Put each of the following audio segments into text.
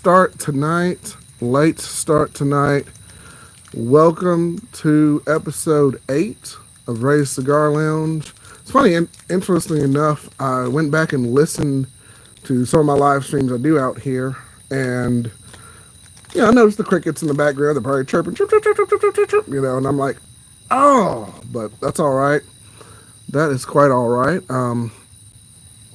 start tonight. Late start tonight. Welcome to episode 8 of Ray's Cigar Lounge. It's funny, interestingly enough, I went back and listened to some of my live streams I do out here, and I noticed the crickets in the background. They're probably chirping, chirp, chirp, chirp, chirp, chirp, chirp, chirp, and I'm like, oh, but that's all right. That is quite all right.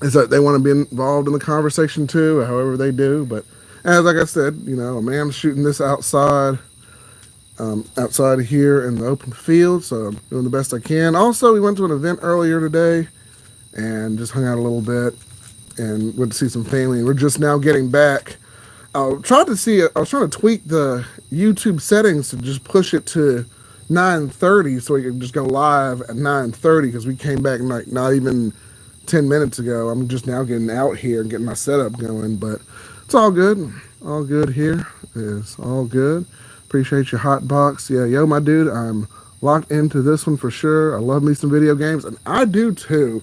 Is that they want to be involved in the conversation too, however they do. But as like I said, a man's shooting this outside here in the open field, so I'm doing the best I can. Also, we went to an event earlier today and just hung out a little bit and went to see some family. We're just now getting back. I was trying to tweak the YouTube settings to just push it to 9:30 so we could just go live at 9:30 because we came back like not even 10 minutes ago. I'm just now getting out here and getting my setup going, but it's all good. All good here. It's all good. Appreciate your hot box. Yeah, yo, my dude, I'm locked into this one for sure. I love me some video games, and I do too,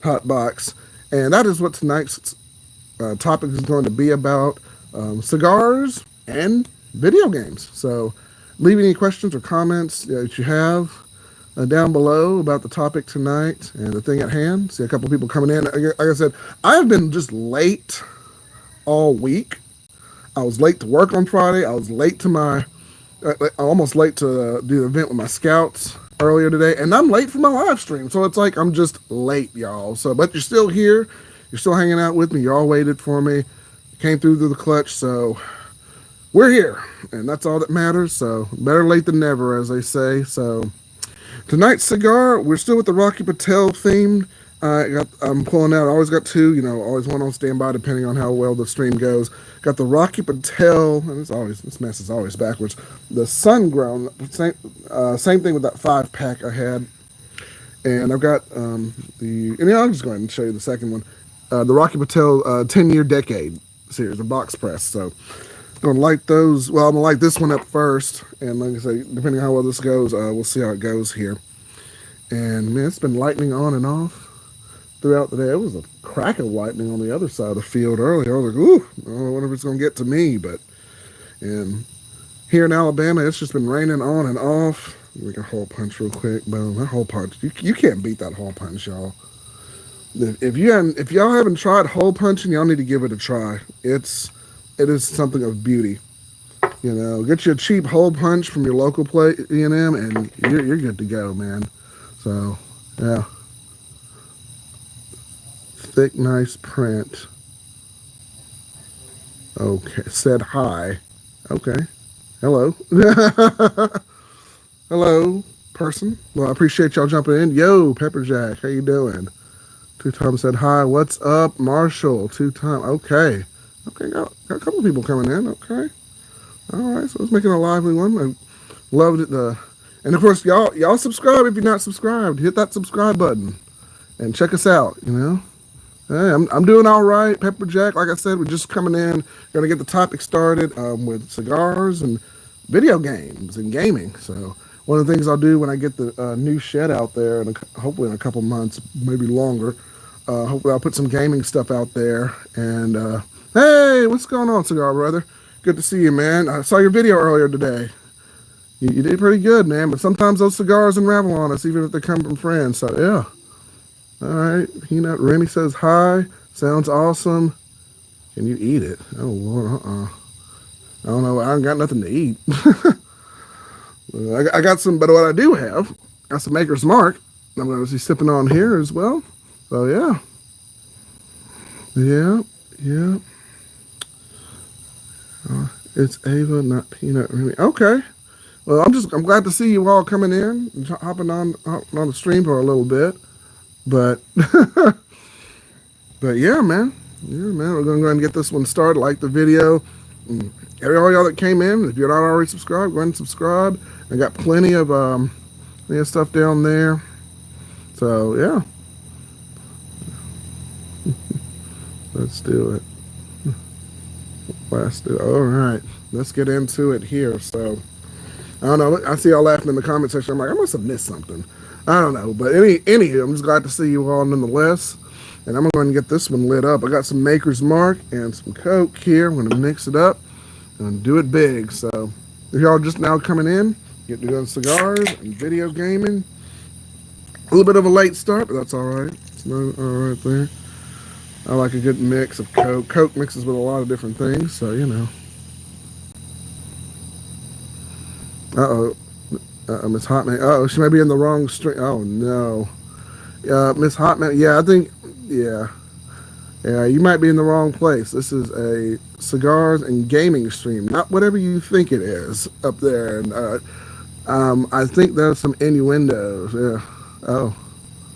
hot box. And that is what tonight's topic is going to be about. Cigars and video games. So leave any questions or comments that you have down below about the topic tonight and the thing at hand. See a couple people coming in. Like I said, I have been just late all week. I was late to work on Friday. I was late to almost late to do the event with my scouts earlier today. And I'm late for my live stream. So it's like I'm just late, y'all. But you're still here. You're still hanging out with me. You all waited for me. Came through the clutch, so we're here, and that's all that matters. So better late than never, as they say. So tonight's cigar, we're still with the Rocky Patel theme. I'm pulling out. I always got two. Always one on standby, depending on how well the stream goes. Got the Rocky Patel, and this mess is always backwards. The Sun Grown, same thing with that 5-pack I had, and I've got I'll just go ahead and show you the second one. The Rocky Patel 10-year decade series, a box press. So I'm gonna light those. Well, I'm gonna light this one up first, and like I say, depending on how well this goes, we'll see how it goes here. And man, it's been lightning on and off throughout the day. It was a crack of lightning on the other side of the field earlier. I was like, ooh, I wonder if it's gonna get to me. And here in Alabama, it's just been raining on and off. We can hole punch real quick. Boom, that hole punch. You can't beat that hole punch, y'all. If y'all haven't tried hole punching, y'all need to give it a try. It is something of beauty. Get you a cheap hole punch from your local place, E&M, and you're good to go, man. So yeah, thick, nice print. Okay, said hi. Okay, hello, hello, person. Well, I appreciate y'all jumping in. Yo, Pepper Jack, how you doing? 2 times said hi. What's up, Marshall? 2 times. Okay, got a couple of people coming in. Okay, all right. So it's making a lively one. I loved it. And of course, y'all subscribe if you're not subscribed. Hit that subscribe button and check us out. Hey, I'm doing all right. Pepper Jack, like I said, we're just coming in. Gonna get the topic started with cigars and video games and gaming. So one of the things I'll do when I get the new shed out there, and hopefully in a couple months, maybe longer. Hopefully I'll put some gaming stuff out there. And hey, what's going on, Cigar Brother? Good to see you, man. I saw your video earlier today. You did pretty good, man. But sometimes those cigars unravel on us, even if they come from friends. So yeah. All right. Peanut Remy says hi. Sounds awesome. Can you eat it? Oh Lord, I don't know. I ain't got nothing to eat. I got some, but what I do have, got some Maker's Mark. I'm going to be sipping on here as well. So yeah. It's Ava, not Peanut Remy. Okay. Well, I'm glad to see you all coming in and hopping on the stream for a little bit. But yeah, man. We're going to go ahead and get this one started. Like the video. All y'all that came in, if you're not already subscribed, go ahead and subscribe. I got plenty of stuff down there. So yeah. Let's do it. All right. Let's get into it here. So I don't know. I see y'all laughing in the comment section. I'm like, I must have missed something. I don't know. But anywho, I'm just glad to see you all nonetheless. And I'm going to get this one lit up. I got some Maker's Mark and some Coke here. I'm going to mix it up. and do it big. So if y'all just now coming in, get to doing cigars and video gaming. A little bit of a late start, but that's all right. It's no all right there. I like a good mix of Coke. Coke mixes with a lot of different things, so you know. Uh oh, Miss Hotman. Oh, she might be in the wrong stream. Oh no, Miss Hotman. Yeah, I think. Yeah, yeah, you might be in the wrong place. This is a cigars and gaming stream, not whatever you think it is up there. And I think there's some innuendos. Yeah. Oh,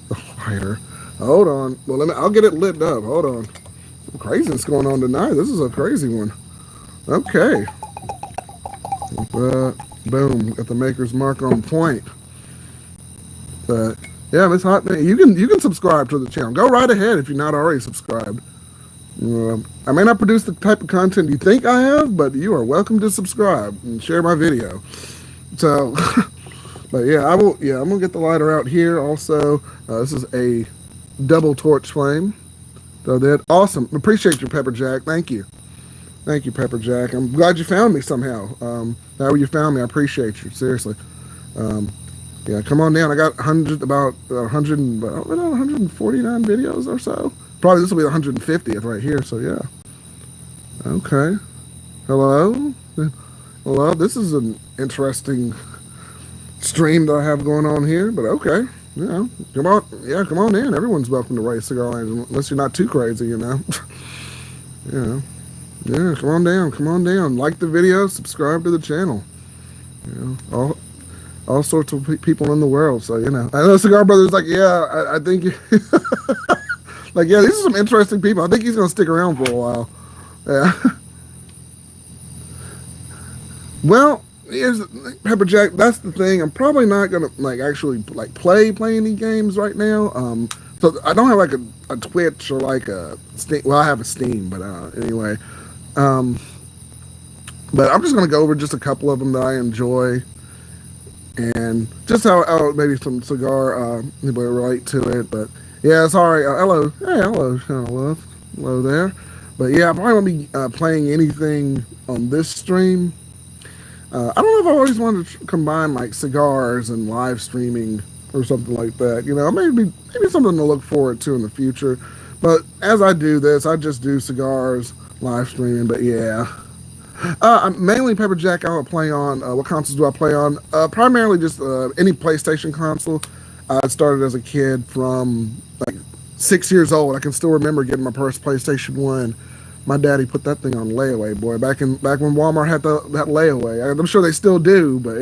the lighter. Hold on. Well, I'll get it lit up. Hold on. Some craziness going on tonight. This is a crazy one. Okay. Boom. Got the maker's mark on point. But yeah, Miss Hot Man, you can subscribe to the channel. Go right ahead if you're not already subscribed. I may not produce the type of content you think I have, but you are welcome to subscribe and share my video. So, but yeah, I will. Yeah, I'm gonna get the lighter out here. Also, this is a double torch flame. So that awesome. Appreciate you, Pepper Jack. Thank you. Thank you, Pepper Jack. I'm glad you found me somehow. However you found me, I appreciate you. Seriously. Yeah, come on down. I got about 149 videos or so. Probably this will be the 150th right here. So yeah. Okay. Hello. Hello. This is an interesting stream that I have going on here. But okay. You know, come on. Yeah, come on in. Everyone's welcome to Ray Cigar Lounge, unless you're not too crazy, you know. You know. Yeah, come on down. Come on down. Like the video. Subscribe to the channel. You know, all sorts of people in the world. So, you know, I know Cigar Brother's like, yeah, I think, like, yeah, these are some interesting people. I think he's going to stick around for a while. Yeah. Well, here's Pepper Jack. That's the thing. I'm probably not going to, like, actually, like, play any games right now. So I don't have, like, a Twitch or, like, a Steam. Well, I have a Steam, but anyway. But I'm just going to go over just a couple of them that I enjoy. And just how maybe some cigar anybody relate to it, but yeah, sorry. Hello, hey, hello, Channel Love, hello there. But yeah, I probably won't be playing anything on this stream. I don't know if I always wanted to combine like cigars and live streaming or something like that. You know, maybe something to look forward to in the future. But as I do this, I just do cigars, live streaming. But yeah. Mainly Pepper Jack. I will play on what consoles do I play on? Primarily just any PlayStation console. I started as a kid from like 6 years old. I can still remember getting my first PlayStation 1. My daddy put that thing on layaway, boy. Back when Walmart had that layaway. I'm sure they still do, but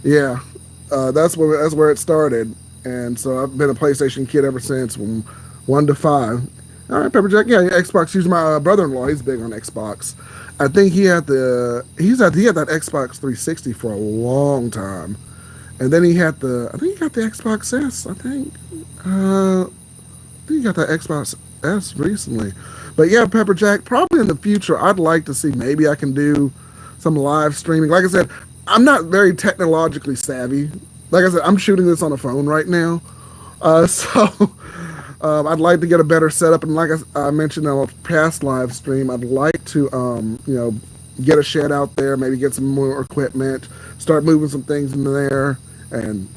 yeah. That's where it started, and so I've been a PlayStation kid ever since, from 1 to 5. All right, Pepper Jack. Yeah, Xbox. He's my brother-in-law. He's big on Xbox. I think he had that Xbox 360 for a long time, and then he got the Xbox S. I think he got that Xbox S recently. But yeah, Pepper Jack. Probably in the future, I'd like to see maybe I can do some live streaming. Like I said, I'm not very technologically savvy. Like I said, I'm shooting this on a phone right now, so. I'd like to get a better setup, and like I mentioned in a past live stream, I'd like to, you know, get a shed out there, maybe get some more equipment, start moving some things in there, and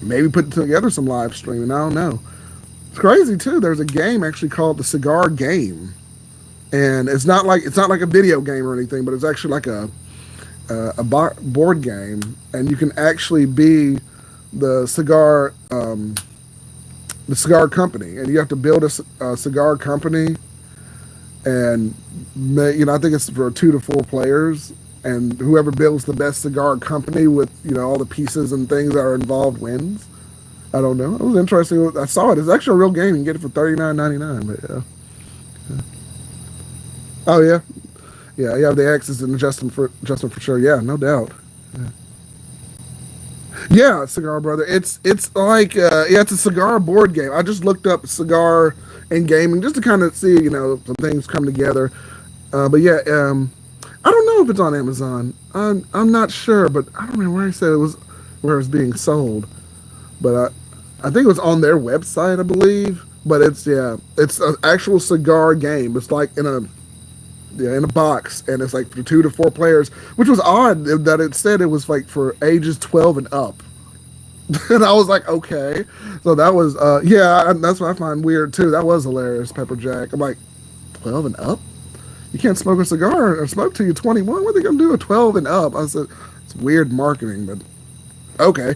maybe put together some live streaming. I don't know. It's crazy too. There's a game actually called the Cigar Game, and it's not like a video game or anything, but it's actually like a board game, and you can actually be the cigar. The cigar company, and you have to build a cigar company, and you know, I think it's for 2 to 4 players, and whoever builds the best cigar company with, you know, all the pieces and things that are involved wins. I don't know. It was interesting. I saw it. It's actually a real game. You can get it for $39.99. But yeah. Oh yeah, yeah. You have the X's and adjustment for sure. Yeah, no doubt. Yeah. Yeah, Cigar Brother. It's like it's a cigar board game. I just looked up cigar and gaming just to kind of see, you know, some things come together. But yeah, I don't know if it's on Amazon. I'm not sure, but I don't know where he said it was, where it's being sold. But I think it was on their website, I believe. But it's an actual cigar game. It's like in a Yeah, in a box, and it's like for 2 to 4 players, which was odd that it said it was like for ages 12 and up. And I was like, okay. So that was, yeah, that's what I find weird too. That was hilarious, Pepper Jack. I'm like, 12 and up? You can't smoke a cigar or smoke till you're 21. What are they gonna do at 12 and up? I said, it's weird marketing, but okay.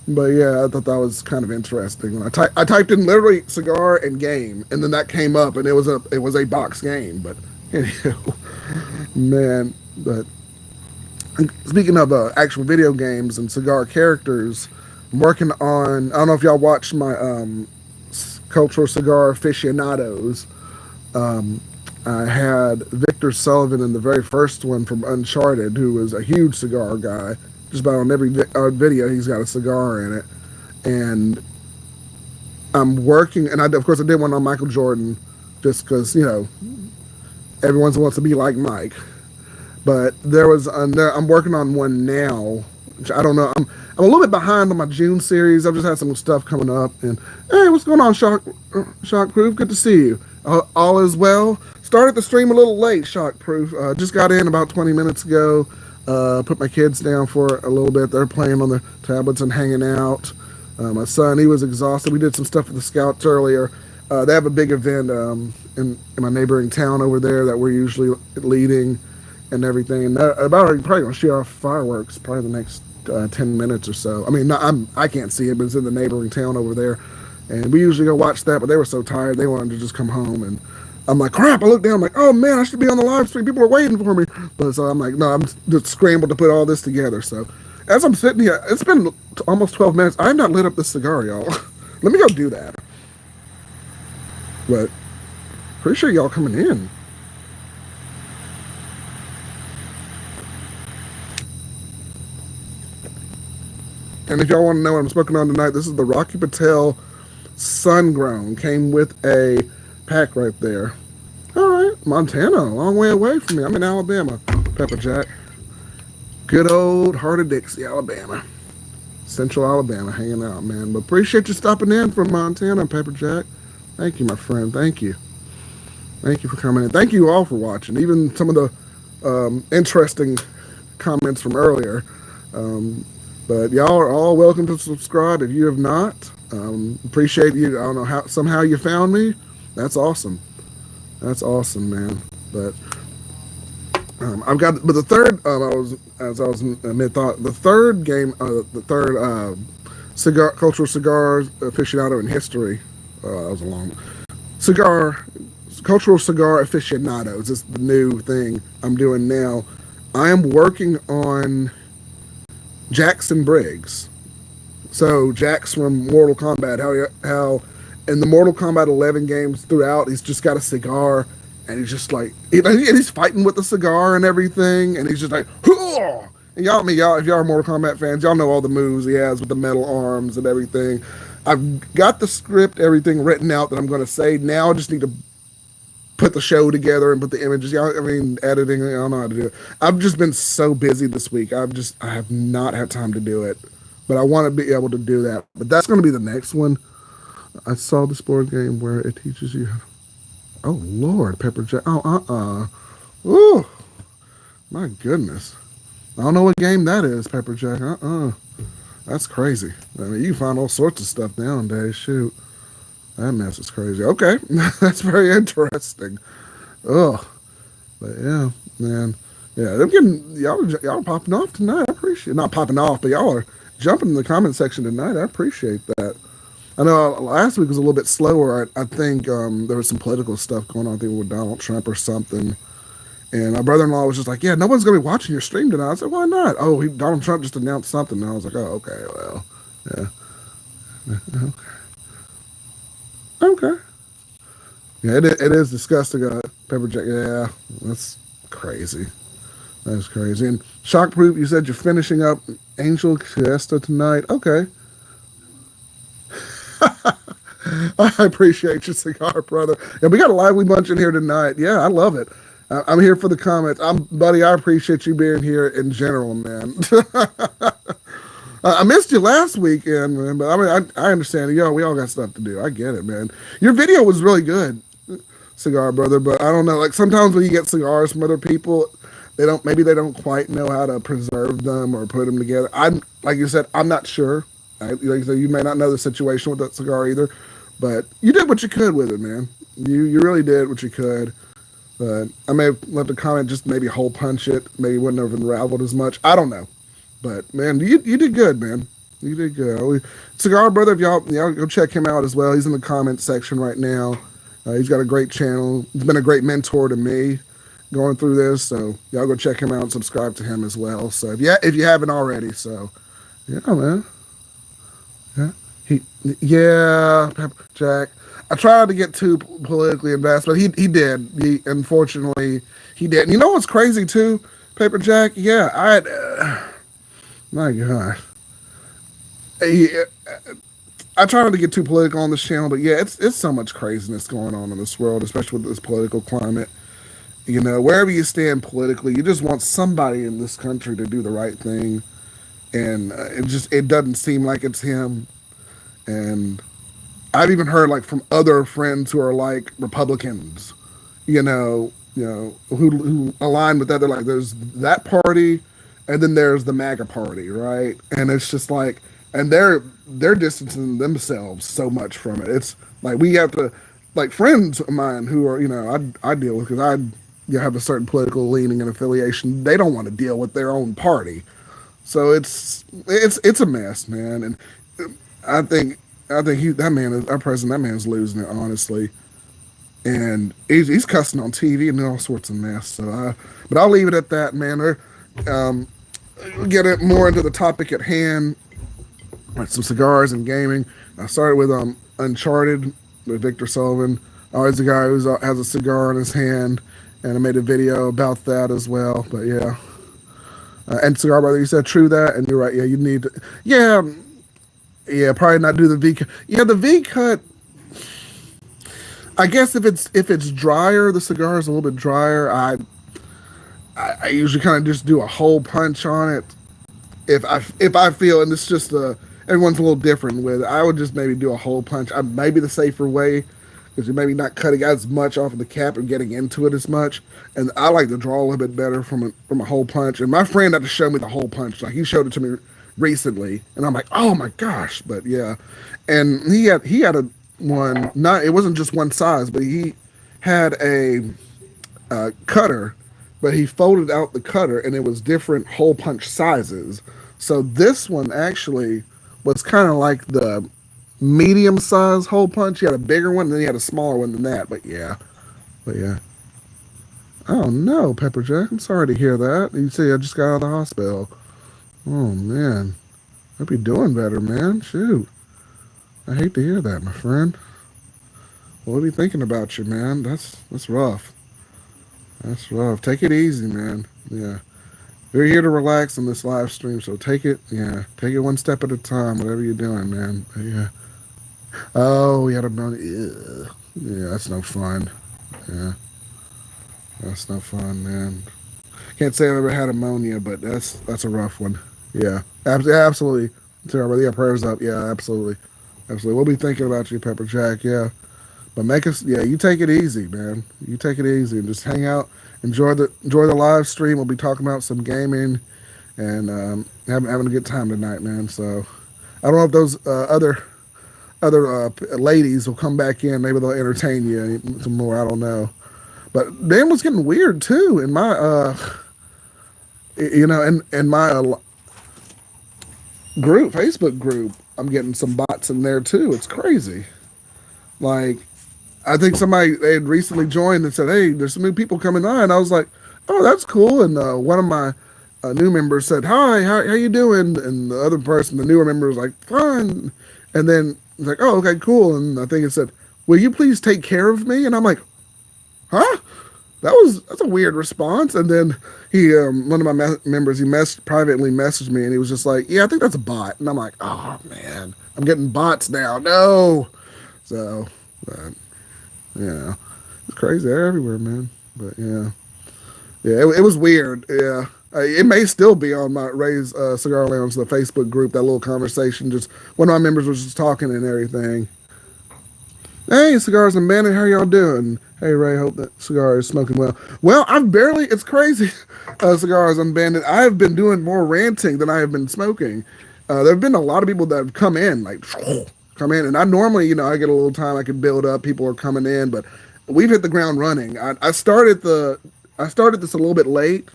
But yeah, I thought that was kind of interesting. When I typed in literally cigar and game, and then that came up, and it was a box game. But anyhow, man. But speaking of actual video games and cigar characters, I'm working on. I don't know if y'all watched my cultural cigar aficionados. Um, I had Victor Sullivan in the very first one from Uncharted, who was a huge cigar guy. Just about on every video, he's got a cigar in it. And I'm working, and of course I did one on Michael Jordan, just because everyone wants to be like Mike. But I'm working on one now. Which I don't know. I'm a little bit behind on my June series. I've just had some stuff coming up, and hey, what's going on, Shockproof? Good to see you. All is well. Started the stream a little late, Shockproof. Just got in about 20 minutes ago. Put my kids down for a little bit. They're playing on their tablets and hanging out. My son, he was exhausted. We did some stuff with the Scouts earlier. They have a big event in my neighboring town over there that we're usually leading and everything. And probably going to shoot off fireworks probably the next 10 minutes or so. I mean, I can't see it, but it's in the neighboring town over there. And we usually go watch that, but they were so tired they wanted to just come home. And I'm like, crap, I look down, I'm like, oh man, I should be on the live stream. People are waiting for me. But so I'm like, no, I'm just scrambled to put all this together. So as I'm sitting here, it's been almost 12 minutes. I've not lit up this cigar, y'all. Let me go do that. But appreciate y'all coming in. And if y'all want to know what I'm smoking on tonight, this is the Rocky Patel Sun Grown. Came with a pack right there. All right, Montana, a long way away from me. I'm in Alabama, Pepper Jack. Good old heart of Dixie, Alabama. Central Alabama, hanging out, man. But appreciate you stopping in from Montana, Pepper Jack. Thank you, my friend. Thank you. Thank you for coming in. Thank you all for watching. Even some of the interesting comments from earlier. But y'all are all welcome to subscribe if you have not. Appreciate you. I don't know how somehow you found me. That's awesome. That's awesome, man. But I've got. But the third, I was mid thought. The third game, the third cultural cigars aficionado in history. That was a long cigar. Cultural cigar aficionados is the new thing I'm doing now. I am working on Jackson Briggs. So Jax from Mortal Kombat, how in the Mortal Kombat 11 games throughout, he's just got a cigar, and he's just like, and he's fighting with the cigar and everything, and he's just like, hoo! And y'all, if y'all are Mortal Kombat fans, y'all know all the moves he has with the metal arms and everything. I've got the script, everything written out that I'm going to say. Now I just need to put the show together and put the images. I mean, editing, I don't know how to do it. I've just been so busy this week. I have not had time to do it. But I want to be able to do that. But that's going to be the next one. I saw this board game where it teaches you. Oh, Lord, Pepper Jack. Oh, Ooh, my goodness. I don't know what game that is, Pepper Jack. That's crazy. I mean, you can find all sorts of stuff nowadays. Shoot. That mess is crazy. Okay. That's very interesting. Ugh. But yeah, man. Yeah, they're getting, y'all are popping off tonight. I appreciate it. Not popping off, but y'all are jumping in the comment section tonight. I appreciate that. I know last week was a little bit slower. I think there was some political stuff going on, I think with Donald Trump or something. And my brother-in-law was just like, yeah, no one's going to be watching your stream tonight. I said, why not? Oh, Donald Trump just announced something. And I was like, oh, okay, well, yeah. Okay. Yeah, it is disgusting, Pepper Jack. Yeah, that's crazy. That's crazy. And Shockproof, you said you're finishing up Angel Fiesta tonight. Okay. I appreciate your cigar, brother. Yeah, we got a lively bunch in here tonight. Yeah, I love it. I'm here for the comments. Buddy, I appreciate you being here in general, man. I missed you last weekend, man, but I mean, I understand. We all got stuff to do. I get it, man. Your video was really good. Cigar Brother, but I don't know. Like sometimes when you get cigars from other people, maybe they don't quite know how to preserve them or put them together. I'm like you said, I'm not sure. Like you said, you may not know the situation with that cigar either, but you did what you could with it, man. You really did what you could. But I may have left a comment, just maybe hole punch it. Maybe it wouldn't have unraveled as much. I don't know. But man, you did good, man. You did good. Cigar Brother, if y'all go check him out as well. He's in the comment section right now. He's got a great channel. He's been a great mentor to me going through this. So y'all go check him out and subscribe to him as well. So if you haven't already, so yeah, man. Yeah, he yeah, Pepper Jack. I tried to get too politically invested, but he did. Unfortunately he did. And you know what's crazy too, Paper Jack? Yeah, my God. I try not to get too political on this channel, but yeah, it's so much craziness going on in this world, especially with this political climate. You know, wherever you stand politically, you just want somebody in this country to do the right thing, and it doesn't seem like it's him. And I've even heard like from other friends who are like Republicans, who align with that. They're like, there's that party, and then there's the MAGA party, right? And it's just like, and they're distancing themselves so much from it. It's like we have to, like friends of mine who are, I deal with because have a certain political leaning and affiliation. They don't want to deal with their own party, so it's a mess, man. And I think our president, that man's losing it, honestly. And he's cussing on TV and all sorts of mess. So, but I'll leave it at that, man. We'll get it more into the topic at hand. Like some cigars and gaming. I started with Uncharted with Victor Sullivan. Always a guy who has a cigar in his hand, and I made a video about that as well. But yeah, and Cigar Brother, you said true that, and you're right. Yeah, you need to. Yeah, probably not do the V cut. Yeah, the V cut. I guess if it's drier, the cigar is a little bit drier. I usually kind of just do a hole punch on it. If I feel, and it's just everyone's a little different with it. I would just maybe do a hole punch. Maybe the safer way, because you're maybe not cutting as much off of the cap and getting into it as much. And I like to draw a little bit better from a hole punch. And my friend had to show me the hole punch. Like he showed it to me recently, and I'm like, oh my gosh. But yeah, and he had a one. Not it wasn't just one size, but he had a cutter, but he folded out the cutter, and it was different hole punch sizes. So this one actually was kind of like the medium size hole punch. He had a bigger one, and then he had a smaller one than that. But yeah. Oh no, Pepper Jack. I'm sorry to hear that. You say I just got out of the hospital. Oh man, hope you're doing better, man. Shoot, I hate to hear that, my friend. What are we thinking about you, man? That's rough. That's rough. Take it easy, man. Yeah, we're here to relax on this live stream, so take it one step at a time. Whatever you're doing, man. Yeah. Oh, we had a yeah, that's no fun. Yeah, that's no fun, man. Can't say I've ever had ammonia, but that's a rough one. Yeah, absolutely. Yeah, prayers up. Yeah, absolutely. We'll be thinking about you, Pepper Jack. Yeah, but you take it easy, man. You take it easy and just hang out, enjoy the live stream. We'll be talking about some gaming and having a good time tonight, man. So I don't know if those other ladies will come back in. Maybe they'll entertain you some more. I don't know. But Dan was getting weird too in my in my Facebook group. I'm getting some bots in there too. It's crazy. Like, I think they had recently joined and said, "Hey, there's some new people coming on." And I was like, "Oh, that's cool." And one of my new members said, "Hi, how you doing?" And the other person, the newer member, was like, "Fine." And then it's like, "Oh, okay, cool." And I think it said, "Will you please take care of me?" And I'm like, "Huh?" That's a weird response. And then one of my members, he privately messaged me, and he was just like, "Yeah, I think that's a bot." And I'm like, "Oh man, I'm getting bots now." No. So, but, it's crazy. They're everywhere, man. But yeah, it was weird. Yeah, it may still be on my Ray's Cigar Lounge, the Facebook group. That little conversation, just one of my members was just talking and everything. Hey, Cigars and Bandit, how y'all doing? Hey, Ray, hope that Cigar is smoking well. Well, I've barely, it's crazy, Cigars and Bandit. I have been doing more ranting than I have been smoking. There have been a lot of people that have come in, like, come in, and I normally, I get a little time I can build up. People are coming in, but we've hit the ground running. I started this a little bit late,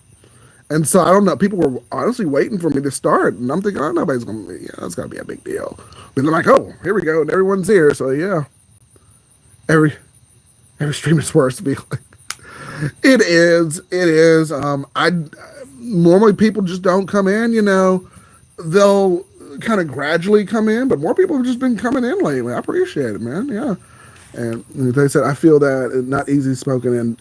and so I don't know. People were honestly waiting for me to start, and I'm thinking, oh, nobody's gonna, it's gotta be a big deal. But I'm like, oh, here we go, and everyone's here. So yeah, every every stream is worse to be like. It is. It is. I normally people just don't come in. They'll kind of gradually come in, but more people have just been coming in lately. I appreciate it, man. Yeah. And they said I feel that it's not easy smoking and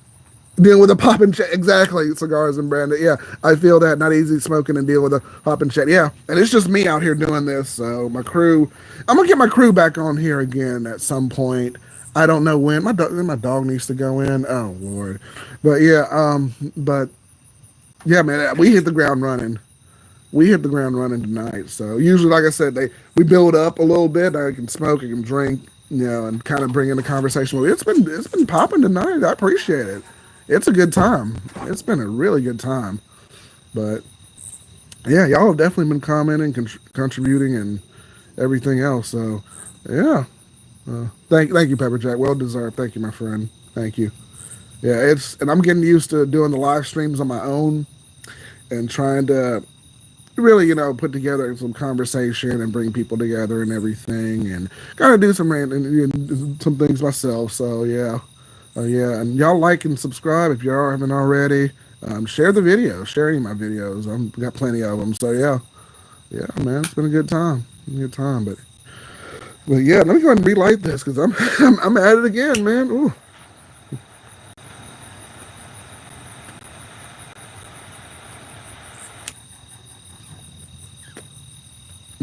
dealing with a pop and chat. Exactly, Cigars and Brandon. Yeah, I feel that not easy smoking and dealing with a pop and chat. Yeah, and it's just me out here doing this. So my crew, I'm gonna get my crew back on here again at some point. I don't know when. My dog needs to go in. Oh Lord, but yeah, but yeah, man, we hit the ground running. We hit the ground running tonight. So usually, like I said, we build up a little bit. I can smoke, I can drink, and kind of bring in the conversation. Well, it's been popping tonight. I appreciate it. It's a good time. It's been a really good time. But yeah, y'all have definitely been commenting, contributing, and everything else. So yeah, thank you, Pepper Jack. Well deserved. Thank you, my friend. Thank you. Yeah, and I'm getting used to doing the live streams on my own and trying to really, put together some conversation and bring people together and everything, and kind of do some some things myself. So yeah, yeah, and y'all like and subscribe if y'all haven't already. Share the video, share any of my videos. I've got plenty of them. So yeah, yeah, man, it's been a good time, but yeah, let me go ahead and relight this because I'm at it again, man. Ooh.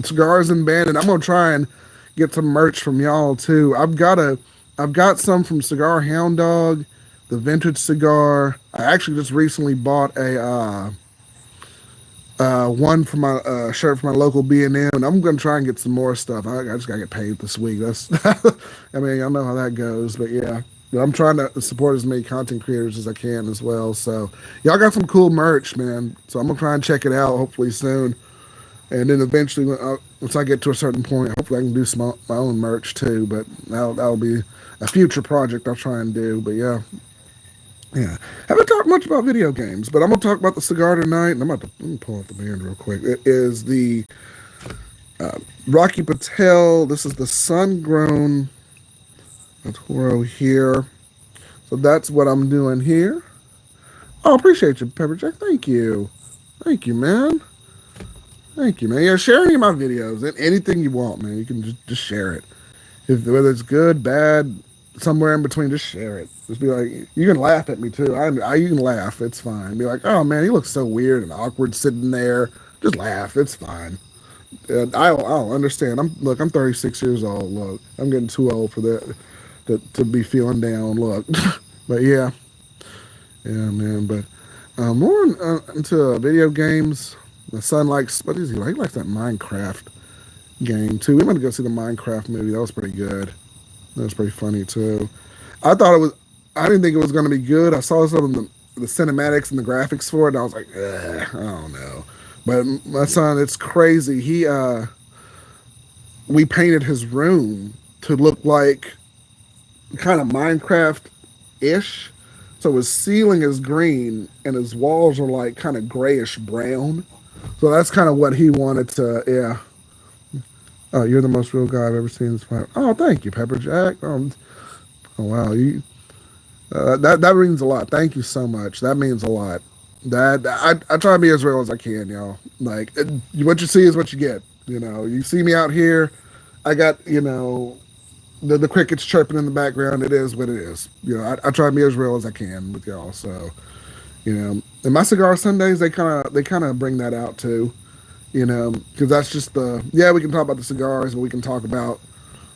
Cigars and Bandit. I'm gonna try and get some merch from y'all too. I've got some from Cigar Hound Dog, the vintage cigar. I actually just recently bought a one for my shirt for my local B&M, and I'm gonna try and get some more stuff. I just gotta get paid this week. That's I mean, y'all know how that goes, but yeah. But I'm trying to support as many content creators as I can as well. So y'all got some cool merch, man. So I'm gonna try and check it out hopefully soon. And then eventually, once I get to a certain point, hopefully I can do my own merch too. But that'll be a future project I'll try and do. But yeah, yeah. Haven't talked much about video games, but I'm gonna talk about the cigar tonight. And let me pull up the band real quick. It is the Rocky Patel. This is the Sun Grown Toro here. So that's what I'm doing here. Oh, appreciate you, Pepper Jack. Thank you, man. Thank you, man. Yeah, share any of my videos. Anything you want, man. You can just share it. Whether it's good, bad, somewhere in between, just share it. Just be like, you can laugh at me too. You can laugh. It's fine. Be like, oh man, he looks so weird and awkward sitting there. Just laugh. It's fine. I'll understand. I'm 36 years old. Look, I'm getting too old for that to be feeling down. Look, but yeah, man. But more into video games. The son likes, what is he like? He likes that Minecraft game too. We went to go see the Minecraft movie. That was pretty good. That was pretty funny too. I thought it was. I didn't think it was going to be good. I saw some of the cinematics and the graphics for it, and I was like, I don't know. But my son, it's crazy. We painted his room to look like kind of Minecraft ish. So his ceiling is green and his walls are like kind of grayish brown. So that's kind of what he wanted to, yeah. Oh, you're the most real guy I've ever seen this fight. Oh, thank you, Pepper Jack. Oh wow, that means a lot. Thank you so much. That means a lot. I try to be as real as I can, y'all. Like what you see is what you get. You see me out here. I got the crickets chirping in the background. It is what it is. I try to be as real as I can with y'all. So. And my cigar Sundays they kind of bring that out too, because that's just we can talk about the cigars, but we can talk about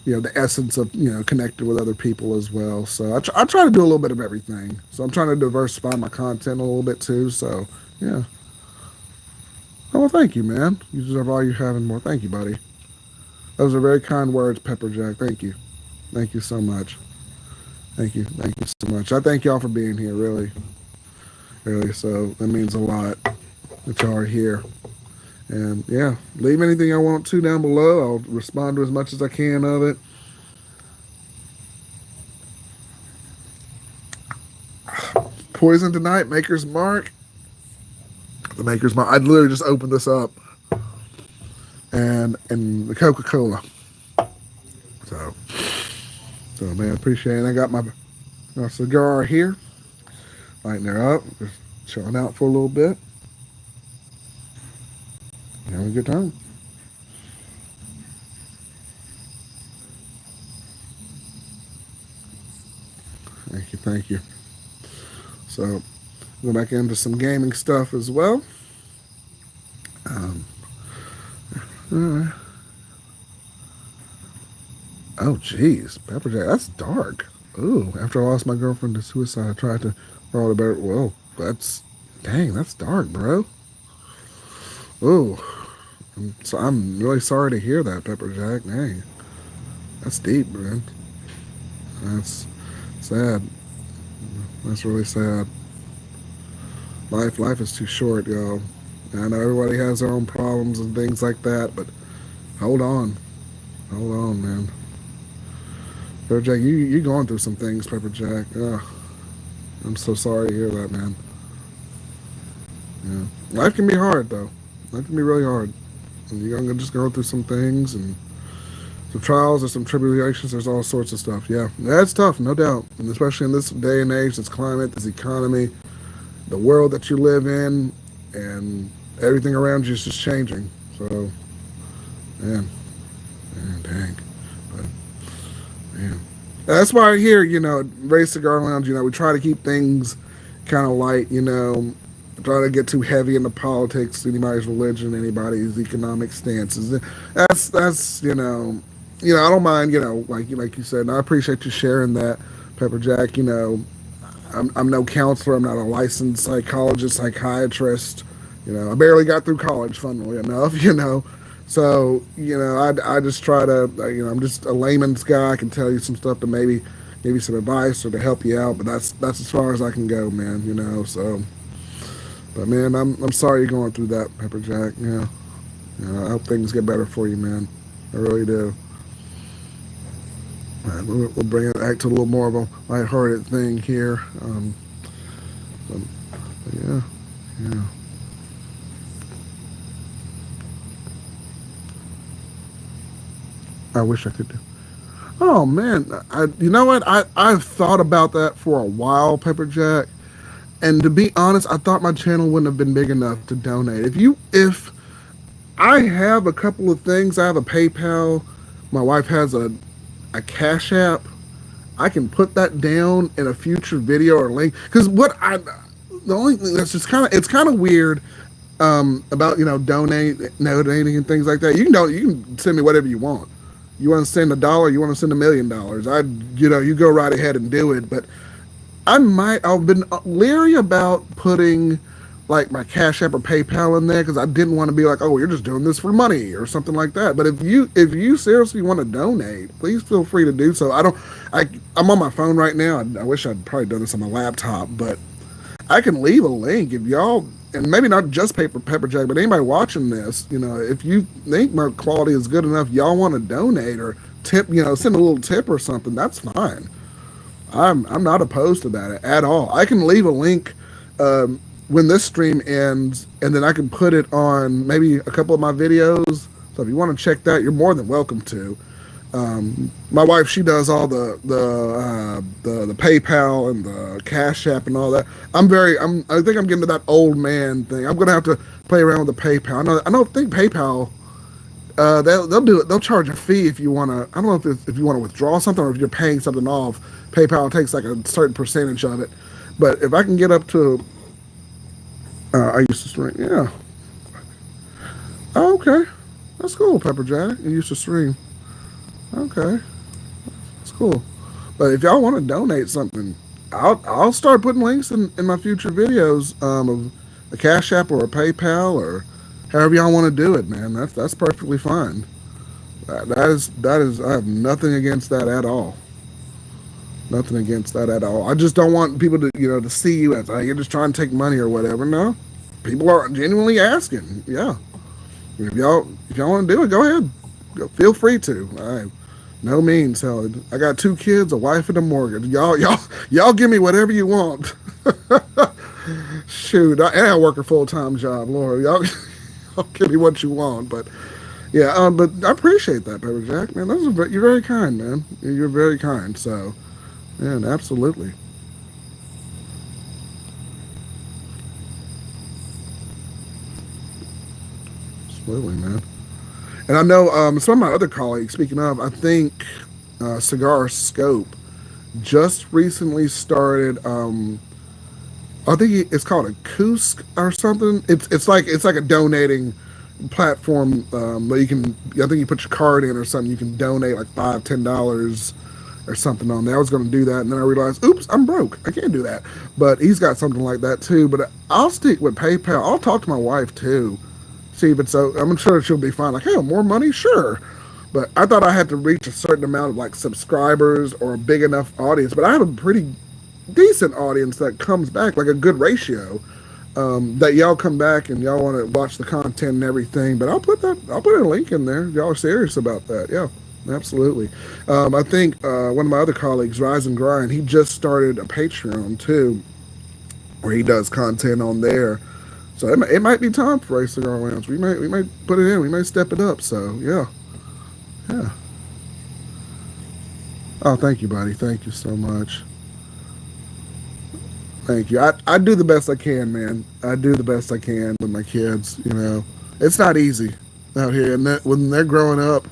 the essence of connecting with other people as well. So I try to do a little bit of everything. So I'm trying to diversify my content a little bit too. So yeah. Oh well, thank you, man. You deserve all you have and more. Thank you, buddy. Those are very kind words, Pepper Jack. Thank you so much. Thank you so much. I thank y'all for being here, really, really. So that means a lot that y'all are here. And yeah, leave anything I want to down below. I'll respond to as much as I can of it. Poison tonight, Maker's Mark. The Maker's Mark. I literally just opened this up, and the Coca-Cola. So, so man, appreciate it. I got my cigar here, lighting her up, just chilling out for a little bit. Having a good time. Thank you, thank you. So, go back into some gaming stuff as well. Um, uh, oh, jeez, Pepperjack, that's dark. Ooh, after I lost my girlfriend to suicide, I tried to borrow the better. Well, that's dang, that's dark, bro. Ooh, so I'm really sorry to hear that, Pepperjack. Dang, that's deep, man. That's sad. That's really sad. Life is too short, y'all. I know everybody has their own problems and things like that, but hold on, hold on, man. Pepperjack, you going through some things, Pepperjack. Ugh, I'm so sorry to hear that, man. Yeah, life can be hard though. Life can be really hard. And you're gonna just go through some things and some trials or some tribulations. There's all sorts of stuff. Yeah, that's tough, no doubt. And especially in this day and age, this climate, this economy, the world that you live in, and everything around you is just changing. So, man, man, dang. But, man. That's why here, at Ray Cigar Lounge, we try to keep things kind of light, try to get too heavy into politics, anybody's religion, anybody's economic stances. That's I don't mind, like you said, and I appreciate you sharing that, Pepperjack. I'm no counselor. I'm not a licensed psychologist, psychiatrist. I barely got through college, funnily enough. So I just try to. I'm just a layman's guy. I can tell you some stuff to maybe give you some advice or to help you out. But that's as far as I can go, man. So. But man, I'm sorry you're going through that, Pepperjack. Yeah. I hope things get better for you, man. I really do. Right, we'll bring it back to a little more of a lighthearted thing here. But yeah, yeah. I wish I could do. Oh man, you know what? I've thought about that for a while, Pepperjack. And to be honest, I thought my channel wouldn't have been big enough to donate. If I have a couple of things, I have a PayPal. My wife has a Cash App. I can put that down in a future video or link. Because the only thing that's just it's kind of weird about donating and things like that. You can send me whatever you want. You want to send $1, you want to send $1 million. You go right ahead and do it. But I've been leery about putting like my Cash App or PayPal in there because I didn't want to be like, oh, you're just doing this for money or something like that. But if you seriously want to donate, please feel free to do so. I'm on my phone right now. I wish I'd probably done this on my laptop, but I can leave a link if y'all, and maybe not just Pepperjack, but anybody watching this, if you think my quality is good enough, y'all want to donate or tip, send a little tip or something, that's fine. I'm not opposed to that at all. I can leave a link when this stream ends, and then I can put it on maybe a couple of my videos. So if you want to check that, you're more than welcome to. My wife, she does all the PayPal and the Cash App and all that. I think I'm getting to that old man thing. I'm gonna have to play around with the PayPal. I don't think PayPal. They'll do it. They'll charge a fee if you want to. I don't know if you want to withdraw something or if you're paying something off. PayPal takes like a certain percentage of it. But if I can get up to, I used to stream. Yeah. Oh, okay. That's cool, Pepperjack. You used to stream. Okay. That's cool. But if y'all want to donate something, I'll start putting links in my future videos of a Cash App or a PayPal or however y'all want to do it, man. That's perfectly fine. That is I have nothing against that at all. Nothing against that at all. I just don't want people to, to see you as, you're just trying to take money or whatever. No, people are genuinely asking. Yeah, if y'all want to do it, go ahead. Feel free to. No means hell. I got 2 kids, a wife, and a mortgage. Y'all give me whatever you want. Shoot, and I work a full-time job. Lord, y'all give me what you want. But yeah, but I appreciate that, Pepper Jack. Man, you're very kind, man. You're very kind. So, man, absolutely. Absolutely, man. And I know some of my other colleagues, speaking of, I think Cigar Scope just recently started. I think it's called a Koosk or something. It's like a donating platform where you can. I think you put your card in or something. You can donate like $5, $10 or something on there. I was going to do that, and then I realized, oops, I'm broke. I can't do that. But he's got something like that too. But I'll stick with PayPal. I'll talk to my wife too. See if it's so. I'm sure she'll be fine. Like, hey, more money, sure. But I thought I had to reach a certain amount of like subscribers or a big enough audience. But I have a pretty decent audience that comes back, like a good ratio. That y'all come back and y'all want to watch the content and everything. But I'll put a link in there. Y'all are serious about that. Yeah, absolutely. I think one of my other colleagues, Rise and Grind, he just started a Patreon too, where he does content on there. So it might be time for a cigar lounge. We might put it in. We might step it up. So yeah, yeah. Oh, thank you, buddy. Thank you so much. Thank you. I do the best I can, man. I do the best I can with my kids. It's not easy out here, and when they're growing up.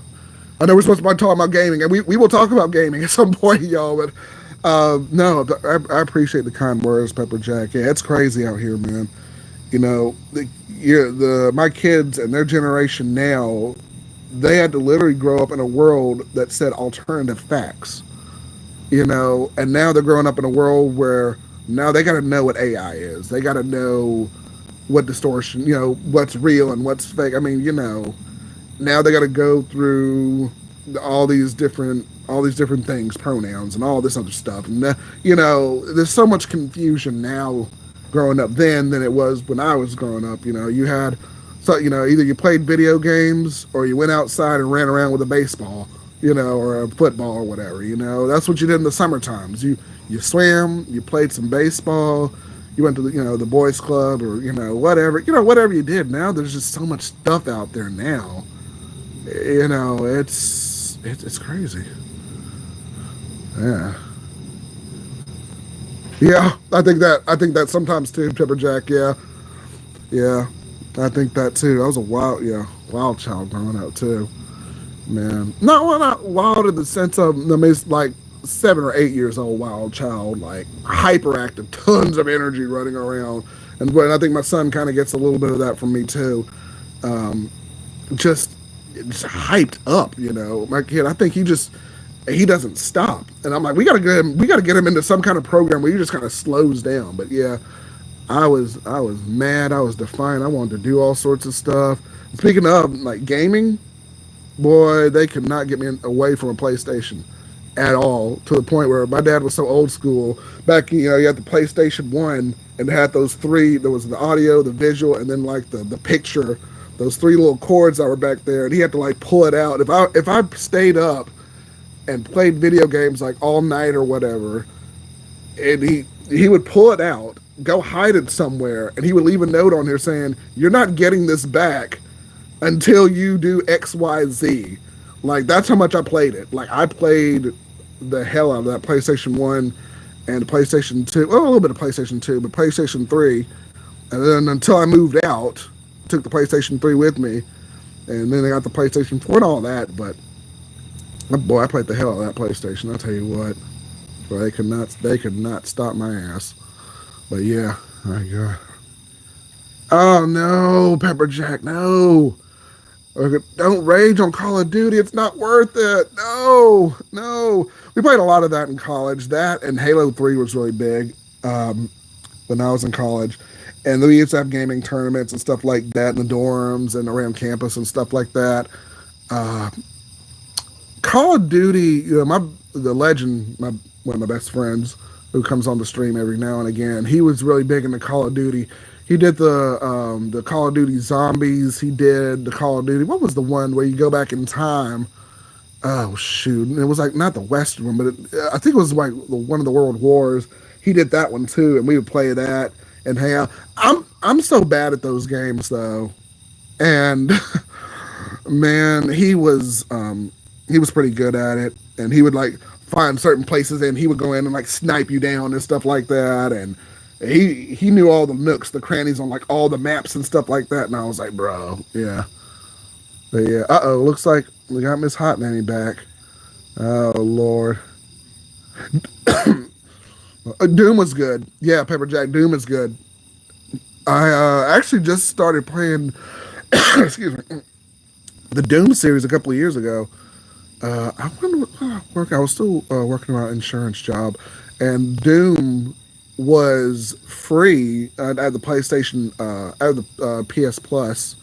I know we're supposed to be talking about gaming, and we will talk about gaming at some point, y'all. But no, I appreciate the kind words, Pepper Jack. Yeah, it's crazy out here, man. My kids and their generation now, they had to literally grow up in a world that said alternative facts. And now they're growing up in a world where now they got to know what AI is. They got to know what distortion, what's real and what's fake. I mean, now they got to go through all these different things, pronouns and all this other stuff. And there's so much confusion now growing up then than it was when I was growing up. You had either you played video games or you went outside and ran around with a baseball, or a football or whatever. That's what you did in the summer times. You swam, you played some baseball, you went to the boys club or whatever you did. Now there's just so much stuff out there now. It's crazy. Yeah. Yeah, I think that sometimes too, Pepper Jack. Yeah, yeah, I think that too. I was a wild child growing up too, man. Not wild in the sense of like 7 or 8 years old wild child, like hyperactive, tons of energy running around, and when I think my son kind of gets a little bit of that from me too. Um, just hyped up, My kid, I think he doesn't stop, and I'm like, we gotta get him into some kind of program where he just kind of slows down. But yeah, I was mad, I was defiant, I wanted to do all sorts of stuff. Speaking of like gaming, boy, they could not get me away from a PlayStation at all, to the point where my dad was so old school. Back, you had the PlayStation 1 and it had those three. There was the audio, the visual, and then like the picture. Those three little cords that were back there, and he had to like pull it out. If I stayed up and played video games like all night or whatever, and he would pull it out, go hide it somewhere, and he would leave a note on there saying, "You're not getting this back until you do X, Y, Z." Like, that's how much I played it. Like, I played the hell out of that PlayStation 1 and the PlayStation 2. Well, a little bit of PlayStation 2, but PlayStation 3. And then until I moved out, took the PlayStation 3 with me. And then I got the PlayStation 4 and all that. But, boy, I played the hell out of that PlayStation. I'll tell you what. But they could not stop my ass. But, yeah. My God. Oh, no, Pepper Jack, no. Don't rage on Call of Duty. It's not worth it. No, no. We played a lot of that in college. That and Halo 3 was really big when I was in college. And we used to have gaming tournaments and stuff like that in the dorms and around campus and stuff like that. Uh, Call of Duty, the legend, one of my best friends, who comes on the stream every now and again. He was really big into Call of Duty. He did the Call of Duty Zombies. He did the Call of Duty. What was the one where you go back in time? Oh shoot! And it was like not the Western one, but I think it was like one of the World Wars. He did that one too, and we would play that and hang out. I'm so bad at those games though, and man, he was pretty good at it, and he would like find certain places, and he would go in and like snipe you down and stuff like that, and he knew all the nooks, the crannies on like all the maps and stuff like that, and I was like, bro, yeah, but yeah. Looks like we got Miss Hot Nanny back. Oh Lord. Doom was good. Yeah, Pepper Jack. Doom is good. I actually just started playing. Excuse me. The Doom series a couple of years ago. I went to work. I was still working on an insurance job, and Doom was free at the PlayStation, at the PS Plus,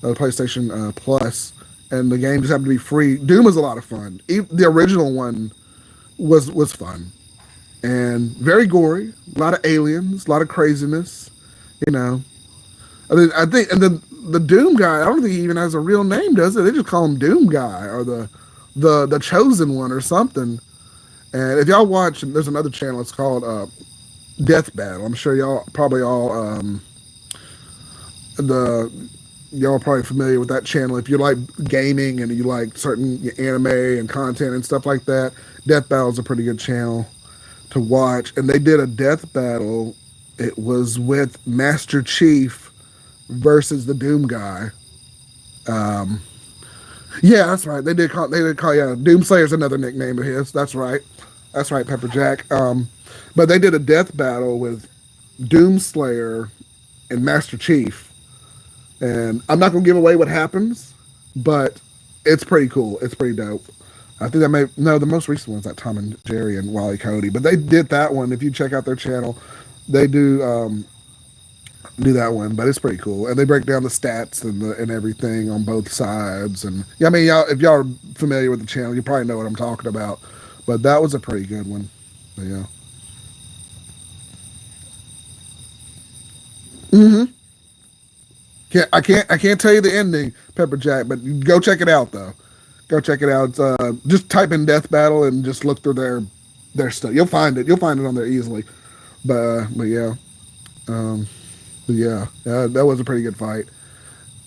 PlayStation Plus, and the game just happened to be free. Doom was a lot of fun. The original one was fun and very gory. A lot of aliens, a lot of craziness. You know, I think, and then the Doom guy. I don't think he even has a real name, does it? They just call him Doom Guy or the Chosen One or something. And if y'all watch, there's another channel. It's called Death Battle. I'm sure y'all probably all the y'all are probably familiar with that channel. If you like gaming and you like certain anime and content and stuff like that, Death Battle is a pretty good channel to watch. And they did a death battle. It was with Master Chief versus the Doom guy. Yeah, that's right. They did call yeah, Doomslayer's another nickname of his. That's right. That's right, Pepper Jack. But they did a death battle with Doomslayer and Master Chief. And I'm not gonna give away what happens, but it's pretty cool. It's pretty dope. I think the most recent one's that Tom and Jerry and Wally Cody, but they did that one. If you check out their channel, they do that one, but it's pretty cool. And they break down the stats and everything on both sides. And yeah, I mean, if y'all are familiar with the channel, you probably know what I'm talking about. But that was a pretty good one. But yeah. Mm-hmm. I can't tell you the ending, Pepper Jack, but go check it out though. Go check it out. Just type in Death Battle and just look through their stuff. You'll find it. You'll find it on there easily. But yeah. Yeah, that was a pretty good fight.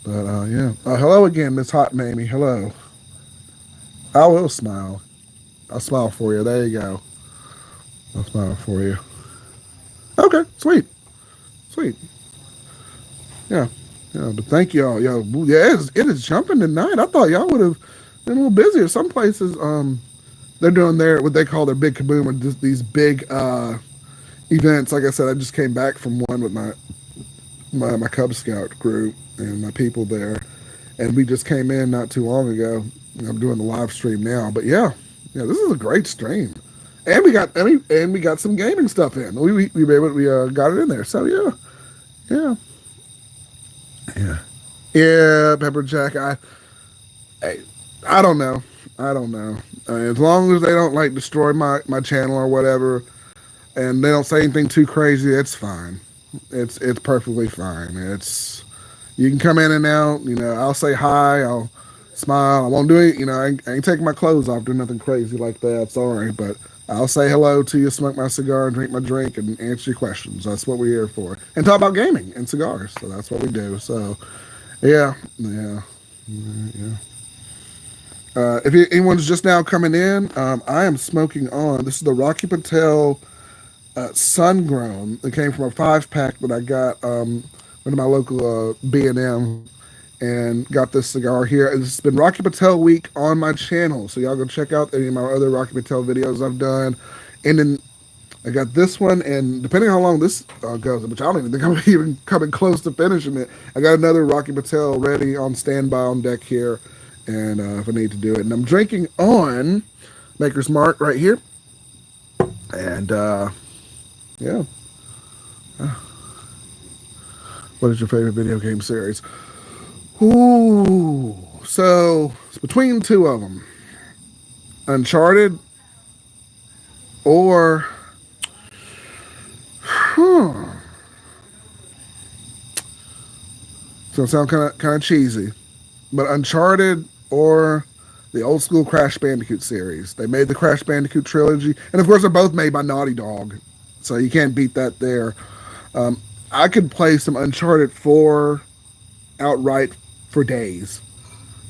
But yeah. Hello again, Miss Hot Mamie. Hello. I will smile. I'll smile for you. There you go. I'll smile for you. Okay, sweet. Sweet. Yeah. Yeah, but thank y'all. Yeah, it is jumping tonight. I thought y'all would have been a little busier. Some places, they're doing what they call their big kaboom, or just these big events. Like I said, I just came back from one with my Cub Scout group and my people there, and we just came in not too long ago. I'm doing the live stream now, but yeah, this is a great stream, and we got some gaming stuff in. We got it in there, so yeah. Yeah, Pepper Jack. I don't know. As long as they don't like destroy my channel or whatever, and they don't say anything too crazy, it's fine. It's perfectly fine. You can come in and out. I'll say hi. I'll smile. I won't do it. I ain't taking my clothes off, do nothing crazy like that. Sorry, but I'll say hello to you, smoke my cigar, drink my drink, and answer your questions. That's what we're here for, and talk about gaming and cigars. So that's what we do. So, yeah. If anyone's just now coming in, I am smoking on. This is the Rocky Patel Sun Grown. It came from a 5-pack that I got went to my local B&M and got this cigar here. It's been Rocky Patel week on my channel, so y'all go check out any of my other Rocky Patel videos I've done. And then I got this one, and depending on how long this goes, which I don't even think I'm even coming close to finishing it, I got another Rocky Patel ready on standby on deck here, and if I need to do it. And I'm drinking on Maker's Mark right here. And yeah. What is your favorite video game series? Ooh, so it's between two of them. Uncharted or hmm, it's gonna sound kind of cheesy, but Uncharted or the old school Crash Bandicoot series. They made the Crash Bandicoot trilogy, and of course they're both made by Naughty Dog, so you can't beat that there. Um, I could play some Uncharted 4 outright for days.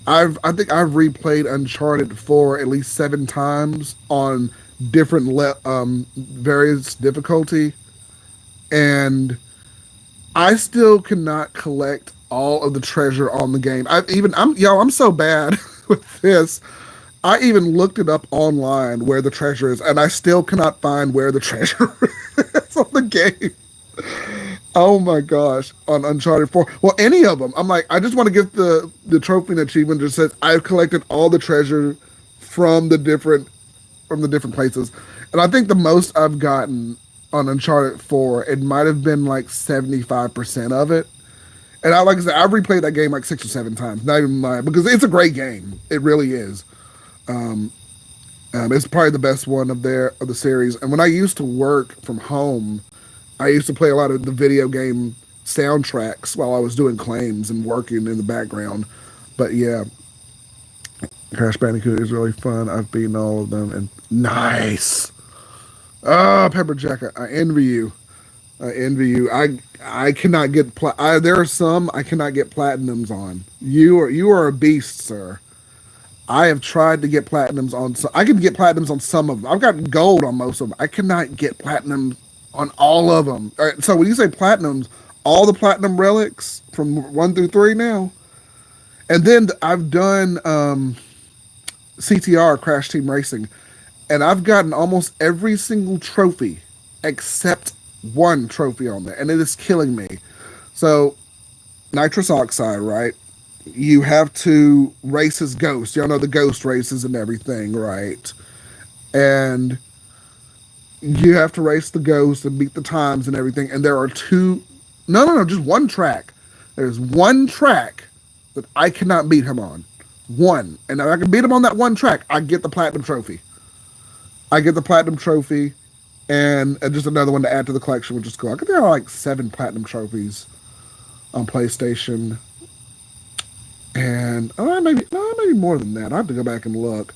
I think I've replayed Uncharted 4 at least 7 times on different various difficulty, and I still cannot collect all of the treasure on the game. I'm so bad with this. I even looked it up online where the treasure is, and I still cannot find where the treasure is on the game. Oh my gosh, on Uncharted 4. Well, any of them. I'm like, I just want to get the trophy and achievement that says I've collected all the treasure from the different places. And I think the most I've gotten on Uncharted 4, it might have been like 75% of it. And like I said, I've replayed that game like 6 or 7 times, not even lying, because it's a great game. It really is. It's probably the best one of the series. And when I used to work from home, I used to play a lot of the video game soundtracks while I was doing claims and working in the background. But yeah, Crash Bandicoot is really fun. I've beaten all of them, and nice. Oh, Pepper Jack, I envy you. I envy you. I cannot get there are some I cannot get platinums on. You are a beast, sir. I have tried to get platinums on some. I can get platinums on some of them. I've got gold on most of them. I cannot get platinums on all of them. All right, so when you say platinums, all the platinum relics from 1 through 3 now, and then I've done CTR Crash Team Racing, and I've gotten almost every single trophy except one trophy on there, and it is killing me. So nitrous oxide, right? You have to race as Ghost. Y'all know the Ghost races and everything, right? And you have to race the Ghost and beat the times and everything. And there are two, no, just one track. There's one track that I cannot beat him on. One. And if I can beat him on that one track, I get the Platinum Trophy. I get the Platinum Trophy and just another one to add to the collection, which is cool. I think there are like 7 Platinum Trophies on PlayStation. And maybe more than that. I have to go back and look.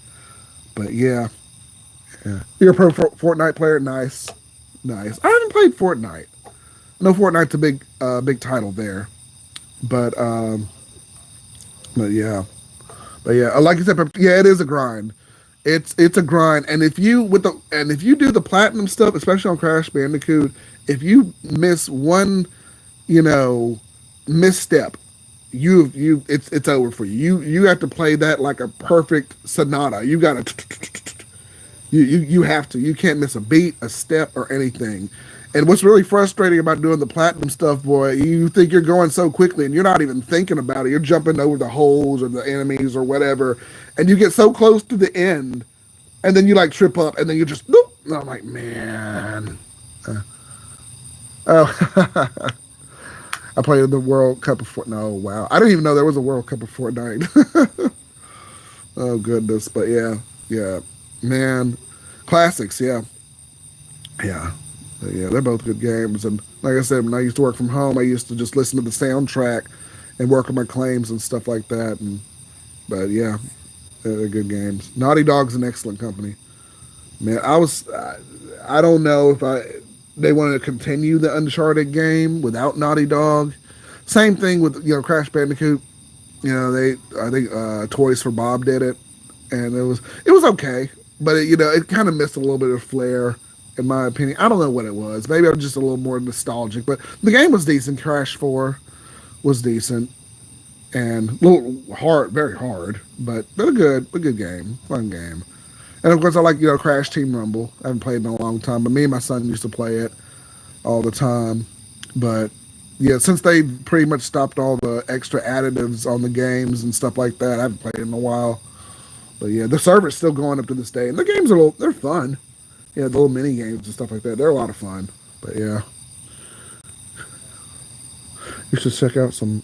But yeah. You're a pro Fortnite player? Nice. Nice. I haven't played Fortnite. I know Fortnite's a big title there. But yeah. But yeah, like you said, yeah, it is a grind. It's a grind. And if you do the platinum stuff, especially on Crash Bandicoot, if you miss one, misstep, it's over for you. You have to play that like a perfect sonata. You gotta you have to. You can't miss a beat, a step, or anything. And what's really frustrating about doing the platinum stuff, boy, you think you're going so quickly and you're not even thinking about it. You're jumping over the holes or the enemies or whatever, and you get so close to the end, and then you like trip up, and then you just nope. And I'm like, man. Oh, I played in the World Cup of Fortnite. No, wow. I didn't even know there was a World Cup of Fortnite. Oh, goodness. But yeah. Man. Classics, yeah. Yeah. Yeah, they're both good games. And like I said, when I used to work from home, I used to just listen to the soundtrack and work on my claims and stuff like that. But yeah, they're good games. Naughty Dog's an excellent company. Man, I don't know if they want to continue the Uncharted game without Naughty Dog. Same thing with Crash Bandicoot. I think Toys for Bob did it, and it was okay, but it kind of missed a little bit of flair, in my opinion. I don't know what it was. Maybe I'm just a little more nostalgic, but the game was decent. Crash 4 was decent, and a little hard, very hard, but a good game, fun game. And of course, I like Crash Team Rumble. I haven't played in a long time, but me and my son used to play it all the time. But yeah, since they pretty much stopped all the extra additives on the games and stuff like that, I haven't played in a while. But yeah, the server's still going up to this day, and the games they're fun. Yeah, the little mini games and stuff like that, they're a lot of fun. But yeah, you should check out some.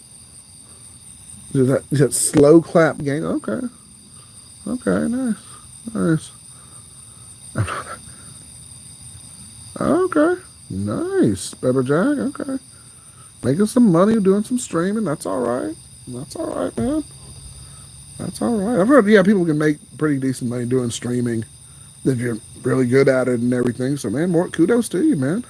Is that slow clap game? Okay, nice. Okay. Nice. Pepper Jack. Okay. Making some money, doing some streaming. That's all right. That's all right, man. That's all right. I've heard, yeah, people can make pretty decent money doing streaming if you're really good at it and everything. So, man, more kudos to you, man.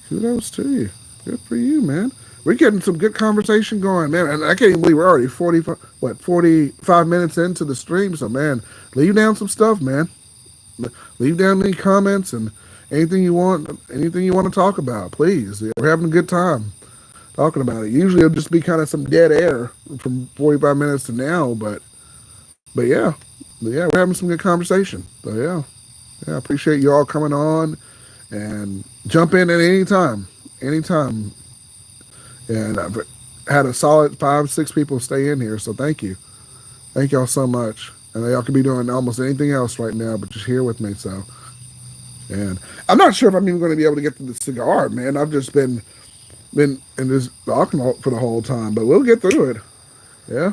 Kudos to you. Good for you, man. We're getting some good conversation going, man. And I can't even believe we're already 45 minutes into the stream. So, man, leave down some stuff, man. Leave down any comments and anything you want to talk about, please. Yeah, we're having a good time talking about it. Usually it'll just be kind of some dead air from 45 minutes to now, but yeah, we're having some good conversation. So yeah, I appreciate you all coming on and jump in at anytime. And I've had a solid 5, 6 people stay in here, so thank y'all so much. And y'all could be doing almost anything else right now, but just here with me. So, and I'm not sure if I'm even going to be able to get to the cigar, man. I've just been in this talking for the whole time, but we'll get through it. Yeah.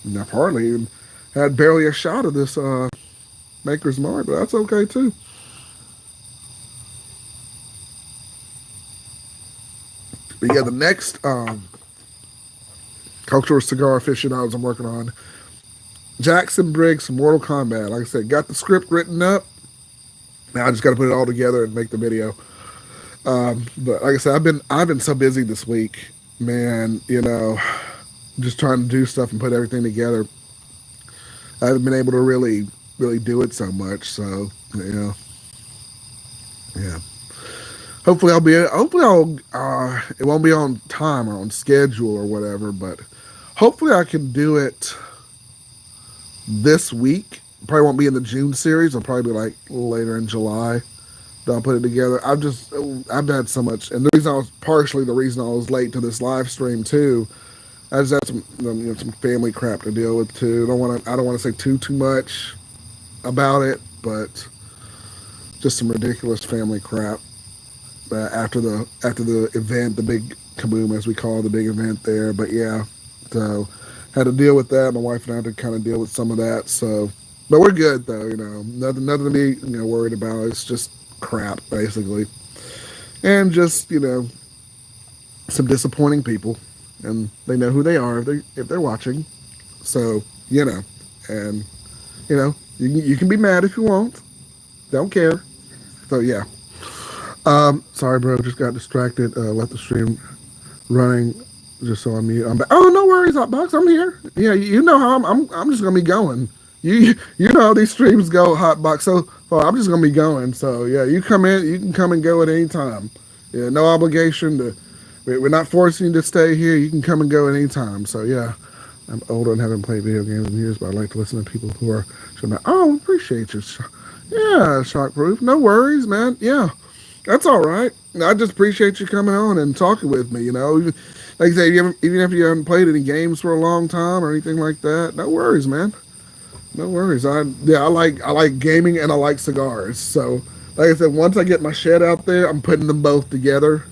And I've hardly even had barely a shot of this Maker's Mark, but that's okay too. But yeah, the next cultural cigar aficionados I'm working on, Jackson Briggs from Mortal Kombat. Like I said, got the script written up. Now I just got to put it all together and make the video. But like I said, I've been so busy this week, man. Just trying to do stuff and put everything together. I haven't been able to really do it so much. So yeah. Hopefully it won't be on time or on schedule or whatever, but hopefully I can do it this week. Probably won't be in the June series. I'll probably be like later in July. I'll put it together. I've had so much, and the reason I was partially the reason I was late to this live stream too. I just had some family crap to deal with too. I don't want to say too much about it, but just some ridiculous family crap. After the event, the big kaboom as we call it, the big event there. But yeah, so had to deal with that. My wife and I had to kind of deal with some of that. So, but we're good though. Nothing to be worried about. It's just crap basically, and just some disappointing people, and they know who they are if they're watching. So and you can be mad if you want. Don't care. So yeah. Sorry, bro. Just got distracted. Let the stream running just so I'm mute. I'm back. Oh, no worries, Hotbox. I'm here. Yeah, you know how I'm just gonna be going. You know how these streams go, Hotbox. So far, I'm just gonna be going. So yeah, you come in. You can come and go at any time. Yeah, no obligation to. We're not forcing you to stay here. You can come and go at any time. So yeah, I'm older and haven't played video games in years, but I like to listen to people who are. Oh, appreciate you. Yeah, Shockproof. No worries, man. Yeah. That's all right. I just appreciate you coming on and talking with me. Like I say, even if you haven't played any games for a long time or anything like that, no worries, man. No worries. I like gaming and I like cigars. So, like I said, once I get my shed out there, I'm putting them both together.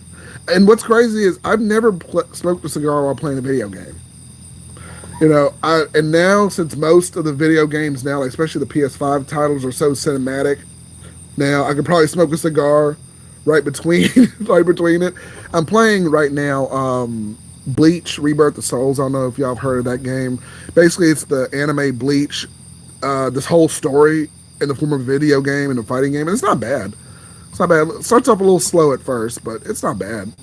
And what's crazy is I've never smoked a cigar while playing a video game. And now since most of the video games now, like especially the PS5 titles, are so cinematic, now I could probably smoke a cigar right between it. I'm playing right now Bleach Rebirth of Souls. I don't know if y'all have heard of that game. Basically, it's the anime Bleach, this whole story in the form of a video game and a fighting game, and it's not bad. It's not bad. It starts off a little slow at first, but it's not bad.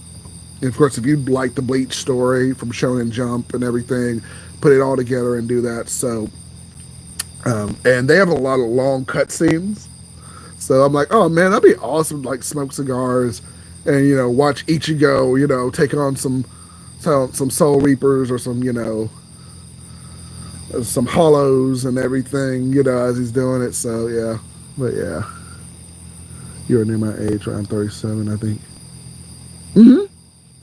And of course, if you like the Bleach story from Shonen Jump and everything, put it all together and do that. So, and they have a lot of long cutscenes. So I'm like, oh man, that'd be awesome. Like smoke cigars, and watch Ichigo, take on some Soul Reapers or some Hollows and everything, as he's doing it. So yeah, but yeah, you're near my age, right? I'm 37, I think. Mm-hmm.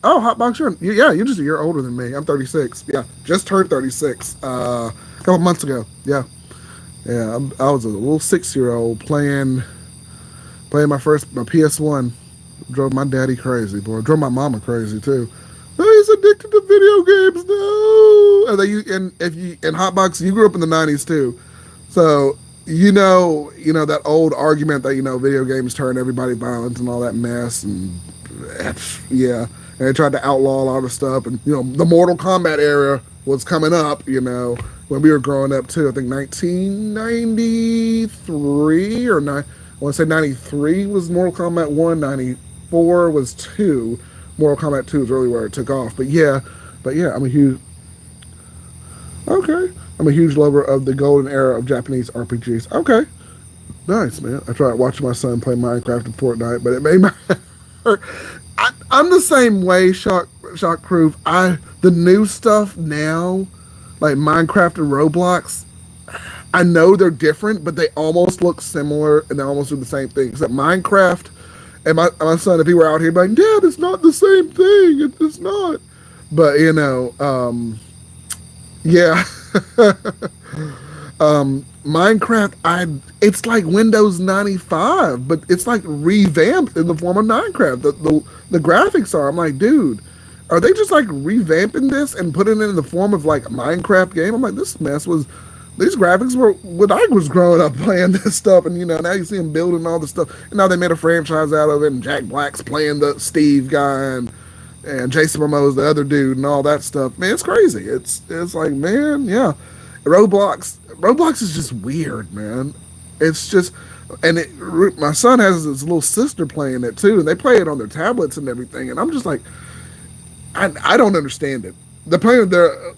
Oh, Hotbox, you're just a year older than me. I'm 36. Yeah, just turned 36 a couple months ago. Yeah, I was a little 6-year-old playing my PS1. Drove my daddy crazy, boy. Drove my mama crazy too. Oh, He's addicted to video games. No. And if you and Hotbox, you grew up in the '90s too, so you know that old argument that video games turn everybody violent and all that mess, and yeah, and they tried to outlaw a lot of stuff, and the Mortal Kombat era was coming up, when we were growing up too. I think 1993 or nine. I want to say 93 was Mortal Kombat 1, 94 was 2. Mortal Kombat 2 is really where it took off. But yeah, I'm a huge lover of the golden era of Japanese RPGs. Okay, nice, man. I tried watching my son play Minecraft and Fortnite, but it made my hurt. I'm the same way, Shock Proof. The new stuff now, like Minecraft and Roblox, I know they're different, but they almost look similar and they almost do the same thing. Except Minecraft, and my son, if he were out here, he'd be like, Dad, it's not the same thing. It's not. But yeah. Minecraft, it's like Windows 95, but it's like revamped in the form of Minecraft. The graphics are. I'm like, dude, are they just like revamping this and putting it in the form of like a Minecraft game? I'm like, this mess was. These graphics were when I was growing up playing this stuff, and now you see them building all this stuff. And now they made a franchise out of it, and Jack Black's playing the Steve guy, and Jason Momoa's the other dude, and all that stuff. Man, it's crazy. It's like, man, yeah. Roblox is just weird, man. It's just, my son has his little sister playing it too, and they play it on their tablets and everything. And I'm just like, I don't understand it. The playing there.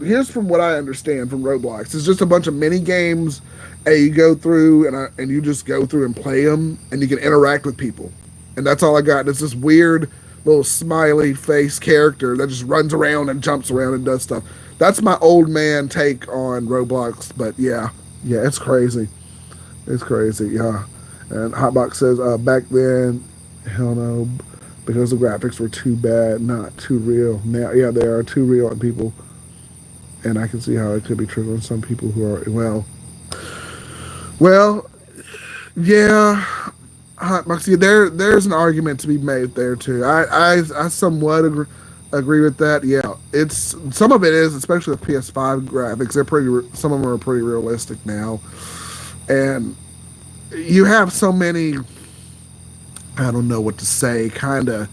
Here's from what I understand from Roblox. It's just a bunch of mini games, and you go through and you just go through and play them, and you can interact with people, and that's all I got. And it's this weird little smiley face character that just runs around and jumps around and does stuff. That's my old man take on Roblox, but yeah, it's crazy. It's crazy, yeah. And Hotbox says, back then, hell no, because the graphics were too bad, not too real. Now, yeah, they are too real on people, and I can see how it could be true on some people who are, well, yeah. Hotbox, yeah, there's an argument to be made there too. I somewhat agree with that. Yeah, it's some of it is, especially the PS5 graphics. Some of them are pretty realistic now, and you have so many. I don't know what to say. Kind of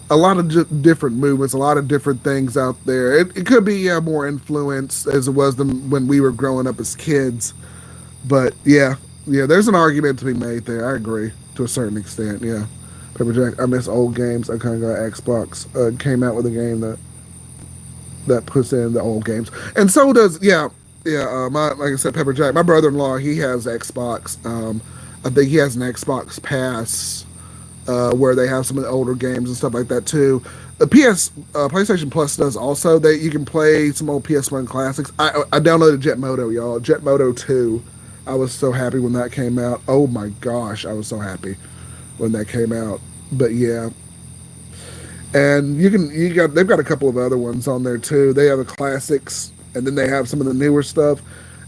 a lot of different movements, a lot of different things out there. It could be more influence as it was than when we were growing up as kids, but yeah, there's an argument to be made there. I agree to a certain extent. Yeah. Pepperjack, I miss old games. I kind of got Xbox. Came out with a game that puts in the old games, and so does like I said, Pepperjack. My brother-in-law, he has Xbox. I think he has an Xbox Pass where they have some of the older games and stuff like that too. The PlayStation Plus does also. You can play some old PS1 classics. I downloaded Jet Moto, y'all. Jet Moto 2. I was so happy when that came out. Oh my gosh, I was so happy when that came out. But yeah, and they've got a couple of other ones on there too. They have the classics, and then they have some of the newer stuff,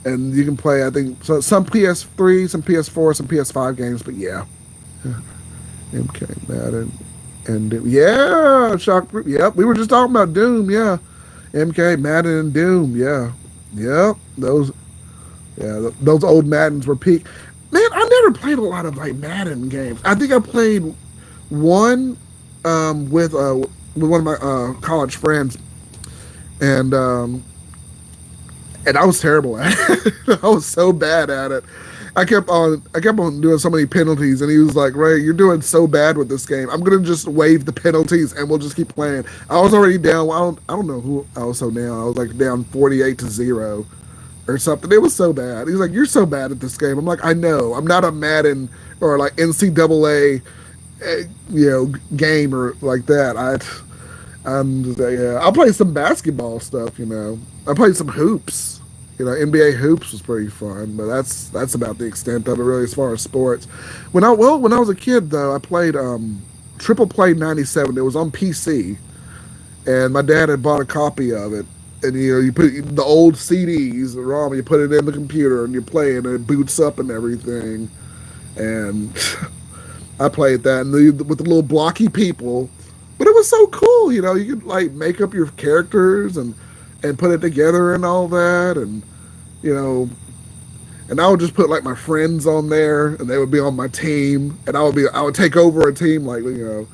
and you can play, I think, some PS3, some PS4, some PS5 games. But yeah, MK Madden and yeah, Shock. Yep, we were just talking about Doom. Yeah, MK Madden and Doom. Yeah, those old Maddens were peak. Man, I never played a lot of like Madden games. I think I played one with one of my college friends, and I was terrible at it. I was so bad at it. I kept on doing so many penalties, and he was like, "Ray, you're doing so bad with this game. I'm gonna just waive the penalties, and we'll just keep playing." I was already down. I don't know who I was so down. I was like down 48-0. Or something. It was so bad. He's like, "You're so bad at this game." I'm like, "I know. I'm not a Madden or like NCAA, gamer like that. I'm just I'll play some basketball stuff. I played some hoops. NBA hoops was pretty fun, but that's about the extent of it really as far as sports. When I was a kid though, I played Triple Play '97. It was on PC, and my dad had bought a copy of it. And you put the old CDs, the ROM, you put it in the computer and you play it, and it boots up and everything. And I played that with the little blocky people, but it was so cool. You know, you could like make up your characters and put it together and all that, and you know, and I would just put like my friends on there, and they would be on my team, and I would take over a team like you know.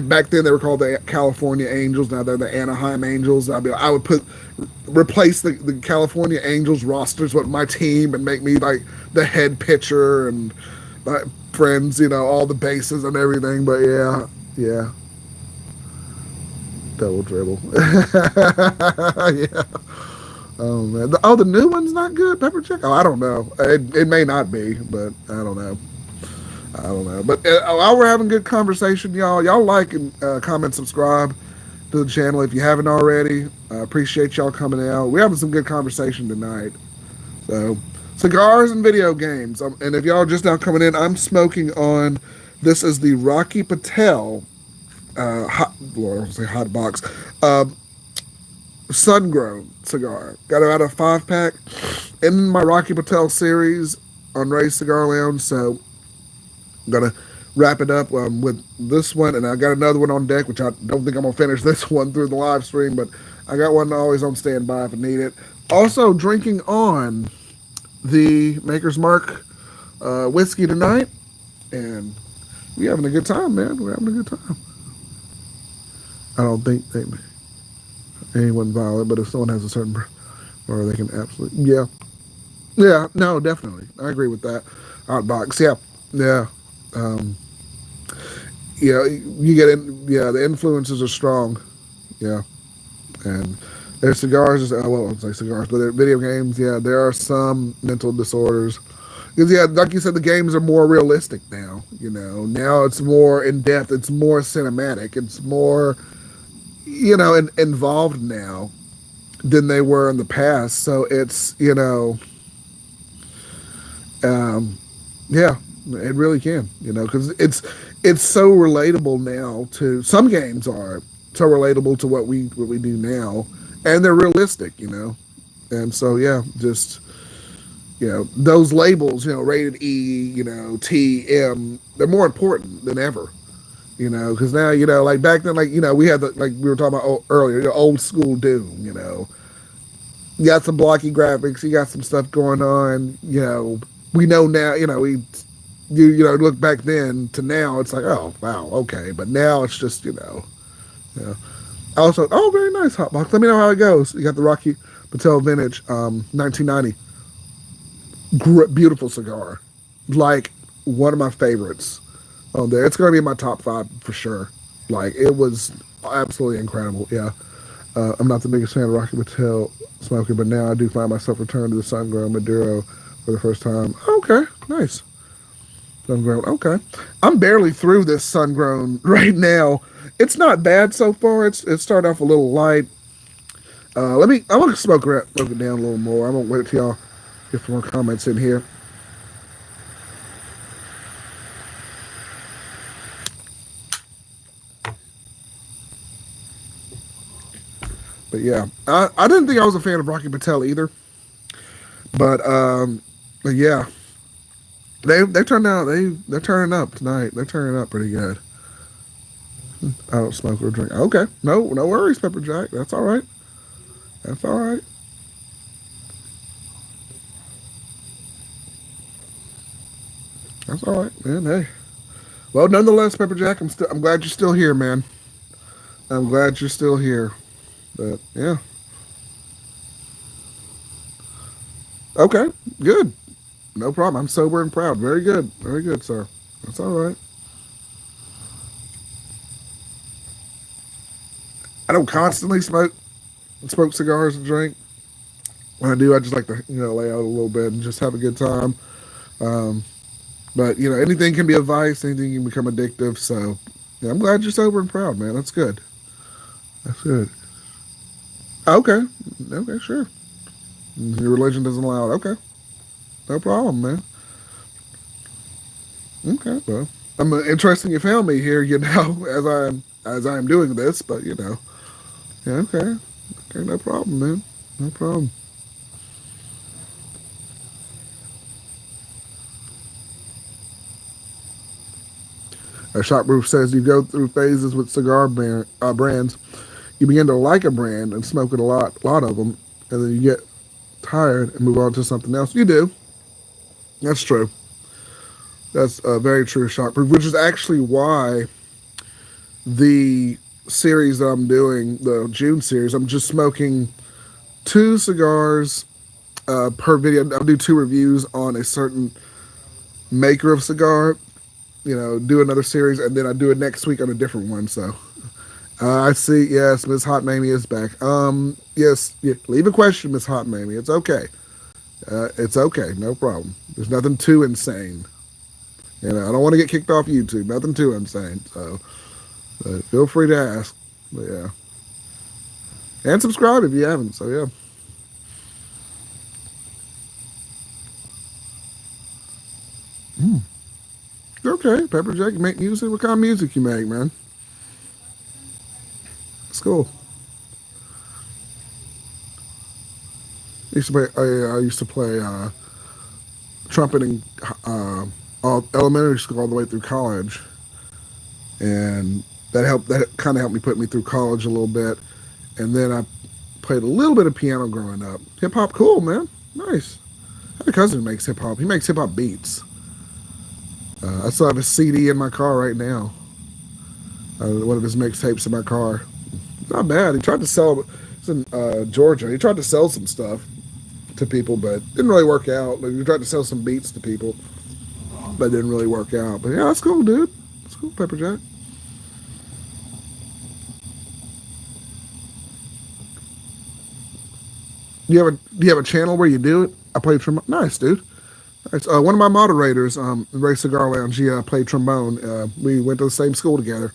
Back then they were called the California Angels. Now they're the Anaheim Angels. I would replace the California Angels rosters with my team and make me like the head pitcher and my friends, you know, all the bases and everything. But yeah, yeah, double dribble. Yeah. Oh man. The new one's not good. Pepper check. Oh, I don't know. It may not be, but I don't know. I don't know. But while we're having good conversation, y'all like and comment, subscribe to the channel if you haven't already. I appreciate y'all coming out. We're having some good conversation tonight. So, cigars and video games. And if y'all are just now coming in, I'm smoking on. This is the Rocky Patel Lord, I don't say hot box. Sun grown cigar. Got it out of 5-pack in my Rocky Patel series on Ray's Cigar Lounge. So I'm gonna wrap it up with this one, and I got another one on deck, which I don't think I'm gonna finish this one through the live stream, but I got one always on standby if I need it. Also drinking on the Maker's Mark whiskey tonight, and we having a good time, man. We're having a good time. I don't think anyone violent, but if someone has a certain, or they can absolutely, yeah, no, definitely, I agree with that. Hot box, yeah. Um, you get in, the influences are strong, yeah, and their cigars, well, I won't say cigars, but their video games, there are some mental disorders. Because, like you said, the games are more realistic now, now it's more in depth, it's more cinematic, it's more, involved now than they were in the past. So it's, it really can, because it's so relatable now to some games are so relatable to what we do now, and they're realistic, and so just those labels, rated E, T, M, they're more important than ever, because now like back then, like we had like we were talking about earlier, old school Doom, you got some blocky graphics, you got some stuff going on, we know now, you look back then to now, it's like, oh wow, okay, but now it's just Also, oh, very nice hot box. Let me know how it goes. You got the Rocky Patel Vintage 1990, beautiful cigar, like one of my favorites on there. It's going to be in my top 5 for sure. Like, it was absolutely incredible. Yeah, I'm not the biggest fan of Rocky Patel smoking, but now I do find myself returning to the sun-grown Maduro for the first time. Okay, nice. Sun-grown, okay. I'm barely through this sun-grown right now. It's not bad so far. It started off a little light. I'm going to smoke it down a little more. I'm going to wait till y'all get some more comments in here. But yeah, I didn't think I was a fan of Rocky Patel either. But yeah, they turned out they're turning up tonight. They're turning up pretty good. I don't smoke or drink. Okay, no worries, Pepper Jack. That's all right. That's all right. That's all right, man. Hey, well, nonetheless, Pepper Jack, I'm glad you're still here, man. I'm glad you're still here. But yeah. Okay, good. No problem. I'm sober and proud. Very good. Very good, sir. That's all right. I don't constantly smoke cigars and drink. When I do, I just like to, lay out a little bit and just have a good time. Um, but, anything can be a vice. Anything can become addictive. So, yeah, I'm glad you're sober and proud, man. That's good. That's good. Okay. Okay, sure. Your religion doesn't allow it. Okay. No problem, man. Okay, well, I'm interesting you found me here, as I am doing this, but yeah, okay, no problem, man, no problem. Shopproof says you go through phases with brands. You begin to like a brand and smoke it lot of them, and then you get tired and move on to something else. You do. That's true. That's very true, Shockproof, which is actually why the series that I'm doing, the June series, I'm just smoking two cigars per video. I'll do two reviews on a certain maker of cigar, do another series, and then I do it next week on a different one. So I see. Yes, Miss Hot Mamie is back. Yes, yeah, leave a question, Miss Hot Mamie. It's okay. It's okay. No problem. There's nothing too insane. I don't want to get kicked off YouTube. Nothing too insane. So feel free to ask. But yeah, and subscribe if you haven't. So yeah. Okay, Pepper Jack, you make music? What kind of music you make, man? It's cool. I used to play trumpet in all elementary school all the way through college, and that helped. That kind of helped me put me through college a little bit, and then I played a little bit of piano growing up. Hip hop, cool, man. Nice. I have a cousin who makes hip hop. He makes hip hop beats. I still have a CD in my car right now. One of his mixtapes in my car. Not bad. He tried to sell. It's in Georgia. He tried to sell some stuff to people, but didn't really work out. Like, he tried to sell some beats to people, but didn't really work out. But yeah, that's cool, dude. That's cool, Pepper Jack. Do you have a channel where you do it? I play trombone. Nice, dude. Nice. One of my moderators, in Ray Cigar Lounge, he played trombone. We went to the same school together.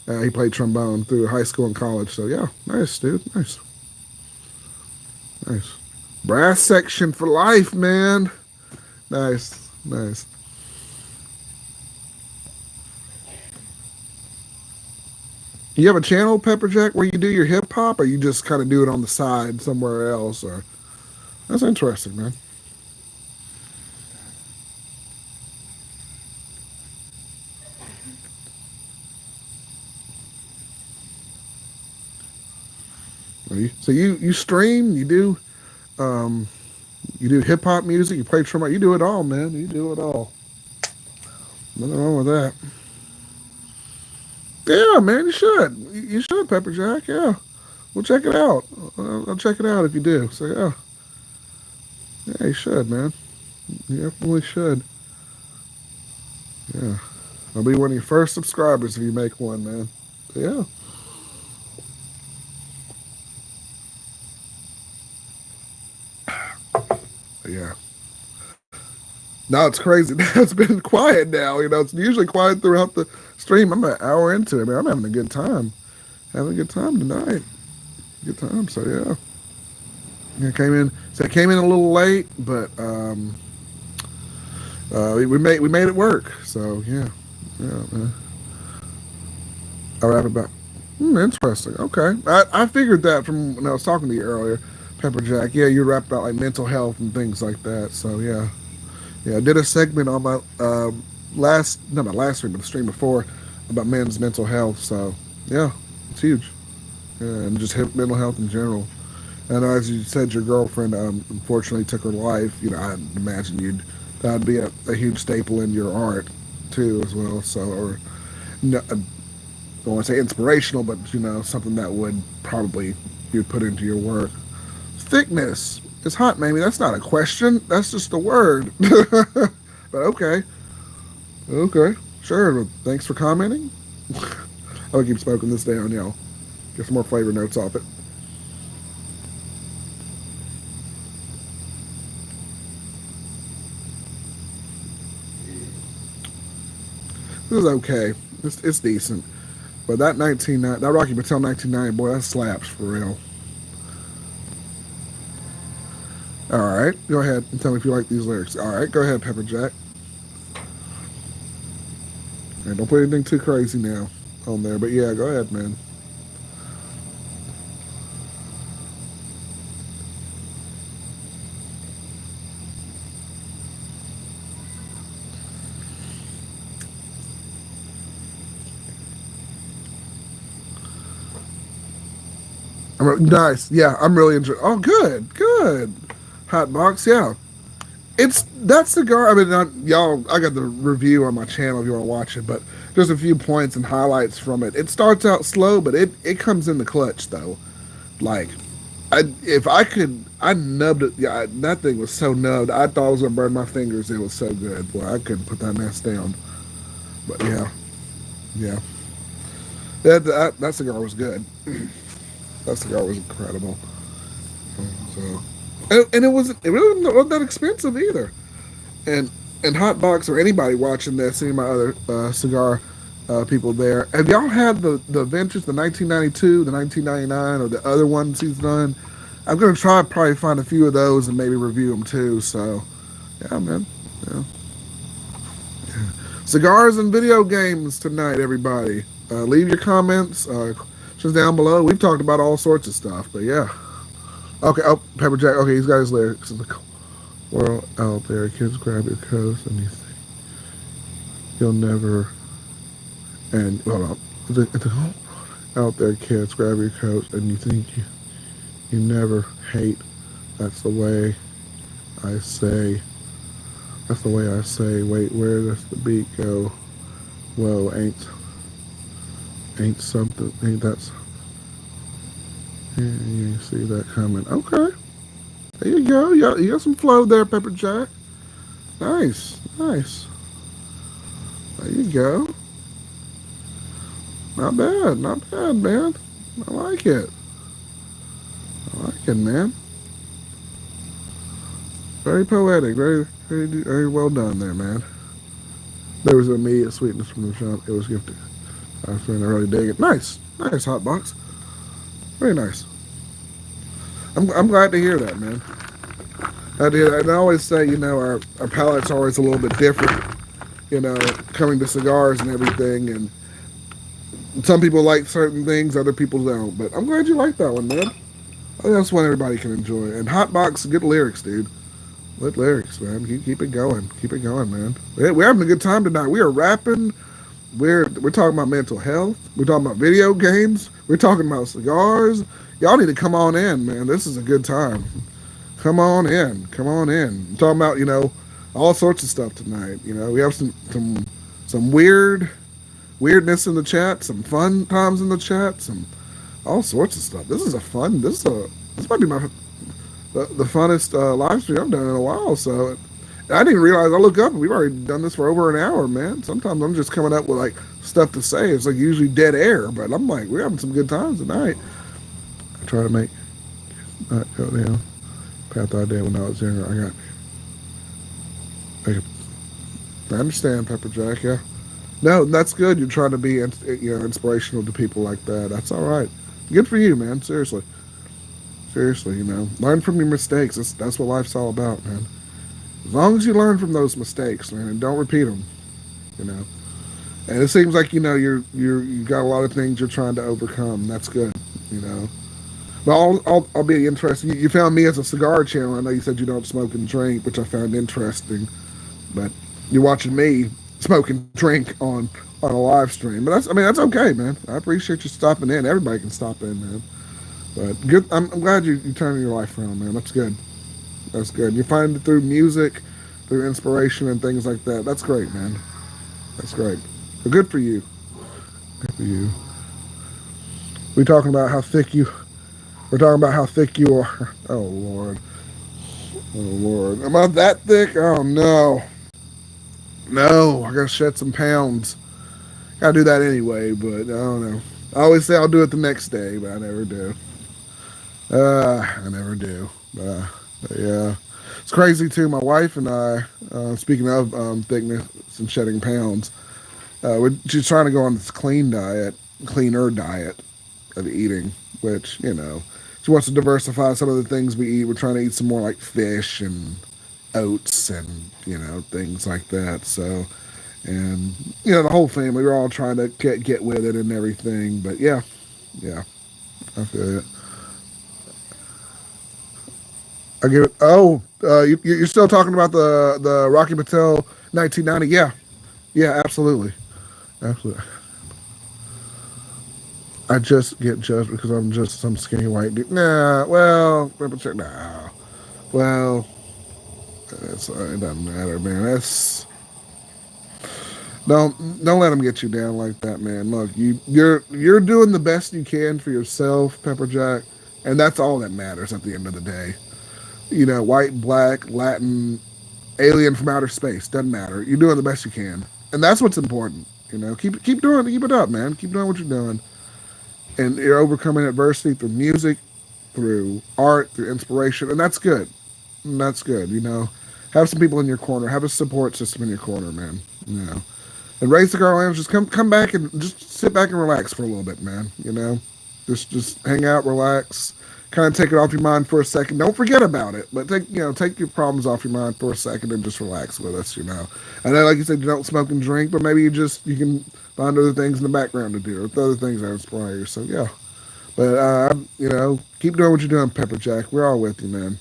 He played trombone through high school and college. So yeah, nice, dude. Nice, nice. Brass section for life, man. Nice, nice. You have a channel, Pepper Jack, where you do your hip hop, or you just kind of do it on the side somewhere else? Or that's interesting, man. So you stream, um, you do hip hop music, you play trombone, you do it all, man. You do it all. Nothing wrong with that. Yeah, man, you should. You should, Pepper Jack. Yeah, we'll check it out. I'll check it out if you do. So yeah, yeah, you should, man. You definitely should. Yeah, I'll be one of your first subscribers if you make one, man. So, yeah. Yeah. Now it's crazy. It's been quiet now. It's usually quiet throughout the stream. I'm an hour into it, man. I'm having a good time. Having a good time tonight. Good time. So yeah. Yeah, came in a little late, but we made it work. So yeah. Yeah, man. All right, about interesting. Okay. I figured that from when I was talking to you earlier, Pepper Jack. Yeah, you rap about like mental health and things like that. So yeah. Yeah, I did a segment on my not my last stream, but the stream before about men's mental health. So, yeah, it's huge. Yeah, and just mental health in general. And as you said, your girlfriend unfortunately took her life. I imagine that'd be a huge staple in your art too, as well. So, or no, I don't want to say inspirational, but something that would probably you'd put into your work. Thickness. It's hot, maybe. That's not a question. That's just a word. But okay. Okay. Sure. Well, thanks for commenting. I'll keep smoking this down, y'all. Get some more flavor notes off it. This is okay. It's decent. But that Rocky Patel 1990, boy, that slaps for real. All right, go ahead and tell me if you like these lyrics. All right, go ahead, Pepper Jack. All right, don't put anything too crazy now on there, but yeah, go ahead, man. Nice. Yeah, I'm really enjoying. Oh, good, good. Hot box. Yeah, it's that cigar. I mean, y'all, I got the review on my channel if you want to watch it, but just a few points and highlights from it. It starts out slow, but it comes in the clutch though. Like, if I could, I nubbed it. Yeah, that thing was so nubbed. I thought I was gonna burn my fingers. It was so good. Boy, I couldn't put that mess down. But yeah, yeah, that cigar was good. That cigar was incredible. So, and it really wasn't that expensive either. And Hotbox or anybody watching this, any of my other cigar people there, have y'all had the vintage, the 1992, the 1999, or the other ones he's done? I'm gonna try to probably find a few of those and maybe review them too. So, yeah, man. Yeah. Cigars and video games tonight, everybody. Leave your comments just down below. We've talked about all sorts of stuff, but yeah. Okay, oh, Pepper Jack. Okay, he's got his lyrics. In the world out there, kids grab your coats and you think you'll never. And hold on, out there, kids grab your coats and you think you never hate. That's the way I say. That's the way I say. Wait, where does the beat go? Whoa, ain't something. Ain't that's. Yeah, you see that coming. Okay. There you go. You got some flow there, Pepper Jack. Nice. Nice. There you go. Not bad. Not bad, man. I like it. I like it, man. Very poetic. Very well done there, man. There was an immediate sweetness from the shop. It was gifted. I was trying to really dig it. Nice. Nice hot box. Very nice. I'm glad to hear that, man. And I always say, our palate's always a little bit different, coming to cigars and everything. And some people like certain things, other people don't. But I'm glad you like that one, man. I think that's one everybody can enjoy. And Hotbox, good lyrics, dude. Good lyrics, man. Keep it going. Keep it going, man. We're having a good time tonight. We are rapping. We're talking about mental health. We're talking about video games. We're talking about cigars. Y'all need to come on in, man. This is a good time. Come on in. Come on in. I'm talking about, all sorts of stuff tonight. We have some weirdness in the chat, some fun times in the chat, some all sorts of stuff. This might be the funnest live stream I've done in a while. So I didn't realize. I look up and we've already done this for over an hour, man. Sometimes I'm just coming up with like stuff to say. It's like usually dead air, but I'm like, we're having some good times tonight. I try to make not go down path I did when I was younger. I understand, Pepper Jack. Yeah, no, that's good. You're trying to be inspirational to people like that. That's all right. Good for you, man. Seriously, learn from your mistakes. That's what life's all about, man. As long as you learn from those mistakes, man, and don't repeat them, you know. And it seems like you got a lot of things you're trying to overcome. That's good, you know. But I'll be interested. You found me as a cigar channel. I know you said you don't smoke and drink, which I found interesting. But you're watching me smoke and drink on a live stream. But that's okay, man. I appreciate you stopping in. Everybody can stop in, man. But good. I'm glad you turning your life around, man. That's good. That's good. You find it through music, through inspiration and things like that. That's great, man. That's great. But good for you. Good for you. We're talking about how thick you are. Oh Lord. Oh Lord. Am I that thick? Oh no. No, I gotta shed some pounds. Gotta do that anyway, but I don't know. I always say I'll do it the next day, but I never do. I never do. But yeah. It's crazy too. My wife and I, speaking of thickness and shedding pounds, she's trying to go on this cleaner diet of eating, which, you know, she wants to diversify some of the things we eat. We're trying to eat some more like fish and oats and, you know, things like that. So, and, you know, the whole family, we're all trying to get with it and everything. But yeah, I feel it. I give it. Oh, you're still talking about the Rocky Patel 1990? Yeah, absolutely. I just get judged because I'm just some skinny white dude. Nah, well, nah. Well, it doesn't matter, man. Don't let them get you down like that, man. Look, you're doing the best you can for yourself, Pepper Jack, and that's all that matters at the end of the day. You know, white, black, Latin, alien from outer space, doesn't matter. You're doing the best you can, and that's what's important. You know, keep it up, man. Keep doing what you're doing, and you're overcoming adversity through music, through art, through inspiration, and that's good. And that's good. You know, have some people in your corner, have a support system in your corner, man. You know, and raise the Garlands. Just come back and just sit back and relax for a little bit, man. You know, just hang out, relax, kind of take it off your mind for a second. Don't forget about it, but take your problems off your mind for a second and just relax with us. You know, I know, like you said, you don't smoke and drink, but maybe you can find other things in the background to do, or other things that inspire you. So yeah, but keep doing what you're doing, Pepper Jack. We're all with you, man.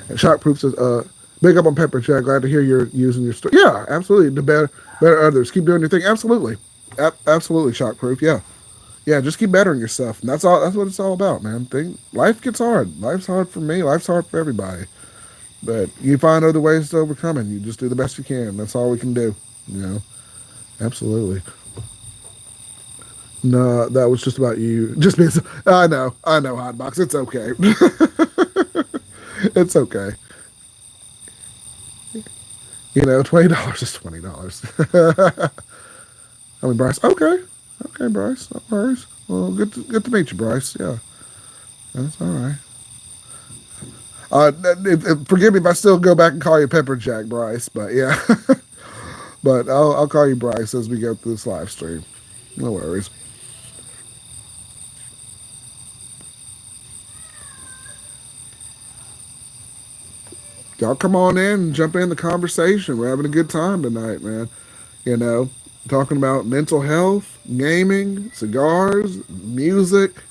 And Shockproof says, big up on Pepper Jack. Glad to hear you're using your story. Yeah, absolutely. The better others. Keep doing your thing. Absolutely. Absolutely, Shockproof. Yeah. Yeah, just keep bettering yourself. And that's all. That's what it's all about, man. Life gets hard. Life's hard for me. Life's hard for everybody. But you find other ways to overcome it. You just do the best you can. That's all we can do. You know? Absolutely. No, that was just about you. Just being. I know, Hotbox. It's okay. It's okay. You know, $20 is $20. I mean, Bryce. Okay, okay, Bryce. No worries. Well, good to meet you, Bryce. Yeah, that's all right. Forgive me if I still go back and call you Pepper Jack, Bryce. But yeah, but I'll call you Bryce as we go through this live stream. No worries. Y'all come on in and jump in the conversation. We're having a good time tonight, man. You know, talking about mental health, gaming, cigars, music,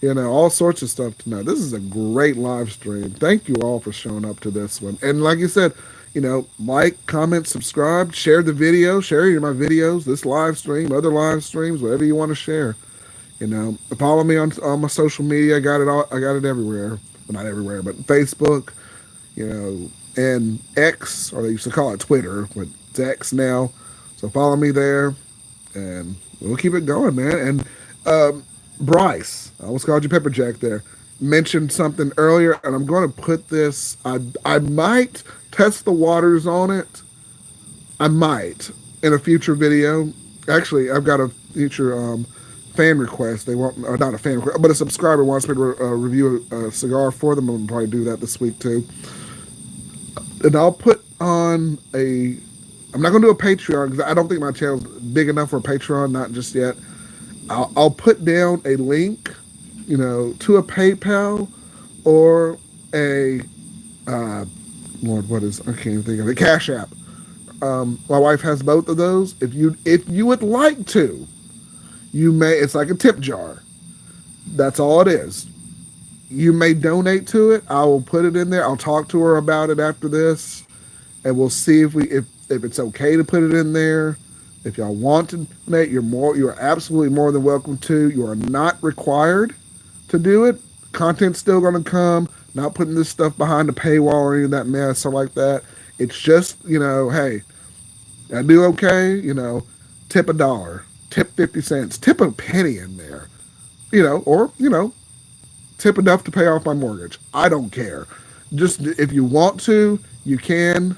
all sorts of stuff tonight. This is a great live stream. Thank you all for showing up to this one. And like you said, like, comment, subscribe, share the video, share my videos, this live stream, other live streams, whatever you want to share. Follow me on my social media. I got it all. I got it everywhere. Well, not everywhere, but Facebook, and X, or they used to call it Twitter, but it's X now. So follow me there, and we'll keep it going, man. And Bryce, I almost called you Pepper Jack there, mentioned something earlier, and I'm going to put this. I might test the waters on it. I might in a future video. Actually, I've got a future fan request. They want, or not a fan request, but a subscriber wants me to review a cigar for them. I'll probably do that this week too. And I'll put on a. I'm not going to do a Patreon because I don't think my channel's big enough for a Patreon, not just yet. I'll put down a link, to a PayPal or a Lord, I can't even think of it. Cash App. My wife has both of those. If you would like to, you may. It's like a tip jar. That's all it is. You may donate to it. I will put it in there. I'll talk to her about it after this, and we'll see if it's okay to put it in there. If y'all want to donate, you're absolutely more than welcome to. You are not required to do it. Content's still going to come. Not putting this stuff behind a paywall or any of that mess or like that. It's just, hey, I do okay, tip $1, tip 50 cents, tip a penny in there, or, tip enough to pay off my mortgage. I don't care. Just if you want to, you can.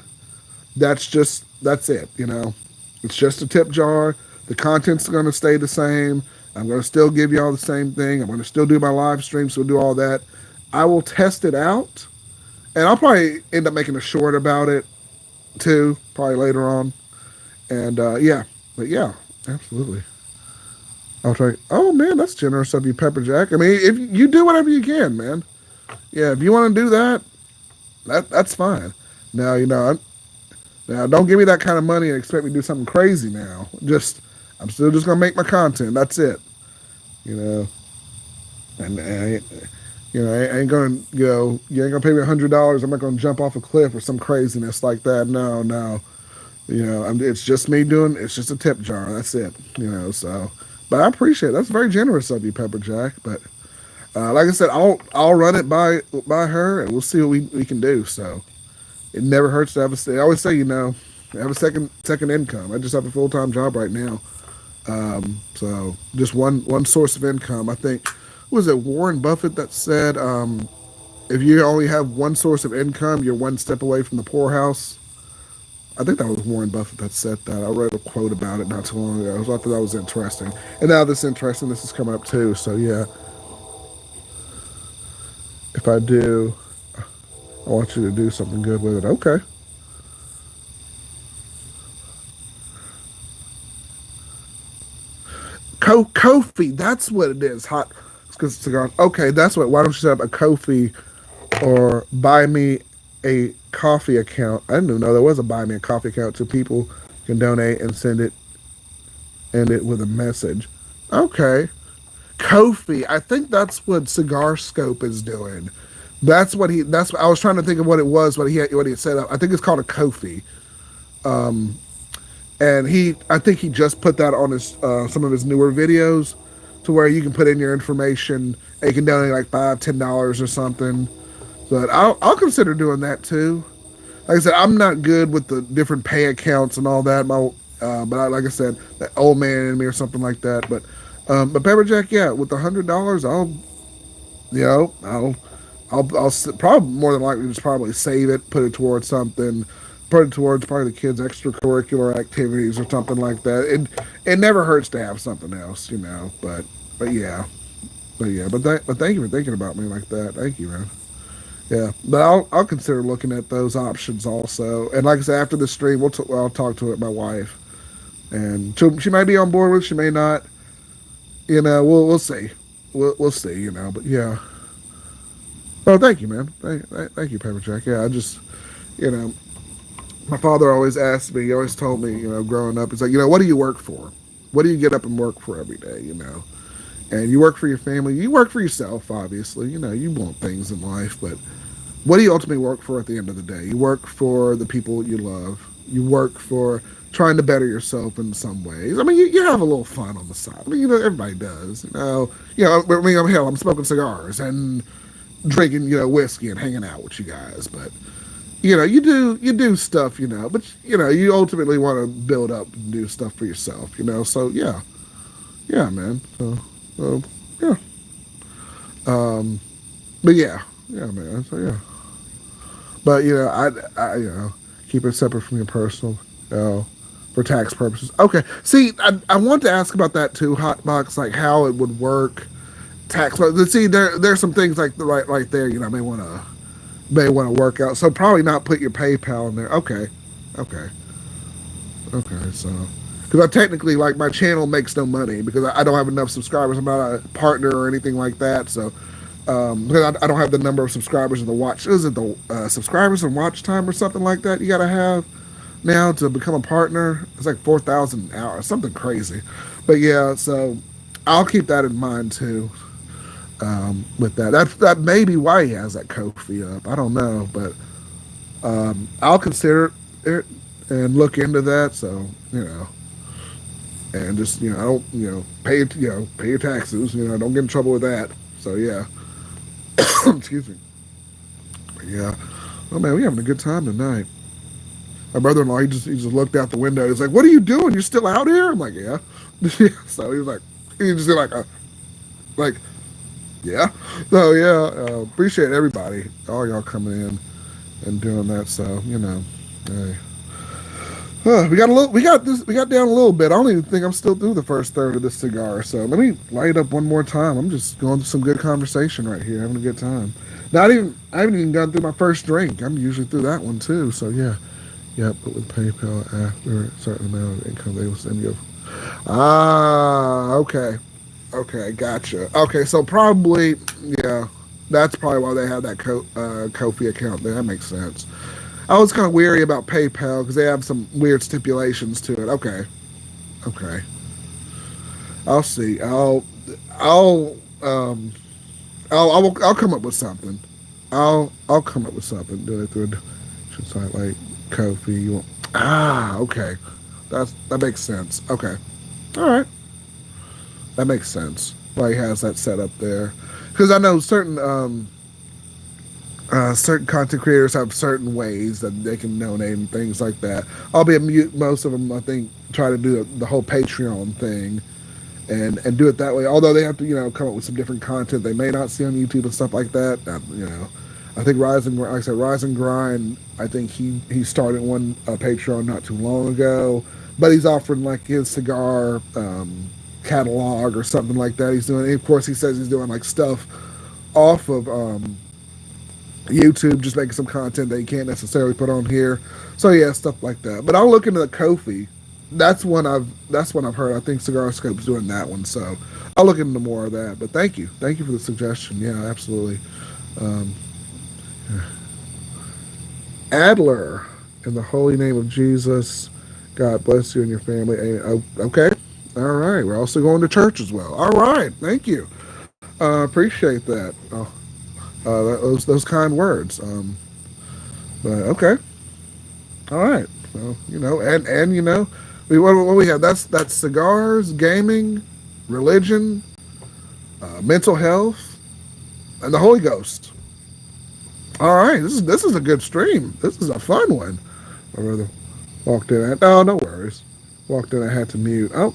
That's it, It's just a tip jar. The content's going to stay the same. I'm going to still give you all the same thing. I'm going to still do my live stream, so do all that. I will test it out, and I'll probably end up making a short about it too, probably later on. And absolutely. I'll try. Oh man, that's generous of you, Pepper Jack. I mean, if you do whatever you can, man. Yeah, if you want to do that, that's fine. Now now don't give me that kind of money and expect me to do something crazy. Now, I'm still just gonna make my content. That's it. And I ain't gonna you ain't gonna pay me $100. I'm not gonna jump off a cliff or some craziness like that. No. It's just me doing. It's just a tip jar. That's it. So But I appreciate it. That's very generous of you, Pepper Jack. But like I said, I'll run it by her, and we'll see what we can do. So it never hurts to have a. I always say, have a second income. I just have a full time job right now, so just one source of income. I think was it Warren Buffett that said, if you only have one source of income, you're one step away from the poorhouse. I think that was Warren Buffett that said that. I read a quote about it not too long ago. So I thought that was interesting. And now this interesting. This is coming up too. So yeah, if I do, I want you to do something good with it. Okay. Kofi, that's what it is. Hot cigars. Okay, that's what. Why don't you set up a Kofi or buy me a coffee account? I didn't even know there was a buy me a coffee account, so people can donate and end it with a message. Okay, Kofi. I think that's what Cigar Scope is doing. That's what he. That's. I was trying to think of what it was. What he had set up. I think it's called a Kofi. And I think he just put that on his some of his newer videos, to where you can put in your information and you can donate like $5, $10 or something. But I'll consider doing that too. Like I said, I'm not good with the different pay accounts and all that. Like I said, that old man in me or something like that. But Pepper Jack, yeah, with $100, you know, I'll probably more than likely just probably save it, put it towards something, put it towards probably the kids' extracurricular activities or something like that. It never hurts to have something else, you know. But yeah, but thank you for thinking about me like that. Thank you, man. Yeah, but I'll consider looking at those options also. And like I said, after the stream, I'll talk to it my wife, and she may be on board with it, she may not. You know, we'll see. We'll see. You know, but yeah. Oh, thank you, man. Thank you, Pepper Jack. Yeah, I just, you know, my father always asked me. He always told me, you know, growing up, he's like, what do you work for? What do you get up and work for every day? You know, and you work for your family. You work for yourself, obviously. You know, you want things in life, but what do you ultimately work for at the end of the day? You work for the people you love. You work for trying to better yourself in some ways. I mean, you have a little fun on the side. I mean, everybody does. I mean, hell, I'm smoking cigars and drinking, whiskey and hanging out with you guys. But you do stuff, but you ultimately want to build up and do stuff for yourself. So yeah, man. So yeah. But yeah, man. So yeah. But I keep it separate from your personal, for tax purposes. Okay. See, I want to ask about that too, Hotbox, like how it would work tax. See, there's some things like right there. May want to work out. So probably not put your PayPal in there. Okay. So because I technically, like, my channel makes no money because I don't have enough subscribers. I'm not a partner or anything like that. So because I don't have the number of subscribers in the watch. Is it the subscribers and watch time or something like that? You got to have now to become a partner. It's like 4,000 hours, something crazy. But yeah, so I'll keep that in mind too. With that may be why he has that Kofi up. I don't know, but I'll consider it and look into that. So and just I don't pay your taxes. Don't get in trouble with that. So yeah, excuse me. But yeah, oh man, we having a good time tonight. My brother-in-law, he just looked out the window. He's like, "What are you doing? You're still out here?" I'm like, "Yeah." So he just like, yeah. So yeah, appreciate everybody, all y'all coming in and doing that. So hey. We got down a little bit. I don't even think I'm still through the first third of this cigar. So let me light it up one more time. I'm just going through some good conversation right here, having a good time. I haven't even gone through my first drink. I'm usually through that one too. So yeah. But with PayPal, after a certain amount of income, they will send you. Okay. Okay, gotcha. Okay, so probably, yeah, that's probably why they have that Kofi account there. That makes sense. I was kind of weary about PayPal because they have some weird stipulations to it. Okay, I'll see. I'll um I'll come up with something. I'll come up with something. Do it through a site like Kofi. Okay, that makes sense. Okay, all right. That makes sense. Why he has that set up there. Because I know certain content creators have certain ways that they can donate and things like that. Albeit most of them, I think, try to do the whole Patreon thing and do it that way. Although they have to, come up with some different content they may not see on YouTube and stuff like that. I think like I said, Rise and Grind. I think he started one Patreon not too long ago, but he's offering like his cigar catalog or something like that. He's doing. And of course, he says he's doing like stuff off of YouTube, just making some content that you can't necessarily put on here. So yeah, stuff like that. But I'll look into the Kofi. That's one I've heard. I think Cigar Scope's doing that one. So I'll look into more of that. But thank you for the suggestion. Yeah, absolutely. Um, Adler, in the holy name of Jesus, God bless you and your family. Okay, all right. We're also going to church as well. All right, thank you. Appreciate that. Those kind words. But okay, all right. So and what we have. That's cigars, gaming, religion, mental health, and the Holy Ghost. All right, this is a good stream. This is a fun one. My brother walked in. No worries. Walked in. I had to mute. Had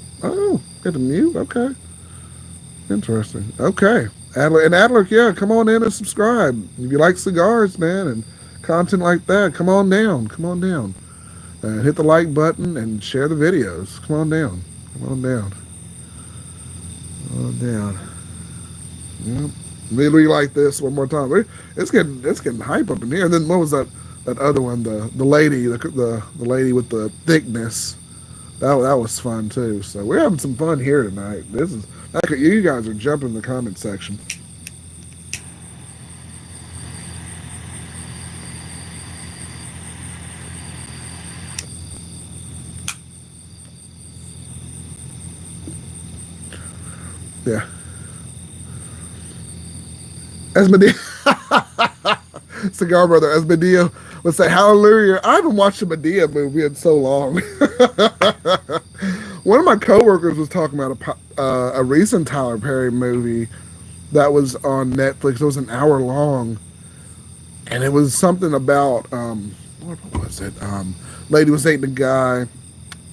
to mute. Okay, interesting. Okay, Adler, yeah, come on in and subscribe if you like cigars, man, and content like that. Come on down. Come on down. Hit the like button and share the videos. Come on down. Come on down. Come on down. Yep. Maybe like this one more time. It's getting hype up in here. And then what was that other one? The lady the lady with the thickness. That was fun too. So we're having some fun here tonight. You guys are jumping in the comment section. Yeah. Asmodee, Cigar Brother Asmodeo would say, "Hallelujah." I haven't watched a Medea movie in so long. One of my coworkers was talking about a recent Tyler Perry movie that was on Netflix. It was an hour long, and it was something about what was it? Lady was dating a guy,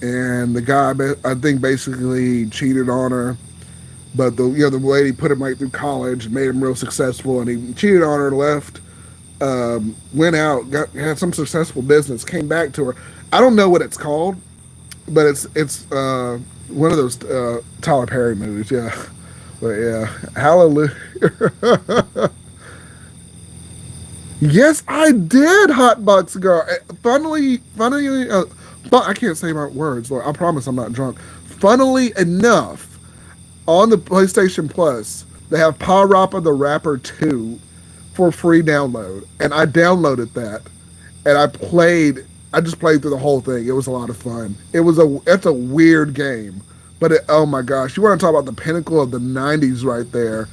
and the guy I think basically cheated on her. But the lady put him right through college and made him real successful, and he cheated on her, left, went out, had some successful business, came back to her. I don't know what it's called, but it's one of those Tyler Perry movies, yeah. But yeah, hallelujah. Yes, I did hotbox cigar. Funnily, I can't say my words. Lord, I promise I'm not drunk. Funnily enough, on the PlayStation Plus, they have Pa Rappa the Rapper 2 for free download, and I downloaded that, and I just played through the whole thing. It was a lot of fun. It's a weird game, but oh my gosh, you want to talk about the pinnacle of the '90s right there.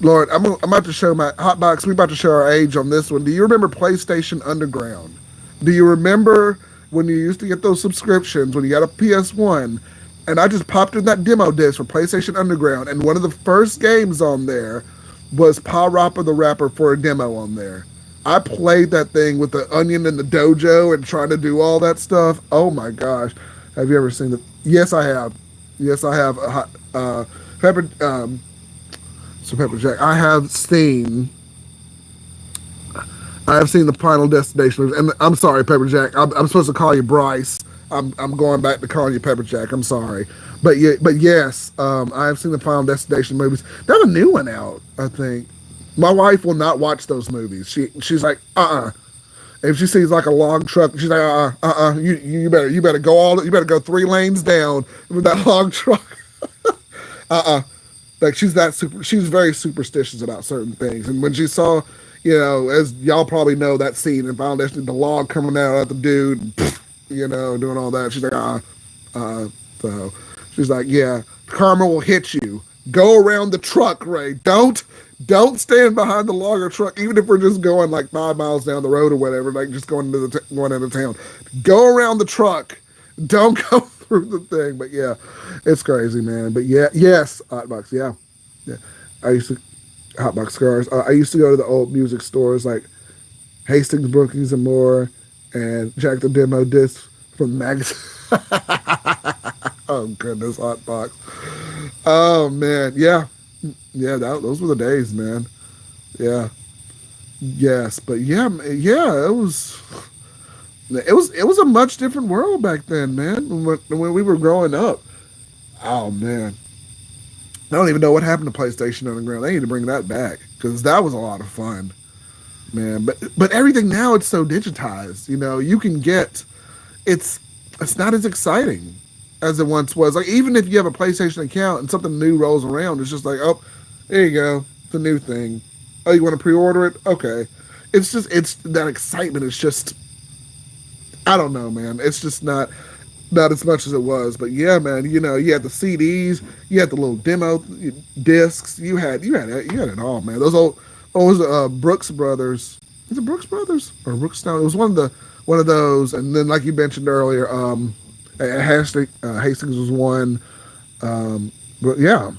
Lord, I'm about to show my hotbox. We're about to show our age on this one. Do you remember PlayStation Underground? Do you remember when you used to get those subscriptions when you got a PS1? And I just popped in that demo disc for PlayStation Underground, and one of the first games on there was Pa Rappa the Rapper for a demo on there. I played that thing with the onion and the dojo and trying to do all that stuff. Oh my gosh. Have you ever seen it? Yes, I have. Yes, I have. Pepper, Pepper Jack. I have seen the Final Destination, and I'm sorry, Pepper Jack. I'm supposed to call you Bryce. I'm going back to calling you Pepper Jack. I'm sorry, but yes, I have seen the Final Destination movies. They have a new one out, I think. My wife will not watch those movies. She's like, If she sees like a long truck, she's like, you better go 3 lanes down with that long truck. Like she's very superstitious about certain things. And when she saw, as y'all probably know, that scene in Final Destination, the log coming out at the dude, doing all that, she's like, so she's like, yeah, karma will hit you. Go around the truck, Ray. Don't stand behind the logger truck, even if we're just going like 5 miles down the road or whatever, like just going into town. Go around the truck Don't go through the thing. But yeah, it's crazy, man. But yeah, yes, Hotbox. Yeah, yeah. I used to Hotbox Cigars. I used to go to the old music stores like Hastings, Brookings, and more, and jack the demo discs from magazine. Oh goodness, Hotbox. Oh man, yeah, yeah. Those were the days, man. Yeah, yes, but yeah, yeah. It was a much different world back then, man. When we were growing up. Oh man, I don't even know what happened to PlayStation Underground. They need to bring that back because that was a lot of fun, man. But everything now it's so digitized. You can get it's it's not as exciting as it once was. Like even if you have a PlayStation account and something new rolls around, it's just like, oh, there you go, it's a new thing. Oh, you want to pre-order it? Okay. It's that excitement. It's just I don't know, man. It's just not as much as it was. But yeah, man. You had the CDs, you had the little demo discs. You had it all, man. Those old what was it, Brooks Brothers? Is it Brooks Brothers or Brooks Stone? It was one of those. And then like you mentioned earlier, Hastings was one. But yeah,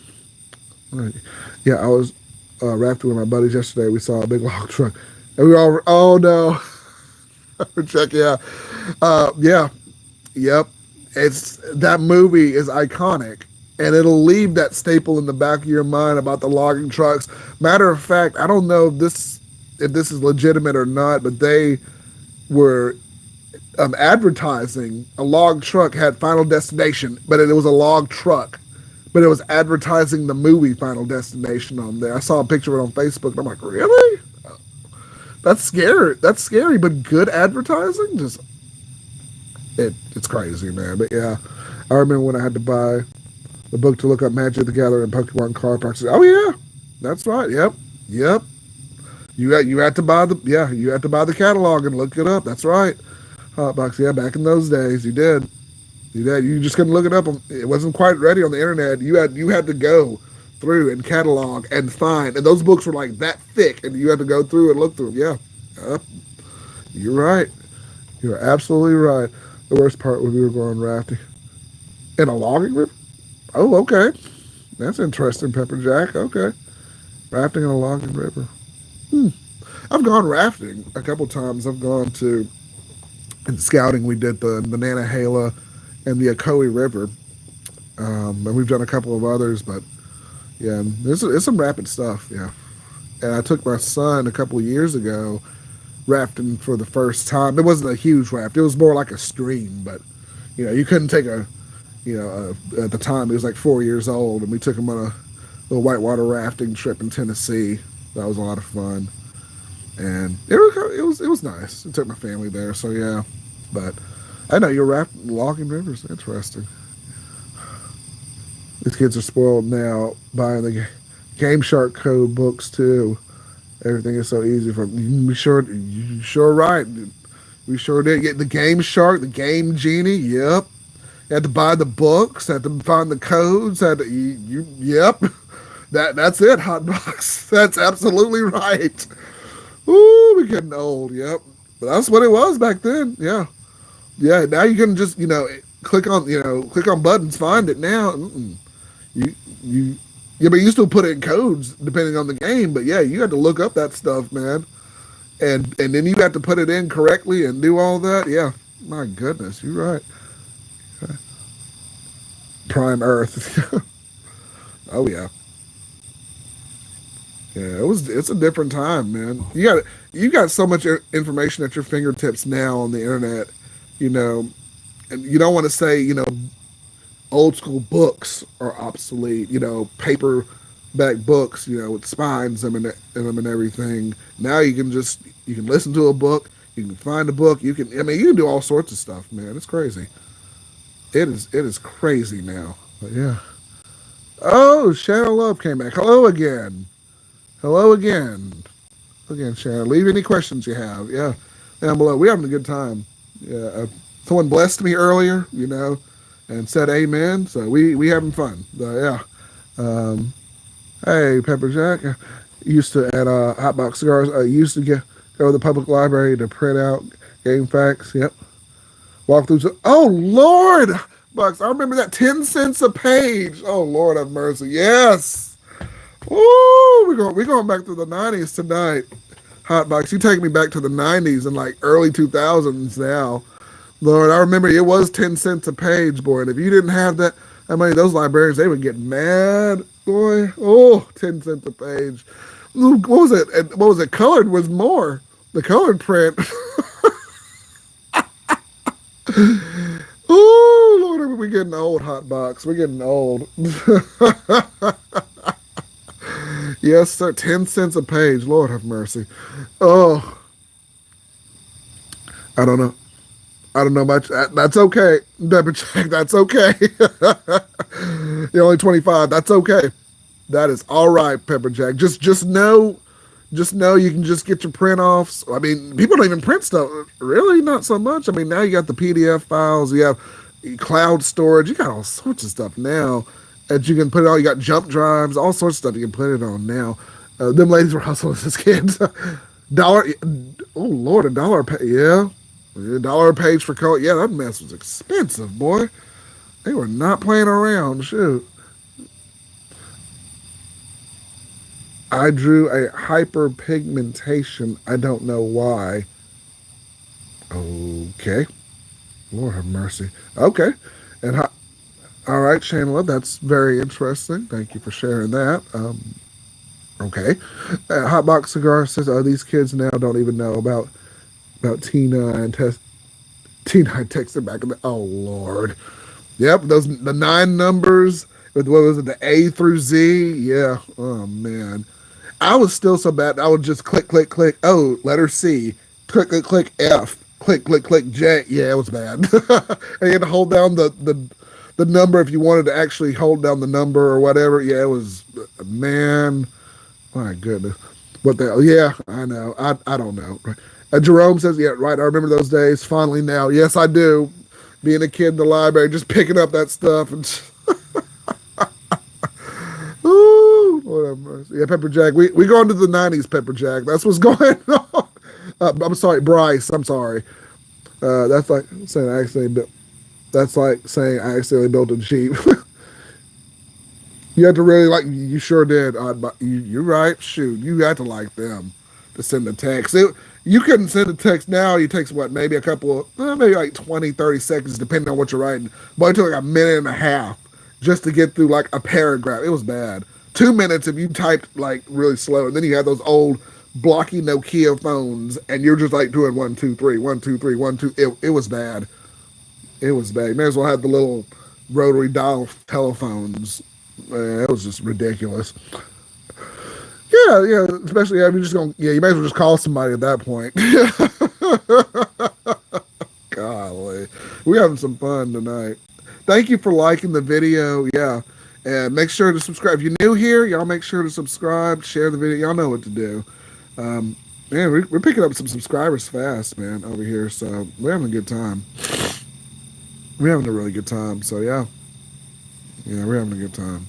yeah. I was rafting with my buddies yesterday. We saw a big log truck, and we all oh no. Check yeah, yeah. Yep. It's that movie is iconic and it'll leave that staple in the back of your mind about the logging trucks. Matter of fact, I don't know if this is legitimate or not, but they were advertising a log truck had Final Destination, but it was a log truck. But it was advertising the movie Final Destination on there. I saw a picture of it on Facebook and I'm like, really? That's scary. That's scary, but good advertising? Just it's crazy, man. But yeah, I remember when I had to buy the book to look up Magic the Gathering and Pokemon card packs. Oh yeah, that's right. Yep, yep. You had to buy the catalog and look it up. That's right. Hotbox. Yeah, back in those days, you did. You did. You just couldn't look it up. It wasn't quite ready on the internet. You had to go through and catalog and find. And those books were like that thick, and you had to go through and look through them. Yeah, you're right. You're absolutely right. The worst part when we were going rafting in a logging river. Oh, okay. That's interesting, Pepper Jack. Okay. Rafting in a logging river. Hmm. I've gone rafting a couple times. I've gone to in scouting. We did the Nantahala and the Ocoee River, and we've done a couple of others. But yeah, it's some rapid stuff. Yeah, and I took my son a couple of years ago rafting for the first time. It wasn't a huge raft. It was more like a stream, but you couldn't take at the time he was like 4 years old, and we took him on a little whitewater rafting trip in Tennessee. That was a lot of fun, and it was nice. I took my family there, so yeah. But I know you're rafting logging rivers. Interesting. These kids are spoiled now buying the Game Shark code books too. Everything is so easy for you. You sure right. We sure did get the Game Shark, the Game Genie. Yep. You had to buy the books. Had to find the codes. Had to Yep. That's it. Hot box. That's absolutely right. Ooh, we're getting old. Yep. But that's what it was back then. Yeah. Yeah. Now you can just click on buttons, find it now. You you Yeah, but you still put in codes depending on the game. But yeah, you had to look up that stuff, man, and then you had to put it in correctly and do all that. Yeah, my goodness, you're right. Prime Earth. Oh yeah, yeah. It's a different time, man. You got so much information at your fingertips now on the internet, you know, and you don't want to say old school books are obsolete. Paperback books, with spines in them and everything. Now you can listen to a book, you can find a book, you can do all sorts of stuff, man. It's crazy. It is crazy now. But yeah. Oh, Shannon Love came back. Hello again. Hello again. Again, Shannon. Leave any questions you have. Yeah. Down below. We're having a good time. Yeah. Someone blessed me earlier, and said amen. So we having fun. Yeah. Um, hey, Pepper Jack. I used to at Hotbox Cigars. I used to go to the public library to print out game facts. Yep. Walk through. Oh Lord, Bucks! I remember that 10 cents a page. Oh Lord, have mercy. Yes. Ooh, we're going back to the '90s tonight. Hot Box, you take me back to the '90s and like early 2000s now. Lord, I remember it was 10 cents a page, boy. And if you didn't have that, I mean, those librarians, they would get mad, boy. Oh, 10 cents a page. What was it? What was it? Colored was more. The colored print. Oh, Lord, we're getting old, Hot Box. We're getting old. Yes, sir. 10 cents a page. Lord have mercy. Oh, I don't know. I don't know much. That's okay. Pepper check. That's okay. You're only 25. That's okay. That is all right, Pepper Jack. Just know you can just get your print offs. I mean, people don't even print stuff. Really, not so much. I mean, now you got the PDF files. You have cloud storage. You got all sorts of stuff now that you can put it on. You got jump drives, all sorts of stuff you can put it on now. Them ladies were hustling as kids. Dollar. Oh Lord, a dollar. Yeah. $1 a page for color. Yeah, that mess was expensive, boy. They were not playing around. Shoot. I drew a hyperpigmentation. I don't know why. Okay. Lord have mercy. Okay. And all right, Shayla, that's very interesting. Thank you for sharing that. Okay. Hotbox Cigar says, "Oh, these kids now don't even know about Tina and Tina." I texted back in the. Oh Lord. Yep. The 9 numbers with what was it? The A through Z. Yeah. Oh man. I was still so bad. I would just click, click, click. Oh, letter C. Click, click, click F. Click, click, click J. Yeah, it was bad. And you had to hold down the number if you wanted to actually hold down the number or whatever. Yeah, it was man. My goodness. What the hell? Yeah, I know. I don't know. Jerome says, yeah, right. I remember those days fondly now. Yes, I do. Being a kid in the library, just picking up that stuff and. Ooh, Lord have mercy. Yeah, Pepper Jack. We going to the '90s, Pepper Jack. That's what's going on. I'm sorry, Bryce. I'm sorry. That's like saying I accidentally built. That's like saying I accidentally built a Jeep. You had to really like. You sure did. You're right. Shoot, you had to like them to send the text. You couldn't send a text now. It takes what, maybe a couple, maybe like 20, 30 seconds, depending on what you're writing. But it took like a minute and a half just to get through like a paragraph. It was bad. 2 minutes if you typed like really slow. And then you had those old blocky Nokia phones, and you're just like doing 1, 2, 3, 1, 2, 3, 1, 2. It was bad. It was bad. You may as well have the little rotary dial telephones. It was just ridiculous. Yeah, yeah. Especially if you're just going. Yeah, you may as well just call somebody at that point. Golly, we're having some fun tonight. Thank you for liking the video. Yeah, and make sure to subscribe. If you're new here, y'all make sure to subscribe, share the video. Y'all know what to do. Man, we're picking up some subscribers fast, man, over here. So we're having a good time. We're having a really good time. So yeah, we're having a good time.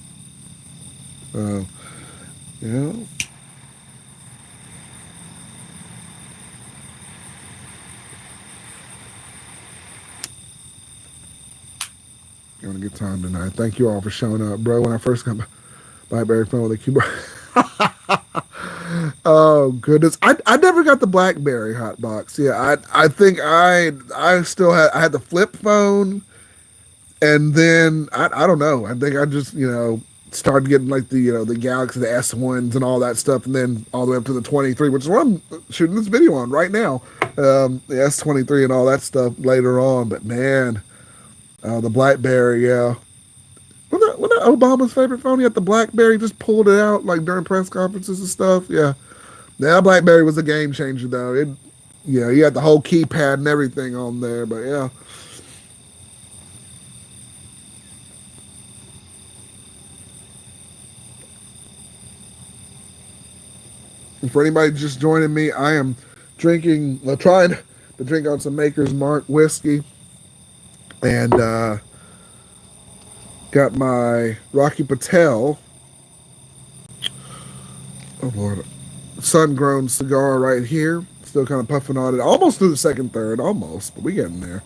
Yeah. Having a good time tonight. Thank you all for showing up, bro. When I first got my BlackBerry phone with a keyboard. Oh goodness, I never got the BlackBerry hotbox. Yeah, I think I still had the flip phone, and then I don't know. I think I just started getting like the Galaxy, the S1s, and all that stuff, and then all the way up to the 23, which is what I'm shooting this video on right now. The S23 and all that stuff later on. But man, the BlackBerry, yeah. Wasn't that Obama's favorite phone? He had the BlackBerry, just pulled it out like during press conferences and stuff. Yeah, that BlackBerry was a game changer though. You had the whole keypad and everything on there. But yeah. And for anybody just joining me, I am trying to drink on some Maker's Mark whiskey, and got my Rocky Patel. Oh Lord, sun-grown cigar right here. Still kind of puffing on it, almost through the second third, almost, but we getting there.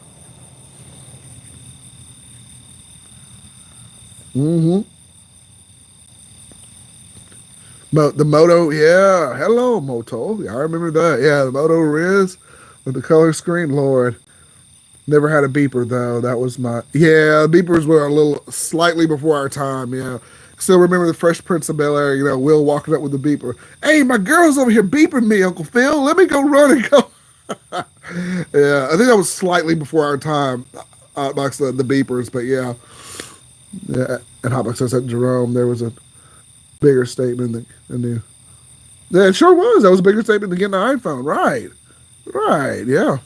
Mm-hmm. The Moto, yeah. Hello, Moto. Yeah, I remember that. Yeah, the Moto Riz with the color screen. Lord, never had a beeper though. That was my yeah. Beepers were a little slightly before our time. Yeah, still remember the Fresh Prince of Bel Air. You know, Will walking up with the beeper. Hey, my girl's over here beeping me, Uncle Phil. Let me go run and go. Yeah, I think that was slightly before our time. Hotbox the beepers, but yeah, yeah. And Hotbox says at Jerome, there was a bigger statement than the. Yeah, it sure was. That was a bigger statement than getting an iPhone. Right, right. Yeah,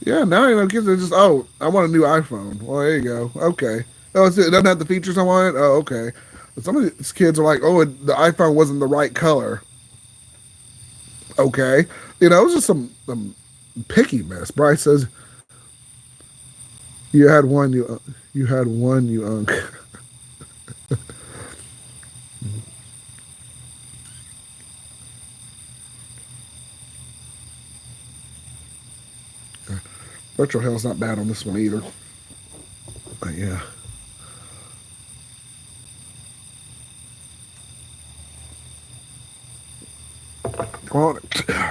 yeah. Now you know kids are just I want a new iPhone. Well, there you go. Okay. Oh, it doesn't have the features I wanted. Oh, okay. But some of these kids are like, the iPhone wasn't the right color. Okay, you know, it was just some picky mess. Bryce says you had one. You had one. You unk. Retro Hell's not bad on this one either. But yeah. Come on,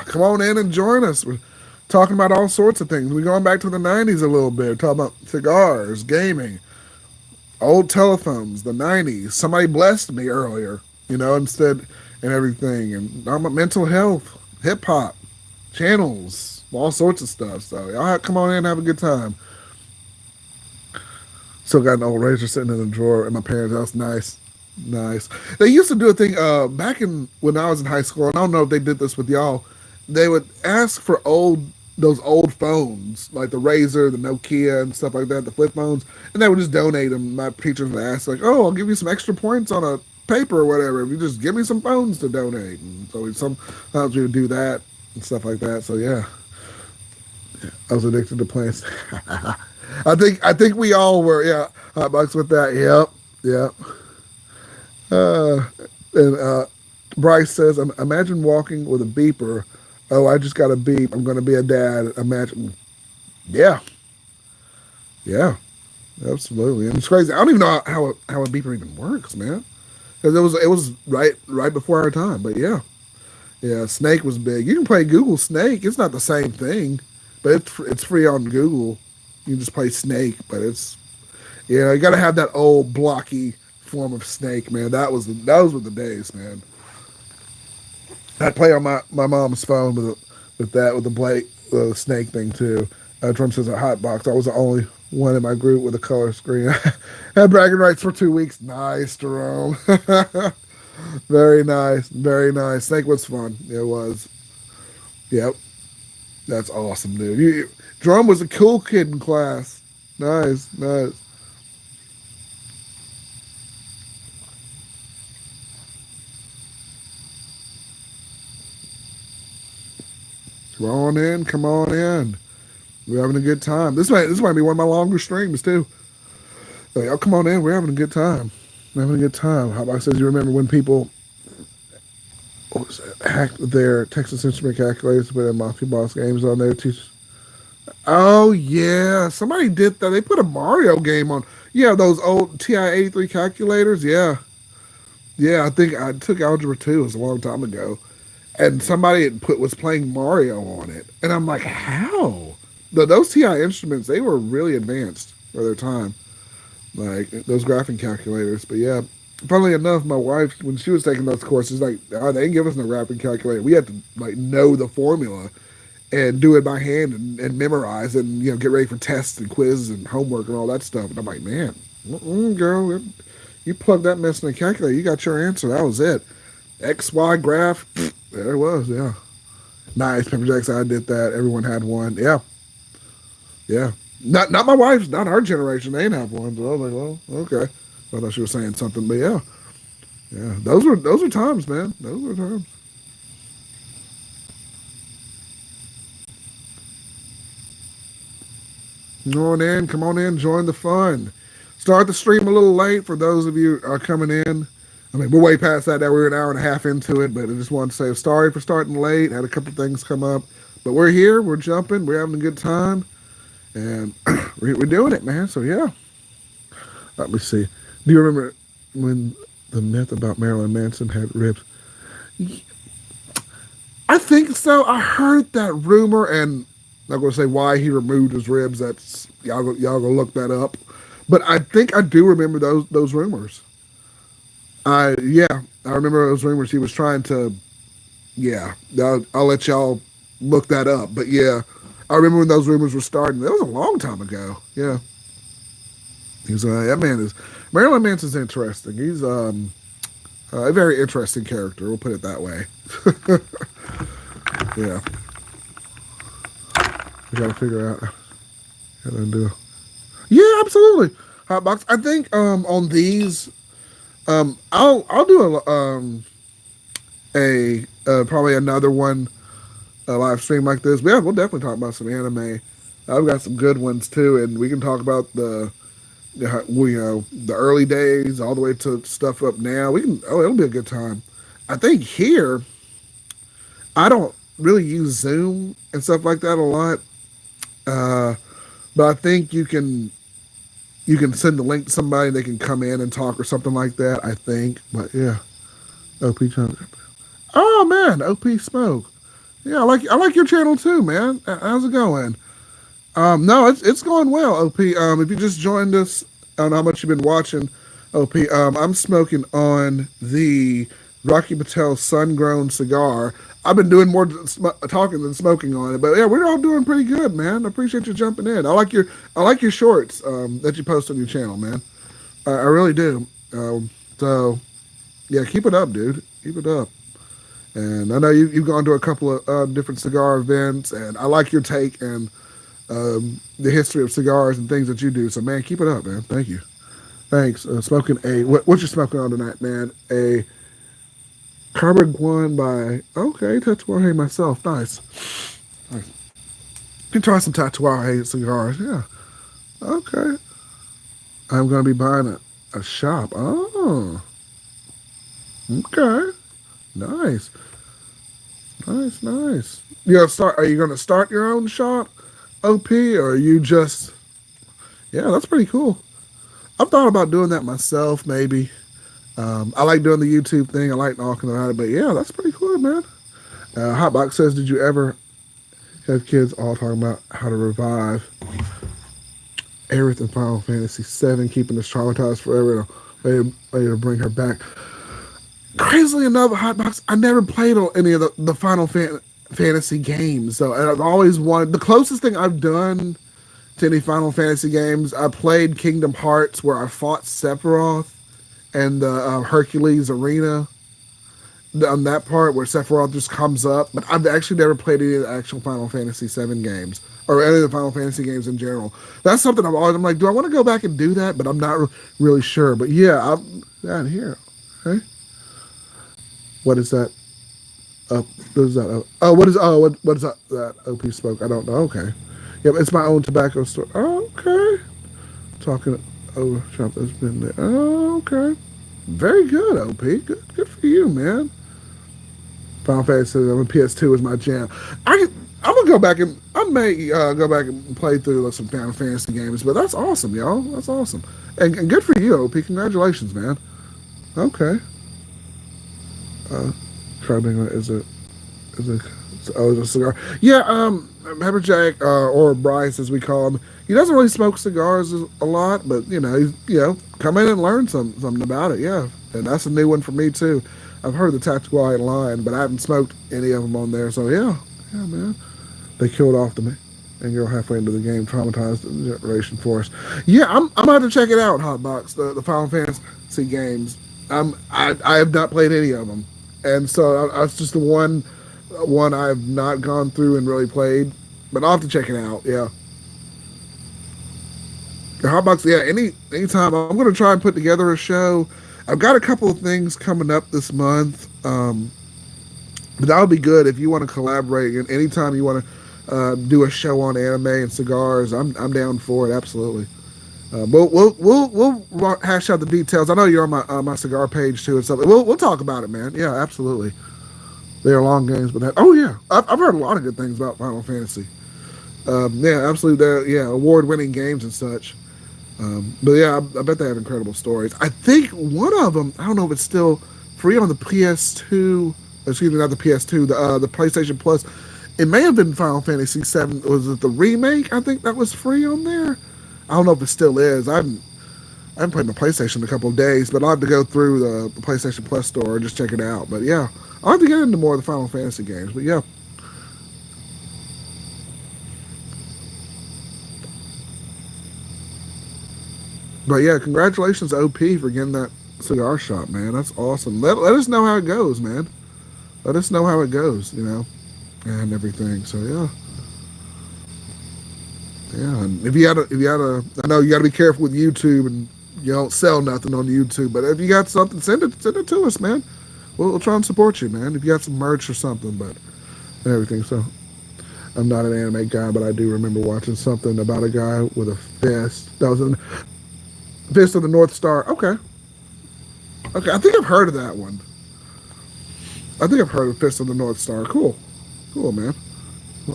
come on in and join us. We're talking about all sorts of things. We're going back to the '90s a little bit. Talking about cigars, gaming, old telephones, the '90s. Somebody blessed me earlier, you know, instead and everything. And talking about mental health, hip hop, channels, all sorts of stuff. So y'all come on in and have a good time. Still got an old razor sitting in the drawer at my parents' house. Nice. Nice. They used to do a thing back in when I was in high school, and I don't know if they did this with y'all. They would ask for those old phones, like the Razor, the Nokia, and stuff like that, the flip phones, and they would just donate them. My teachers would ask, like, "Oh, I'll give you some extra points on a paper or whatever if you just give me some phones to donate." And so sometimes we would do that and stuff like that. So yeah, I was addicted to playing. I think we all were. Yeah, hot box with that. Yep, yep. Uh, and Bryce says, imagine walking with a beeper. Oh, I just got a beep. I'm going to be a dad. Imagine. Yeah, yeah, absolutely. And it's crazy. I don't even know how a beeper even works, man. Because it was right before our time. But yeah, yeah. Snake was big. You can play Google Snake. It's not the same thing, but it's free on Google. You can just play Snake, but it's yeah. You got to have that old blocky form of Snake, man. Those were the days, man. I'd play on my mom's phone with the Blake Snake thing too. Trump says a hot box. I was the only one in my group with a color screen. Had bragging rights for 2 weeks. Nice, Jerome. Very nice, very nice. Snake was fun. It was. Yep, that's awesome, dude. Jerome was a cool kid in class. Nice, nice. Come on in, come on in. We're having a good time. This might be one of my longer streams too. Like, oh, come on in. We're having a good time. We're having a good time. How about says you remember when people what was it, hacked their Texas Instrument calculators to put in Mafia Boss games on there? Oh yeah, somebody did that. They put a Mario game on. Yeah, those old TI-83 calculators. Yeah, yeah. I think I took Algebra 2. It was a long time ago, and somebody was playing Mario on it, and I'm like, how? Those TI instruments, they were really advanced for their time, like those graphing calculators. But yeah, funnily enough, my wife, when she was taking those courses, like, oh, they didn't give us no graphing calculator. We had to like know the formula and do it by hand and memorize and get ready for tests and quizzes and homework and all that stuff. And I'm like, man, girl, you plug that mess in the calculator, you got your answer. That was it. XY graph, there it was. Yeah, nice. Pepper Jackson, I did that. Everyone had one. Yeah, yeah. Not my wife's, not our generation. They didn't have one. So I was like, well, okay. I thought she was saying something, but yeah, yeah. Those were times, man. Those were times. Come on in, join the fun. Start the stream a little late for those of you are coming in. I mean, we're way past that. Now we're an hour and a half into it, but I just wanted to say sorry for starting late. Had a couple of things come up, but we're here. We're jumping. We're having a good time, and we're doing it, man. So yeah. Let me see. Do you remember when the myth about Marilyn Manson had ribs? I think so. I heard that rumor, and I'm not going to say why he removed his ribs. That's y'all go look that up. But I think I do remember those rumors. I remember those rumors. He was trying to. Yeah, I'll let y'all look that up. But yeah, I remember when those rumors were starting. That was a long time ago. Yeah, he's that man is Marilyn Manson's interesting. He's a very interesting character. We'll put it that way. Yeah, we got to figure out how to do. Yeah, absolutely. Hot box. I think on these I'll do a probably another one a live stream like this. But yeah, we'll definitely talk about some anime. I've got some good ones too, and we can talk about the early days all the way to stuff up now. We can. Oh, it'll be a good time. I think here I don't really use Zoom and stuff like that a lot, uh, but I think you can send the link to somebody and they can come in and talk or something like that. I think, but yeah, OP channel. Oh man, OP Smoke. Yeah, I like your channel too, man. How's it going? No, it's going well, OP. If you just joined us, I don't know how much you've been watching, OP. I'm smoking on the Rocky Patel Sun Grown cigar. I've been doing more talking than smoking on it, but yeah, we're all doing pretty good, man. I appreciate you jumping in. I like your shorts that you post on your channel, man. I really do. So yeah, keep it up, dude. Keep it up. And I know you've gone to a couple of different cigar events, and I like your take and the history of cigars and things that you do. So, man, keep it up, man. Thank you. Thanks. Smoking what you smoking on tonight, man? A Carbon One by, okay, Tatuaje myself. Nice. Nice. You can try some Tatuaje cigars. Yeah. Okay. I'm going to be buying a shop. Oh, okay. Nice. Nice, nice. Are you gonna start your own shop, OP, or are you just? Yeah, that's pretty cool. I've thought about doing that myself, maybe. I like doing the YouTube thing. I like talking about it, but yeah, that's pretty cool, man. Hotbox says, "Did you ever have kids all talking about how to revive Aerith in Final Fantasy VII, keeping us traumatized forever? Way to bring her back." Crazily enough, Hotbox, I never played any of the Fantasy games. So I've always wanted. The closest thing I've done to any Final Fantasy games, I played Kingdom Hearts, where I fought Sephiroth and the Hercules arena. On that part where Sephiroth just comes up, but I've actually never played any of the actual Final Fantasy VII games or any of the Final Fantasy games in general. That's something I'm like, do I want to go back and do that? But I'm not really sure. But yeah, I'm down here. Okay. What is that? What is that? What is that? That OP spoke. I don't know. Okay. Yep, it's my own tobacco store. Oh, okay. Talking over shop that's been there. Oh, okay. Very good, OP. Good for you, man. Final Fantasy PS2 is my jam. I'm gonna go back and I may go back and play through some Final Fantasy games, but that's awesome, y'all. That's awesome, and good for you, OP. Congratulations, man. Okay. Carbon is a cigar. Yeah, Pepperjack or Bryce, as we call him, he doesn't really smoke cigars a lot, but come in and learn something about it. Yeah, and that's a new one for me too. I've heard the Tatuaje line, but I haven't smoked any of them on there. So yeah, man, they killed off the and girl halfway into the game, traumatized the generation for us. Yeah, I'm about to check it out. Hotbox, the Final Fantasy games. I have not played any of them, and so that's just the one I've not gone through and really played. But I'll have to check it out. Yeah. The Hotbox. Yeah. Anytime I'm going to try and put together a show. I've got a couple of things coming up this month, but that would be good if you want to collaborate. And anytime you want to do a show on anime and cigars, I'm down for it. Absolutely. We'll hash out the details. I know you're on my cigar page too and stuff. We'll talk about it, man. Yeah, absolutely. They are long games, but I've heard a lot of good things about Final Fantasy. Yeah, absolutely. They're award-winning games and such. But yeah, I bet they have incredible stories. I think one of them, I don't know if it's still free on the PS2. Excuse me, not the PS2, the PlayStation Plus. It may have been Final Fantasy VII. Was it the remake? I think that was free on there. I don't know if it still is. I haven't played my PlayStation in a couple of days, but I'll have to go through the PlayStation Plus store and just check it out. But yeah, I'll have to get into more of the Final Fantasy games. But yeah, congratulations, OP, for getting that cigar shop, man. That's awesome. Let us know how it goes, man. Let us know how it goes, and everything. So yeah, yeah. And if you had a, I know you got to be careful with YouTube and you don't sell nothing on YouTube. But if you got something, send it to us, man. We'll try and support you, man. If you got some merch or something, but and everything. So I'm not an anime guy, but I do remember watching something about a guy with a fist. That was a fist of the North Star. Okay, okay. I think I've heard of that one. I think I've heard of Fist of the North Star. Cool, cool, man.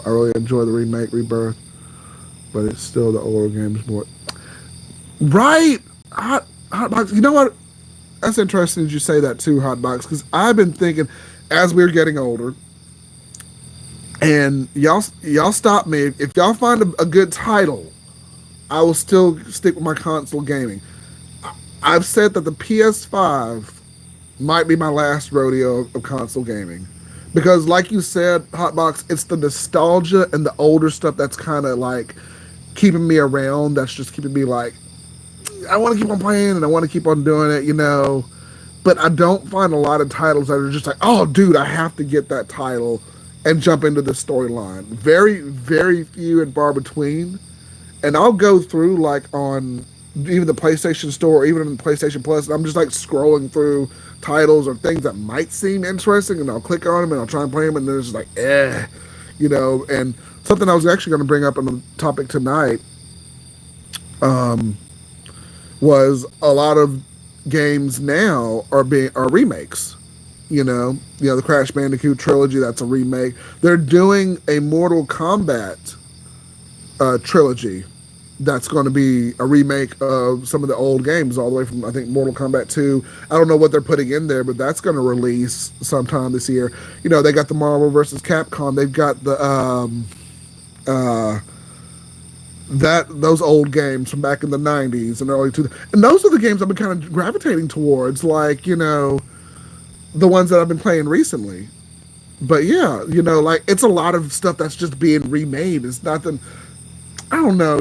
I really enjoy the remake, Rebirth, but it's still the older games more. Right, hot box. You know what? That's interesting that you say that too, hot box, because I've been thinking as we're getting older, and y'all stop me if y'all find a good title. I will still stick with my console gaming. I've said that the PS5 might be my last rodeo of console gaming. Because, like you said, Hotbox, it's the nostalgia and the older stuff that's kind of like keeping me around. That's just keeping me like, I want to keep on playing and I want to keep on doing it. But I don't find a lot of titles that are just like, oh, dude, I have to get that title and jump into the storyline. Very, very few and far between. And I'll go through like on even the PlayStation Store or even in the PlayStation Plus. And I'm just like scrolling through titles or things that might seem interesting, and I'll click on them and I'll try and play them, and then it's just like, And something I was actually going to bring up on the topic tonight was a lot of games now are remakes. The Crash Bandicoot trilogy, that's a remake. They're doing a Mortal Kombat trilogy that's going to be a remake of some of the old games, all the way from, I think, Mortal Kombat 2. I don't know what they're putting in there, but that's going to release sometime this year. They got the Marvel versus Capcom. They've got the those old games from back in the 90s and early 2000s. And those are the games I've been kind of gravitating towards, like, the ones that I've been playing recently. But yeah, like, it's a lot of stuff that's just being remade. It's nothing, I don't know,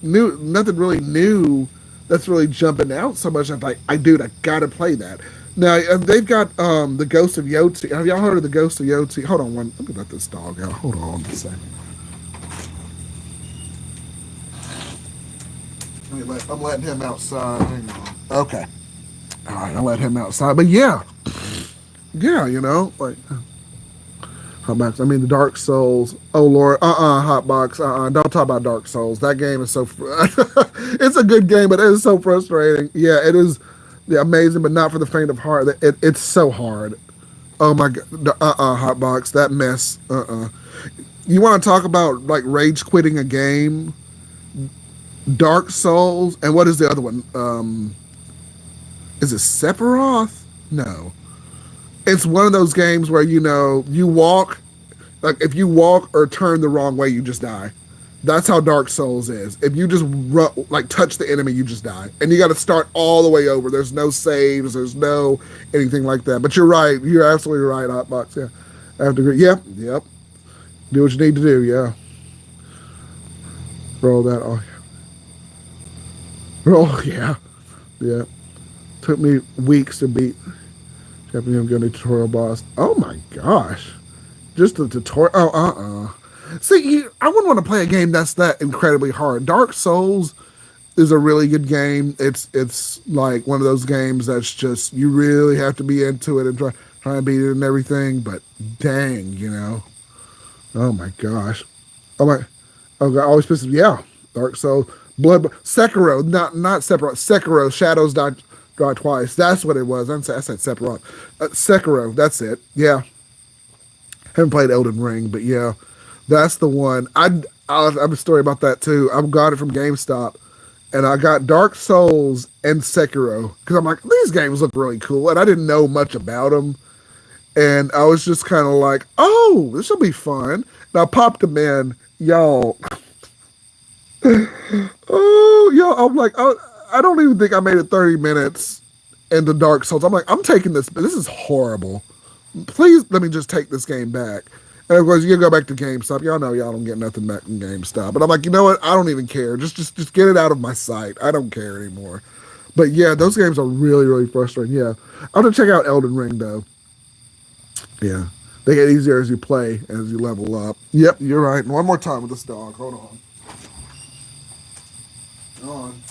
nothing really new that's really jumping out so much. I'm like, dude, I gotta play that. Now they've got the Ghost of Yoti. Have y'all heard of the Ghost of Yoti? Hold on one. Let me let this dog out. Hold on a second. I'm letting him outside. Hang on. Okay. All right, I'll let him outside. But yeah, like. Hotbox. I mean, the Dark Souls. Oh Lord, Hotbox. Don't talk about Dark Souls. That game is so. It's a good game, but it is so frustrating. Yeah, it is. Yeah, amazing, but not for the faint of heart. It's so hard. Oh my god. Hotbox. That mess. You want to talk about like rage quitting a game? Dark Souls, and what is the other one? Is it Sephiroth? No. It's one of those games where you walk, like if you walk or turn the wrong way, you just die. That's how Dark Souls is. If you just like touch the enemy, you just die, and you got to start all the way over. There's no saves, there's no anything like that. But you're right. You're absolutely right, Hotbox. Yeah, I have to agree. Yep, yep. Do what you need to do. Yeah. Roll that. Oh yeah. Oh yeah. Yeah. Took me weeks to beat. Japanese gun tutorial boss. Oh my gosh. Just the tutorial. Oh, See, I wouldn't want to play a game that's that incredibly hard. Dark Souls is a really good game. It's like one of those games that's just, you really have to be into it and try and beat it and everything. But dang. Oh my gosh. Oh my. Oh God, always pisses me. Yeah. Dark Souls. Sekiro. Not separate. Sekiro. Shadows Die Twice. That's what it was. I said Sephiroth. Sekiro. That's it. Yeah. Haven't played Elden Ring, but yeah, that's the one. I have a story about that too. I got it from GameStop, and I got Dark Souls and Sekiro because I'm like, these games look really cool, and I didn't know much about them, and I was just kind of like, oh, this will be fun. And I popped them in, y'all. Oh, y'all, I'm like, oh, I don't even think I made it 30 minutes into Dark Souls. I'm like, I'm taking this. This is horrible. Please let me just take this game back. And of course, you go back to GameStop. Y'all know y'all don't get nothing back from GameStop. But I'm like, you know what? I don't even care. Just get it out of my sight. I don't care anymore. But yeah, those games are really, really frustrating. Yeah, I'm gonna check out Elden Ring though. Yeah, they get easier as you play, as you level up. Yep, you're right. And one more time with this dog. Hold on. Hold on.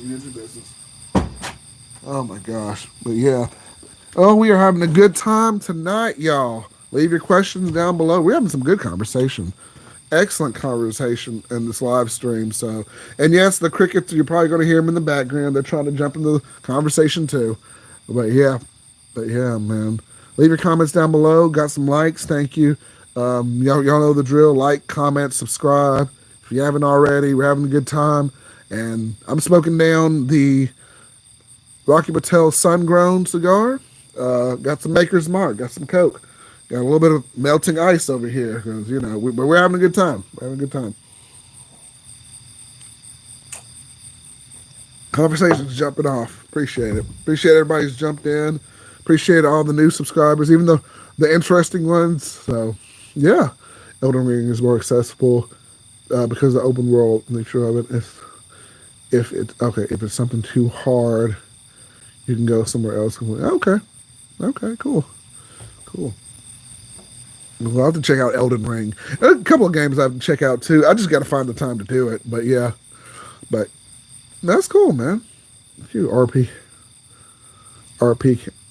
You did your business. Oh my gosh. But yeah. Oh, we are having a good time tonight, y'all. Leave your questions down below. We're having some good conversation. Excellent conversation in this live stream. So, and yes, the crickets, you're probably going to hear them in the background. They're trying to jump into the conversation too. But yeah, man. Leave your comments down below. Got some likes. Thank you. Y'all know the drill. Like, comment, subscribe. If you haven't already, we're having a good time. And I'm smoking down the Rocky Patel Sun Grown cigar. Got some Maker's Mark. Got some Coke. Got a little bit of melting ice over here because but we're having a good time. We're having a good time. Conversations jumping off. Appreciate it. Appreciate everybody's jumped in. Appreciate all the new subscribers, even the interesting ones. So yeah, Elden Ring is more accessible because of the open world nature of it. If it's something too hard, you can go somewhere else. Okay, okay, cool. We'll have to check out Elden Ring. And a couple of games I have to check out too. I just got to find the time to do it. But yeah, but that's cool, man. You RP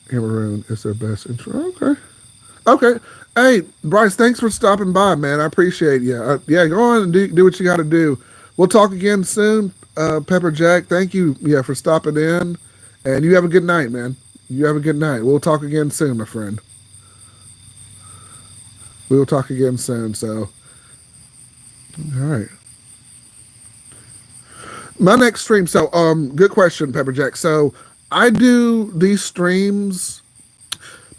Cameroon is their best intro. Okay, okay. Hey, Bryce, thanks for stopping by, man. I appreciate you. Yeah, go on and do what you got to do. We'll talk again soon. Pepper Jack, thank you, yeah, for stopping in, and you have a good night, man. You have a good night. We'll talk again soon, my friend. We will talk again soon. So, all right. My next stream. So, good question, Pepper Jack. So, I do these streams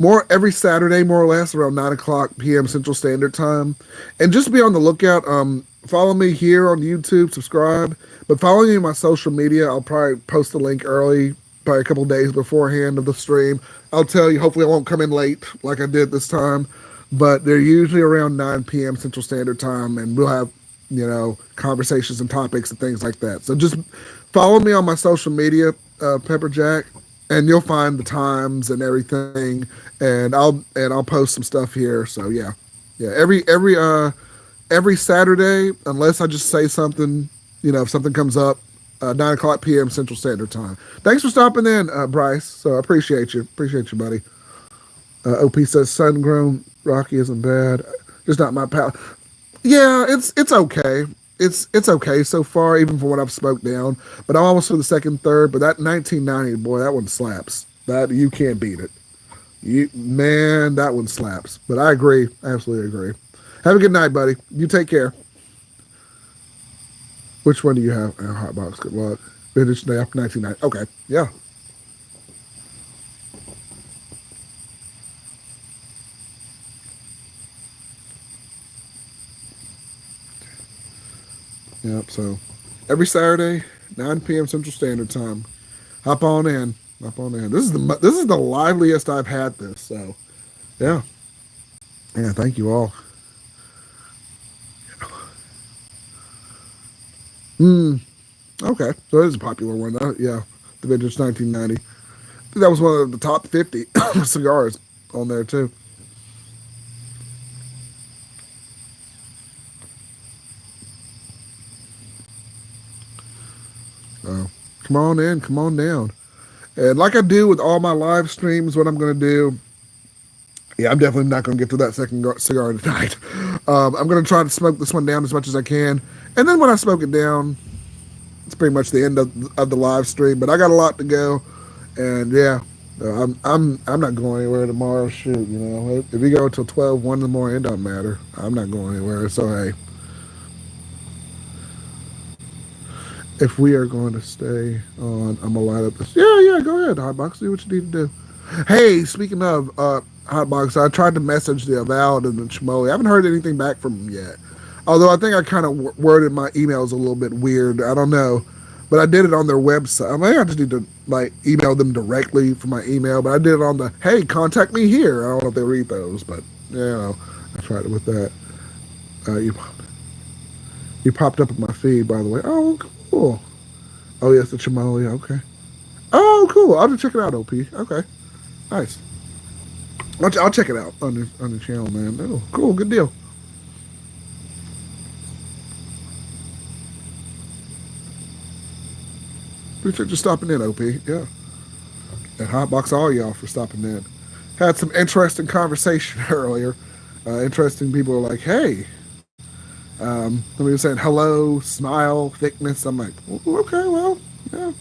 more every Saturday, more or less, around 9 o'clock p.m. Central Standard Time. And just be on the lookout. Follow me here on YouTube, subscribe. But follow me on my social media. I'll probably post the link early, probably a couple days beforehand of the stream. I'll tell you, hopefully I won't come in late like I did this time. But they're usually around 9 p.m. Central Standard Time, and we'll have, conversations and topics and things like that. So just follow me on my social media, Pepper Jack, and you'll find the times and everything. And I'll post some stuff here. So yeah. Every Saturday, unless I just say something, if something comes up, 9 o'clock p.m. Central Standard Time. Thanks for stopping in, Bryce. So I appreciate you. Appreciate you, buddy. OP says sun grown Rocky isn't bad. Just not my palate. Yeah, it's okay. It's okay so far, even for what I've smoked down. But I'm almost for the second, third. But that 1990, boy, that one slaps. That you can't beat it. That one slaps. But I agree, I absolutely agree. Have a good night, buddy. You take care. Which one do you have? Hot box. Good luck. Vintage day after 1990. Okay, yeah. Yep. So every Saturday, 9 p.m. Central Standard Time. Hop on in. Hop on in. This is the liveliest I've had this. So yeah. Yeah. Thank you all. Okay. So it is a popular one. Yeah. The vintage 1990. I think that was one of the top 50 cigars on there too. So come on in. Come on down. And like I do with all my live streams, what I'm going to do, yeah, I'm definitely not going to get to that second cigar tonight. I'm going to try to smoke this one down as much as I can. And then when I smoke it down, it's pretty much the end of the live stream. But I got a lot to go. And yeah, I'm not going anywhere tomorrow. Shoot, if we go until 12, 1 in the morning, it doesn't matter. I'm not going anywhere. So hey, If we are going to stay on, I'm gonna light up this. Yeah, yeah, go ahead, Hotbox. Do what you need to do. Hey, speaking of Hotbox, I tried to message the Avowed and the Chimoli. I haven't heard anything back from them yet. Although I think I kind of worded my emails a little bit weird. I don't know, but I did it on their website. I mean, I just need to like email them directly from my email. But I did it on the hey, contact me here. I don't know if they read those, but you know, I tried it with that. Uh, you you popped up in my feed, by the way. Oh, cool. Oh yes, the Chimoli. Okay. Oh, cool. I'll just check it out. OP. Okay. Nice. I'll check it out on the channel, man. Oh, cool. Good deal. Appreciate you stopping in, OP. Yeah. And hotbox all y'all for stopping in. Had some interesting conversation earlier. Interesting people are like, hey, somebody was saying hello, smile, thickness. I'm like, okay, well, yeah,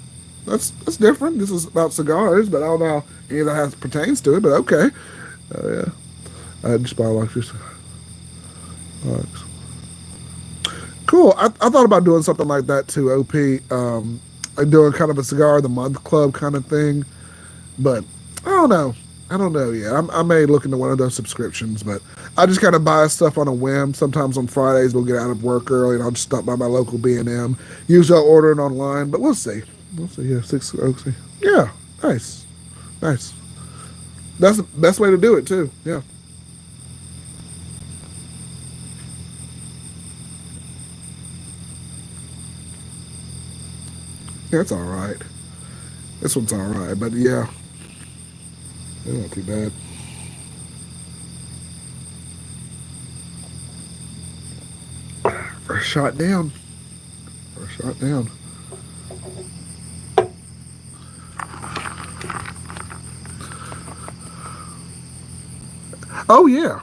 that's different. This is about cigars, but I don't know how any of that has pertains to it. But okay, yeah, just biologics. Cool. I thought about doing something like that too. OP, like doing kind of a cigar of the month club kind of thing. But I don't know. I don't know yet. I may look into one of those subscriptions, but I just kind of buy stuff on a whim. Sometimes on Fridays we'll get out of work early, and I'll just stop by my local B&M. Usually I'll order it online, but we'll see. We'll see. Yeah, six. Okay. Yeah, nice, nice. That's the best way to do it too. Yeah, yeah, it's all right. This one's all right, but yeah, it's not too bad. First shot down. First shot down. Oh yeah,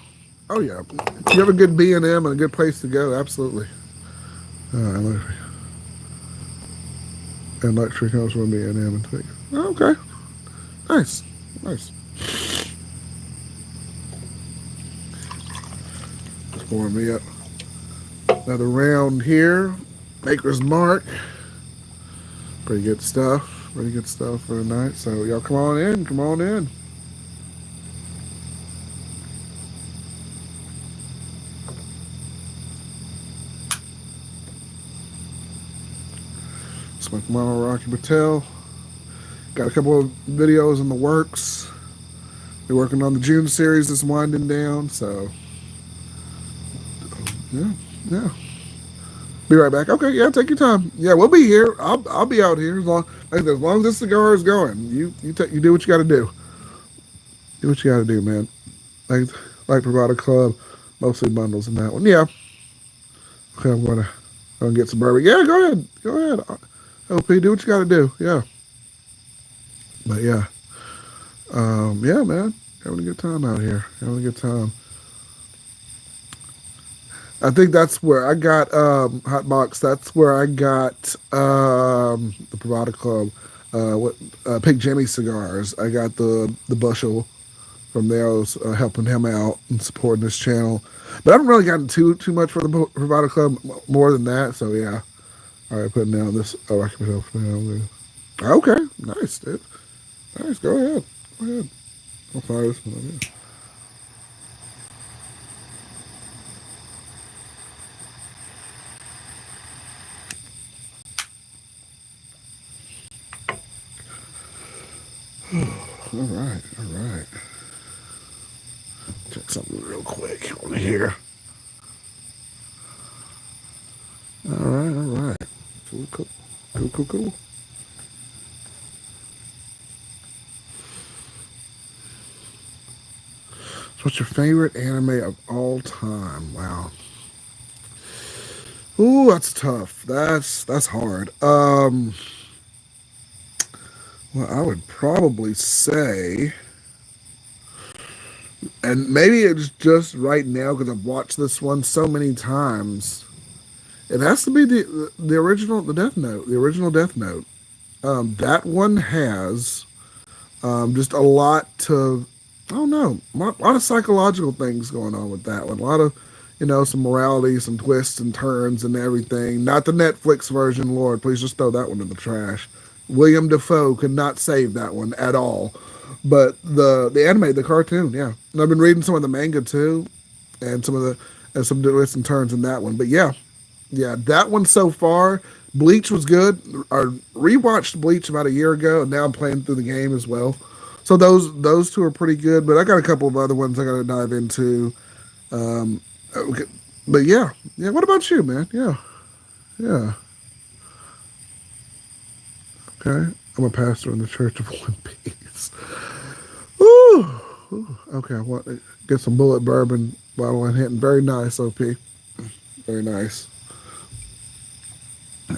oh yeah. If you have a good B&M and a good place to go, absolutely. Uh, and luxury comes from B&M and things. Okay, nice, nice. Just pouring me up another round here. Maker's Mark. Pretty good stuff. Pretty good stuff for the night. So y'all come on in. Come on in. Smoke Mama Rocky Patel. Got a couple of videos in the works. We're working on the June series that's winding down. So yeah, yeah. Be right back. Okay, yeah, take your time. Yeah, we'll be here. I'll be out here as long as this cigar is going. You do what you got to do. Do what you got to do, man. Like Bravado Club, mostly bundles in that one. Yeah. Okay, I'm gonna get some bourbon. Yeah, go ahead. Go ahead. OP, do what you got to do. Yeah. But yeah, yeah, man, having a good time out here. Having a good time. I think that's where I got Hot Box. That's where I got the Bravado Club. What Pink Jimmy cigars. I got the bushel from there. I was helping him out and supporting this channel. But I haven't really gotten too much for the Bravado Club more than that. So yeah. All right, putting down this. Oh, I can put it down. Okay, nice, dude. Nice. Go ahead. Go ahead. I'll fire this one. Yeah. All right. All right. Check something real quick on here. All right. All right. Cool. Cool. Cool. Cool. Cool. So what's your favorite anime of all time? Wow. Ooh, that's tough. That's hard. Well, I would probably say, and maybe it's just right now because I've watched this one so many times. It has to be the original, the Death Note, the original Death Note. That one has just a lot to, I don't know, a lot of psychological things going on with that one. A lot of, some morality, some twists and turns and everything. Not the Netflix version, Lord. Please just throw that one in the trash. William Defoe could not save that one at all. But the anime, the cartoon, yeah. And I've been reading some of the manga too, and some twists and turns in that one. But yeah, yeah, that one so far. Bleach was good. I rewatched Bleach about a year ago, and now I'm playing through the game as well. So those two are pretty good. But I got a couple of other ones I got to dive into. Okay. But yeah, yeah. What about you, man? Yeah, yeah. Okay, I'm a pastor in the Church of One Piece. Ooh, ooh. Okay, I want to get some bullet bourbon bottle and hitting. Very nice, OP. Very nice.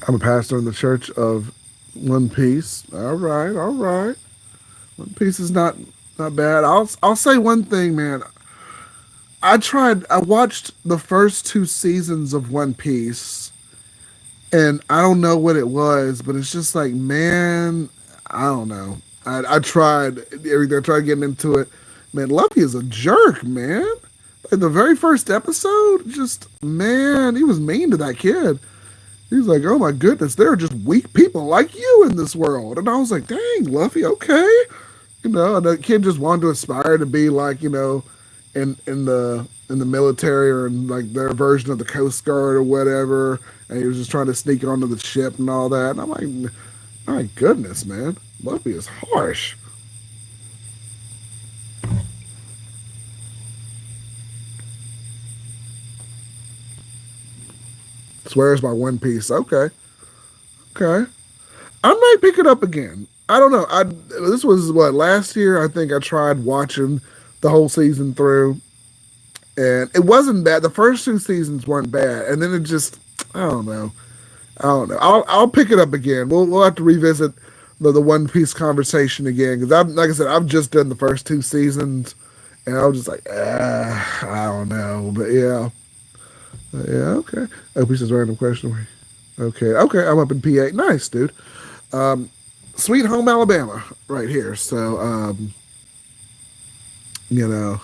I'm a pastor in the Church of One Piece. All right, all right. One Piece is not bad. I'll say one thing, man. I watched the first two seasons of One Piece, and I don't know what it was, but it's just like, man, I don't know. I tried everything. I tried getting into it. Man, Luffy is a jerk, man. Like the very first episode, just man, he was mean to that kid. He's like, oh my goodness, there are just weak people like you in this world. And I was like, dang, Luffy, okay. And the kid just wanted to aspire to be like, in the military or in like their version of the Coast Guard or whatever. And he was just trying to sneak onto the ship and all that. And I'm like, my goodness, man, Luffy is harsh. Swears by One Piece. Okay, okay. I might pick it up again. I don't know. I This was what last year. I think I tried watching the whole season through, and it wasn't bad. The first two seasons weren't bad, and then it just I don't know. I don't know. I'll pick it up again. We'll have to revisit the One Piece conversation again because I'm like I said I've just done the first two seasons, and I was just like I don't know, but yeah, yeah, okay. Oh, piece is random question. Okay, okay. I'm up in PA. Nice, dude. Um, Sweet home Alabama, right here. So you know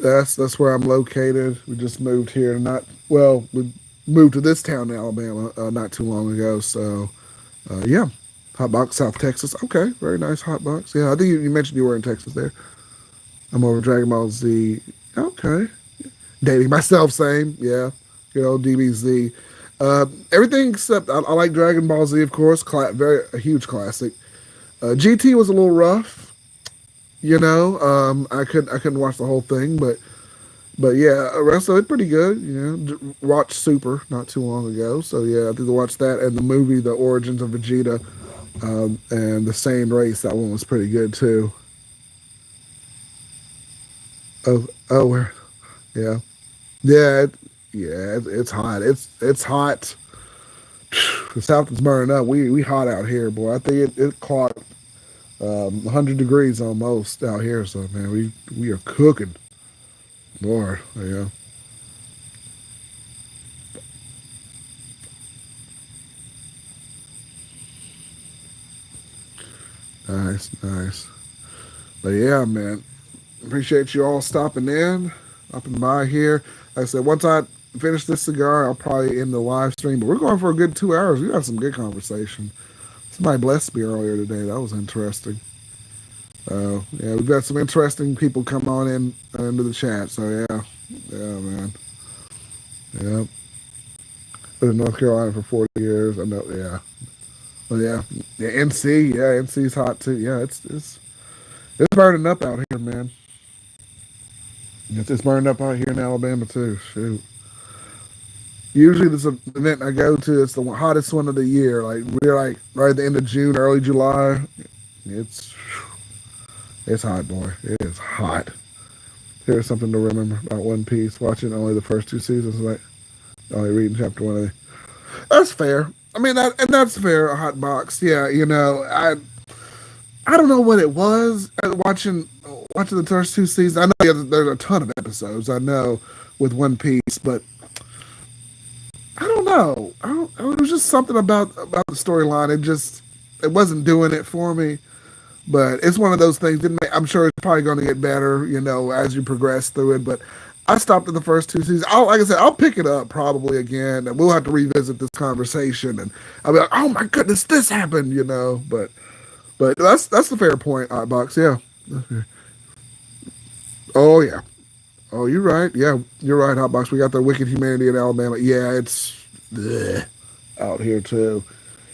that's where I'm located. We just moved here. Not well. We moved to this town in Alabama not too long ago. So yeah, hot box South Texas. Okay, very nice hot box. Yeah, I think you mentioned you were in Texas there. I'm over Dragon Ball Z. Okay, dating myself. Same. Yeah, DBZ. Everything except I like Dragon Ball Z, of course. Very a huge classic. GT was a little rough. I couldn't watch the whole thing, but yeah, the rest of it pretty good. Watched Super not too long ago, so yeah, I think I watched that and the movie The Origins of Vegeta, and the Same Race. That one was pretty good too. Oh, yeah, yeah, it's hot. It's hot. The South is burning up. We hot out here, boy. I think it caught 100 degrees almost out here. So man, we are cooking. Lord, yeah. Nice, nice. But yeah, man, appreciate you all stopping by here. Like I said, once I finish this cigar, I'll probably end the live stream. But we're going for a good 2 hours. We got some good conversation. Somebody blessed me earlier today. That was interesting. Yeah, we've got some interesting people come on into the chat. So yeah, yeah, man. Yeah, been in North Carolina for 40 years. I know. Yeah, well, yeah, yeah. NC, yeah, NC's hot too. Yeah, it's burning up out here, man. It's burning up out here in Alabama too. Shoot. Usually, this event I go to, it's the hottest one of the year. Like we're like right at the end of June, early July. It's it's hot, boy. It is hot. Here's something to remember about One Piece. Watching only the first two seasons, like only reading chapter one. That's fair. I mean, that's fair. A hot box, yeah. I don't know what it was watching the first two seasons. I know there's a ton of episodes. I know with One Piece, but I don't know. It was just something about the storyline. It wasn't doing it for me. But it's one of those things. I'm sure it's probably going to get better, as you progress through it. But I stopped at the first two seasons. Like I said, I'll pick it up probably again, and we'll have to revisit this conversation. And I'll be like, "Oh my goodness, this happened," you know. But that's the fair point, Box. Yeah. Oh yeah. Oh, you're right. Yeah, you're right, Hotbox. We got the wicked humanity in Alabama. Yeah, it's bleh, out here too.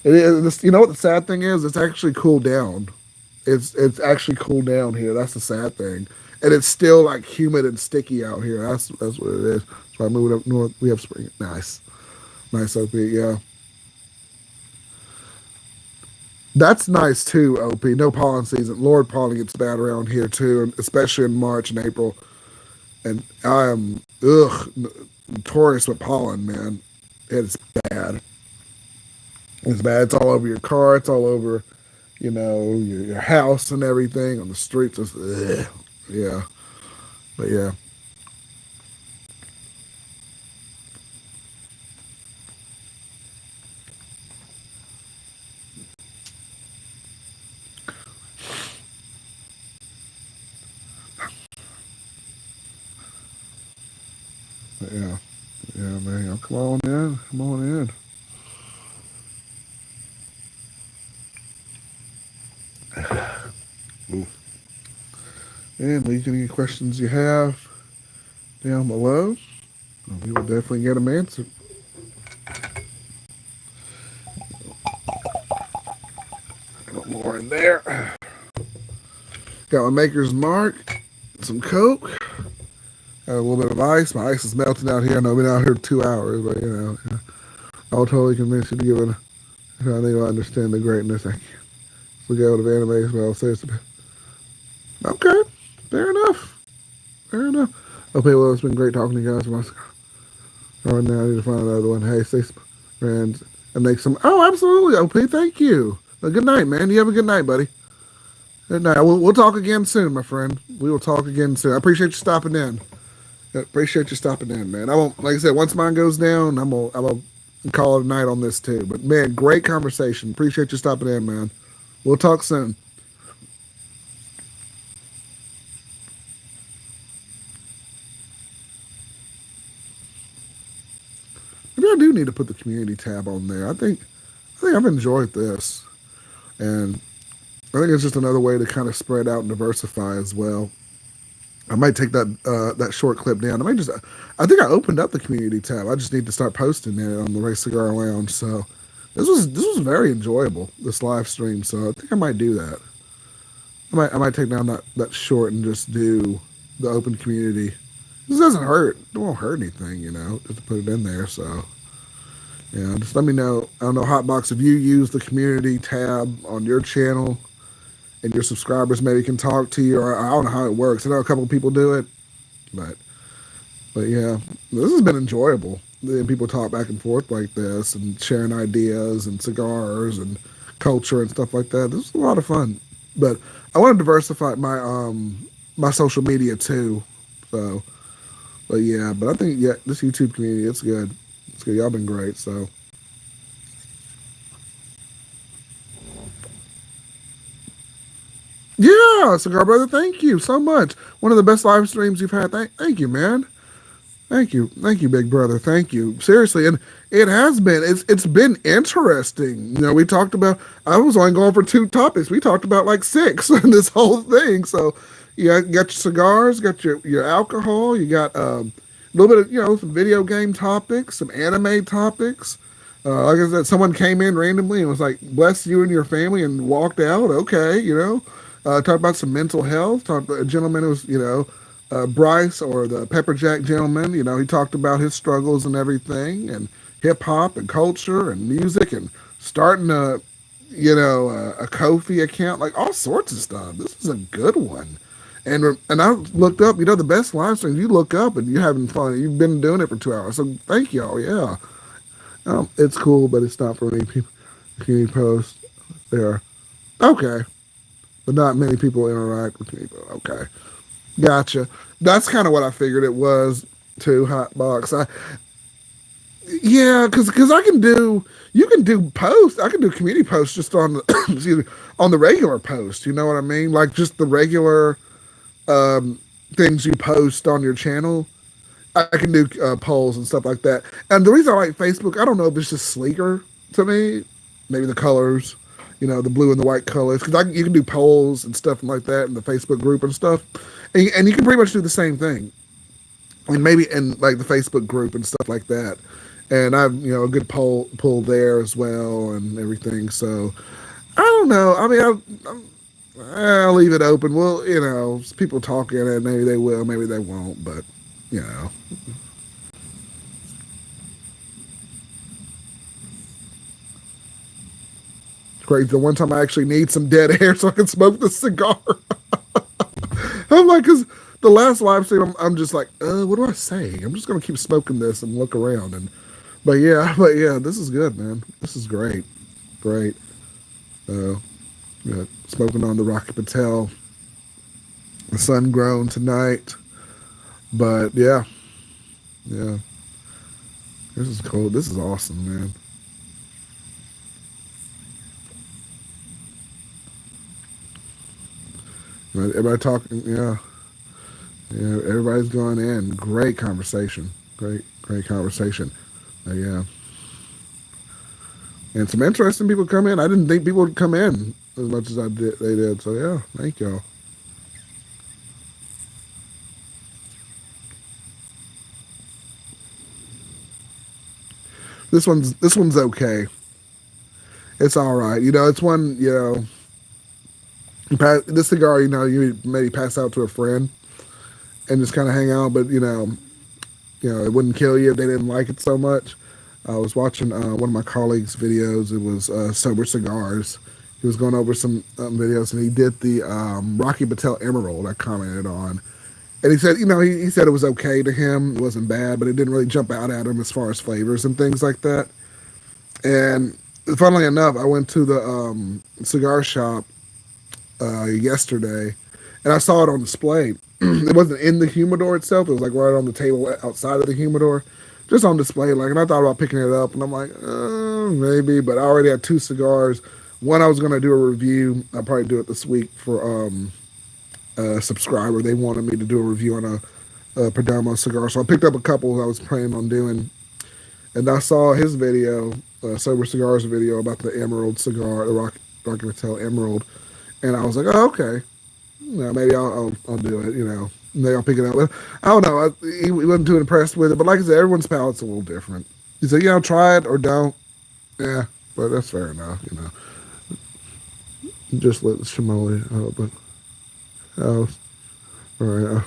You know what the sad thing is? It's actually cooled down. It's actually cooled down here. That's the sad thing. And it's still like humid and sticky out here. That's what it is. So I moved up north. We have spring. Nice, nice OP. Yeah, that's nice too. OP. No pollen season. Lord, pollen gets bad around here too, and especially in March and April. And I am notorious with pollen, man. It's bad. It's bad. It's all over your car. It's all over, your house and everything on the streets. Yeah, but yeah, yeah, yeah, man. Come on in. Come on in. Ooh. And leave any questions you have down below. We will definitely get them answered. More in there. Got my maker's mark, some Coke, got a little bit of ice. My ice is melting out here. I know I've been out here 2 hours, but I'll totally convince you to give it. I think you'll understand the greatness. Thank you. Look out of anime as well. Says okay, fair enough. Fair enough. Okay, well, it's been great talking to you guys. All right, now I need to find another one. Hey, stay friends and make some. Oh, absolutely. OP, thank you. Well, good night, man. You have a good night, buddy. Good night. We'll talk again soon, my friend. We will talk again soon. I appreciate you stopping in. I appreciate you stopping in, man. I won't, like I said, once mine goes down, I'm gonna call it a night on this too. But man, great conversation. Appreciate you stopping in, man. We'll talk soon. Maybe I do need to put the community tab on there. I think I've enjoyed this, and I think it's just another way to kind of spread out and diversify as well. I might take that short clip down. I think I opened up the community tab. I just need to start posting it on the Race Cigar Lounge. So this was very enjoyable, this live stream. So I think I might do that. I might take down that short and just do the open community. This doesn't hurt. It won't hurt anything, just to put it in there. So yeah, just let me know. I don't know, Hotbox, if you use the community tab on your channel and your subscribers maybe can talk to you, or I don't know how it works. I know a couple of people do it, but yeah, this has been enjoyable. People talk back and forth like this and sharing ideas and cigars and culture and stuff like that. This is a lot of fun. But I want to diversify my social media too. So, but yeah, but I think this YouTube community, it's good. It's good. Y'all been great. So yeah, Cigar Brother, thank you so much. One of the best live streams you've had. Thank you, man. Thank you, big brother. Thank you. Seriously, and it has been. It's been interesting. We talked about. I was only going for two topics. We talked about like six in this whole thing. So, you got your cigars, got your alcohol, you got a little bit of some video game topics, some anime topics. Like I said, someone came in randomly and was like, "Bless you and your family," and walked out. Okay, talked about some mental health. Talked about a gentleman who was Bryce, or the Pepper Jack gentleman. He talked about his struggles and everything, and hip hop and culture and music, and starting a Kofi account, like all sorts of stuff. This is a good one. And I looked up, the best live streams. You look up and you're having fun. You've been doing it for 2 hours, so thank y'all. Yeah, it's cool, but it's not for many people. Community posts there, okay, but not many people interact with people. Okay. Gotcha. That's kind of what I figured it was too. Hotbox. Yeah, because you can do posts. I can do community posts just on the excuse me, on the regular post. You know what I mean? Like just the regular things you post on your channel. I can do polls and stuff like that. And the reason I like Facebook, I don't know if it's just sleeker to me. Maybe the colors, the blue and the white colors, because you can do polls and stuff like that in the Facebook group and stuff, and you can pretty much do the same thing, and maybe in like the Facebook group and stuff like that. And I've a good poll there as well and everything. So I don't know. I mean, I'll leave it open. Well, people talking and maybe they will, maybe they won't, but you know. Crazy. The one time I actually need some dead air so I can smoke the cigar. I'm like, because the last live stream, I'm just like, what do I say? I'm just gonna keep smoking this and look around but yeah, this is good, man. This is great, great. Uh, yeah, smoking on the Rocky Patel, the sun grown tonight. But yeah, yeah, this is cool. This is awesome, man. Everybody talking, yeah, yeah. Everybody's going in. Great conversation. Great conversation. Yeah, and some interesting people come in. I didn't think people would come in as much as I did. They did. So yeah, thank y'all. This one's okay. It's all right. It's one. This cigar. You maybe pass out to a friend and just kind of hang out, but it wouldn't kill you if they didn't like it so much. I was watching one of my colleagues' videos. It was Sober Cigars. He was going over some videos, and he did the Rocky Patel Emerald I commented on. And he said, he said it was okay to him. It wasn't bad, but it didn't really jump out at him as far as flavors and things like that. And funnily enough, I went to the cigar shop yesterday, and I saw it on display. It wasn't in the humidor itself. It was like right on the table outside of the humidor, just on display. Like, and I thought about picking it up, and I'm like, maybe. But I already had two cigars. One I was going to do a review. I'll probably do it this week for a subscriber. They wanted me to do a review on a Perdomo cigar, so I picked up a couple I was planning on doing. And I saw his video, Sober Cigars video about the Emerald cigar, the Rocky Patel Emerald, and I was like, oh, okay. Maybe I'll do it. Maybe I'll pick it up. But I don't know. He wasn't too impressed with it. But like I said, everyone's palate's a little different. He said, try it or don't. Yeah, but that's fair enough. Just let Shimoli. But oh, all right.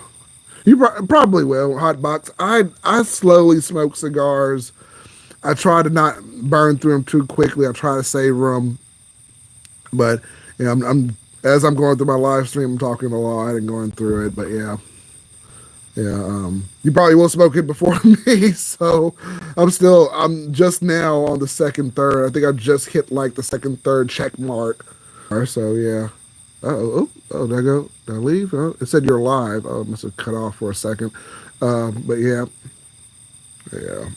You probably will. Hot box. I slowly smoke cigars. I try to not burn through them too quickly. I try to savor them. But I'm as I'm going through my live stream, I'm talking a lot and going through it. But yeah, yeah. You probably will smoke it before me, so I'm just now on the second, third. I think I just hit like the second, third check mark. So yeah. Did I go? Did I leave? Oh, it said you're live. Oh, it must have cut off for a second. But yeah, yeah.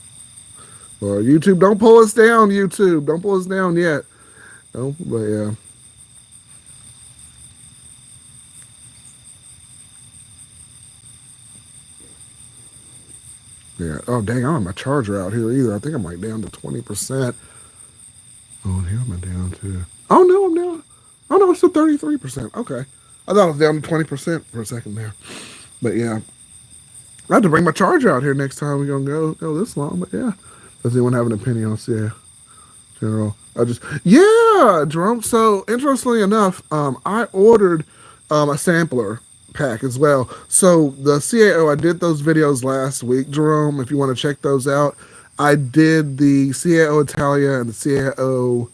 Well, YouTube, don't pull us down. YouTube, don't pull us down yet. No, but yeah. Yeah. Oh, dang, I don't have my charger out here either. I think I'm like down to 20%. Oh, here am I down to? Oh, no, I'm down. Oh, no, it's still 33%. Okay. I thought I was down to 20% for a second there. But yeah. I have to bring my charger out here next time we're going to go this long. But yeah. Does anyone have an opinion on yeah, General? Yeah, Jerome. So, interestingly enough, I ordered a sampler pack as well. So the CAO, I did those videos last week, Jerome. If you want to check those out, I did the CAO Italia and the CAO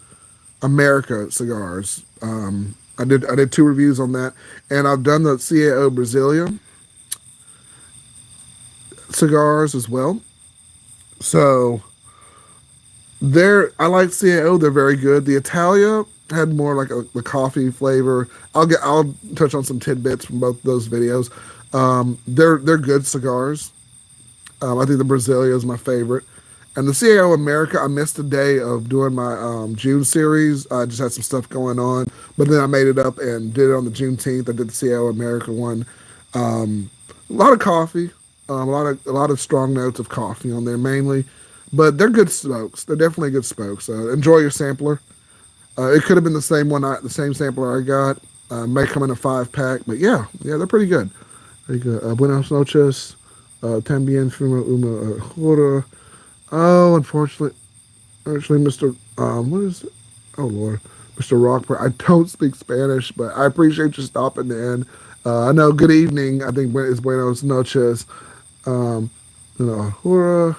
America cigars. I did two reviews on that, and I've done the CAO Brasilia cigars as well. So I like CAO. They're very good. The Italia had more like the coffee flavor. I'll touch on some tidbits from both those videos. They're good cigars. I think the Brasilia is my favorite. And the CAO America, I missed a day of doing my June series. I just had some stuff going on, but then I made it up and did it on the Juneteenth. I did the CAO America one. A lot of coffee. A lot of strong notes of coffee on there mainly, but they're good smokes. They're definitely good smokes. Enjoy your sampler. It could have been the same sampler I got. May come in a 5 pack, but yeah, they're pretty good. Pretty good. Buenos noches, también fumo una jura. Oh, unfortunately, Mr. What is it? Oh Lord, Mr. Rockport. I don't speak Spanish, but I appreciate you stopping in. I know. Good evening. I think it's Buenos noches. Um, Hura,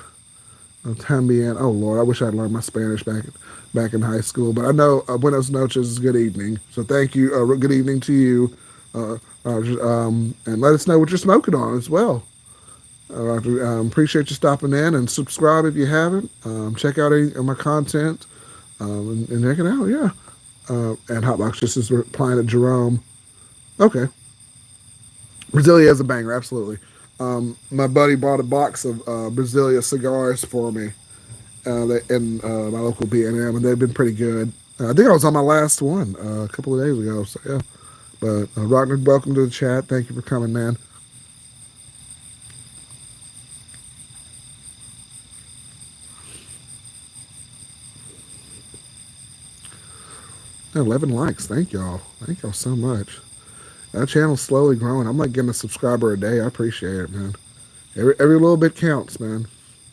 también. Oh Lord, I wish I'd learned my Spanish back in high school. But I know Buenos noches is good evening. So thank you. Good evening to you. And let us know what you're smoking on as well. Appreciate you stopping in and subscribe if you haven't. Check out any of my content and check it out. Yeah. And Hotbox just is replying to Jerome. Okay. Brasilia is a banger, absolutely. My buddy bought a box of Brasilia cigars for me in my local B&M, and they've been pretty good. I think I was on my last one a couple of days ago, so yeah. But Rockner, welcome to the chat. Thank you for coming, man. 11 likes. Thank y'all. Thank y'all so much. That channel's slowly growing. I'm like getting a subscriber a day. I appreciate it, man. Every little bit counts, man.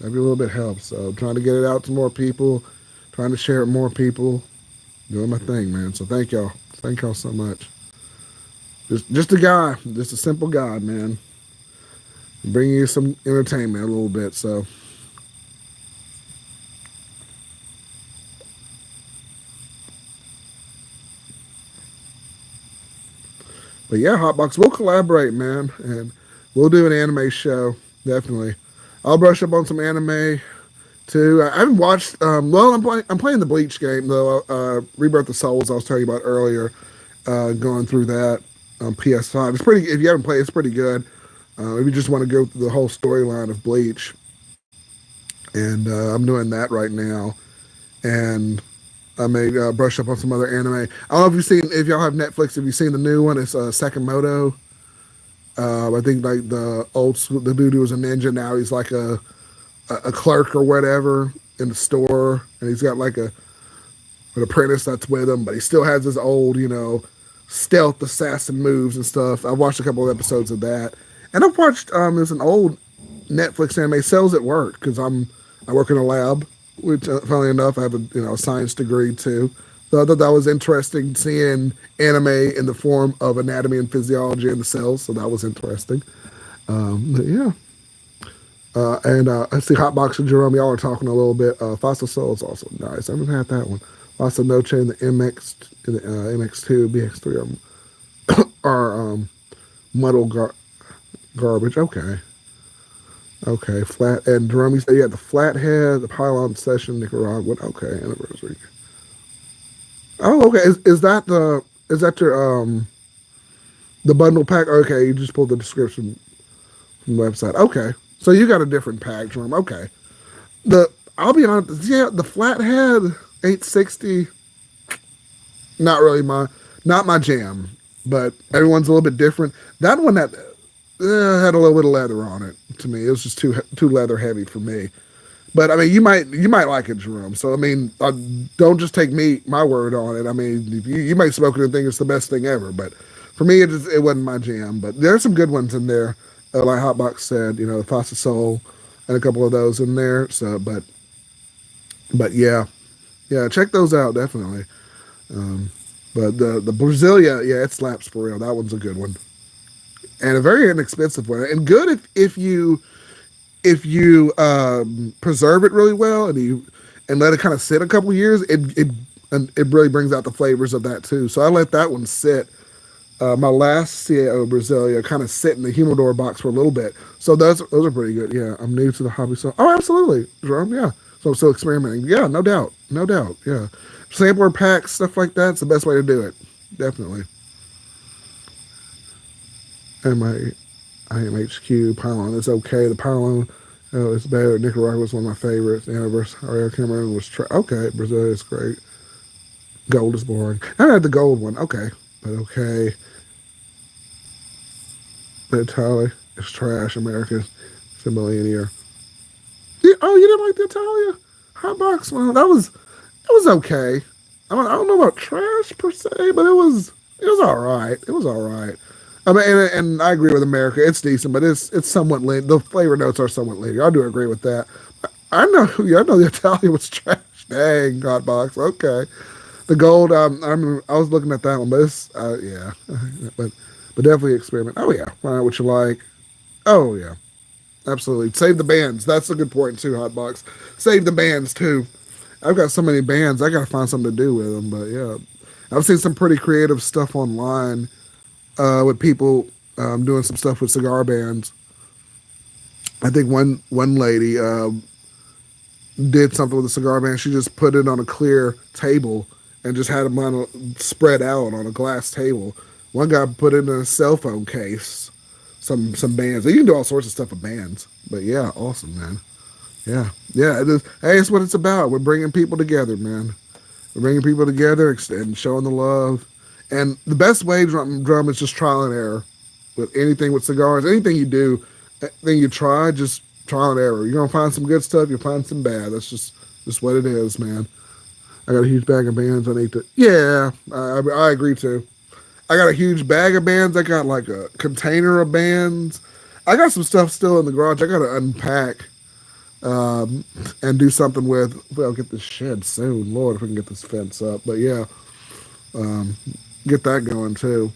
Every little bit helps. So trying to get it out to more people, trying to share it with more people, doing my thing, man. So thank y'all. Thank y'all so much. Just a guy, just a simple guy, man. Bringing you some entertainment a little bit. So but yeah, Hotbox, we'll collaborate, man, and we'll do an anime show, definitely. I'll brush up on some anime too. I haven't watched. Well, I'm playing the Bleach game though. Rebirth of Souls. I was telling you about earlier. Going through that on PS5. It's pretty. If you haven't played, it's pretty good. If you just want to go through the whole storyline of Bleach, and I'm doing that right now. And I may brush up on some other anime. I don't know if you've seen, if y'all have Netflix, have you seen the new one? It's Sakamoto. I think like the old school, the dude who was a ninja, now he's like a clerk or whatever in the store, and he's got like an apprentice that's with him, but he still has his old, stealth assassin moves and stuff. I've watched a couple of episodes of that, and I've watched there's an old Netflix anime, Cells at Work, because I work in a lab, which funnily enough I have a science degree too. So I thought that was interesting, seeing anime in the form of anatomy and physiology in the cells. So that was interesting. Yeah. And I see Hotbox and Jerome, y'all are talking a little bit. Fossil Soul is also nice. I haven't had that one. Fossil Noche and the MX2, BX3 are muddle garbage. Okay, flat. And Jerome, you said you had the Flathead, the Pylon Session, Nicaragua. Okay, anniversary. Oh, okay. Is that your the bundle pack? Okay, you just pulled the description from the website. Okay, so you got a different pack, Jerome. Okay, I'll be honest. Yeah, the Flathead 860, not my jam. But everyone's a little bit different. That one had a little bit of leather on it. To me, it was just too leather heavy for me. But I mean, you might like it, Jerome. So I mean, don't just take my word on it. I mean, if you might smoke it and think it's the best thing ever, but for me, it wasn't my jam. But there are some good ones in there, like Hotbox said. The Fossa Soul, and a couple of those in there. So, but yeah, check those out definitely. But the Brasilia, yeah, it slaps for real. That one's a good one, and a very inexpensive one, and good if you preserve it really well and let it kind of sit a couple years, it really brings out the flavors of that too. So I let that one sit. My last CAO Brasilia kind of sit in the humidor box for a little bit. So those are pretty good. Yeah, I'm new to the hobby, so absolutely, Jerome. Yeah, so I'm still experimenting. Yeah, no doubt. Yeah, sampler packs, stuff like that's the best way to do it. Definitely. And my IMHQ Pylon is okay. The Pylon is better. Nicaragua was one of my favorites. The anniversary Cameroon was okay. Brazil is great. Gold is boring. I had the gold one. Okay, but okay. But Italy is trash. America Millionaire. Yeah, oh, you didn't like the Italia hot box? Well, it was okay. I don't know about trash per se, but it was all right. It was all right. I mean, and I agree with America. It's decent, but it's somewhat late. The flavor notes are somewhat later. I do agree with that. I know. Yeah, I know the Italian was trash. Dang, hot box. Okay, the gold. I was looking at that one, but it's yeah, but definitely experiment. Oh yeah, find out what you like. Oh yeah, absolutely. Save the bands. That's a good point too. Hotbox. Save the bands too. I've got so many bands. I got to find something to do with them. But yeah, I've seen some pretty creative stuff online with people doing some stuff with cigar bands. I think one lady did something with a cigar band. She just put it on a clear table and just had them spread out on a glass table. One guy put it in a cell phone case. Some bands. You can do all sorts of stuff with bands. But yeah, awesome, man. Yeah, yeah. It is. Hey, it's what it's about. We're bringing people together, man. We're bringing people together and showing the love. And the best way drum is just trial and error. With anything with cigars, anything you do, anything you try, just trial and error. You're gonna find some good stuff. You'll find some bad. That's just what it is, man. I got a huge bag of bands. I need to. Yeah, I agree too. I got a huge bag of bands. I got like a container of bands. I got some stuff still in the garage. I got to unpack and do something with. Well, get this shed soon. Lord, if we can get this fence up. But yeah, um, get that going too.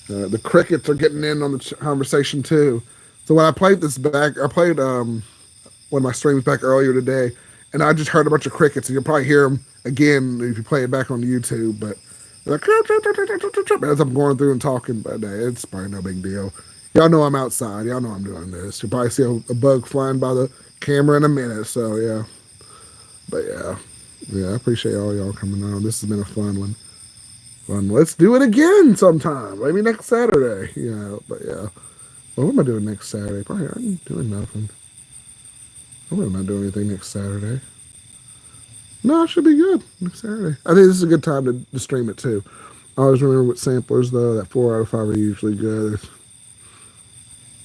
The crickets are getting in on the conversation too. So when I played this back, I played one of my streams back earlier today, and I just heard a bunch of crickets. And you'll probably hear them again if you play it back on YouTube. But they're like, as I'm going through and talking, but it's probably no big deal. Y'all know I'm outside. Y'all know I'm doing this. You'll probably see a bug flying by the camera in a minute. So yeah, but yeah, yeah. I appreciate all y'all coming on. This has been a fun one. Fun. Let's do it again sometime. Maybe next Saturday. Yeah, but yeah. Well, what am I doing next Saturday? Probably I'm doing nothing. I'm not doing anything next Saturday. No, it should be good next Saturday. I think this is a good time to stream it too. I always remember with samplers though that 4 out of 5 are usually good.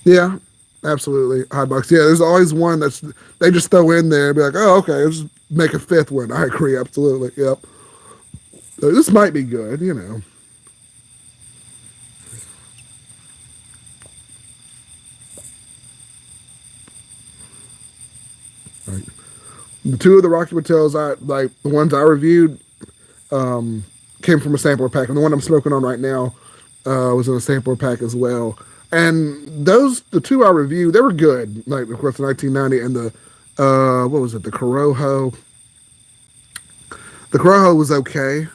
Yeah, absolutely. Hotbox. Yeah, there's always one that's they just throw in there and be like, oh, okay, let's make a fifth one. I agree, absolutely. Yep. So this might be good, you know. Like, the two of the Rocky Patels I like the ones I reviewed came from a sampler pack, and the one I'm smoking on right now was in a sampler pack as well. And the two I reviewed, they were good. Like of course the 1990 and the what was it, the Corojo. The Corojo was okay,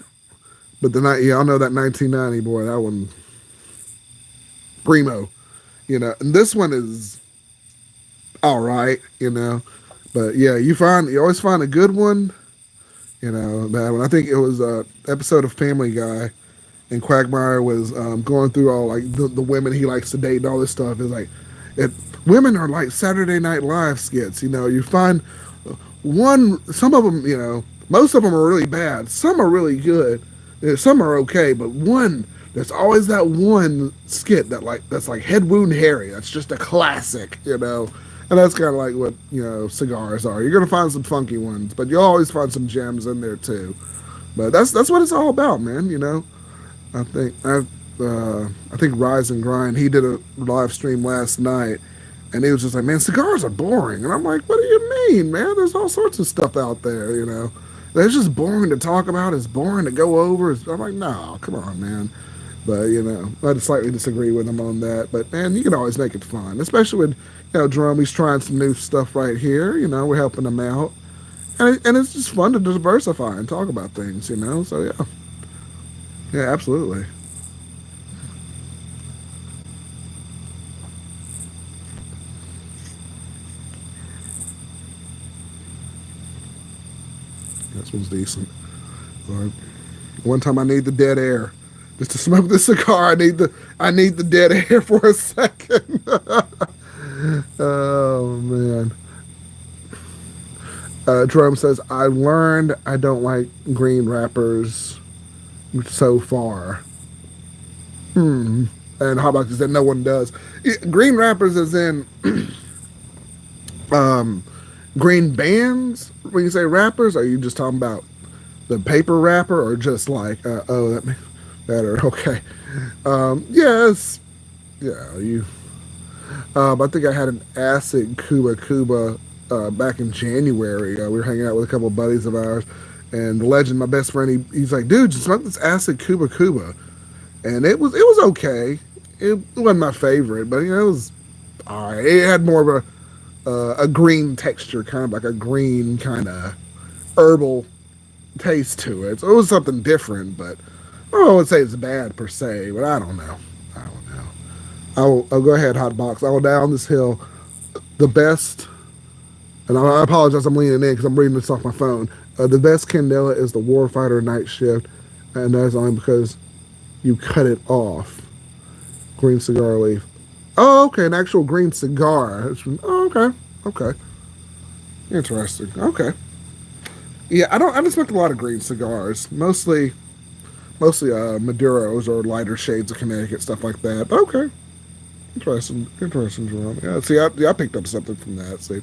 but the night yeah I know that 1990 boy that one primo, you know. And this one is all right, you know. But yeah, you always find a good one, you know. That one I think it was a episode of Family Guy and Quagmire was going through all like the women he likes to date and all this stuff. It's like it, women are like Saturday Night Live skits. You know, you find some of them, you know, most of them are really bad. Some are really good. Some are okay, but there's always that one skit that's like Head Wound Harry. That's just a classic, you know. And that's kind of like what cigars are. You're gonna find some funky ones, but you'll always find some gems in there too. But that's what it's all about, man. You know. I think Rise and Grind. He did a live stream last night, and he was just like, "Man, cigars are boring." And I'm like, "What do you mean, man? There's all sorts of stuff out there, you know. It's just boring to talk about. It's boring to go over." I'm like, "No, come on, man." But you know, I slightly disagree with him on that. But man, you can always make it fun, especially when Drum. He's trying some new stuff right here. You know, we're helping him out, and it's just fun to diversify and talk about things. You know, so yeah, yeah, absolutely. This one's decent. But one time I need the dead air. Just to smoke the cigar, I need the dead air for a second. Oh man. Jerome says, I learned I don't like green wrappers so far. Hmm. And Hotbox said no one does. Green wrappers is in um, green bands. When you say wrappers, are you just talking about the paper wrapper or just like, oh, that makes better. Okay. Yes. Yeah. I think I had an acid Cuba Cuba back in January. We were hanging out with a couple of buddies of ours, and the legend, my best friend, he's like, "Dude, just smoke this acid Cuba Cuba," and it was okay. It wasn't my favorite, but it was all right. It had more of a green texture, kind of like a green kind of herbal taste to it. So it was something different, but I would say it's bad per se, but I don't know. I don't know. I'll go ahead, hot box. I will down this hill. The best, and I apologize, I'm leaning in because I'm reading this off my phone. The best candela is the Warfighter Night Shift, and that's only because you cut it off. Green cigar leaf. Oh, okay, an actual green cigar. Oh, okay, okay, interesting. Okay, yeah, I don't smoked a lot of green cigars. Mostly Maduros or lighter shades of Connecticut, stuff like that. But okay, interesting, Jerome. Yeah, see, I picked up something from that. See,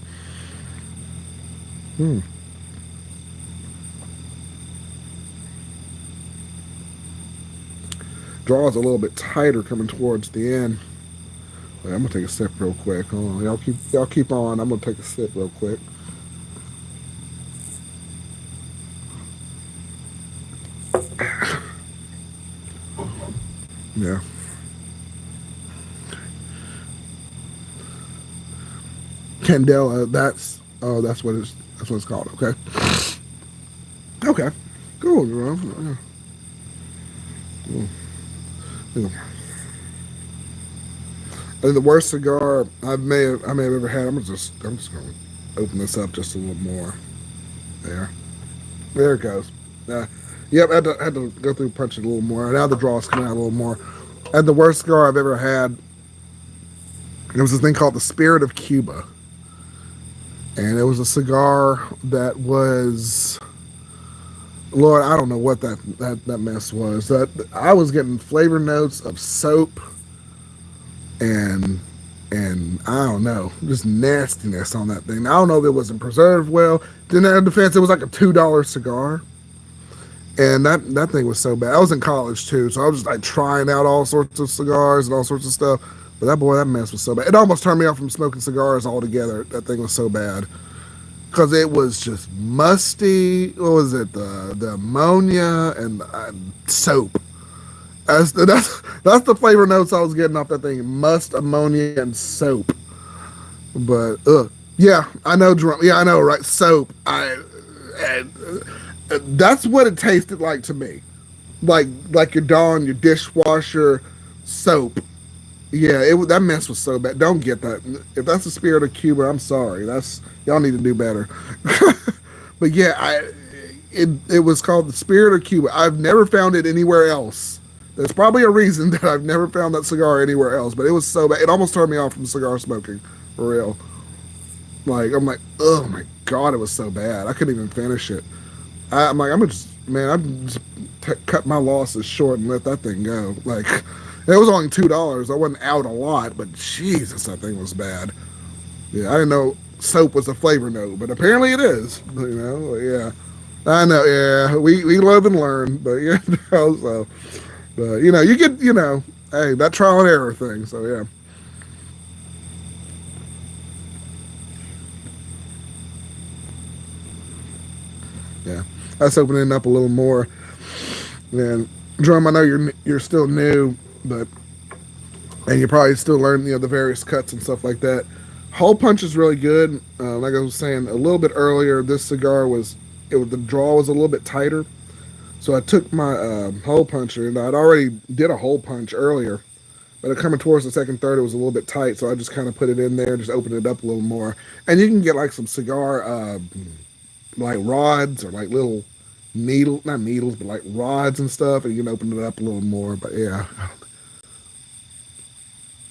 hmm. Draw is a little bit tighter coming towards the end. Wait, I'm gonna take a sip real quick. Hold on, y'all keep on. I'm gonna take a sip real quick. Yeah, Candela. That's what it's called. Okay, okay, cool, Jerome. Yeah. Yeah. I think the worst cigar I may have ever had. I'm just gonna open this up just a little more. There it goes. Yep, I had to go through punch it a little more. Now the draw's coming out a little more. I had the worst cigar I've ever had. It was this thing called the Spirit of Cuba, and it was a cigar that was, Lord, I don't know what that mess was. That I was getting flavor notes of soap and and I don't know, just nastiness on that thing. I don't know if it wasn't preserved well. Then in defense, it was like a $2 cigar, and that thing was so bad. I was in college too, so I was just like trying out all sorts of cigars and all sorts of stuff. But that mess was so bad. It almost turned me off from smoking cigars altogether. That thing was so bad because it was just musty. What was it? The ammonia and soap. That's the flavor notes I was getting off that thing. Must, ammonia, and soap. But yeah, I know. Yeah, I know. Right, soap. That's what it tasted like to me. Like your Dawn, your dishwasher soap. Yeah, that mess was so bad. Don't get that. If that's the Spirit of Cuba, I'm sorry. That's y'all need to do better. But yeah, it was called the Spirit of Cuba. I've never found it anywhere else. There's probably a reason that I've never found that cigar anywhere else, but it was so bad. It almost turned me off from cigar smoking, for real. Like, I'm like, oh my God, it was so bad. I couldn't even finish it. I'm like, I'm just cut my losses short and let that thing go. Like, it was only $2. I wasn't out a lot, but Jesus, that thing was bad. Yeah, I didn't know soap was a flavor note, but apparently it is. You know, yeah. I know, yeah. We live and learn, but yeah, so. But you get, hey, that trial and error thing. So yeah, yeah. That's opening up a little more. And Drum, I know you're still new, but and you're probably still learning, the various cuts and stuff like that. Hole punch is really good. Like I was saying a little bit earlier, this cigar the draw was a little bit tighter. So I took my hole puncher, and I'd already did a hole punch earlier, but coming towards the second third, it was a little bit tight. So I just kind of put it in there, just opened it up a little more. And you can get like some cigar, like rods or like little not needles, but like rods and stuff, and you can open it up a little more. But yeah,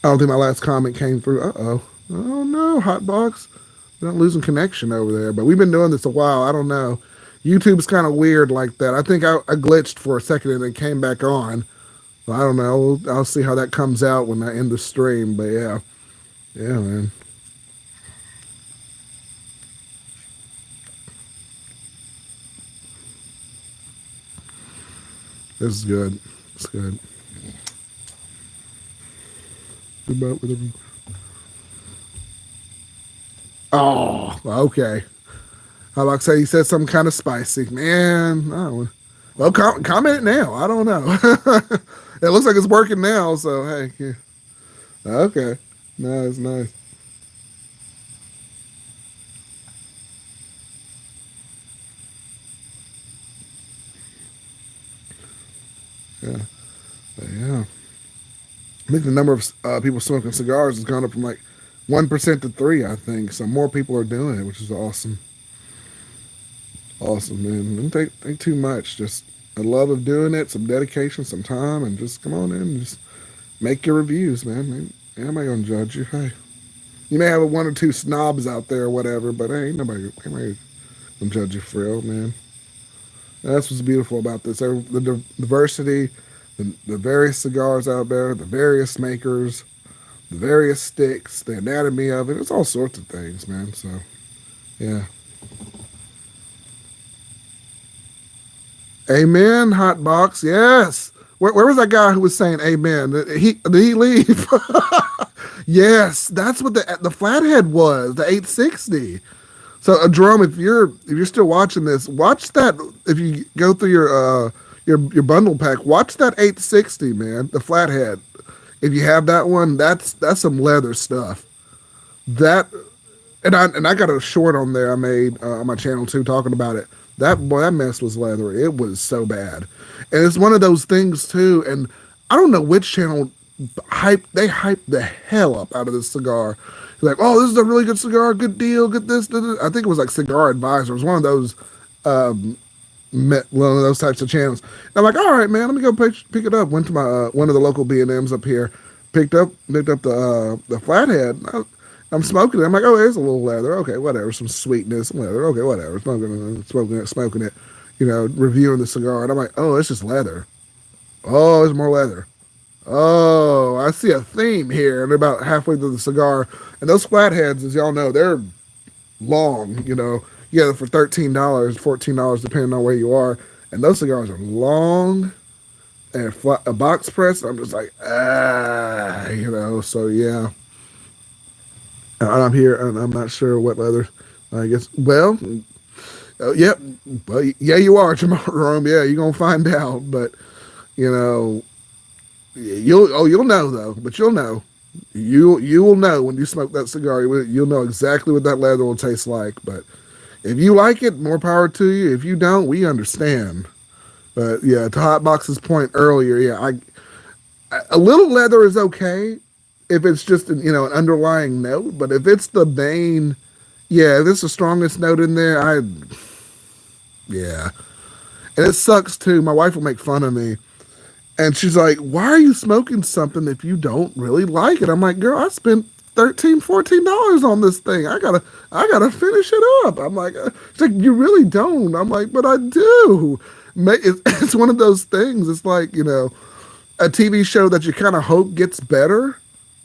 I don't think my last comment came through. Oh no, hot box. We're not losing connection over there. But we've been doing this a while. I don't know. YouTube's kind of weird like that. I think I glitched for a second and then came back on. So I don't know. I'll see how that comes out when I end the stream. But yeah, yeah, man, this is good. It's good. Oh, okay. How about say you said something kind of spicy, man? Oh, well, comment now. I don't know. It looks like it's working now. So hey, yeah. Okay, nice, nice. Yeah, but yeah. I think the number of people smoking cigars has gone up from like 1% to 3. I think so. More people are doing it, which is awesome. Awesome, man. Don't take too much. Just a love of doing it, some dedication, some time, and just come on in and just make your reviews, man. Ain't nobody gonna judge you. Hey, you may have one or two snobs out there or whatever, but ain't nobody gonna judge you for real, man. That's what's beautiful about this. The diversity, the various cigars out there, the various makers, the various sticks, the anatomy of it. It's all sorts of things, man. So yeah. Amen, hot box. Yes. Where was that guy who was saying amen? Did he leave? Yes, that's what the flathead was, the 860. So, Jerome, if you're still watching this, watch that. If you go through your bundle pack, watch that 860, man, the flathead. If you have that one, that's some leather stuff. That and I got a short on there I made on my channel too, talking about it. That mess was leather. It was so bad, and it's one of those things too. And I don't know which channel hyped the hell up out of this cigar. Like, oh, this is a really good cigar, good deal, good this. I think it was like Cigar Advisor. It was one of those um, one of those types of channels. And I'm like, all right, man, let me go pick it up. Went to my one of the local B&Ms up here, picked up the flathead. I'm smoking it. I'm like, oh, there's a little leather. Okay, whatever. Some sweetness, some leather. Okay, whatever. Smoking it. Reviewing the cigar, and I'm like, oh, it's just leather. Oh, it's more leather. Oh, I see a theme here. And about halfway through the cigar, and those flatheads, as y'all know, they're long. You get them for $13, $14, depending on where you are. And those cigars are long and a box press. I'm just like, So yeah, and I'm here, and I'm not sure what leather. I guess. Well, yep. Well, yeah, you are tomorrow, Yeah, you're gonna find out. But you know, you'll know though. But you'll know. You will know when you smoke that cigar. You'll know exactly what that leather will taste like. But if you like it, more power to you. If you don't, we understand. But yeah, to Hotbox's point earlier, yeah, a little leather is okay if it's just an underlying note. But if it's the main, yeah, if it's the strongest note in there, yeah, and it sucks too. My wife will make fun of me, and she's like, "Why are you smoking something if you don't really like it?" I'm like, "Girl, I spent $13, $14 on this thing. I gotta finish it up." I'm like, she's like, "You really don't?" I'm like, "But I do." It's one of those things. It's like a TV show that you kind of hope gets better,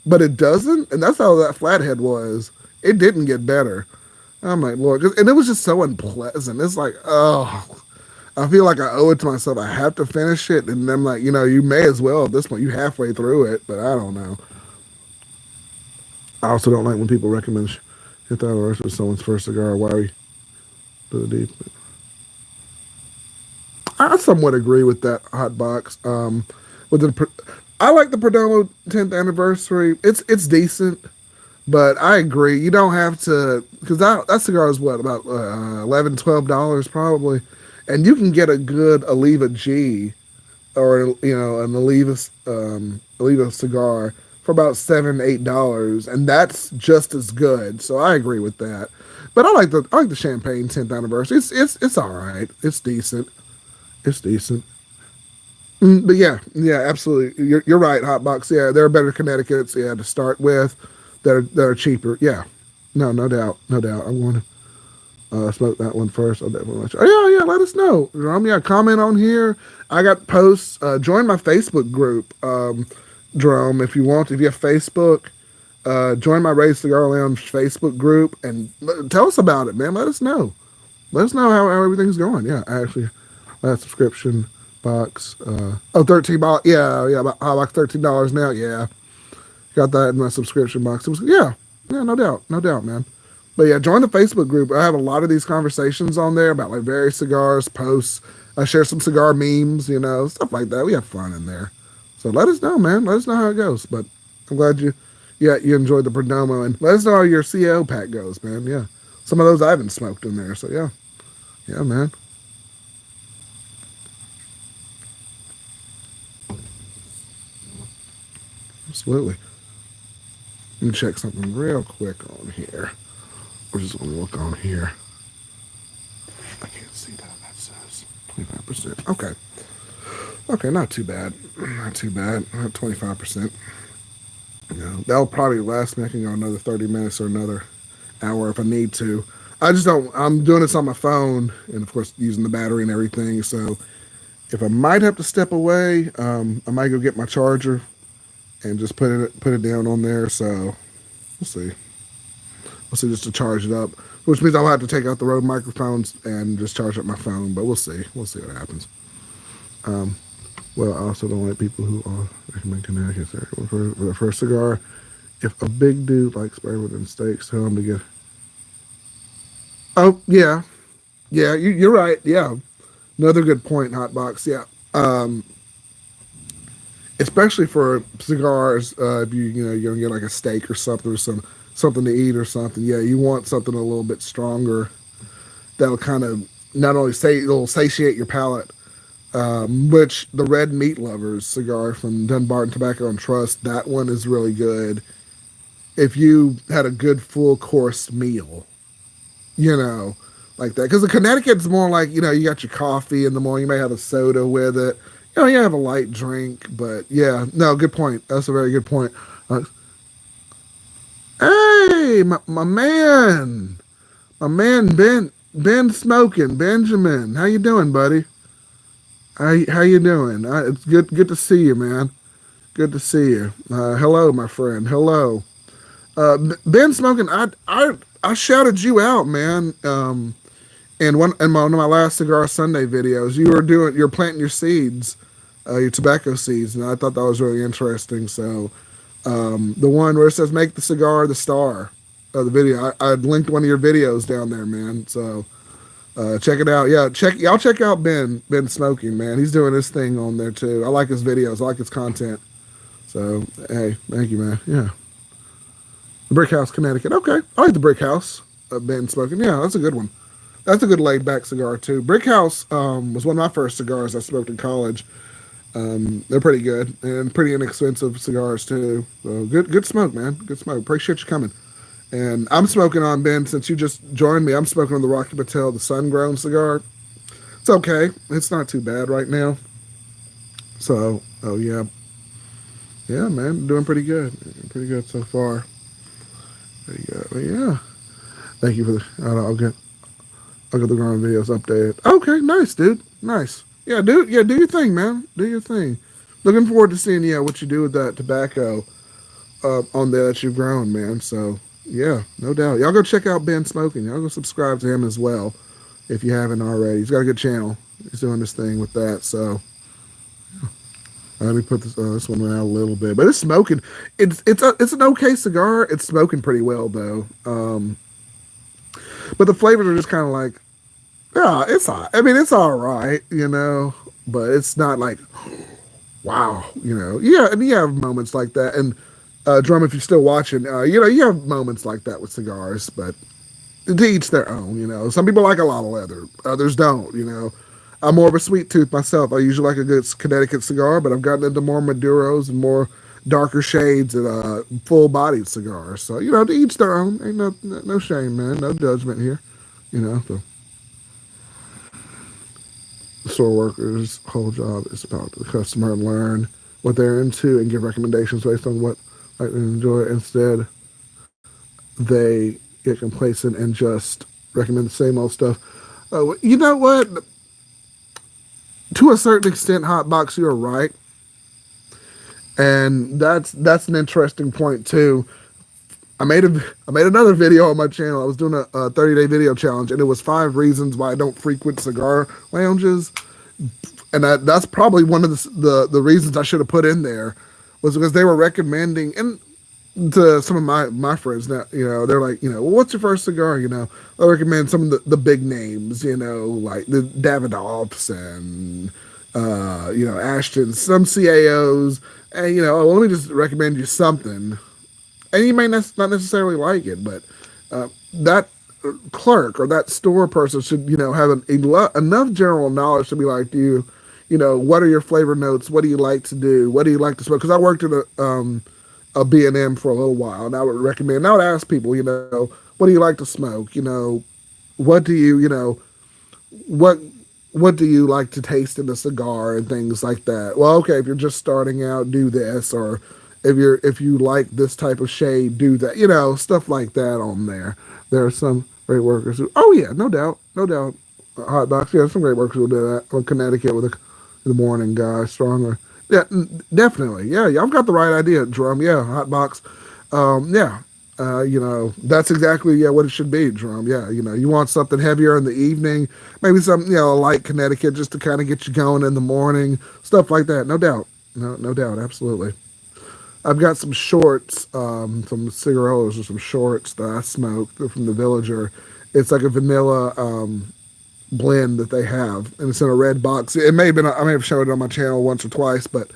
but it doesn't, and that's how that flathead was. It didn't get better. I'm like, Lord, and it was just so unpleasant. It's like, oh, I feel like I owe it to myself. I have to finish it, and I'm like, you may as well at this point. You halfway through it, but I don't know. I also don't like when people recommend hit that or with someone's first cigar. Why are we do the deep? I somewhat agree with that hot box. With I like the Perdomo 10th anniversary. It's decent, but I agree. You don't have to because that cigar is what about $11, $12 probably, and you can get a good Oliva G or an Oliva cigar for about $7, $8, and that's just as good. So I agree with that. But I like the Champagne 10th anniversary. It's all right. It's decent. It's decent. But yeah, absolutely. You're right, Hotbox. Yeah, there are better Connecticut's. Yeah, to start with, that are cheaper. Yeah, No, no doubt, no doubt. I want to smoke that one first. I'll definitely let you. Oh yeah, yeah. Let us know. Yeah, comment on here. I got posts. Join my Facebook group, Jerome, if you want. If you have Facebook, join my Raise Cigar Lounge Facebook group and tell us about it, man. Let us know. Let us know how everything's going. Yeah, actually, that subscription box. 13 box. Yeah, yeah. About like $13 now. Yeah, got that in my subscription box. It was, yeah, yeah, no doubt, man. But yeah, join the Facebook group. I have a lot of these conversations on there about like various cigars, posts. I share some cigar memes, stuff like that. We have fun in there. So let us know, man. Let us know how it goes. But I'm glad you enjoyed the Perdomo, and let us know how your CO pack goes, man. Yeah, some of those I haven't smoked in there. So yeah, yeah, man. Absolutely. Let me check something real quick on here. We're just gonna look on here. I can't see that. That says 25%. Okay. Okay, not too bad. Not too bad. Not 25%. That'll probably last me. I can go another 30 minutes or another hour if I need to. I just don't. I'm doing this on my phone, and of course using the battery and everything. So if I might have to step away, I might go get my charger and just put it down on there. So we'll see. We'll see, just to charge it up, which means I'll have to take out the Rode microphones and just charge up my phone. But we'll see. We'll see what happens. Well, I also don't like people who recommend Connecticut for the first cigar. If a big dude likes bourbon and steaks, tell him to get. Oh yeah, yeah, you're right. Yeah, another good point, Hotbox. Yeah, especially for cigars, if you're gonna get like a steak or something, or something to eat or something. Yeah, you want something a little bit stronger that'll kind of not only it'll satiate your palate, which the Red Meat Lovers cigar from Dunbarton Tobacco and Trust, that one is really good. If you had a good full course meal, you know, like that. Because the Connecticut's more like, you got your coffee in the morning, you may have a soda with it. You have a light drink, but yeah, no, good point. That's a very good point. Uh, hey, my man Ben Smoking, Benjamin, how you doing, buddy? How you doing? It's good to see you, man. Good to see you. Hello, my friend. Hello. Ben Smoking, I shouted you out, man. In one of my last Cigar Sunday videos, you're planting your seeds, your tobacco seeds, and I thought that was really interesting. So, the one where it says "Make the cigar the star" of the video, I linked one of your videos down there, man. So, check it out. Yeah, y'all check out Ben Smoking, man. He's doing his thing on there too. I like his videos. I like his content. So, hey, thank you, man. Yeah. The Brick House, Connecticut. Okay. I like the Brick House, Ben Smoking. Yeah, that's a good one. That's a good laid back cigar, too. Brick House was one of my first cigars I smoked in college. They're pretty good and pretty inexpensive cigars, too. So good smoke, man. Good smoke. Appreciate you coming. And I'm smoking on, Ben, since you just joined me, I'm smoking on the Rocky Patel, the Sun Grown cigar. It's okay. It's not too bad right now. So, oh, yeah. Yeah, man. Doing pretty good. Pretty good so far. There you go. But yeah. Thank you for the. I'll get the ground videos updated. Okay, nice, dude. Nice. Yeah, dude. Yeah, do your thing, man. Do your thing. Looking forward to seeing what you do with that tobacco on there that you've grown, man. So yeah, no doubt. Y'all go check out Ben Smoking. Y'all go subscribe to him as well if you haven't already. He's got a good channel. He's doing this thing with that. So let me put this one out a little bit, but it's smoking. It's an okay cigar. It's smoking pretty well though. But the flavors are just kind of like, yeah, I mean, it's all right, but it's not like, wow, Yeah, and you have moments like that. And Drum, if you're still watching, you have moments like that with cigars, but to each their own. Some people like a lot of leather, others don't. I'm more of a sweet tooth myself. I usually like a good Connecticut cigar, but I've gotten into more Maduros and more darker shades and full-bodied cigars. So, to each their own. Ain't no shame, man. No judgment here. So the store worker's whole job is about the customer and learn what they're into and give recommendations based on what I enjoy. Instead, they get complacent and just recommend the same old stuff. You know what? To a certain extent, Hotbox, you're right, and that's an interesting point too. I made another video on my channel. I was doing a 30-day video challenge, and it was 5 reasons why I don't frequent cigar lounges, and that's probably one of the reasons I should have put in there, was because they were recommending, and to some of my friends now, they're like, well, what's your first cigar? I recommend some of the big names, like the Davidoffs and Ashton, some CAOs, and well, let me just recommend you something, and you may not necessarily like it, but that clerk or that store person should have enough general knowledge to be like, do you, what are your flavor notes? What do you like to do? What do you like to smoke? Because I worked at a B&M for a little while, and I would recommend, and I would ask people, what do you like to smoke? What do what do you like to taste in a cigar and things like that? Well, okay, if you're just starting out, do this, or if you like this type of shade, do that, stuff like that on there. There are some great workers who, oh yeah, no doubt, no doubt. Hot box, yeah, some great workers who do that. On Connecticut with the morning guy, stronger. Yeah, definitely. Yeah, y'all got the right idea, Drum. Yeah, hot box. Yeah, that's exactly what it should be, Drum. Yeah, you want something heavier in the evening, maybe some light Connecticut just to kind of get you going in the morning, stuff like that. No doubt, no doubt, absolutely. I've got some shorts, some cigarillos or some shorts that I smoked from the Villager. It's like a vanilla blend that they have, and it's in a red box. It may have been, I may have showed it on my channel once or twice, but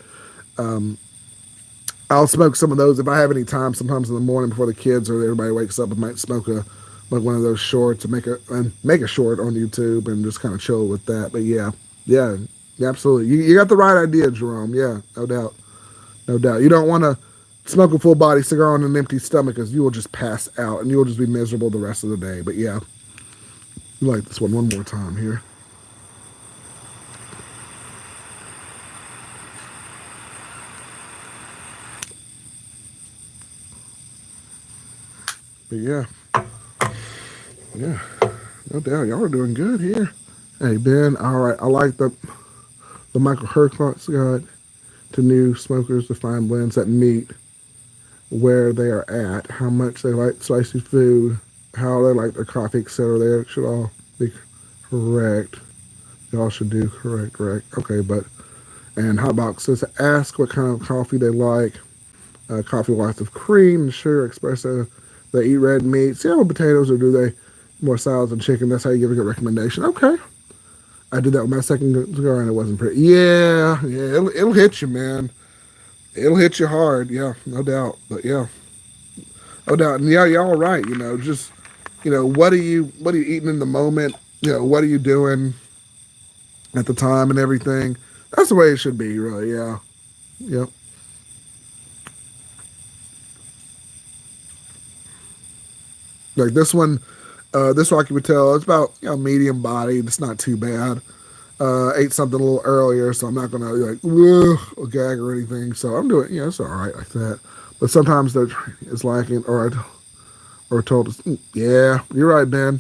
I'll smoke some of those if I have any time. Sometimes in the morning before the kids or everybody wakes up, I might smoke one of those shorts and make a short on YouTube and just kind of chill with that. But yeah, absolutely. You got the right idea, Jerome. Yeah, no doubt. No doubt. You don't want to smoke a full body cigar on an empty stomach, because you will just pass out and you'll just be miserable the rest of the day. But yeah, light this one more time here. But yeah, no doubt. Y'all are doing good here. Hey, Ben, all right. I like the Michael Herclots guide to new smokers to find blends that meet where they are at, how much they like spicy food, how they like their coffee, etc. They should all be correct. Y'all should do correct. Okay, and Hotbox says ask what kind of coffee they like. Coffee with lots of cream, sugar, espresso. They eat red meat, with potatoes, or do they more salads and chicken? That's how you give a good recommendation. Okay. I did that with my second cigar, and it wasn't pretty. Yeah, it'll hit you, man. It'll hit you hard. Yeah, no doubt. But yeah, no doubt. And yeah, y'all are right. Just what are you eating in the moment? What are you doing at the time and everything? That's the way it should be, really. Yeah, yep. Like this one, this Rocky Patel, it's about medium body. It's not too bad. Ate something a little earlier, so I'm not gonna or gag or anything. So I'm doing, it's all right like that. But sometimes it's lacking, or told us, yeah, you're right, Ben.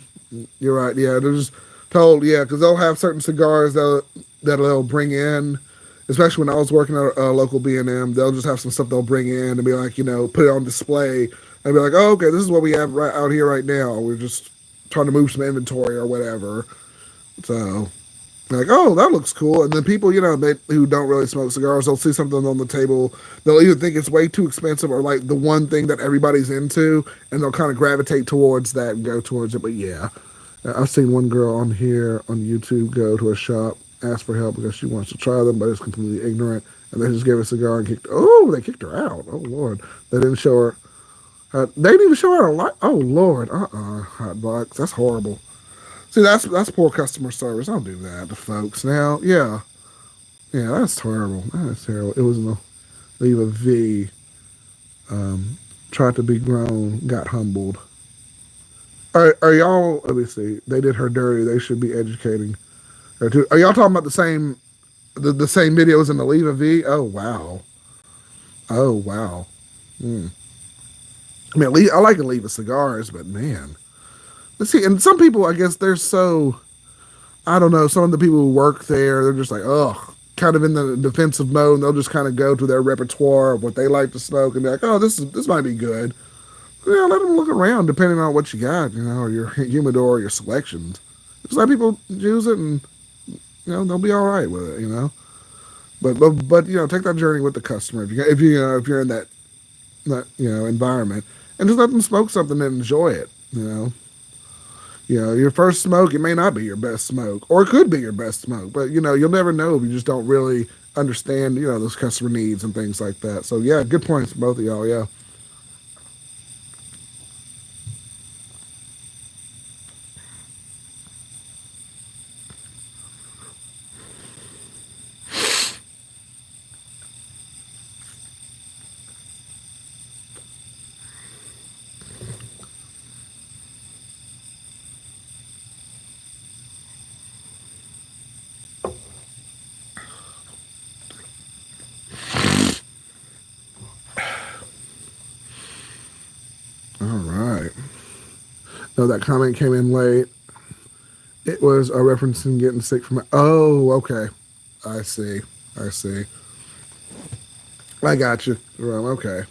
You're right. Yeah, they're just told, because they'll have certain cigars that they'll bring in. Especially when I was working at a local B&M, they'll just have some stuff they'll bring in and be like, put it on display and be like, oh, okay, this is what we have right out here right now. We're just trying to move some inventory or whatever. So, like, oh, that looks cool. And then people, who don't really smoke cigars, they'll see something on the table. They'll either think it's way too expensive or like the one thing that everybody's into, and they'll kind of gravitate towards that and go towards it. But yeah, I've seen one girl on here on YouTube go to a shop, ask for help because she wants to try them, but is completely ignorant, and they just gave her a cigar and they kicked her out. Oh Lord, they didn't show her. They didn't even show her a light. Oh Lord, hot box. That's horrible. See, that's poor customer service. Don't do that to folks. Now, yeah, that's terrible. That's terrible. It was in the leave a V. Tried to be grown, got humbled. Are y'all? Let me see. They did her dirty. They should be educating her too. Are y'all talking about the same videos in the leave a V? Oh wow. Oh wow. I mean, I like to leave with cigars, but man, let's see. And some people, I guess, they're so I don't know. Some of the people who work there, they're just like, oh, kind of in the defensive mode. And they'll just kind of go to their repertoire of what they like to smoke and be like, oh, this might be good. Yeah, let them look around, depending on what you got, or your humidor, or your selections. Just let people use it, and they'll be all right with it. But take that journey with the customer if you're in that environment, and just let them smoke something and enjoy it. Your first smoke, it may not be your best smoke, or it could be your best smoke, but you'll never know if you just don't really understand those customer needs and things like that. So yeah, good points, both of y'all. Yeah. All right. No, that comment came in late. It was a reference to getting sick from it. Oh, okay. I see. I see. I got you. Well, okay.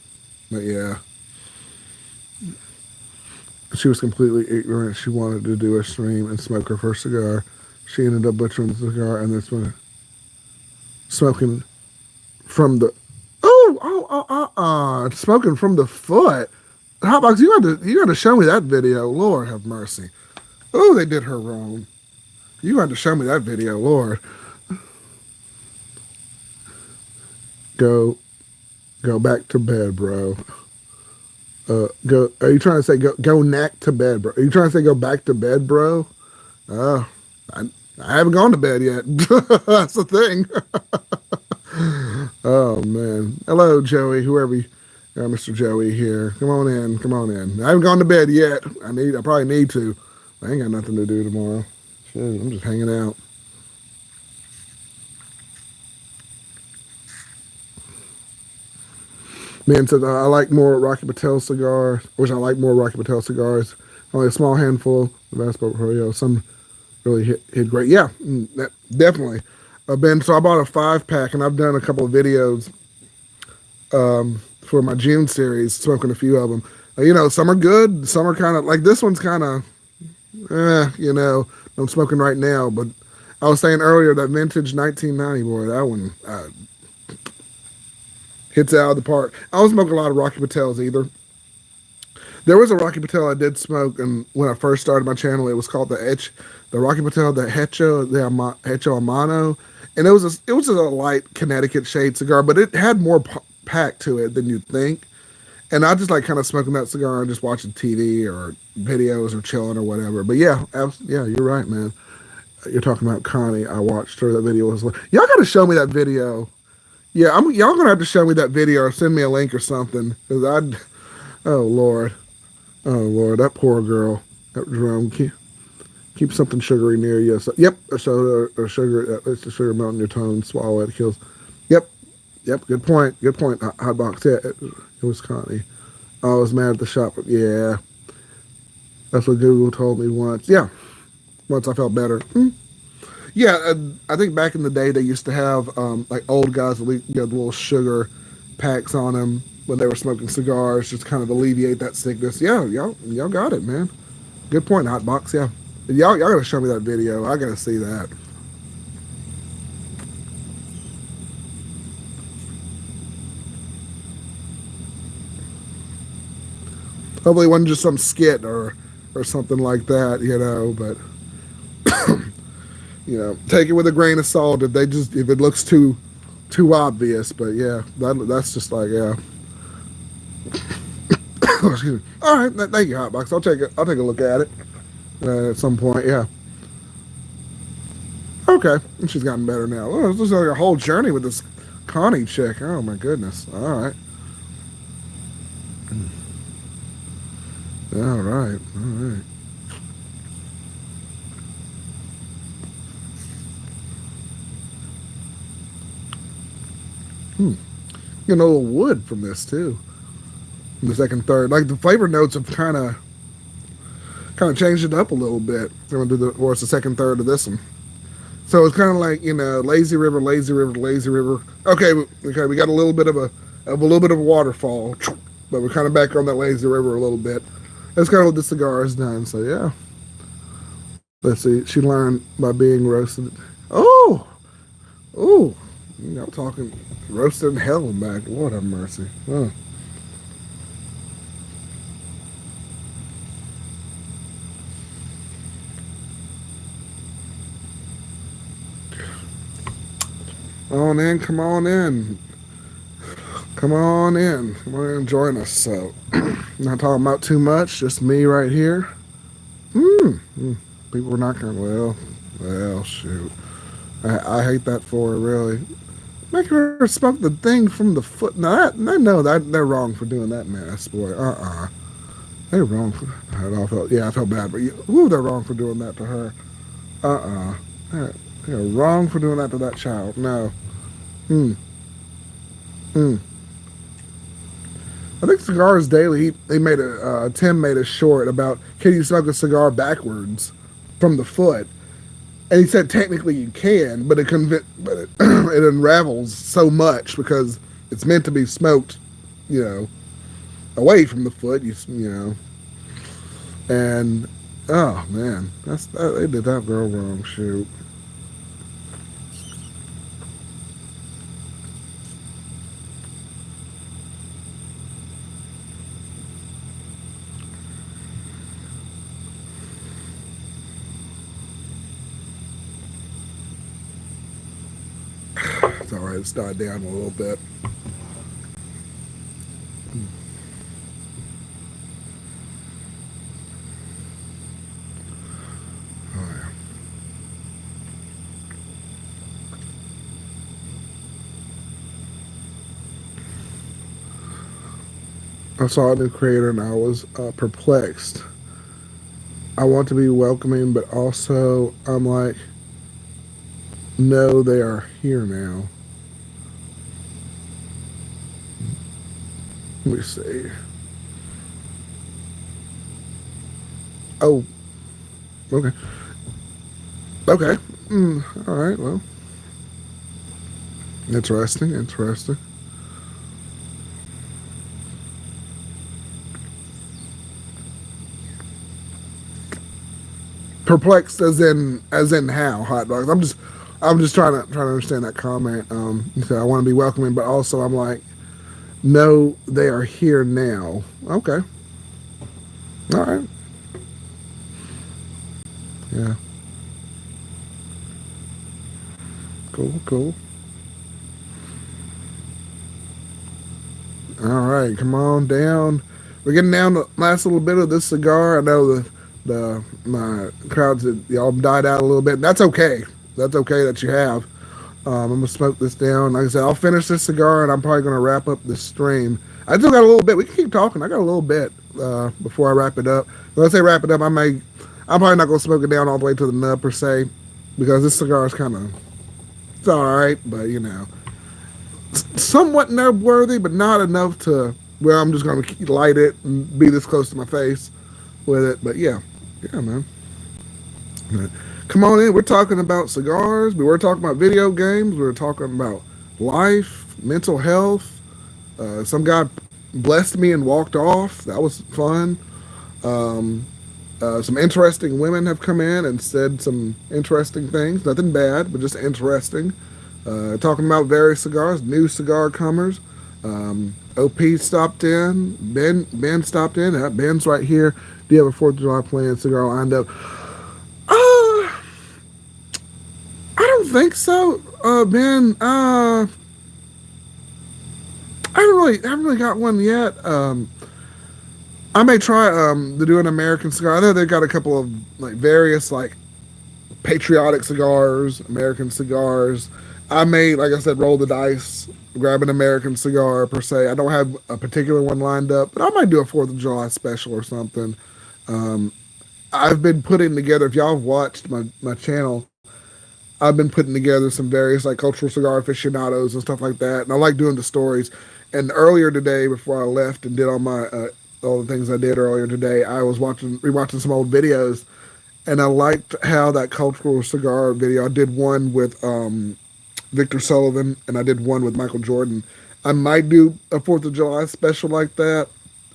But yeah, she was completely ignorant. She wanted to do a stream and smoke her first cigar. She ended up butchering the cigar and then smoking from the. Smoking from the foot. Hotbox, you got to show me that video. Lord have mercy. Oh, they did her wrong. You got to show me that video, Lord. Go back to bed, bro. Go. Are you trying to say go knack to bed, bro? Are you trying to say go back to bed, bro? Oh, I, I haven't gone to bed yet. That's the thing. Oh man. Hello, Joey. Whoever you Mr. Joey here. Come on in. Come on in. I haven't gone to bed yet. I probably need to. I ain't got nothing to do tomorrow. Shit, I'm just hanging out. Man said I like more Rocky Patel cigars. Which I like more Rocky Patel cigars. Only a small handful. The vast portfolio. Some really hit great. Yeah, definitely. So I bought a 5-pack, and I've done a couple of videos for my June series, smoking a few of them. Some are good. Some are kind of like this one's kind of, I'm smoking right now. But I was saying earlier that vintage 1990, boy, that one hits it out of the park. I don't smoke a lot of Rocky Patels either. There was a Rocky Patel I did smoke, and when I first started my channel, it was called the Rocky Patel, the Hecho Amano, and it was a light Connecticut shade cigar, but it had more pack to it than you'd think. And I just like kind of smoking that cigar and just watching TV or videos or chilling or whatever. But yeah, yeah, you're right, man. You're talking about Connie. I watched her. That video was like, y'all got to show me that video. Yeah, y'all gonna have to show me that video or send me a link or something. Oh Lord, that poor girl. That drum. Keep something sugary near you. So, yep, a soda or sugar. It's the sugar melt in your tongue. Swallow it. Kills. Yep. Good point. Hot box. Yeah, it was Connie. I was mad at the shop. Yeah, that's what Google told me once. Yeah, once I felt better. Yeah, I think back in the day they used to have like old guys with the little sugar packs on them when they were smoking cigars, just kind of alleviate that sickness. Yeah, y'all got it, man. Good point, Hotbox. Yeah, y'all gotta show me that video. I gotta see that. Hopefully, it wasn't just some skit or something like that, But take it with a grain of salt if it looks too obvious. But yeah, that's just like yeah. Excuse me. All right, thank you, Hotbox. I'll take a look at it at some point. Yeah. Okay, and she's gotten better now. Oh, this is like a whole journey with this Connie chick. Oh my goodness. All right. All right. All right. Getting a little wood from this too. The second, third, like the flavor notes have kind of changed it up a little bit. I'm gonna do the or it's the second, third of this one. So it's kind of like lazy river, lazy river, lazy river. Okay, okay, we got a little bit of a waterfall, but we're kind of back on that lazy river a little bit. That's kind of what the cigar has done. So yeah, let's see. She learned by being roasted. Oh, oh, y'all talking roasted in hell and back. Lord have mercy. Oh. On in, come on in. Come on in. Come on in and join us. So, not talking about too much, just me right here. Mm. People are not going, well, shoot. I hate that for her, really. Making her smoke the thing from the foot. No, I know that they're wrong for doing that mess, boy. They're wrong for I felt bad, but they're wrong for doing that to her. Uh they're wrong for doing that to that child. No. Mm. Mm. I think Cigars Daily, they made Tim made a short about can you smoke a cigar backwards from the foot, and he said technically you can, but it unravels so much because it's meant to be smoked, you know, away from the foot. And oh man, they did that girl wrong. Shoot. It's all right. It's died down a little bit. Oh, yeah. I saw a new creator and I was perplexed. I want to be welcoming, but also I'm like, no, they are here now. Let me see. Oh, okay. Okay. All right. Well, interesting. Interesting. Perplexed as in how hot dogs. I'm just trying to understand that comment. You said I want to be welcoming, but also I'm like, no, they are here now. Okay. All right. Yeah. Cool. Cool. All right. Come on down. We're getting down to the last little bit of this cigar. I know the my crowds y'all died out a little bit. That's okay. That's okay that you have. I'm gonna smoke this down. Like I said, I'll finish this cigar and I'm probably gonna wrap up this stream. I still got a little bit. We can keep talking. I got a little bit before I wrap it up. When I say wrap it up, I'm probably not gonna smoke it down all the way to the nub per se, because this cigar is it's all right, but somewhat nub worthy, but not enough to where I'm just gonna light it and be this close to my face with it. But yeah, man. Come on in. We're talking about cigars. We were talking about video games. We were talking about life, mental health. Some guy blessed me and walked off. That was fun. Um, some interesting women have come in and said some interesting things. Nothing bad, but just interesting. Talking about various cigars, new cigar comers. OP stopped in. Ben stopped in. Ben's right here. Do you have a 4th of July planned cigar lined up? I don't think so, Ben. I haven't really got one yet. I may try to do an American cigar. I know they've got a couple of like various like patriotic cigars, American cigars. I may, like I said, roll the dice, grab an American cigar per se. I don't have a particular one lined up, but I might do a 4th of July special or something. Um, I've been putting together. If y'all have watched my channel, I've been putting together some various like cultural cigar aficionados and stuff like that. And I like doing the stories. And earlier today, before I left and did all the things I did earlier today, I was rewatching some old videos, and I liked how that cultural cigar video. I did one with Victor Sullivan, and I did one with Michael Jordan. I might do a Fourth of July special like that,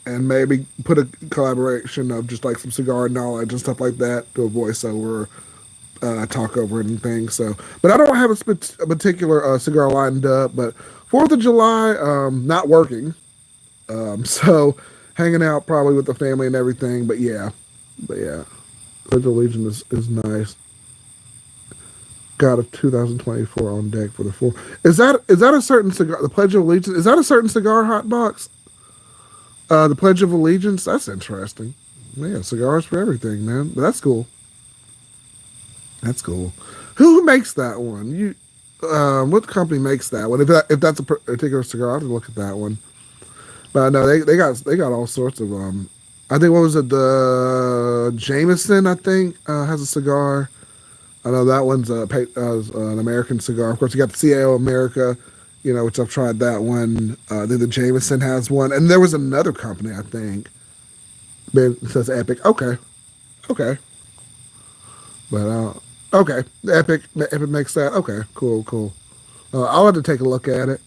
and maybe put a collaboration of just like some cigar knowledge and stuff like that to a voiceover, talk over it and things. So, but I don't have a particular cigar lined up. But Fourth of July, not working, so hanging out probably with the family and everything. But yeah, Pledge of Allegiance is nice. God of 2024 on deck for the four. Is that a certain cigar? The Pledge of Allegiance, is that a certain cigar hot box? The Pledge of Allegiance. That's interesting. Man, cigars for everything, man. But that's cool. That's cool. Who makes that one? What company makes that one? If that's a particular cigar, I have to look at that one. But no, they got all sorts of. I think what was it? The Jameson, I think, has a cigar. I know that one's an American cigar. Of course, you got the CAO America, which I've tried that one. Then the Jameson has one, and there was another company, I think. It says Epic. Okay, okay, but okay, Epic makes that. Okay, cool. I'll have to take a look at it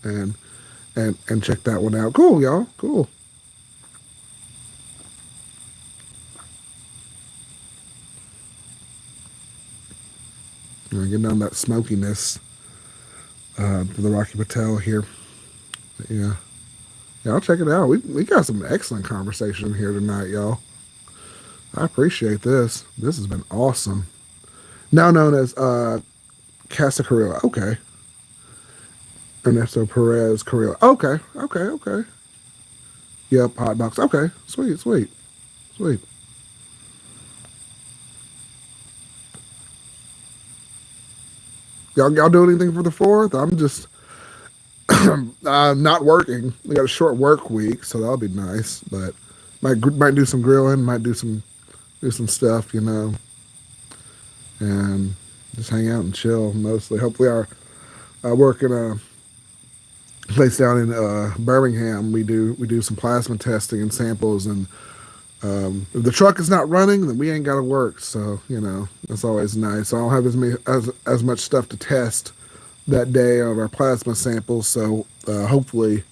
and and check that one out. Cool, y'all. Cool. Getting on that smokiness for the Rocky Patel here. Yeah. Yeah, I'll check it out. We got some excellent conversation here tonight, y'all. I appreciate this. This has been awesome. Now known as Casa Carrillo. Okay. Ernesto Perez Carrillo. Okay. Yep, hot box. Okay. Sweet. Y'all do anything for the fourth? I'm just not working. We got a short work week, so that'll be nice. But might do some grilling, might do some stuff, and just hang out and chill mostly. Hopefully, I work in a place down in Birmingham. We do some plasma testing and samples, and if the truck is not running, then we ain't got to work. So that's always nice. So I don't have as much stuff to test that day of our plasma samples. So hopefully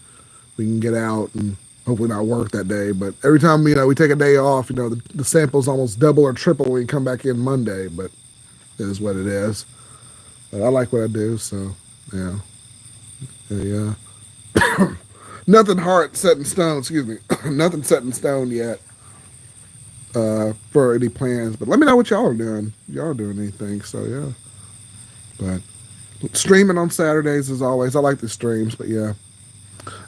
we can get out and hopefully not work that day. But every time we take a day off, the samples almost double or triple when we come back in Monday. But it is what it is. But I like what I do. So yeah. Nothing hard set in stone. Excuse me. Nothing set in stone yet. For any plans, but let me know what y'all are doing. Y'all are doing anything, so yeah. But streaming on Saturdays as always. I like the streams, but yeah.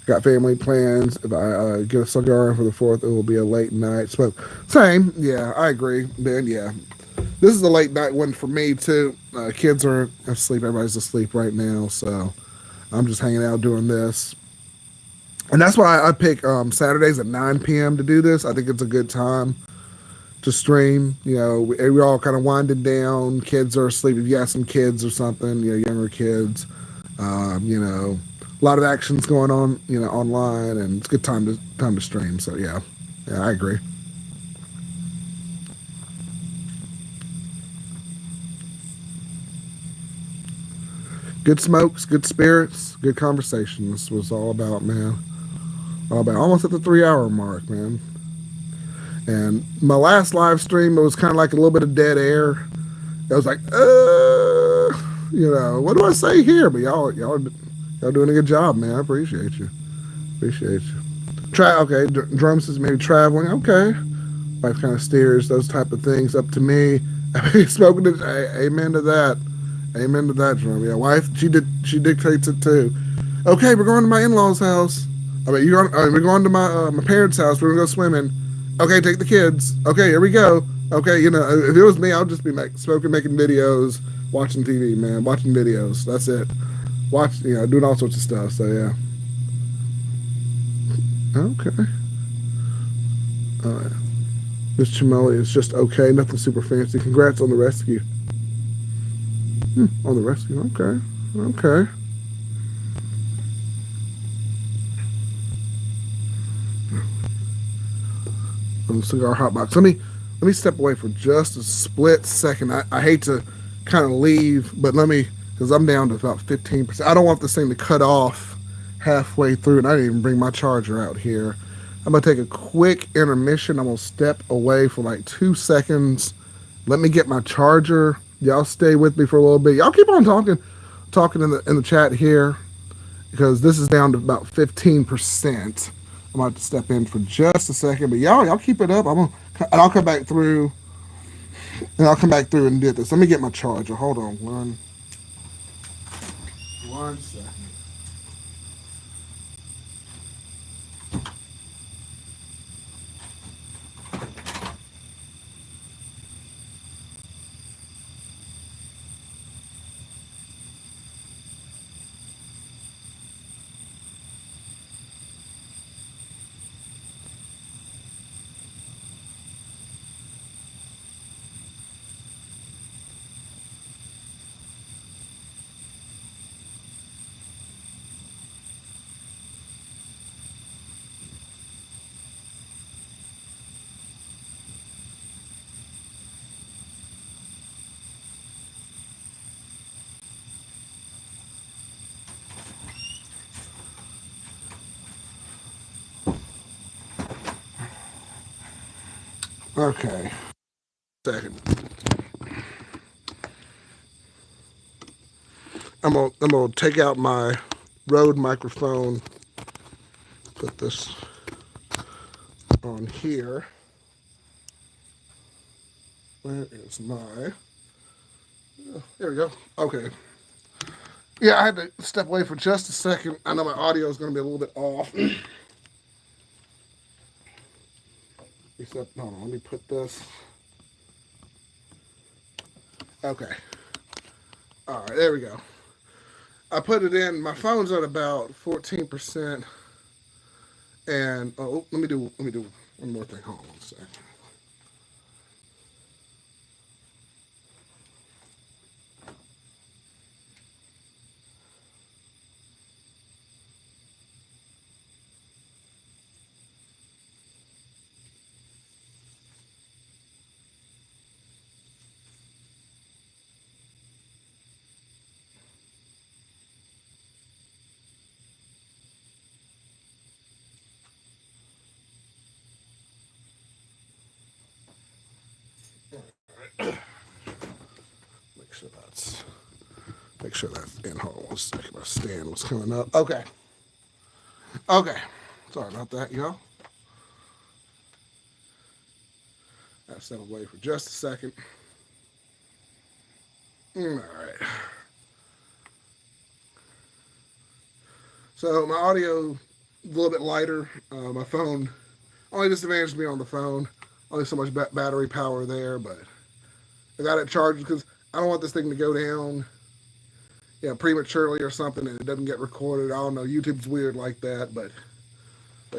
Got family plans. If I get a cigar for the fourth, it will be a late night. So same, yeah, I agree. Then yeah, this is a late night one for me too. Kids are asleep. Everybody's asleep right now, so I'm just hanging out doing this. And that's why I pick Saturdays at 9 p.m. to do this. I think it's a good time to stream. We're all kind of winding down. Kids are asleep. If you have some kids or something, younger kids, a lot of actions going on, online, and it's a good time to stream. So yeah, I agree. Good smokes, good spirits, good conversation. This was all about, man. All about almost at the 3 hour mark, man. And my last live stream, it was kind of like a little bit of dead air. I was like, what do I say here? But y'all doing a good job, man. I appreciate you. Okay, drums is maybe traveling. Okay, wife kind of steers those type of things up to me. Spoken to, amen to that. Amen to that, drum. Yeah, wife, she dictates it too. Okay, we're going to my in-laws' house. We're going to my parents' house. We're gonna go swimming. Okay, take the kids. Okay, here we go. Okay, if it was me, I'll just be smoking, making videos, watching TV, man, watching videos. That's it. Doing all sorts of stuff. So yeah. Okay. All right. Miss Chimoli is just okay. Nothing super fancy. Congrats on the rescue. On the rescue. Okay. some cigar hot box. Let me step away for just a split second. I hate to kind of leave, but let me, because I'm down to about 15%. I don't want this thing to cut off halfway through, and I didn't even bring my charger out here. I'm gonna take a quick intermission. I'm gonna step away for like 2 seconds. Let me get my charger. Y'all stay with me for a little bit. Y'all keep on talking in the chat here because this is down to about 15%. I'm about to step in for just a second, but y'all keep it up. And I'll come back through, and I'll come back through and do this. Let me get my charger. Hold on, one second. Okay, second. I'm gonna take out my Rode microphone. Put this on here. Where is my? There we go. Okay. Yeah, I had to step away for just a second. I know my audio is going to be a little bit off. Except, hold on, let me put this. Okay. All right, there we go. I put it in. My phone's at about 14%. And let me do one more thing. Hold on one second. Make sure that's in. Hold on one second. My stand was coming up. Okay. Okay. Sorry about that, y'all. I step away for just a second. All right. So my audio a little bit lighter. My phone only disadvantaged me on the phone. Only so much battery power there, but I got it charged because I don't want this thing to go down, prematurely or something, and it doesn't get recorded. I don't know. YouTube's weird like that, but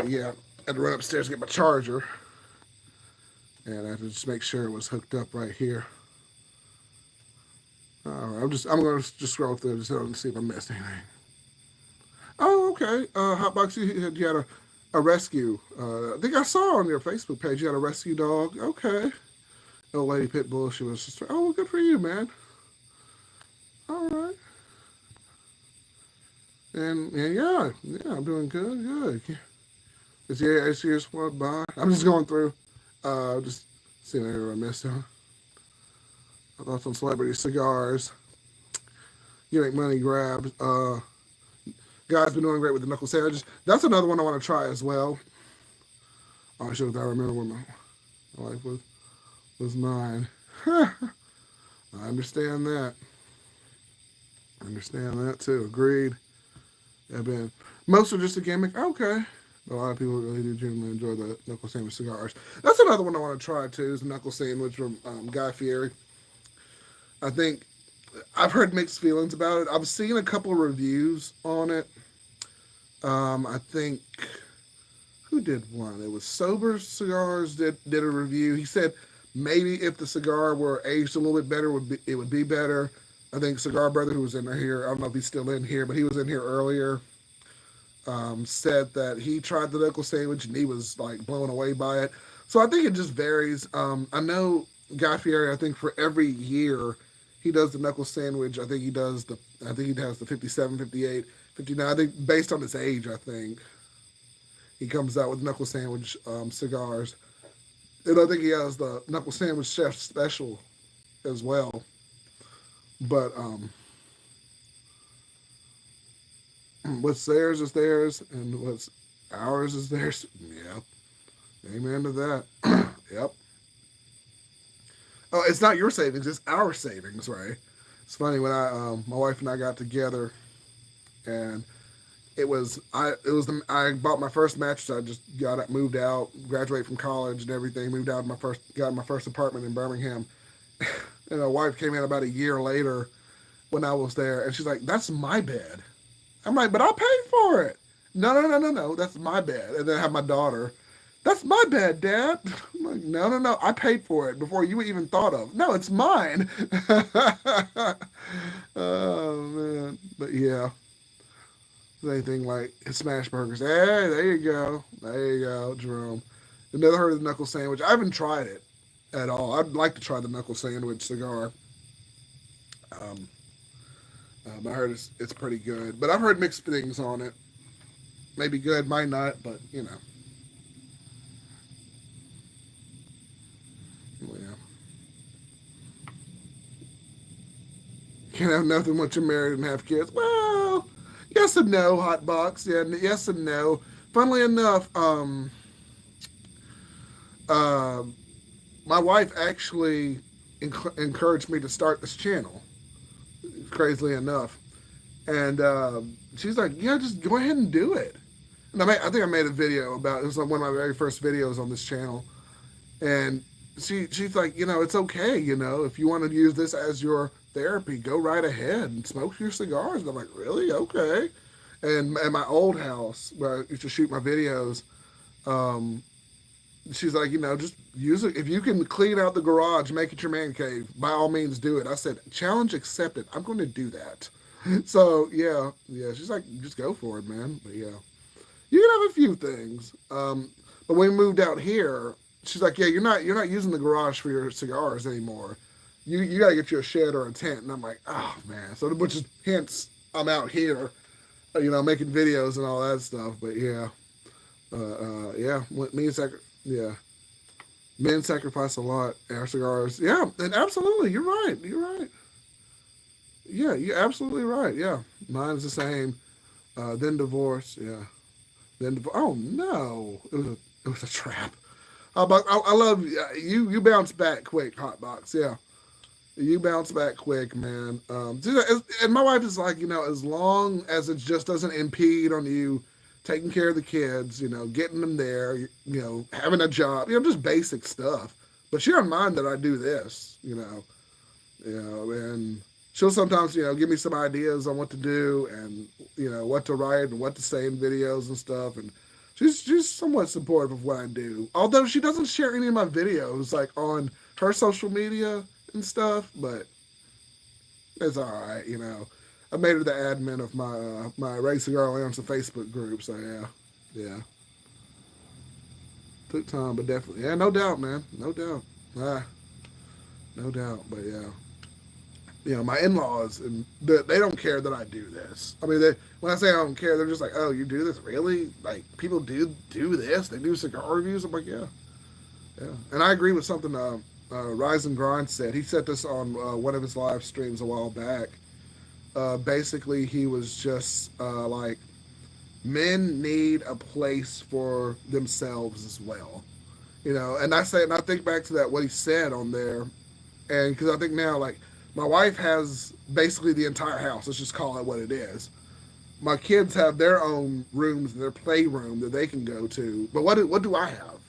yeah, I had to run upstairs to get my charger, and I had to just make sure it was hooked up right here. All right, I'm gonna just scroll through just to see if I missed anything. Oh, okay. Hotbox, you had a rescue. I think I saw on your Facebook page you had a rescue dog. Okay. Old lady pit bull. She was just, oh, well, good for you, man. All right. And yeah, I'm doing good, good. It's years went by. I'm just going through, just seeing where I missed. Thoughts on celebrity cigars. You make money grabs. Guys been doing great with the knuckle sandwiches. That's another one I want to try as well. Oh, I should have. I remember when my wife was 9. I understand that. I understand that too. Agreed. I've been most are just a gimmick. Okay. A lot of people really do genuinely enjoy the knuckle sandwich cigars. That's another one I want to try too. Is the knuckle sandwich from Guy Fieri. I think I've heard mixed feelings about it. I've seen a couple of reviews on it. I think who did one? It was Sober Cigars did a review. He said maybe if the cigar were aged a little bit better, it would be better. I think Cigar Brother, who was in here, I don't know if he's still in here, but he was in here earlier. Said that he tried the knuckle sandwich and he was like blown away by it. So I think it just varies. I know Guy Fieri. I think for every year he does the knuckle sandwich. I think he does the. I think he has the 57, 58, 59. I think based on his age, I think he comes out with knuckle sandwich cigars, and I think he has the knuckle sandwich chef special as well. But what's theirs is theirs, and what's ours is theirs. Yep. Amen to that. Yep. Oh, it's not your savings; it's our savings, right? It's funny when my wife and I got together, and I bought my first mattress. I just moved out, graduated from college and everything. Moved out got my first apartment in Birmingham, and my wife came in about a year later when I was there, and she's like, "That's my bed." I'm like, "But I paid for it." No, no, no, no, no. That's my bed. And then I have my daughter. That's my bed, Dad. I'm like, no, no, no. I paid for it before you even thought of. No, it's mine. Oh man, but yeah, anything like smash burgers. Hey, there you go, Jerome. I've never heard of the knuckle sandwich. I haven't tried it at all. I'd like to try the knuckle sandwich cigar. Um, I heard it's pretty good, but I've heard mixed things on it. Maybe good, might not, but you know, yeah. Can't have nothing once you're married and have kids. Well, yes and no, hot box. Yeah, yes and no. Funnily enough, uh, my wife actually encouraged me to start this channel. Crazily enough, and she's like, "Yeah, just go ahead and do it." And I think I made a video about it. Was like one of my very first videos on this channel, and she's like, it's okay, if you want to use this as your therapy, go right ahead and smoke your cigars. And I'm like, really? Okay. And at my old house where I used to shoot my videos, um, she's like, just use it. If you can clean out the garage, make it your man cave, by all means do it. I said, challenge accepted. I'm going to do that. So yeah, yeah. She's like, just go for it, man. But yeah, you can have a few things. But when we moved out here, she's like, yeah, you're not using the garage for your cigars anymore. You gotta get you a shed or a tent. And I'm like, oh man. So which is hence I'm out here, making videos and all that stuff. But yeah, yeah, yeah, men sacrifice a lot. Our cigars, yeah, and absolutely, you're right. You're right. Yeah, you're absolutely right. Yeah, mine's the same. Then divorce. Yeah, oh no, it was a trap. But I love you. You bounce back quick, hot box. Yeah, you bounce back quick, man. And my wife is like, as long as it just doesn't impede on you taking care of the kids, getting them there, having a job, just basic stuff. But she don't mind that I do this, and she'll sometimes, give me some ideas on what to do and what to write and what to say in videos and stuff. And she's somewhat supportive of what I do, although she doesn't share any of my videos like on her social media and stuff. But it's all right, I made her the admin of my Ray Cigar Lounge, the Facebook group. So yeah, yeah, took time, but definitely, yeah, no doubt, man, no doubt, ah, no doubt. But yeah, my in-laws, and they don't care that I do this. I mean, when I say I don't care, they're just like, "Oh, you do this really? Like people do this? They do cigar reviews?" I'm like, "Yeah, yeah." And I agree with something Rise and Grind said. He said this on one of his live streams a while back. Basically, he was just like, men need a place for themselves as well, And I think back to that what he said on there, and because I think now, like, my wife has basically the entire house. Let's just call it what it is. My kids have their own rooms, their playroom that they can go to. But what do I have?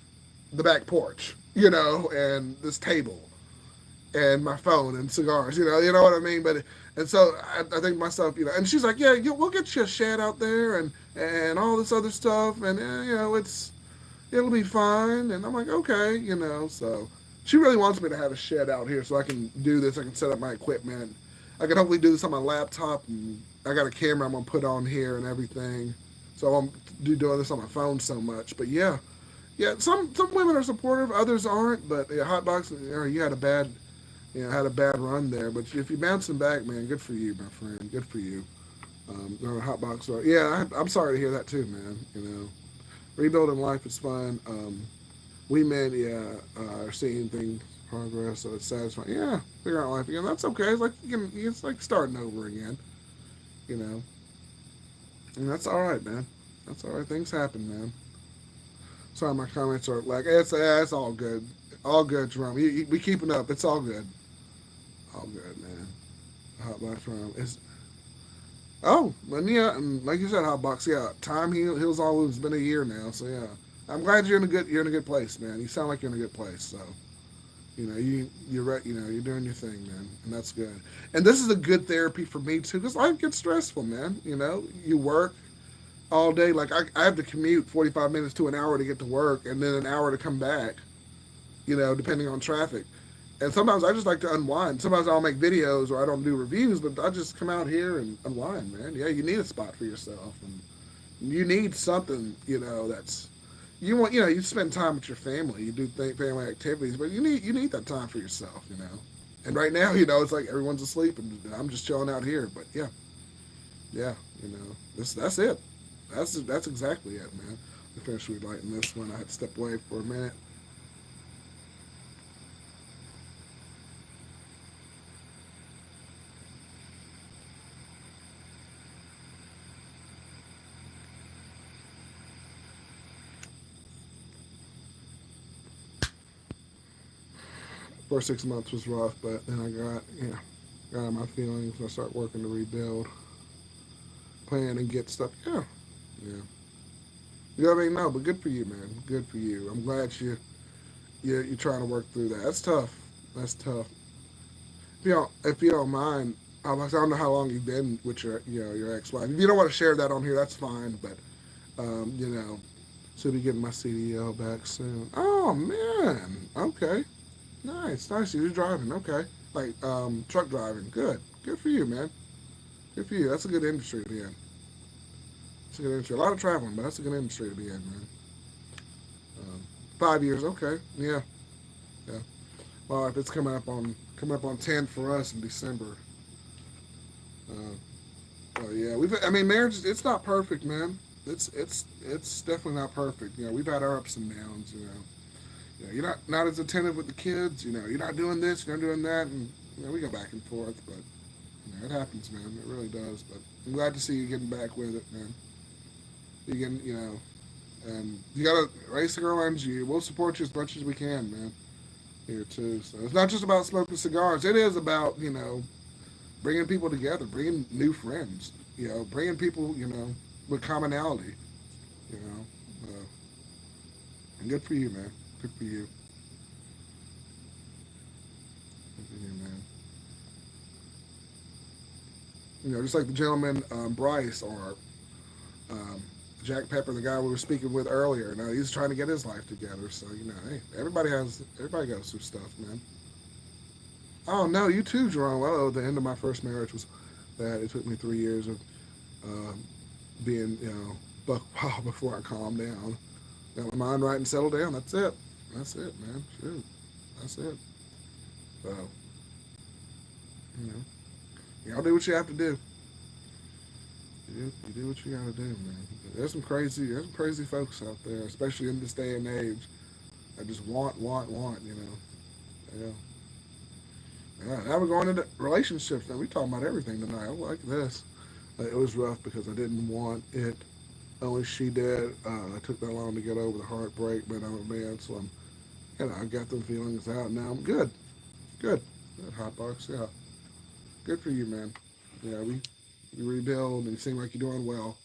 The back porch, and this table, and my phone and cigars. You know what I mean. But and so I think to myself, and she's like, yeah, we'll get you a shed out there and all this other stuff, and it'll be fine. And I'm like, okay, so she really wants me to have a shed out here so I can do this. I can set up my equipment. I can hopefully do this on my laptop, and I got a camera I'm gonna put on here and everything. So I'm doing this on my phone so much. But yeah, Yeah, some women are supportive, others aren't. But yeah, hot box, you had a bad, had a bad run there. But if you're bouncing back, man, good for you, my friend. Good for you. Hot box, yeah, I'm sorry to hear that too, man. Rebuilding life is fun. We men, are seeing things progress, so it's satisfying. Yeah, figure out life again. That's okay. It's like it's like starting over again. You know, and that's all right, man. That's all right. Things happen, man. Sorry, my comments are like it's all good, all good, Jerome. We keeping up. It's all good, man. Hot box, Jerome. It's but yeah, and like you said, hot box. Yeah, time heals all. It's been a year now, so yeah. I'm glad you're in a good place, man. You sound like you're in a good place, so. You're right. You're doing your thing, man, and that's good. And this is a good therapy for me too, because life gets stressful, man. You work all day. Like I have to commute 45 minutes to an hour to get to work, and then an hour to come back. Depending on traffic. And sometimes I just like to unwind. Sometimes I'll make videos or I don't do reviews, but I just come out here and unwind, man. Yeah, you need a spot for yourself, and you need something, that's you spend time with your family, you do family activities, but you need that time for yourself. And right now, it's like everyone's asleep and I'm just chilling out here. But yeah, yeah, that's it. That's exactly it, man. I finished relighting this one. I had to step away for a minute. First 6 months was rough, but then I got my feelings. I start working to rebuild, plan and get stuff. Yeah, yeah. You know what I mean? No, but good for you, man. Good for you. I'm glad you're trying to work through that. That's tough. That's tough. If you don't mind, I don't know how long you've been with your ex-wife. If you don't want to share that on here, that's fine. But um, you know, should be getting my CDL back soon. Oh man. Okay. Nice. Nice. You're driving. Okay. Like truck driving. Good. Good for you, man. Good for you. That's a good industry to be in. It's a good industry. A lot of traveling, but that's a good industry to be in, man. 5 years. Okay. Yeah. Yeah. Well, if it's coming up on 10 for us in December. Uh, oh yeah. I mean, marriage. It's not perfect, man. It's definitely not perfect. We've had our ups and downs. You're not as attentive with the kids. You're not doing this. You're not doing that, and we go back and forth. But it happens, man. It really does. But I'm glad to see you getting back with it, man. You getting, and you gotta raise the girl energy. We'll support you as much as we can, man. Here too. So it's not just about smoking cigars. It is about bringing people together, bringing new friends. Bringing people with commonality. You know, and good for you, man. Good for you. Good for you, man. Just like the gentleman Bryce or um, Jack Pepper, the guy we were speaking with earlier. Now he's trying to get his life together. So hey, everybody goes through stuff, man. Oh no, you too, Jerome. Oh, the end of my first marriage was that. It took me 3 years of um, being buck wild before I calmed down. Got my mind right and settled down. That's it. That's it, man. Shoot, that's it. So you know, y'all do what you have to do. You do what you gotta do, man. There's some crazy folks out there, especially in this day and age. That just want. Yeah. Yeah. Now we're going into relationships. Now we talking about everything tonight. I like this. It was rough because I didn't want it. Only she did. I took that long to get over the heartbreak, but I'm a man, so I got them feelings out. Now I'm good. Good. Good hot box. Yeah. Good for you, man. Yeah, we rebuild, and you seem like you're doing well.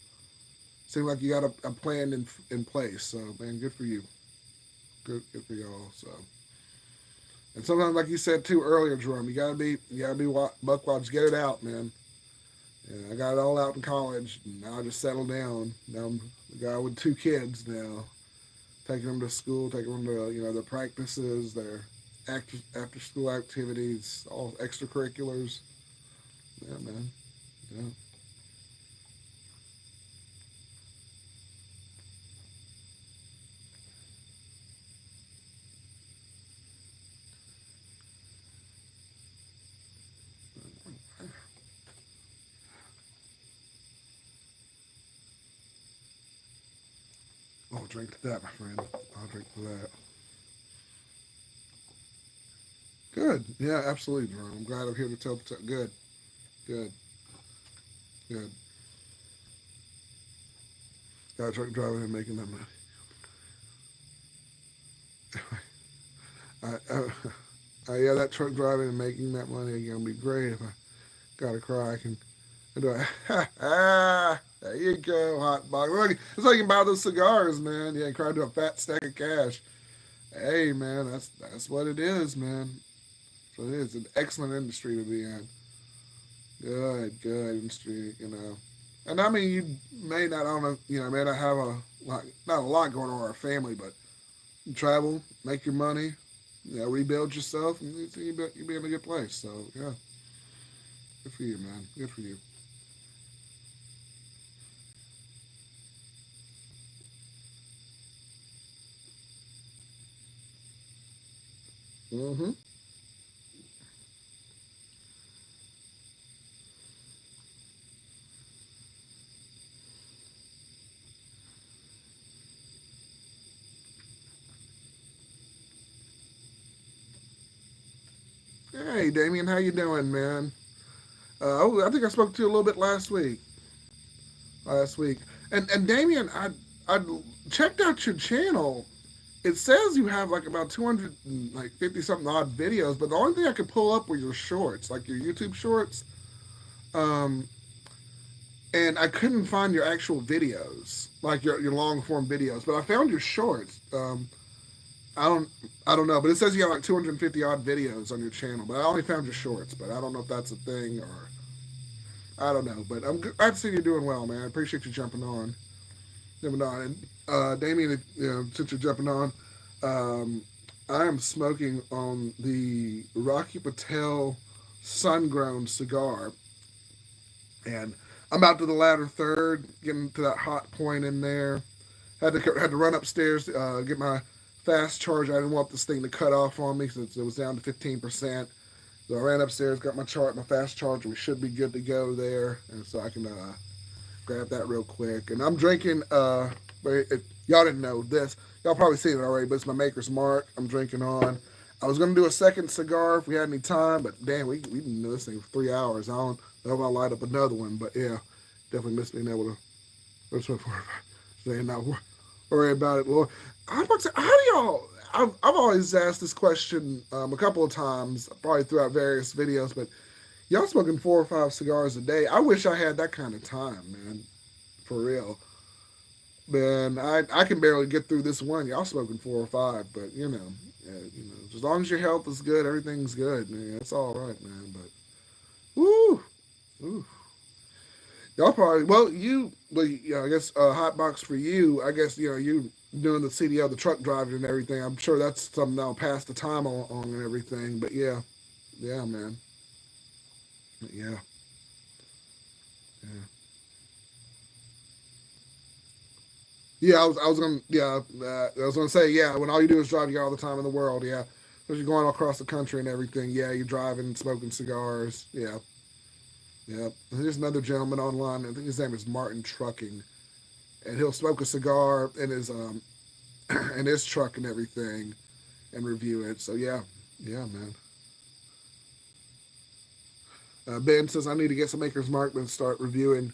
Seem like you got a plan in place. So, man, good for you. Good for y'all. So, and sometimes, like you said too earlier, Jerome, you gotta be buck wild. Just get it out, man. Yeah, I got it all out in college. And now I just settled down. Now I'm the guy with two kids now, taking them to school, taking them to their practices, their after school activities, all extracurriculars. Yeah, man. Yeah. I'll drink to that, my friend. I'll drink to that. Good. Yeah, absolutely, Jerome. I'm glad I'm here to tell. Good. Good. Good. Got a truck driving and making that money. Yeah, that truck driving and making that money is gonna be great. If I gotta cry, I can do it. There you go, hot box. Look, it's like you can buy those cigars, man. Yeah, cry to a fat stack of cash. Hey, man, that's what it is, man. So it is an excellent industry to be in. Good industry, you know. And I mean, you may not own a, you know, may not have a lot, not a lot going on in our family, but you travel, make your money, you know, rebuild yourself, and you be in a good place. So yeah, good for you, man. Good for you. Mm-hmm. Hey, Damien, how you doing, man? I think I spoke to you a little bit last week. Last week, and Damien, I checked out your channel. It says you have like about 200 like 50 something odd videos, but the only thing I could pull up were your shorts, like your YouTube shorts. Um, and I couldn't find your actual videos, like your long form videos, but I found your shorts. I don't I don't know, but it says you got like 250 odd videos on your channel, but I only found your shorts, but I don't know if that's a thing or I don't know. But I'm glad to see you're doing well, man. I appreciate you jumping on, and Damien, you know, since you're jumping on, um, I am smoking on the Rocky Patel sun grown cigar, and I'm out to the latter third, getting to that hot point in there. Had to run upstairs, get my fast charge. I didn't want this thing to cut off on me since it was down to 15%. So I ran upstairs, got my fast charger. We should be good to go there, and so I can grab that real quick. And I'm drinking. If y'all didn't know this, y'all probably seen it already, but it's my Maker's Mark. I'm drinking on. I was gonna do a second cigar if we had any time, but damn, we can do this thing for 3 hours. I don't know if I'll light up another one, but yeah, definitely miss being able to. What's my for? Saying not worry about it, Lord. I'm about to say, how do y'all? I've always asked this question a couple of times, probably throughout various videos, but y'all smoking 4 or 5 cigars a day. I wish I had that kind of time, man. For real. Man, I can barely get through this one. Y'all smoking 4 or 5, but as long as your health is good, everything's good, man. It's all right, man. But woo, woo. Y'all probably well, I guess hot box for you. I guess you doing the CDL, the truck driving and everything. I'm sure that's something that'll pass the time on and everything. But yeah, yeah, man, yeah, yeah. Yeah, I was gonna say, yeah, when all you do is drive, you got all the time in the world, yeah. Because you're going across the country and everything, yeah, you're driving, smoking cigars, yeah, yeah. And there's another gentleman online, I think his name is Martin Trucking, and he'll smoke a cigar in his in his truck and everything, and review it. So yeah, yeah, man. Ben says I need to get some Maker's Mark and start reviewing.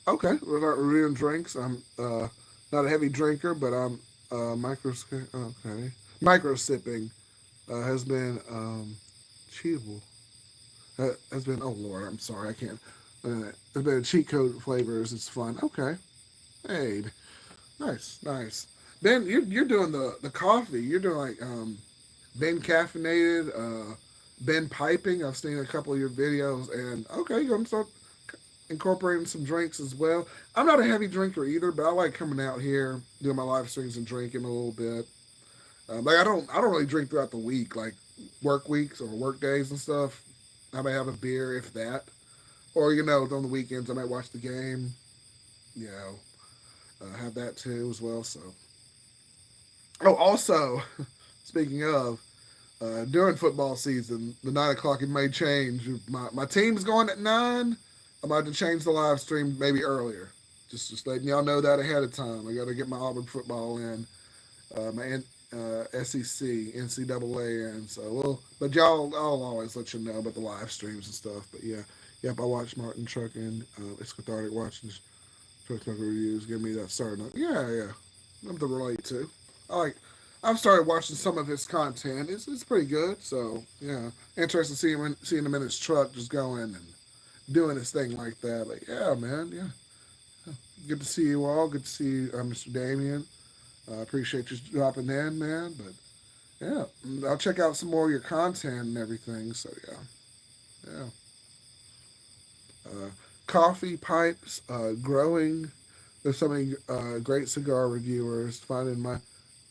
Okay, we'll start reviewing drinks. I'm not a heavy drinker, but I'm okay. Micro sipping has been cheatable. Has been, oh Lord, I'm sorry, I can't. Has been a cheat code flavors. It's fun. Okay, hey, nice, nice. Ben, you're doing the coffee. You're doing like Ben caffeinated, Ben piping. I've seen a couple of your videos, and okay, you're gonna start incorporating some drinks as well. I'm not a heavy drinker either, but I like coming out here, doing my live streams and drinking a little bit. Like I don't really drink throughout the week, like work weeks or work days and stuff. I may have a beer if that, or on the weekends I might watch the game. You know, have that too as well. So, oh, also, speaking of, during football season, the 9 o'clock it may change. My team's going at 9. I'm about to change the live stream maybe earlier, Just letting y'all know that ahead of time. I got to get my Auburn football in, my SEC, NCAA, and so But y'all, I'll always let you know about the live streams and stuff. But yeah, yep. I watched Martin Trucking. It's cathartic watching Truck reviews. Give me that start. Yeah, yeah. I'm to relate to. I like. I've started watching some of his content. It's pretty good. So yeah, interesting seeing him in his truck just going and doing his thing like that. Like yeah, man. Yeah. Good to see you all. Good to see you, Mr. Damien. I appreciate you dropping in, man. But yeah, I'll check out some more of your content and everything. So yeah, yeah. Uh, Coffee pipes, growing. There's so many great cigar reviewers. Finding my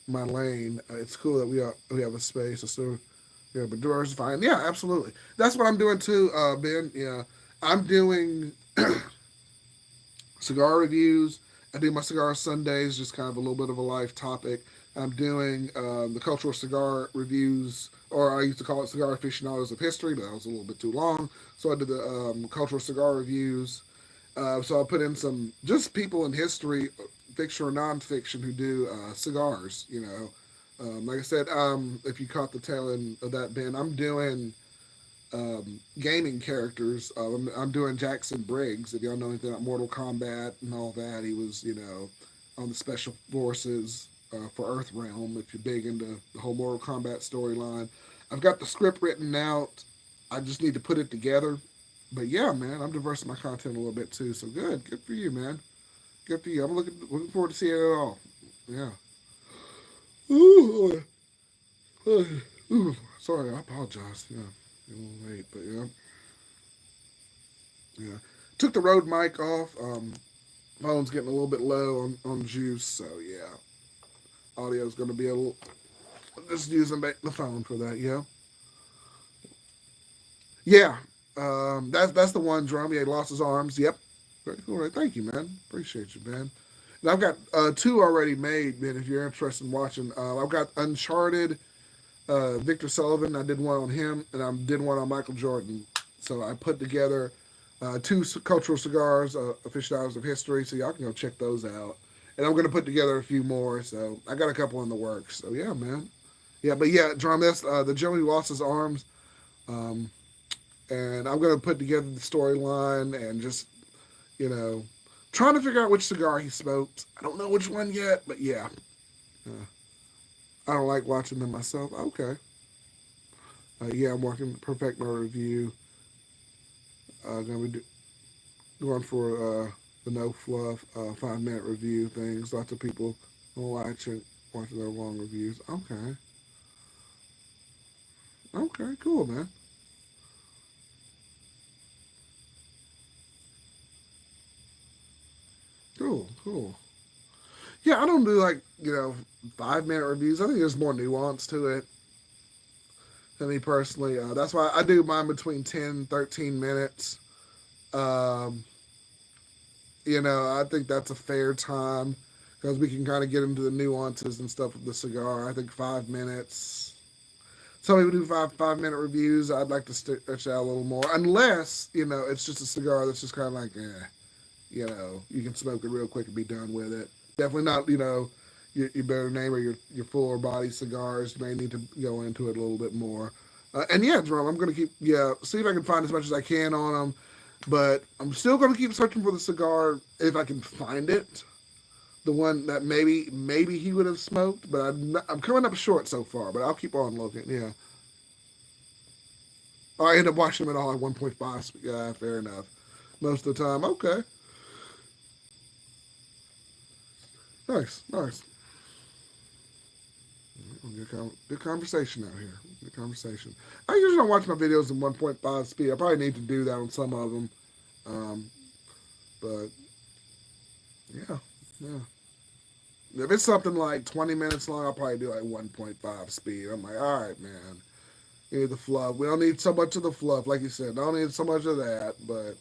lane. It's cool that we have a space. So yeah, but diversifying. Yeah, absolutely. That's what I'm doing too, Ben. Yeah, I'm doing cigar reviews. I do my cigar Sundays, just kind of a little bit of a life topic. I'm doing the cultural cigar reviews, or I used to call it cigar aficionados of history, but that was a little bit too long. So I did the cultural cigar reviews. So I put in some just people in history, fiction or nonfiction, who do cigars. Like I said, if you caught the tail end of that, Ben, I'm doing gaming characters. I'm doing Jackson Briggs. If y'all know anything about Mortal Kombat and all that, he was, on the Special Forces for Earthrealm. If you're big into the whole Mortal Kombat storyline, I've got the script written out. I just need to put it together. But yeah, man, I'm diversing my content a little bit too. So good for you, man. Good for you. I'm looking forward to seeing it all. Yeah. Ooh, sorry, I apologize. Yeah, a little late, but yeah. Yeah. Took the Rode mic off. Phone's getting a little bit low on juice, so yeah. Audio's going to be a little. Just using the phone for that, yeah. Yeah. That's the one drum. Yeah, he lost his arms. Yep. Very cool. Right. Thank you, man. Appreciate you, man. And I've got two already made, man. If you're interested in watching, I've got Uncharted. Victor Sullivan. I did one on him, and I did one on Michael Jordan. So I put together two cultural cigars, aficionados of history. So y'all can go check those out. And I'm going to put together a few more. So I got a couple in the works. So yeah, man. Yeah, but yeah, drum. That's the gentleman who lost his arms. Um, and I'm going to put together the storyline and just you know trying to figure out which cigar he smoked. I don't know which one yet, but yeah. I don't like watching them myself. Okay. Yeah, I'm working to perfect my review. Gonna be going for the no fluff 5 minute review things. Lots of people watching their long reviews. Okay, okay, cool, man. Cool, cool. Yeah, I don't do like 5 minute reviews. I think there's more nuance to it than me personally. That's why I do mine between 10, 13 minutes. Um, I think that's a fair time because we can kind of get into the nuances and stuff of the cigar. I think 5 minutes. Some people do 5 minute reviews. I'd like to stretch out a little more, unless it's just a cigar that's just kind of like, you can smoke it real quick and be done with it. Definitely not, your better name or your fuller body cigars. You may need to go into it a little bit more. And yeah, Jerome, I'm gonna keep see if I can find as much as I can on them, but I'm still gonna keep searching for the cigar if I can find it. The one that maybe he would have smoked, but I'm coming up short so far. But I'll keep on looking. Yeah, I end up watching them at all at 1.5. Yeah, fair enough. Most of the time, okay, nice, nice. Good conversation out here. Good conversation. I usually don't watch my videos in 1.5 speed. I probably need to do that on some of them. Um, but yeah, yeah. If it's something like 20 minutes long, I'll probably do like 1.5 speed. I'm like, all right, man. We need the fluff. We don't need so much of the fluff, like you said. Don't need so much of that, but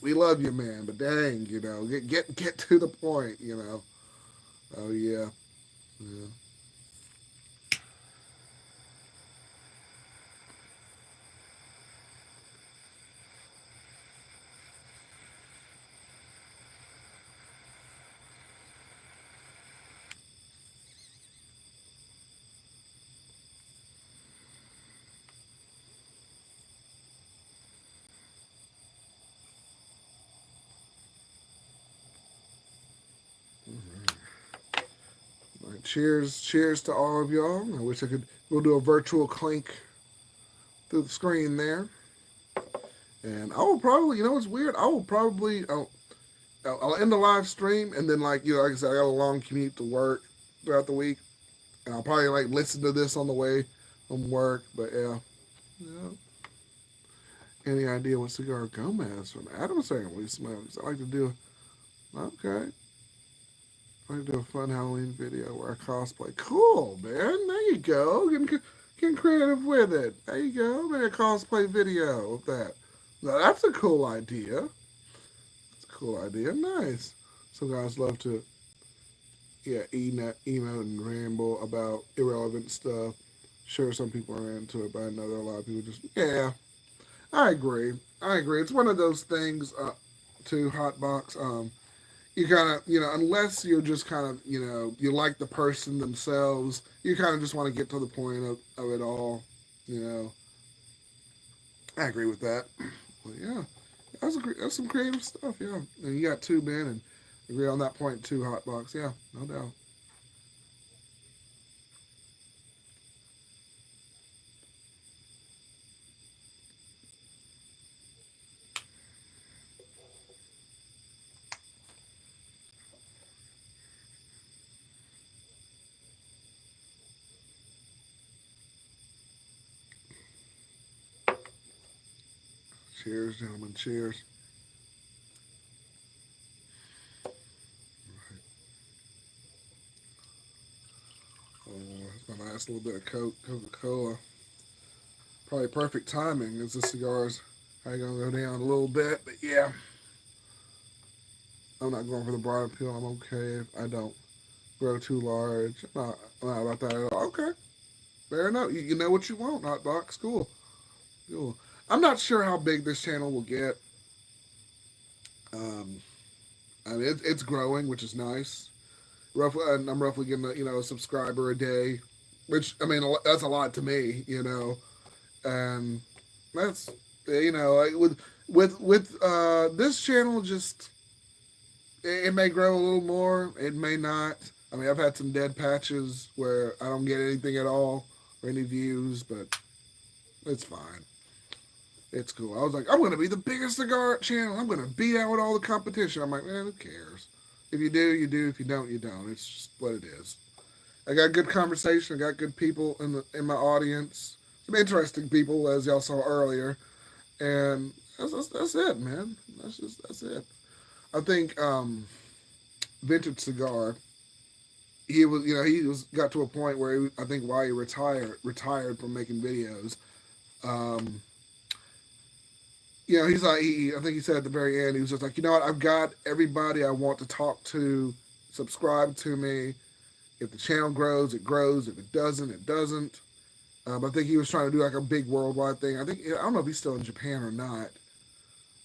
we love you, man. But dang, get to the point. Oh yeah, yeah. Cheers, cheers to all of y'all. I wish I could. We'll do a virtual clink through the screen there, and I will probably. You know, it's weird. I will probably. I'll end the live stream, and then like I said, I got a long commute to work throughout the week, and I'll probably like listen to this on the way from work. But yeah. Any idea what Cigar Gomez from Adam's family smokes? I like to do. Okay. I like to do a fun Halloween video where I cosplay. Cool, man. There you go. Getting creative with it. There you go. Make a cosplay video of that. Now, that's a cool idea. That's a cool idea. Nice. Some guys love to, yeah, emote and ramble about irrelevant stuff. Sure, some people are into it, but I know there are a lot of people just, yeah. I agree. I agree. It's one of those things, too, Hotbox. You kind of, unless you're just kind of, you like the person themselves, you kind of just want to get to the point of it all. You know, I agree with that. But yeah, that's some creative stuff. Yeah, and you got two men and agree on that point too. Hotbox. Yeah, no doubt. Cheers, gentlemen. Cheers. Oh, that's my last little bit of Coca Cola. Probably perfect timing as the cigars are gonna go down a little bit, but yeah, I'm not going for the broad appeal. I'm okay if I don't grow too large. I'm not about that at all. Okay, fair enough. You know what you want, Hotbox. Cool. Cool. I'm not sure how big this channel will get. Um, I mean, it's growing, which is nice. Roughly, I'm roughly getting a subscriber a day, which I mean that's a lot to me, and that's with this channel just it may grow a little more, it may not. I mean, I've had some dead patches where I don't get anything at all or any views, but it's fine. It's cool. I was like, I'm going to be the biggest cigar channel. I'm going to beat out with all the competition. I'm like, man, who cares? If you do, you do. If you don't, you don't. It's just what it is. I got good conversation. I got good people in my audience. Some interesting people, as y'all saw earlier. And that's it, man. That's it. I think Vintage Cigar. He was got to a point where I think while he retired from making videos. Um, he's like I think he said at the very end, he was just like, you know what, I've got everybody I want to talk to, subscribe to me. If the channel grows, it grows. If it doesn't, it doesn't. I think he was trying to do like a big worldwide thing. I don't know if he's still in Japan or not,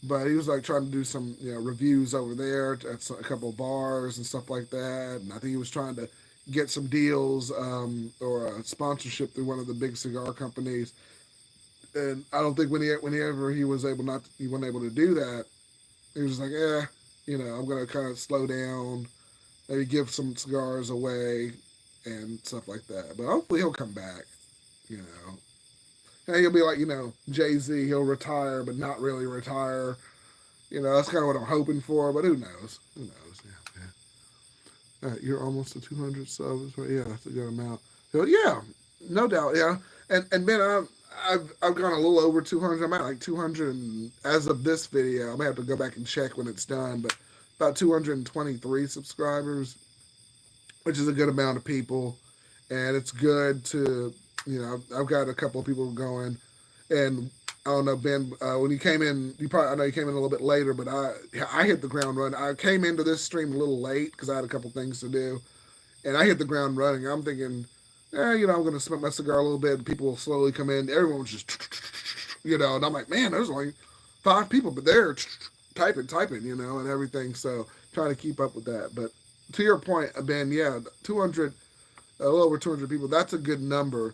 but he was like trying to do some reviews over there at a couple of bars and stuff like that. And I think he was trying to get some deals or a sponsorship through one of the big cigar companies. And I don't think whenever he was able not he wasn't able to do that, he was like, I'm gonna kind of slow down, maybe give some cigars away and stuff like that. But hopefully he'll come back, you know. And he'll be like, Jay-Z, he'll retire but not really retire. That's kind of what I'm hoping for, but who knows? Who knows? Yeah, you're almost to 200 subs, right? Yeah, that's a good amount. So, yeah, no doubt, yeah. And Ben, I've gone a little over 200. I'm at like 200, and as of this video, I may have to go back and check when it's done, but about 223 subscribers, which is a good amount of people, and it's good to, I've got a couple of people going, and I don't know, Ben, when you came in, I know you came in a little bit later, but I hit the ground running. I came into this stream a little late because I had a couple things to do, and I hit the ground running. I'm thinking, I'm going to smoke my cigar a little bit, and people will slowly come in. Everyone was just, and I'm like, man, there's only 5 people, but they're typing, and everything. So trying to keep up with that. But to your point, Ben, yeah, 200, a little over 200 people, that's a good number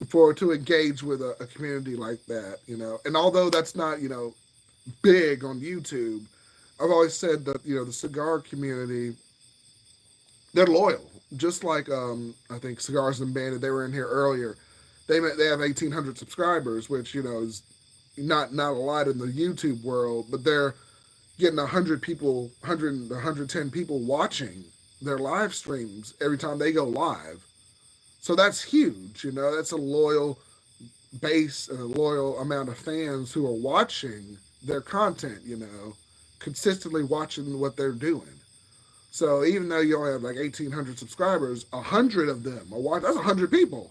for to engage with a community like that, And although that's not, big on YouTube, I've always said that, the cigar community, they're loyal. just like I think Cigars and Bandit, they were in here earlier. They have 1,800 subscribers, which is not a lot in the YouTube world, but they're getting 100 people, 100 110 people watching their live streams every time they go live. So that's huge. That's a loyal base and a loyal amount of fans who are watching their content. Consistently watching what they're doing. So even though you only have like 1,800 subscribers, 100 of them are watching. That's 100 people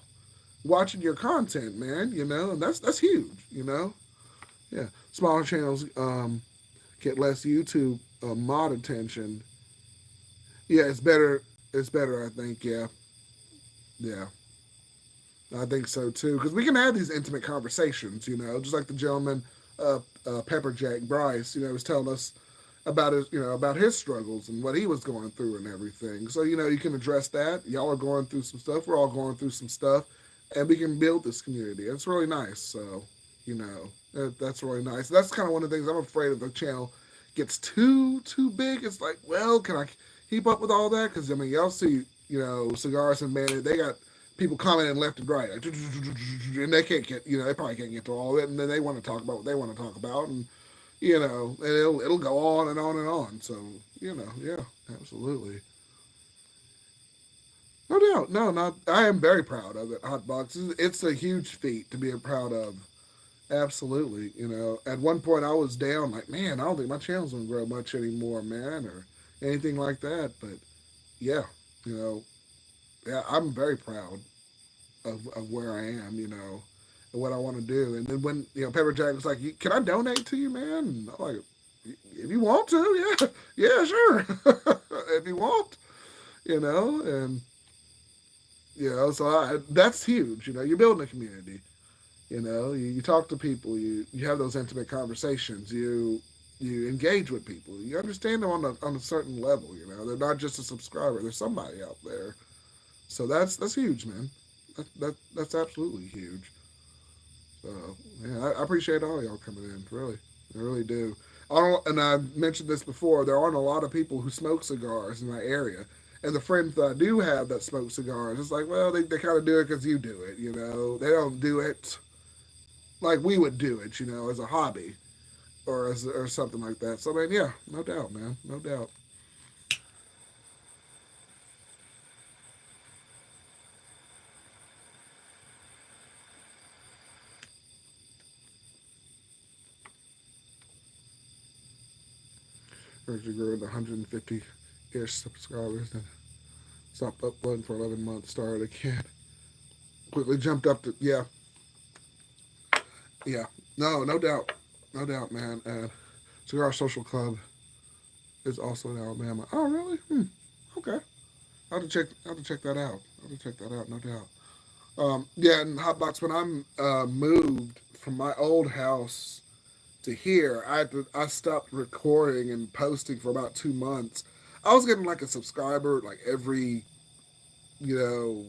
watching your content, man. And that's huge. Yeah. Smaller channels get less YouTube mod attention. Yeah, it's better. It's better, I think. Yeah, yeah, I think so too. Because we can have these intimate conversations. Just like the gentleman, Pepper Jack Bryce. Was telling us about his struggles and what he was going through and everything. So you can address that. Y'all are going through some stuff. We're all going through some stuff, and we can build this community. It's really nice. So that's really nice. That's kind of one of the things I'm afraid of the channel gets too big. It's like, well, can I keep up with all that? Because y'all see, Cigars and Man, they got people commenting left and right, like, and they can't get, they probably can't get to all of it, and then they want to talk about what they want to talk about, and and it'll go on and on and on. So yeah, absolutely, no doubt, no, not. I am very proud of it. Hotbox, it's a huge feat to be proud of. Absolutely, at one point I was down, like, man, I don't think my channel's gonna grow much anymore, man, or anything like that. But yeah, you know, yeah, I'm very proud of where I am, and what I want to do. And then when Pepper Jack was like, "Can I donate to you, man?" And I'm like, "If you want to, yeah, yeah, sure, if you want, and so that's huge. You're building a community. You talk to people, you have those intimate conversations, you engage with people, you understand them on a certain level. They're not just a subscriber; they're somebody out there. So that's huge, man. That's absolutely huge. So yeah, I appreciate all y'all coming in. Really, I really do. I don't, and I mentioned this before. There aren't a lot of people who smoke cigars in my area, and the friends that I do have that smoke cigars, it's like, well, they kind of do it because you do it. They don't do it like we would do it. As a hobby or something like that. So I mean, yeah, no doubt, man, no doubt. As you grew to 150-ish subscribers, then stopped uploading for 11 months, started again. Quickly jumped up to, yeah, yeah. No, no doubt. No doubt, man. And Cigar Social Club is also in Alabama. Oh, really? Okay. I'll have to check that out. I'll have to check that out, no doubt. Yeah, and Hotbox, when I moved from my old house to here, I stopped recording and posting for about 2 months. I was getting like a subscriber like every, you know,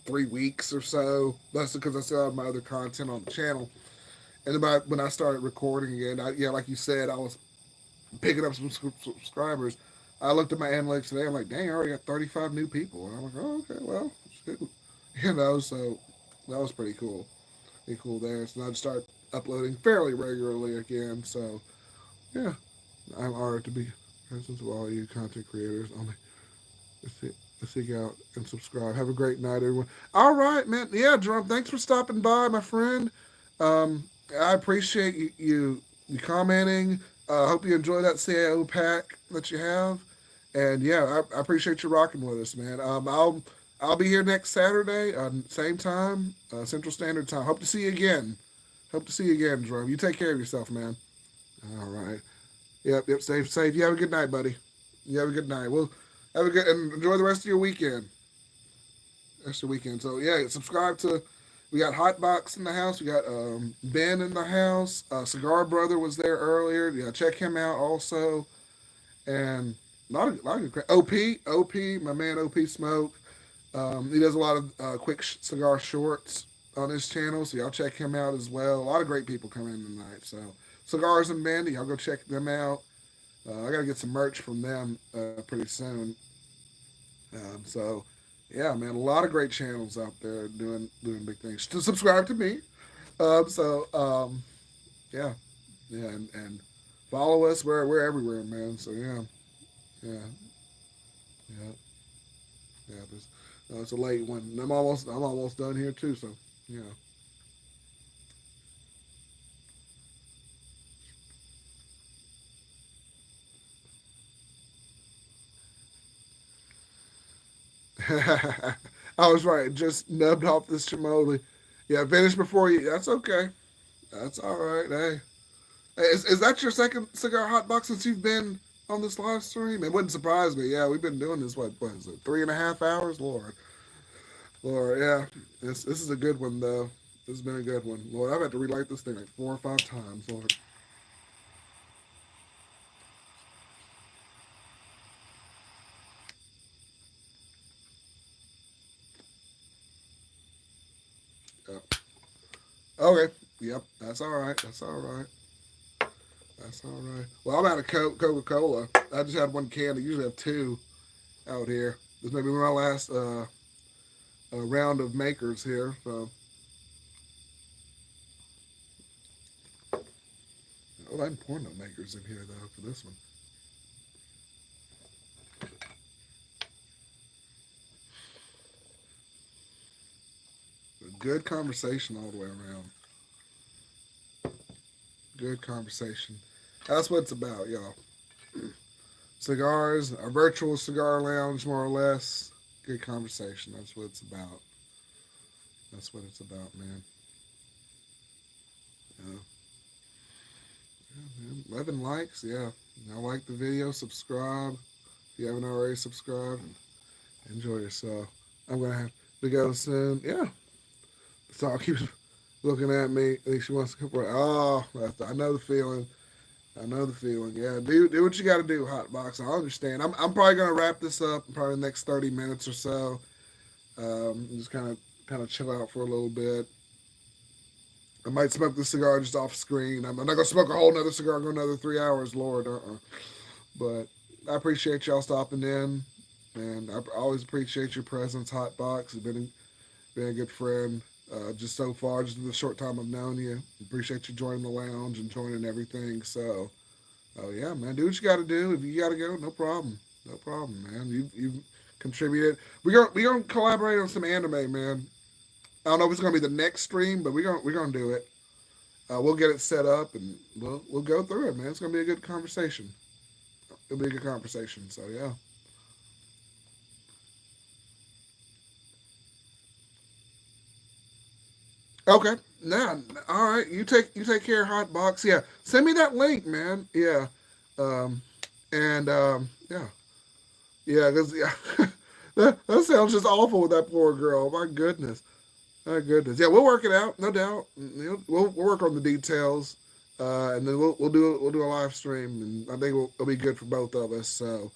3 weeks or so. That's because I still have my other content on the channel. And about when I started recording again, yeah, like you said, I was picking up some subscribers. I looked at my analytics today. I'm like, dang, I already got 35 new people. And I'm like, oh, okay, well, shoot. So that was pretty cool. Pretty cool there. So I just started uploading fairly regularly again. So, yeah, I'm honored to be present with all you content creators. Let's seek out and subscribe. Have a great night, everyone. All right, man. Yeah, Drum, thanks for stopping by, my friend. I appreciate you commenting. Hope you enjoy that CAO pack that you have. And yeah, I appreciate you rocking with us, man. I'll be here next Saturday, same time, Central Standard Time. Hope to see you again. Hope to see you again, Drum. You take care of yourself, man. All right. Yep. Safe, safe. You have a good night, buddy. You have a good night. Well, have a good and enjoy the rest of your weekend. Rest of the weekend. So yeah, subscribe to. We got Hotbox in the house. We got Ben in the house. Cigar Brother was there earlier. Yeah, check him out also. And a lot of great OP, my man OP Smoke. He does a lot of quick cigar shorts on his channel, so y'all check him out as well. A lot of great people come in tonight. So Cigars and Bandy, y'all go check them out. I gotta get some merch from them pretty soon. So Yeah, man, a lot of great channels out there doing big things. To subscribe to me. So yeah, yeah, and follow us. We're everywhere, man. So yeah, yeah, yeah, yeah. It's a late one. I'm almost done here too. So yeah. I was right. Just nubbed off this chimoli. Yeah, finish before you. That's okay. That's all right. Hey, is that your second cigar hot box since you've been on this live stream? It wouldn't surprise me. Yeah, we've been doing this. What is it? 3.5 hours. Lord, Lord. Yeah, this is a good one though. This has been a good one. Lord, I've had to relight this thing like 4 or 5 times. Lord. Yeah. Okay. Yep. That's all right. That's all right. That's all right. Well, I'm out of Coca Cola. I just had one can. I usually have two out here. This may be my last round of makers here. So, oh, I didn't pour no makers in here though for this one. A good conversation all the way around. Good conversation. That's what it's about, y'all. Cigars, a virtual cigar lounge, more or less. Good conversation. That's what it's about. That's what it's about, man. Yeah, yeah man. 11 likes. Yeah. Now like the video, subscribe. If you haven't already subscribed, enjoy yourself. I'm gonna have to go soon. Yeah. So I'll keep looking at me. I think she wants to come for. Oh, I know the feeling. I know the feeling. Yeah, do what you got to do, Hot Box. I understand. I'm probably gonna wrap this up in probably the next 30 minutes or so. Just kind of chill out for a little bit. I might smoke the cigar just off screen. I'm not gonna smoke a whole nother cigar. Go another 3 hours, Lord. But I appreciate y'all stopping in, and I always appreciate your presence, Hot Box. You've been a good friend. Just so far, just in the short time I've known you, appreciate you joining the lounge and joining everything. So, oh yeah, man, do what you got to do. If you got to go, no problem, no problem, man. You contributed. We gonna collaborate on some anime, man. I don't know if it's gonna be the next stream, but we're gonna do it. We'll get it set up and we'll go through it, man. It's gonna be a good conversation. It'll be a good conversation. So yeah. Okay. Now, all right. You take care, Hot Box. Yeah. Send me that link, man. Yeah. Um, and yeah, yeah. Cause yeah, that sounds just awful with that poor girl. My goodness. My goodness. Yeah, we'll work it out, no doubt. We'll work on the details, and then we'll do a live stream, and I think it'll be good for both of us. So,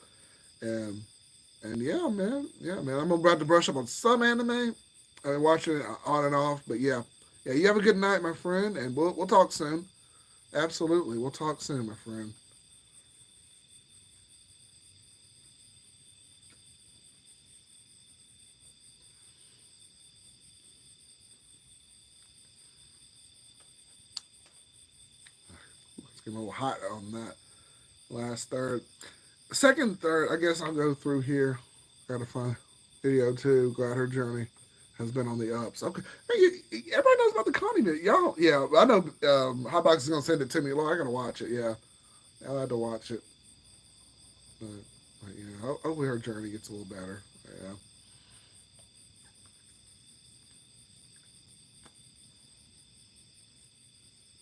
and and yeah, man. I'm about to brush up on some anime. I've been watching it on and off, but yeah, yeah. You have a good night, my friend, and we'll talk soon. Absolutely, we'll talk soon, my friend. Let's get a little hot on that last third. Second, third. I guess I'll go through here. Got to find video too. Glad her journey has been on the ups. Okay, hey, everybody knows about the condiment, y'all. Yeah, I know. Hotbox is gonna send it to me. Lord, I gotta watch it. Yeah, I had to watch it. But, but yeah, hopefully her journey gets a little better. Yeah,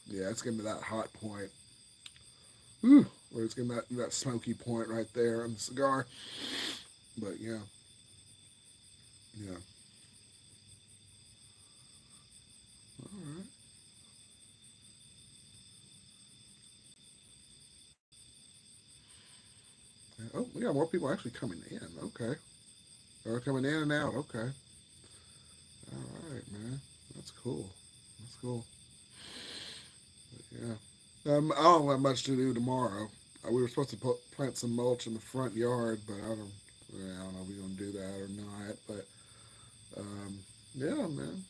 yeah, it's getting to that hot point. Whew, where it's getting that smoky point right there on the cigar. But yeah, yeah. All right. Yeah. Oh, we got more people actually coming in. Okay, they're coming in and out. Okay. All right, man. That's cool. That's cool. But yeah. I don't have much to do tomorrow. We were supposed to plant some mulch in the front yard, but I don't know if we're gonna do that or not. But Um, yeah, man.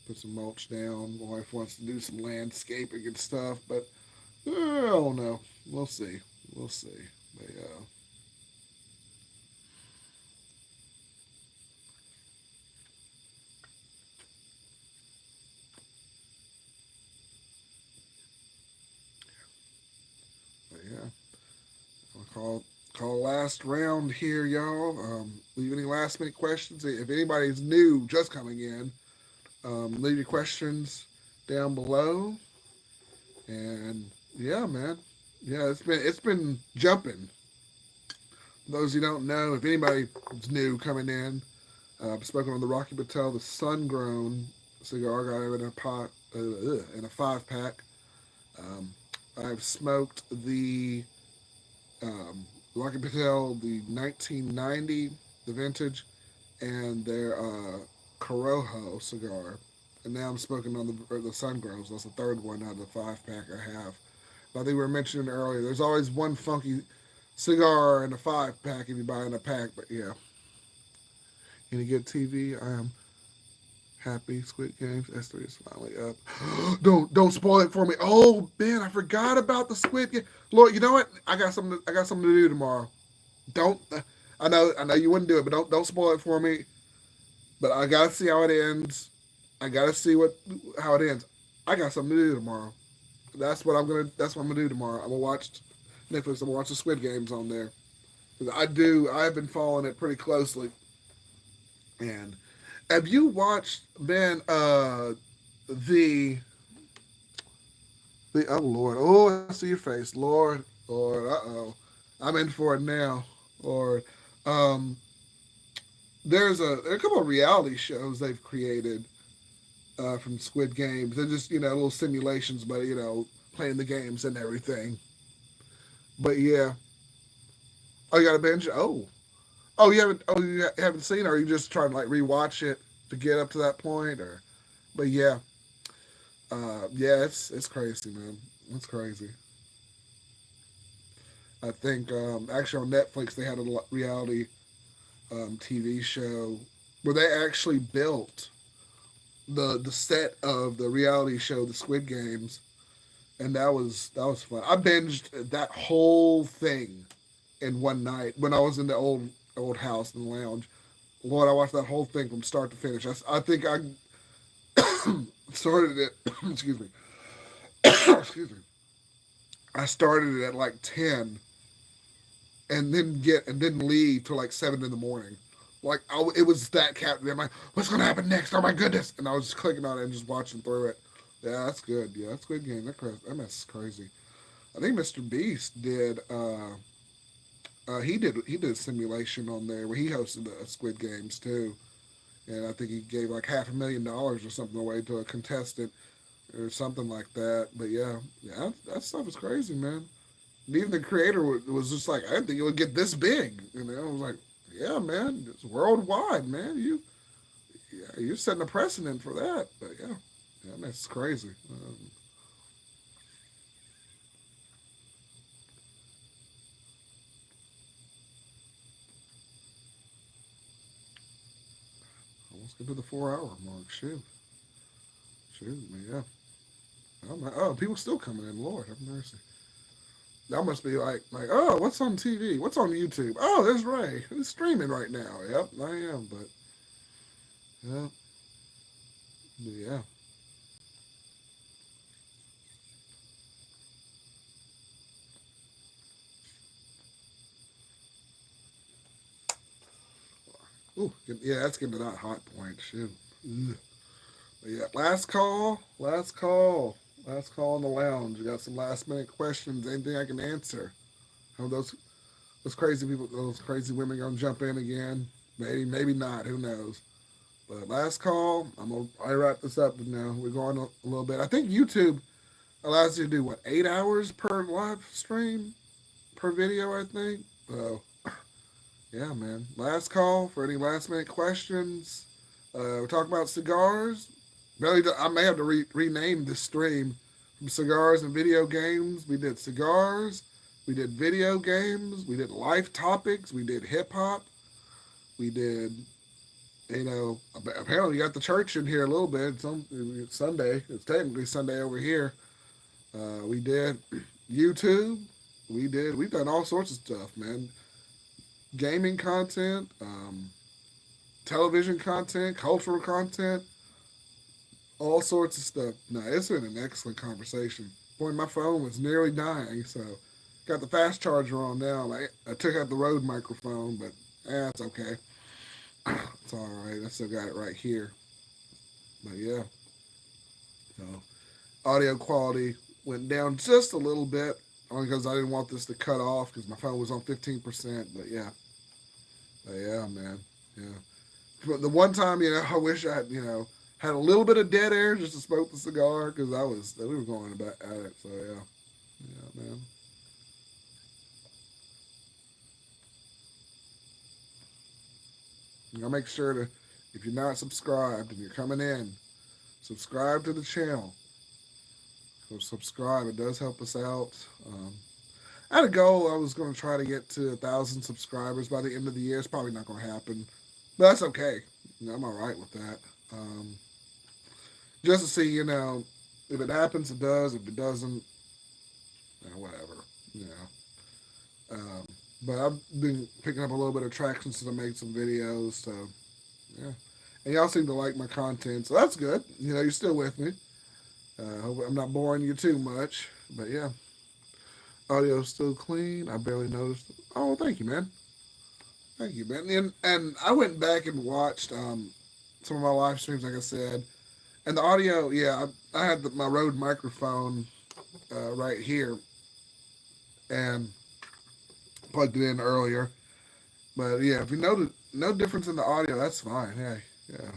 Put some mulch down. My wife wants to do some landscaping and stuff, but I don't know. We'll see. We'll see. But yeah. I'll call last round here, y'all. Leave any last minute questions. If anybody's new, just coming in, leave your questions down below. And yeah, man. Yeah, it's been jumping. Those who don't know, if anybody's new coming in, I've spoken on the Rocky Patel, the sun grown cigar. Got it in a pot, in a 5 pack. Um, I've smoked the Rocky Patel, the 1990, the vintage, and their Corojo cigar. And now I'm smoking on the Sun Grows. That's the third one out of the 5 pack I have. I think we were mentioning earlier. There's always one funky cigar in a 5 pack if you buy in a pack. But yeah, any good TV? I am happy. Squid Games. S3 is finally up. Don't spoil it for me. Oh man, I forgot about the Squid Game. Lord, you know what? I got something to do tomorrow. Don't. I know you wouldn't do it, but don't spoil it for me. But I gotta see how it ends. I gotta see how it ends. I got something to do tomorrow. That's what I'm gonna do tomorrow. I'm gonna watch Netflix. I'm gonna watch the Squid Games on there. 'Cause I do. I've been following it pretty closely. And have you watched Ben the oh Lord, oh, I see your face, Lord, I'm in for it now, Lord. Um, there are a couple of reality shows they've created from Squid Games. They're just little simulations, but playing the games and everything. But yeah, oh, you got a binge? You haven't seen it, or are you just trying to like rewatch it to get up to that point, or? But yeah, yeah, it's crazy, man. It's crazy. I think actually on Netflix they had a reality TV show where they actually built the set of the reality show, the Squid Games, and that was fun. I binged that whole thing in one night when I was in the old house in the lounge. Lord, I watched that whole thing from start to finish. I think I started it. Excuse me. Excuse me. I started it at like 10, and then leave till like 7 in the morning. Like it was that captivating. I'm like, what's gonna happen next? Oh my goodness! And I was just clicking on it and just watching through it. Yeah, that's good. Yeah, that's a good game. That mess is crazy. I think Mr. Beast did. He did a simulation on there where he hosted the Squid Games too, and I think he gave like $500,000 or something away to a contestant or something like that. But yeah, that stuff is crazy, man. And even the creator was just like, I didn't think it would get this big. I was like, yeah, man, it's worldwide, man. You're setting a precedent for that. But yeah, that's crazy. Almost get to the 4 hour mark. Shoot, man, yeah. Oh, people still coming in. Lord have mercy. That must be like, oh, what's on TV? What's on YouTube? Oh, there's Ray. Who's streaming right now? Yep, I am. But yeah, yeah. Ooh, yeah, that's getting to that hot point. Shoot. Ugh. But yeah, last call in the lounge. You got some last minute questions? Anything I can answer? How those crazy people, those crazy women gonna jump in again? Maybe not. Who knows? But last call. I wrap this up now. We're going a little bit. I think YouTube allows you to do what, 8 hours per live stream per video. I think. So yeah, man. Last call for any last minute questions. We're talking about cigars. Really, I may have to rename this stream from cigars and video games. We did cigars. We did video games. We did life topics. We did hip hop. We did Apparently you got the church in here a little bit. It's Sunday. It's technically Sunday over here. We did YouTube. We've done all sorts of stuff, man. Gaming content, television content, cultural content, all sorts of stuff. No, it's been an excellent conversation. Boy, my phone was nearly dying, so got the fast charger on now. I took out the Rode microphone, but it's okay. It's all right. I still got it right here. But yeah, so audio quality went down just a little bit, only because I didn't want this to cut off because my phone was on 15%. But yeah, man, yeah. But the one time, I wish I had, had a little bit of dead air just to smoke the cigar because we were going about at it. So yeah, yeah, man. I'll make sure to, if you're not subscribed and you're coming in, subscribe to the channel. So subscribe. It does help us out. I had a goal. I was going to try to get to 1,000 subscribers by the end of the year. It's probably not going to happen, but that's okay. I'm all right with that. Just to see, if it happens, it does. If it doesn't, whatever. You know. But I've been picking up a little bit of traction since I made some videos. So yeah, and y'all seem to like my content, so that's good. You're still with me. Hope I'm not boring you too much, but yeah, audio's still clean. I barely noticed. Oh, thank you, man. Thank you, man. And I went back and watched some of my live streams, like I said, and the audio. Yeah, I had my Rode microphone right here and plugged it in earlier. But yeah, if you notice no difference in the audio, that's fine. Hey, yeah.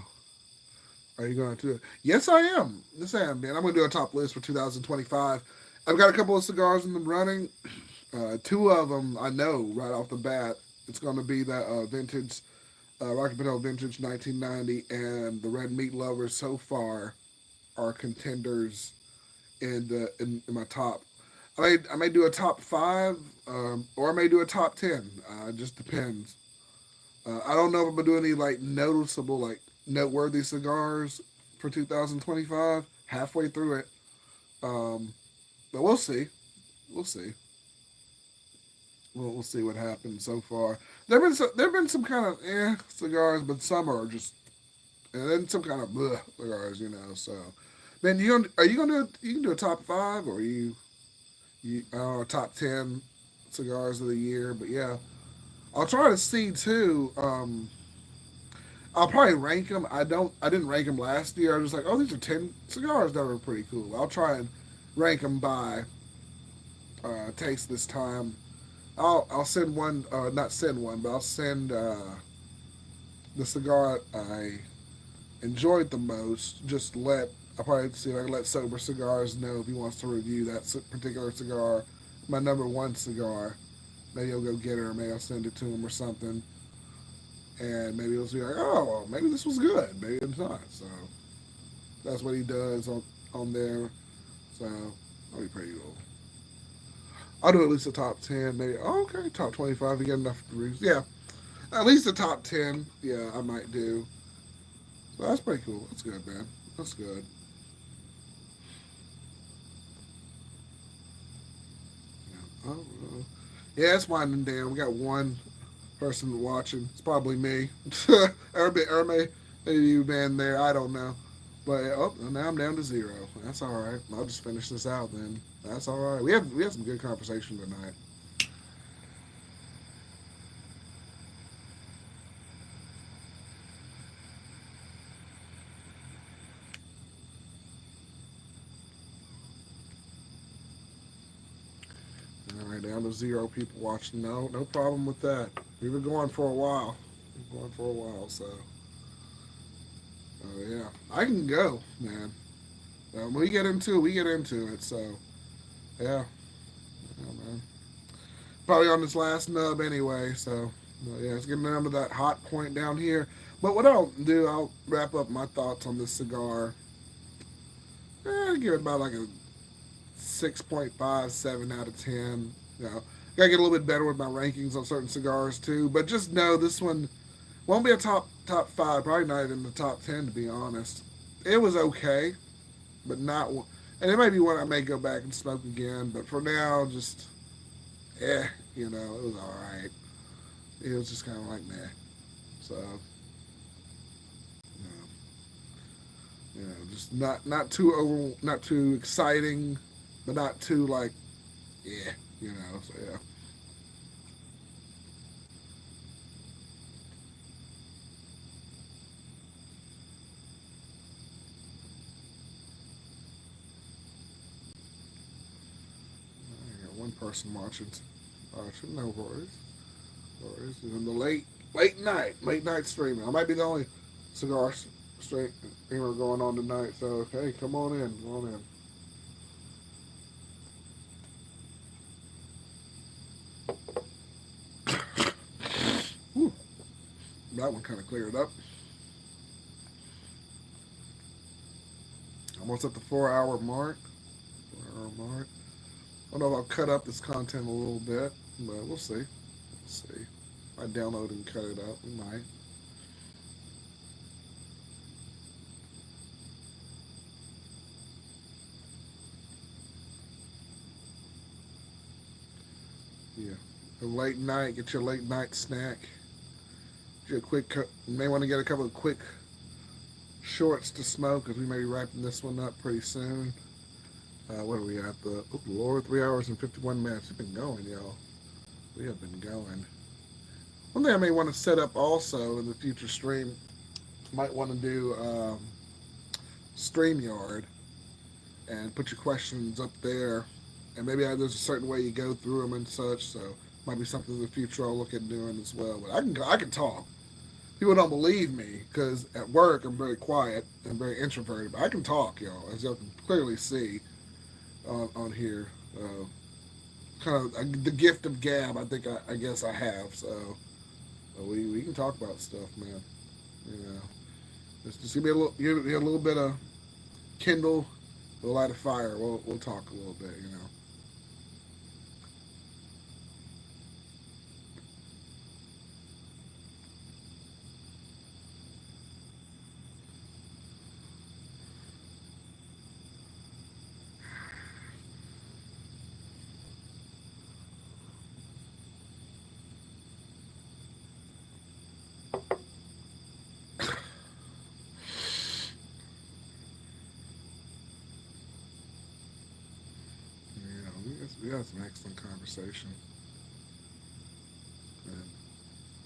Are you going to do it? Yes, I am. Yes, I am, man. I'm going to do a top list for 2025. I've got a couple of cigars in the running. Two of them I know right off the bat. It's going to be that vintage Rocky Patel Vintage 1990 and the Red Meat Lovers. So far are contenders in my top. I may do a top five, or I may do a top 10. It just depends. I don't know if I'm gonna do any like noticeable, like noteworthy cigars for 2025. Halfway through it, um, but we'll see. We'll see. We'll see what happens so far. There've been some kind of cigars, but some are just, and then some kind of bleh cigars, So, man, are you gonna do you can do a top five, or you I don't know, top 10 cigars of the year? But yeah, I'll try to see too. I'll probably rank them. I didn't rank them last year. I was just like, oh, these are 10 cigars that were pretty cool. I'll try and rank them by taste this time. I'll send one, not send one, but I'll send the cigar I enjoyed the most. I'll probably see if I can let Sober Cigars know if he wants to review that particular cigar, my number one cigar. Maybe he'll go get it, or maybe I'll send it to him or something. And maybe he'll be like, oh, well, maybe this was good. Maybe it's not. So that's what he does on there. So that'll be pretty cool. I'll do at least a top 10, maybe. Oh, okay, top 25. You get enough to reach. Yeah, at least a top 10. Yeah, I might do. So that's pretty cool. That's good, man. That's good. Yeah. Yeah, it's winding down. We got one person watching. It's probably me. or maybe you been there. I don't know. But now I'm down to zero. That's all right. I'll just finish this out then. That's all right. We had some good conversation tonight. All right, down to zero people watching. No problem with that. We've been going for a while. We've been going for a while, so yeah, I can go, man. We get into it. So yeah, yeah, man. Probably on this last nub anyway. So yeah, it's getting down to that hot point down here. But what I'll do, I'll wrap up my thoughts on this cigar. Give it about like a 6.57 out of 10. Gotta get a little bit better with my rankings on certain cigars too. But just know this one, Won't be a top five. Probably not in the top 10 to be honest. It was okay, but not. And it may be one I may go back and smoke again. But for now, just it was all right. It was just kind of like meh. So just not too not too exciting, but not too like yeah, So yeah. I got one person watching. No worries. Worries. In the late night streaming. I might be the only cigar streamer going on tonight. So hey, come on in, come on in. Whew, that one kind of cleared up. Almost at the 4 hour mark. 4 hour mark. I don't know if I'll cut up this content a little bit, but we'll see. We'll see. I download and cut it up. We might. Yeah. A late night. Get your late night snack. Get a quick. You may want to get a couple of quick shorts to smoke because we may be wrapping this one up pretty soon. What are we at? Oh Lord, 3 hours and 51 minutes. We've been going, y'all. We have been going. One thing I may want to set up also in the future stream, might want to do StreamYard and put your questions up there. And maybe there's a certain way you go through them and such. So might be something in the future I'll look at doing as well. But I can talk. People don't believe me because at work I'm very quiet and very introverted. But I can talk, y'all, as y'all can clearly see on here. Kind of the gift of gab. I think I guess I have. So we can talk about stuff, man. You know, just give me a little bit of kindle, we'll light a fire. We'll talk a little bit. We had some excellent conversation. And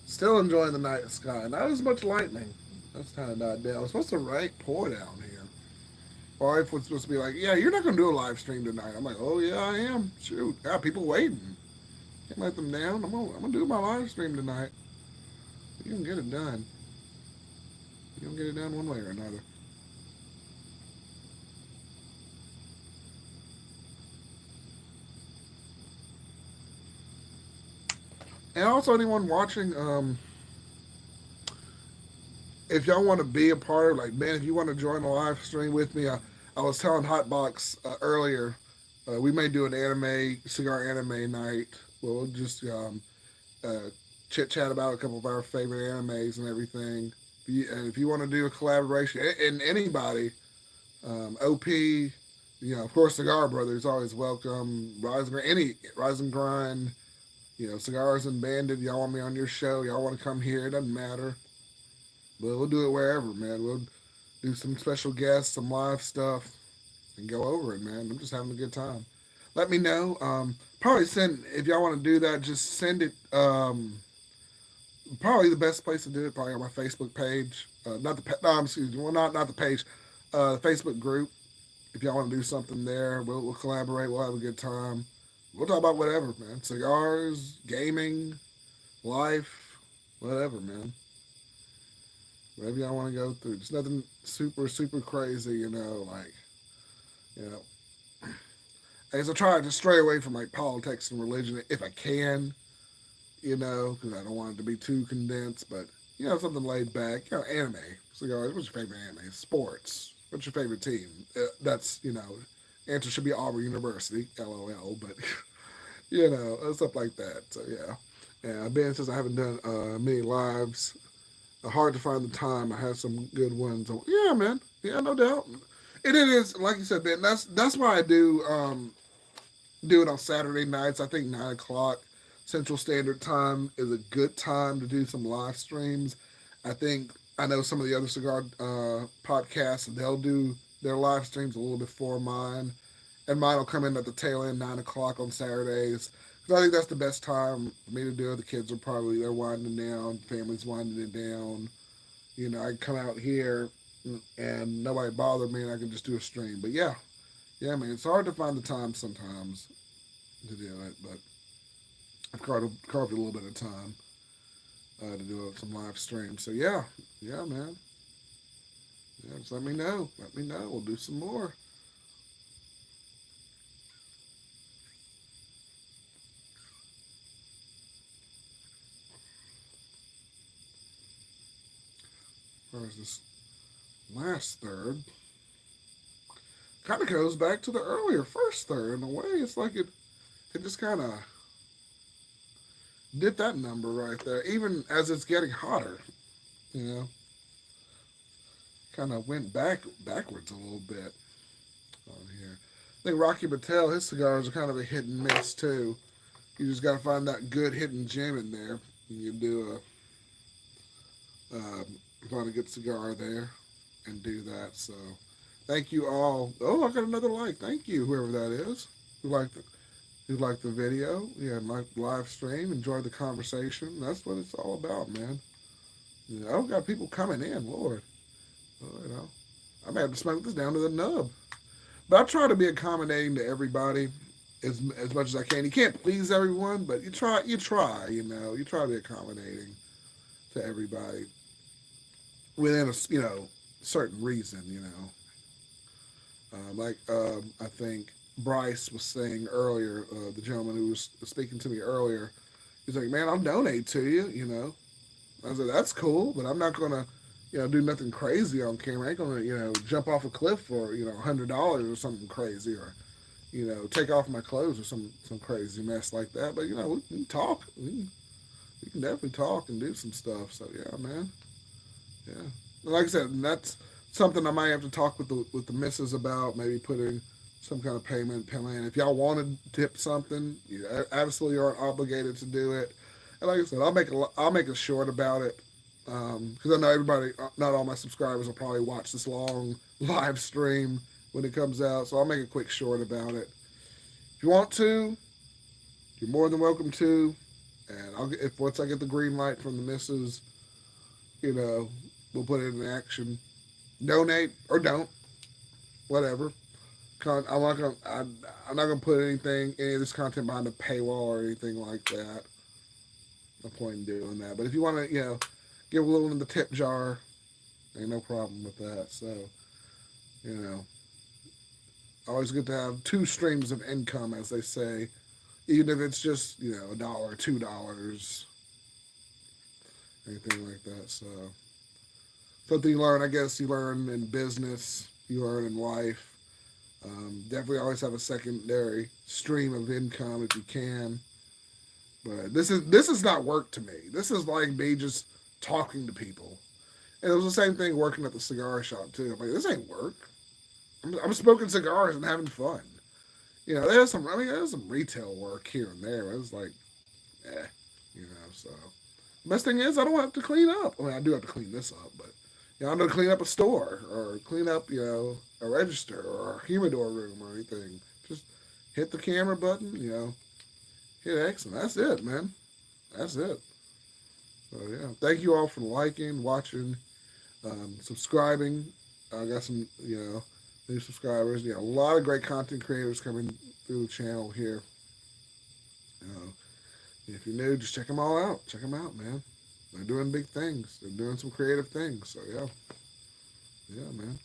still enjoying the night sky. Not as much lightning. That's kind of died down. It's supposed to pour down here. My wife was supposed to be like, "Yeah, you're not going to do a live stream tonight." I'm like, "Oh yeah, I am. Shoot, got people waiting. Can't let them down. I'm gonna do my live stream tonight. You can get it done. You can get it done one way or another." And also, anyone watching, if y'all want to be a part of, like, man, if you want to join the live stream with me, I was telling Hotbox earlier, we may do an cigar anime night. We'll just uh, chit chat about a couple of our favorite animes and everything. And if you want to do a collaboration, and anybody, OP, of course, Cigar Brothers always welcome. Rise and Grind, Cigars and Bandit. Y'all want me on your show? Y'all want to come here? It doesn't matter. But we'll do it wherever, man. We'll do some special guests, some live stuff, and go over it, man. I'm just having a good time. Let me know. Probably send if y'all want to do that. Just send it. Probably the best place to do it. Probably on my Facebook page. Not the no, excuse me. Well, not the page. The Facebook group. If y'all want to do something there, we'll collaborate. We'll have a good time. We'll talk about whatever, man. Cigars, gaming, life, whatever, man. Whatever y'all want to go through. Just nothing super crazy, you know. As I try to stray away from like politics and religion if I can, because I don't want it to be too condensed. But something laid back. Anime, cigars. What's your favorite anime? Sports. What's your favorite team? That's answer should be Auburn University. LOL. But stuff like that. So yeah, yeah. I've been since I haven't done many lives. hard to find the time. I had some good ones. Yeah, man. Yeah, no doubt. And it is like you said, Ben. That's why I do it on Saturday nights. I think 9 o'clock Central Standard Time is a good time to do some live streams. I know some of the other cigar podcasts, they'll do their live streams a little before mine, and mine will come in at the tail end 9 o'clock on Saturdays. Because I think that's the best time for me to do it. The kids are probably they're winding down, families winding it down. I can come out here and nobody bother me, and I can just do a stream. But yeah, yeah, man, it's hard to find the time sometimes to do it, but I've carved a little bit of time to do some live streams. So yeah, yeah, man. Yeah, just let me know. Let me know. We'll do some more. Where's this last third? Kind of goes back to the earlier first third in a way. It's like it just kind of did that number right there, even as it's getting hotter. You know, kind of went backwards a little bit on here. I think Rocky Patel, his cigars are kind of a hit and miss too. You just got to find that good hidden gem in there. You do find a good cigar there and do that. So, thank you all. Oh, I got another like. Thank you, whoever that is who liked it. Who liked the video? Yeah, like live stream. Enjoyed the conversation. That's what it's all about, man. Got people coming in. Lord, I may have to smoke this down to the nub. But I try to be accommodating to everybody as much as I can. You can't please everyone, but you try. You try. You try to be accommodating to everybody within a certain reason. I think Bryce was saying earlier, the gentleman who was speaking to me earlier, he's like, "Man, I'll donate to you." I said, "That's cool, but I'm not gonna, do nothing crazy on camera. I ain't gonna, jump off a cliff for $100 or something crazy, or take off my clothes or some crazy mess like that. But we can talk. We can definitely talk and do some stuff. So yeah, man, yeah. Like I said, and that's something I might have to talk with the missus about. Maybe putting some kind of payment plan. If y'all want to tip something, you absolutely aren't obligated to do it. And like I said, I'll make a short about it because I know everybody, not all my subscribers will probably watch this long live stream when it comes out. So I'll make a quick short about it. If you want to, you're more than welcome to. And if once I get the green light from the missus, we'll put it in action. Donate or don't, whatever. I'm not gonna put any of this content behind a paywall or anything like that. No point in doing that. But if you want to, give a little in the tip jar, ain't no problem with that. So, you know, always good to have two streams of income, as they say, even if it's just a dollar, $2, anything like that. So, something you learn, I guess, you learn in business, you learn in life. Definitely always have a secondary stream of income if you can. But this is not work to me. This is like me just talking to people. And it was the same thing working at the cigar shop too. I'm like, this ain't work. I'm smoking cigars and having fun. There's some retail work here and there. It's like, eh, So the best thing is I don't have to clean up. I mean, I do have to clean this up, but I'm gonna clean up a store or clean up a register or a humidor room or anything. Just hit the camera button, hit X, and that's it, man. That's it. So yeah, thank you all for liking, watching, subscribing. I got some new subscribers. A lot of great content creators coming through the channel here. If you're new, just check them all out. Check them out, man. They're doing big things. They're doing some creative things. So yeah, yeah, man.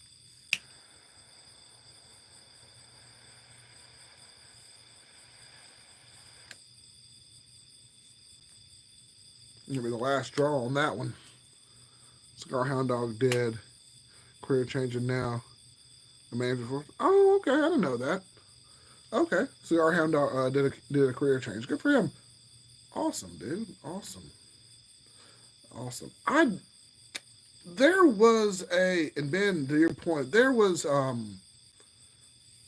Gonna be the last draw on that one. Cigar Hound Dog dead. Career changing now. The manager for. Oh, okay. I didn't know that. Okay. Cigar Hound Dog did a career change. Good for him. Awesome, dude. Awesome. Awesome. There was and Ben, to your point, there was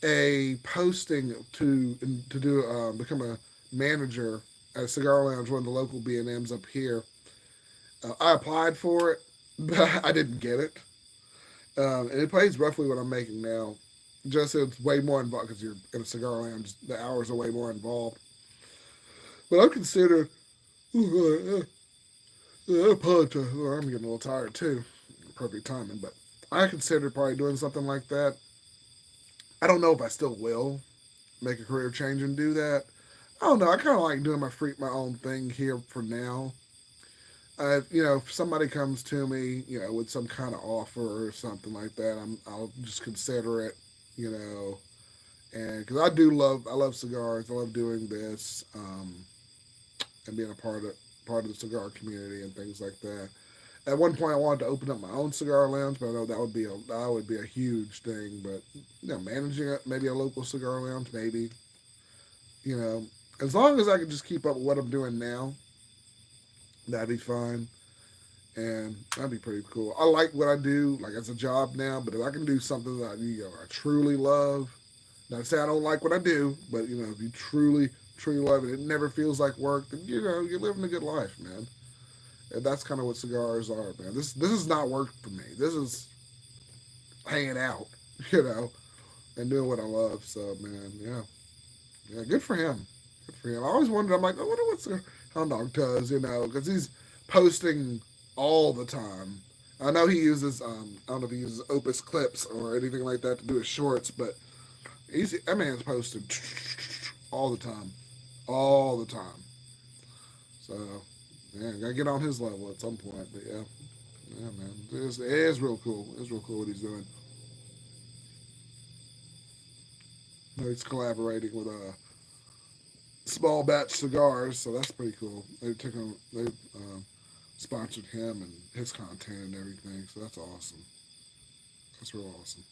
a posting to do become a manager at a cigar lounge, one of the local B&Ms up here. I applied for it, but I didn't get it. And it pays roughly what I'm making now. Just it's way more involved because you're in a cigar lounge. The hours are way more involved. But I consider. I apologize. Well, I'm getting a little tired too. Perfect timing, but I consider probably doing something like that. I don't know if I still will make a career change and do that. I don't know. I kind of like doing my own thing here for now. If somebody comes to me, with some kind of offer or something like that, I'll just consider it. You know, and because I love cigars. I love doing this and being a part of the cigar community and things like that. At one point, I wanted to open up my own cigar lounge, but I know that would be a huge thing. But managing maybe a local cigar lounge, maybe you know, as long as I can just keep up with what I'm doing now, that'd be fine, and that'd be pretty cool. I like what I do, like as a job now, but if I can do something that I truly love, not to say I don't like what I do, but if you truly love it, it never feels like work. Then you're living a good life, man. And that's kind of what cigars are, man. This is not work for me. This is hanging out, you know, and doing what I love. So, man, yeah, yeah, good for him. Good for him. I always wondered. I'm like, I wonder what Cigar Hound Dog does, because he's posting all the time. I know he uses I don't know if he uses Opus clips or anything like that to do his shorts, but that man's posted all the time, all the time. So, yeah, gotta get on his level at some point. But yeah, yeah, man, it is real cool. It's real cool what he's doing. He's collaborating with Small Batch Cigars, so that's pretty cool. They sponsored him and his content and everything, so that's awesome. That's real awesome.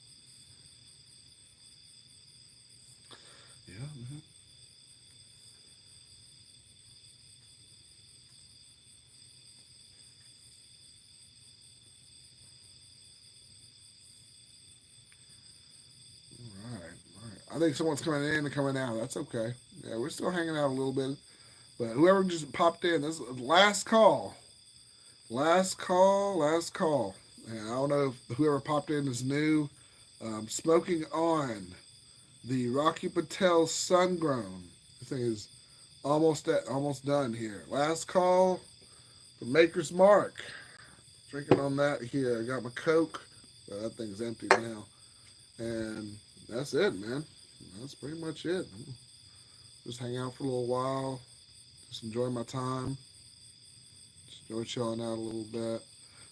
Yeah, man. All right, all right. I think someone's coming in and coming out. That's okay. Yeah, we're still hanging out a little bit, but whoever just popped in, this is last call. Last call, last call. And I don't know if whoever popped in is new. Smoking on the Rocky Patel Sun Grown. This thing is almost done here. Last call for Maker's Mark. Drinking on that here. I got my Coke. Well, that thing's empty now. And that's it, man. That's pretty much it. Just hang out for a little while. Just enjoy my time. Just enjoy chilling out a little bit.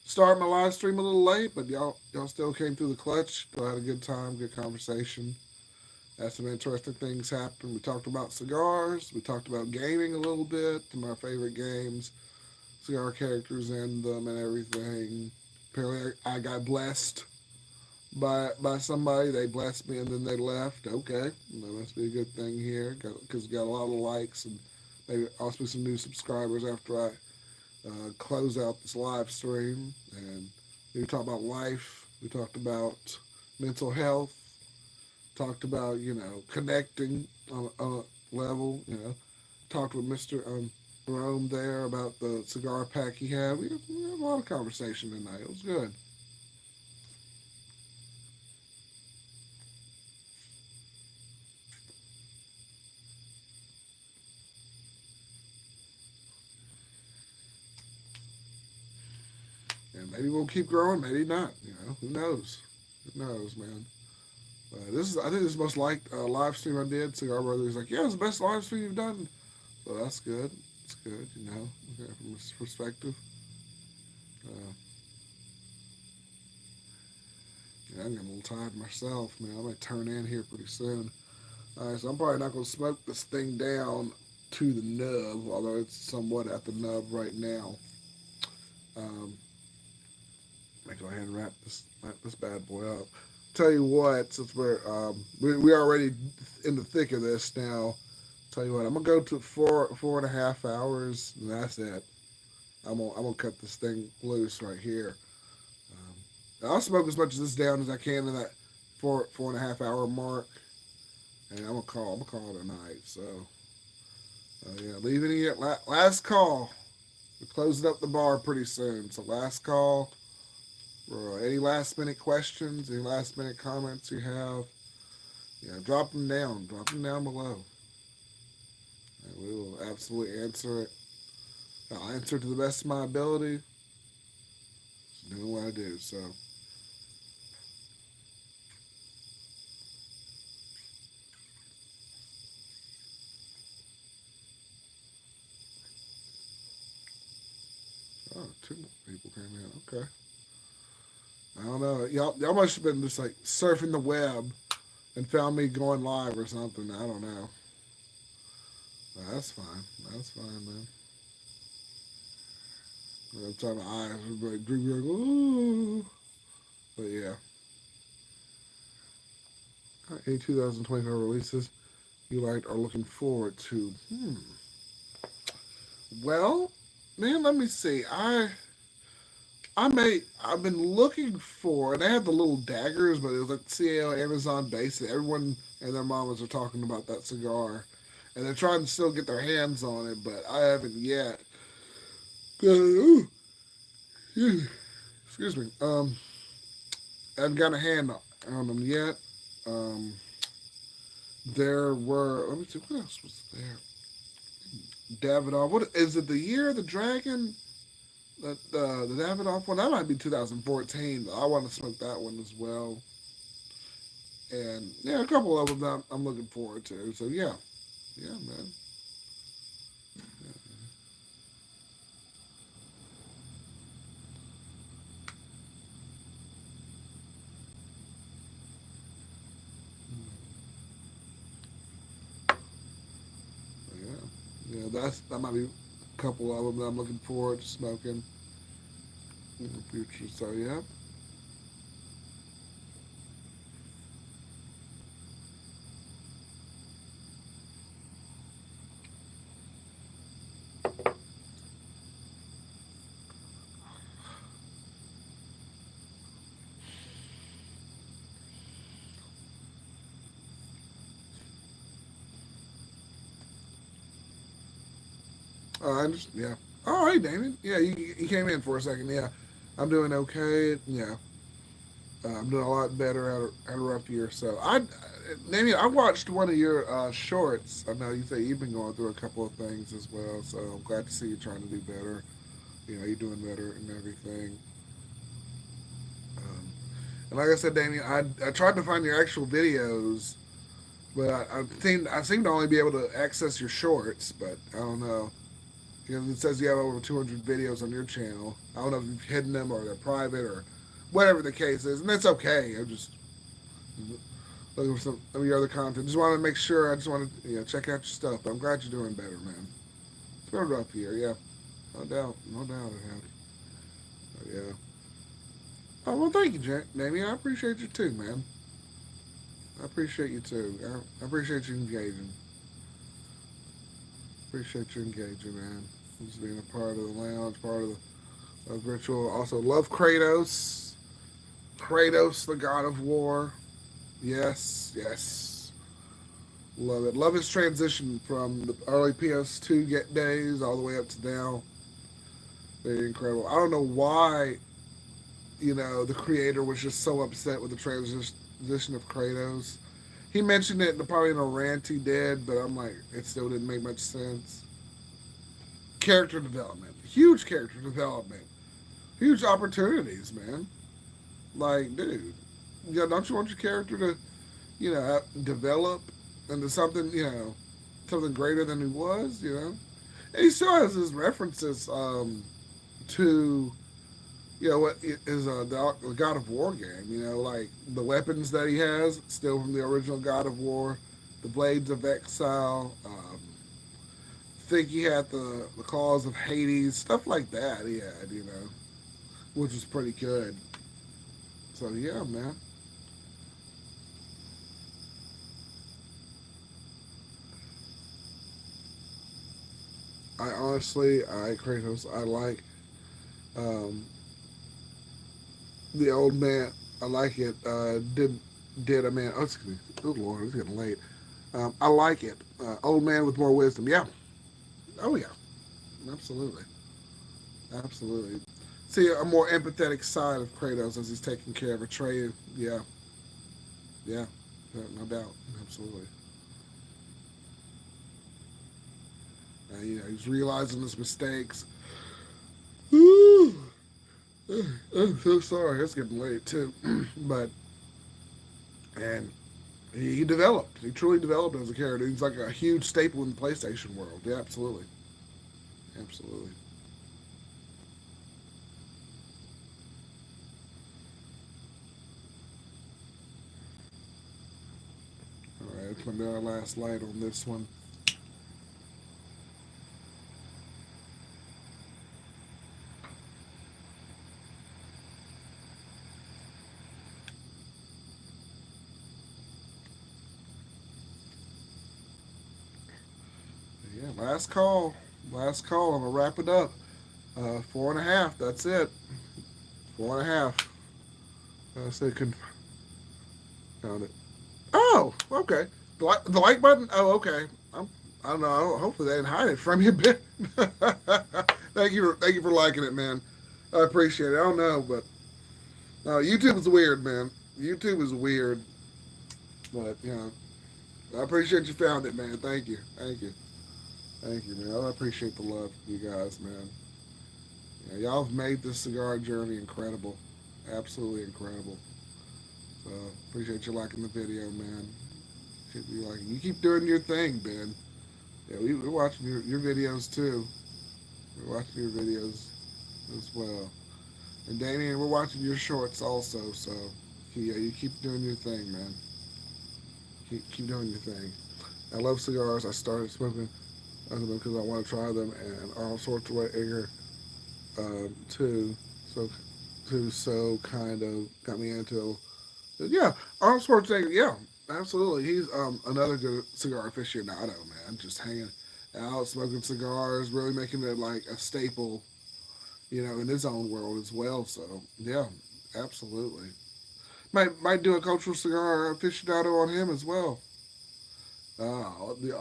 Started my live stream a little late, but y'all still came through the clutch. Still had a good time, good conversation. Had some interesting things happen. We talked about cigars. We talked about gaming a little bit. Some of my favorite games, cigar characters in them, and everything. Apparently, I got blessed by somebody. They blessed me and then they left. Okay, that must be a good thing here because got a lot of likes and maybe also some new subscribers after I close out this live stream. And we talked about life. We talked about mental health. Talked about connecting on a level. Talked with Mister Rome there about the cigar pack he had. We had a lot of conversation tonight. It was good. And maybe we'll keep growing, maybe not. Who knows? Who knows, man? I think this is the most liked live stream I did. Cigar Brother was like, "Yeah, it's the best live stream you've done." So that's good. It's good, okay, from this perspective. Uh, yeah, I'm getting a little tired myself, man. I might turn in here pretty soon. All right, so I'm probably not going to smoke this thing down to the nub, although it's somewhat at the nub right now. Um, I go ahead and wrap this bad boy up. Tell you what, since we already in the thick of this now. Tell you what, I'm gonna go to 4.5 hours, and that's it. I'm gonna cut this thing loose right here. I'll smoke as much of this down as I can in that 4.5 hour mark, and I'm gonna call it a night. So yeah, leaving it at last call. We're closing up the bar pretty soon. So last call. Any last minute questions, any last minute comments you have, yeah, drop them down. Drop them down below, and we will absolutely answer it. I'll answer to the best of my ability. Just doing what I do. So, oh, two more people came in. Okay. I don't know. Y'all must have been just like surfing the web and found me going live or something. I don't know. That's fine. That's fine, man. I'm talking my eyes. Everybody drink like, ooh. But yeah. Any 2025 releases you liked or looking forward to? Well, man, let me see. I've been looking for, and they had the little daggers, but it was like CAO Amazon basic. Everyone and their mamas are talking about that cigar, and they're trying to still get their hands on it, but I haven't yet. Ooh, excuse me. I haven't got a hand on them yet. Um, there were. Let me see what else was there. Davidoff. What is it? The Year of the Dragon. The Davidoff one. That might be 2014. I want to smoke that one as well. And yeah, a couple of them that I'm looking forward to. So yeah, yeah, man. Yeah, yeah. That might be a couple of them that I'm looking forward to smoking in the future. So yeah. I just yeah. All right, Damien. Yeah, you came in for a second. Yeah, I'm doing okay. Yeah, I'm doing a lot better at a rough year. So Damien, I watched one of your shorts. I know you say you've been going through a couple of things as well. So I'm glad to see you trying to do better. You know, you're doing better and everything. Um, and like I said, Damien, I tried to find your actual videos, but I seem to only be able to access your shorts. But I don't know. You know, it says you have over 200 videos on your channel. I don't know if you've hidden them or they're private or whatever the case is, and that's okay. I'm just looking for some of your other content. Just wanted to make sure. I just wanted to check out your stuff. But I'm glad you're doing better, man. It's been a rough year, yeah, no doubt, no doubt it has. But yeah. Oh well, thank you, Jamie. I appreciate you too, man. I appreciate you too. I appreciate you engaging. Appreciate you engaging, man. Just being a part of the lounge, part of the ritual. Also, love Kratos. Kratos, the god of war. Yes, yes. Love it. Love his transition from the early PS2 get days all the way up to now. Very incredible. I don't know why, the creator was just so upset with the transition of Kratos. He mentioned it probably in a rant he did, but I'm like, it still didn't make much sense. Character development. Huge character development. Huge opportunities, man. Like, dude, don't you want your character to develop into something, something greater than he was. And he still has his references to, what is the God of War game, like the weapons that he has, still from the original God of War, the Blades of Exile. I think he had the Claws of Hades, stuff like that he had, which was pretty good. So, yeah, man. Kratos, I like. Um, The old man. I like it. Did a man? Oh, excuse me. Oh Lord, it's getting late. I like it. Old man with more wisdom. Yeah. Oh yeah. Absolutely. Absolutely. See a more empathetic side of Kratos as he's taking care of Atreyu. Yeah. Yeah. No doubt. Absolutely. He's realizing his mistakes. Ooh, I'm so sorry. It's getting late too. But and he developed. He truly developed as a character. He's like a huge staple in the PlayStation world. Yeah, absolutely, absolutely. All right, it's gonna be our last light on this one. Yeah, last call. Last call. I'm gonna wrap it up. 4.5. That's it. 4.5. I say found it. Oh, okay. The like button. Oh, okay. I don't know. Hopefully they didn't hide it from you. Thank you for liking it, man. I appreciate it. I don't know, but YouTube is weird, man. YouTube is weird, but I appreciate you found it, man. Thank you, thank you, man. I appreciate the love, you guys, man. Yeah, y'all have made this cigar journey incredible, absolutely incredible. So appreciate you liking the video, man. You keep doing your thing, Ben. Yeah, we're watching your videos too. We're watching your videos as well. And Damien, we're watching your shorts also. So yeah, you keep doing your thing, man. Keep doing your thing. I love cigars. I started smoking them because I want to try them, and all sorts of Schwarzenegger too. So so kind of got me into yeah. Arnold Schwarzenegger, yeah, absolutely. He's another good cigar aficionado, man. Just hanging out, smoking cigars, really making it like a staple, in his own world as well. So yeah, absolutely. Might do a cultural cigar aficionado on him as well. The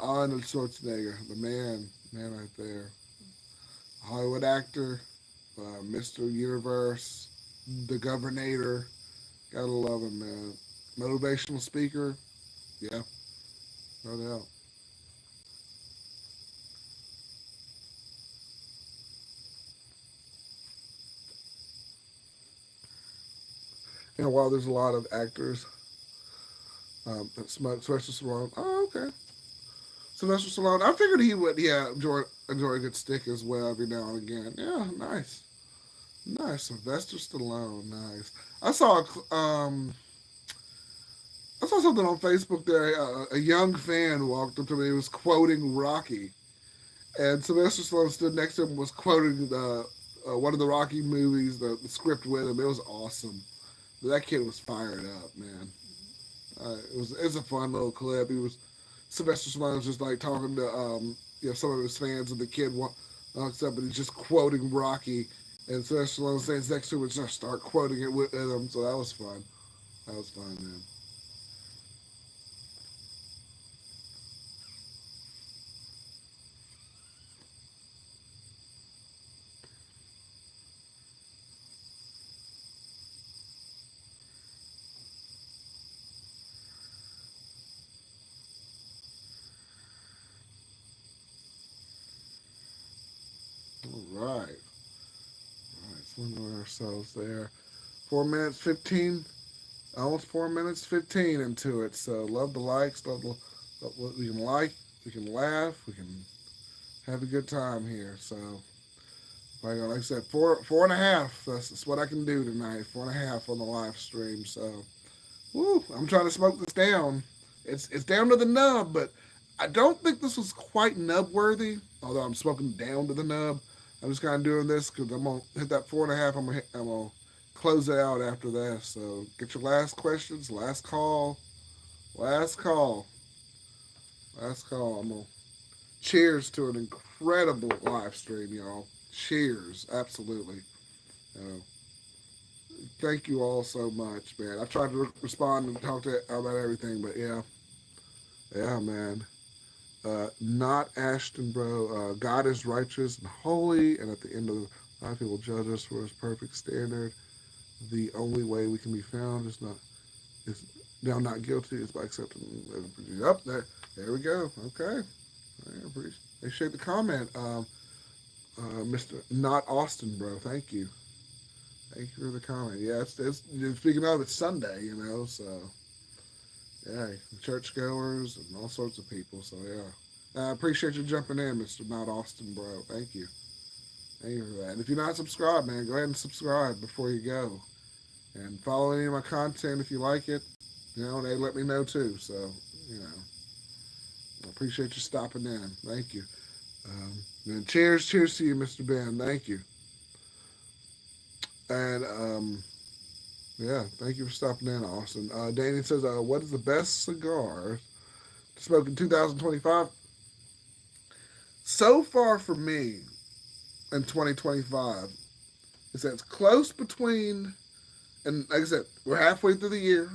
Arnold Schwarzenegger, the man right there, Hollywood actor, Mr. Universe, the Governator. Gotta love him, man. Motivational speaker, yeah, no doubt. While there's a lot of actors that smoke, Sylvester Stallone. Oh, okay. Sylvester Stallone. I figured he would, yeah, enjoy a good stick as well every now and again. Yeah, nice, nice. Sylvester Stallone, nice. I saw I saw something on Facebook there. A young fan walked up to me. He was quoting Rocky, and Sylvester Stallone stood next to him, was quoting one of the Rocky movies, the script with him. It was awesome. That kid was fired up, man. It was a fun little clip. He was Sylvester Stallone was just like talking to some of his fans, and the kid walks up and he's just quoting Rocky, and Sylvester Stallone stands next to him and just start quoting it with him. So that was fun. That was fun, man. All right, all right. So we're ourselves there. 4 minutes 15, almost 4 minutes 15 into it. So love the likes, love what we can like, we can laugh, we can have a good time here. So like I said, four and a half. That's what I can do tonight. 4.5 on the live stream. So, woo! I'm trying to smoke this down. It's down to the nub, but I don't think this was quite nub worthy. Although I'm smoking down to the nub, I'm just kind of doing this because I'm gonna hit that 4.5. I'm gonna close it out after that. So get your last questions, last call, last call, last call. I'm gonna cheers to an incredible live stream, y'all. Cheers. Absolutely. Uh, Thank you all so much, man. I tried to respond and talk to about everything, but yeah, yeah, man. Not Ashton, bro. God is righteous and holy, and at the end of life, He will judge us for His perfect standard. The only way we can be found is not is now not guilty is by accepting. Yep, there we go. Okay, I appreciate the comment, Mister Not Austin, bro. Thank you for the comment. Yeah, it's speaking of it's Sunday, so yeah, churchgoers and all sorts of people. So yeah, I appreciate you jumping in, Mister Not Austin, bro. Thank you for that. And if you're not subscribed, man, go ahead and subscribe before you go, and follow any of my content if you like it. They let me know too. So you know, I appreciate you stopping in. Thank you. And cheers to you, Mister Ben. Thank you. And yeah, thank you for stopping in, Austin. Danny says, "What is the best cigar to smoke in 2025?" So far for me in 2025 is that it's close between, and like I said, we're halfway through the year,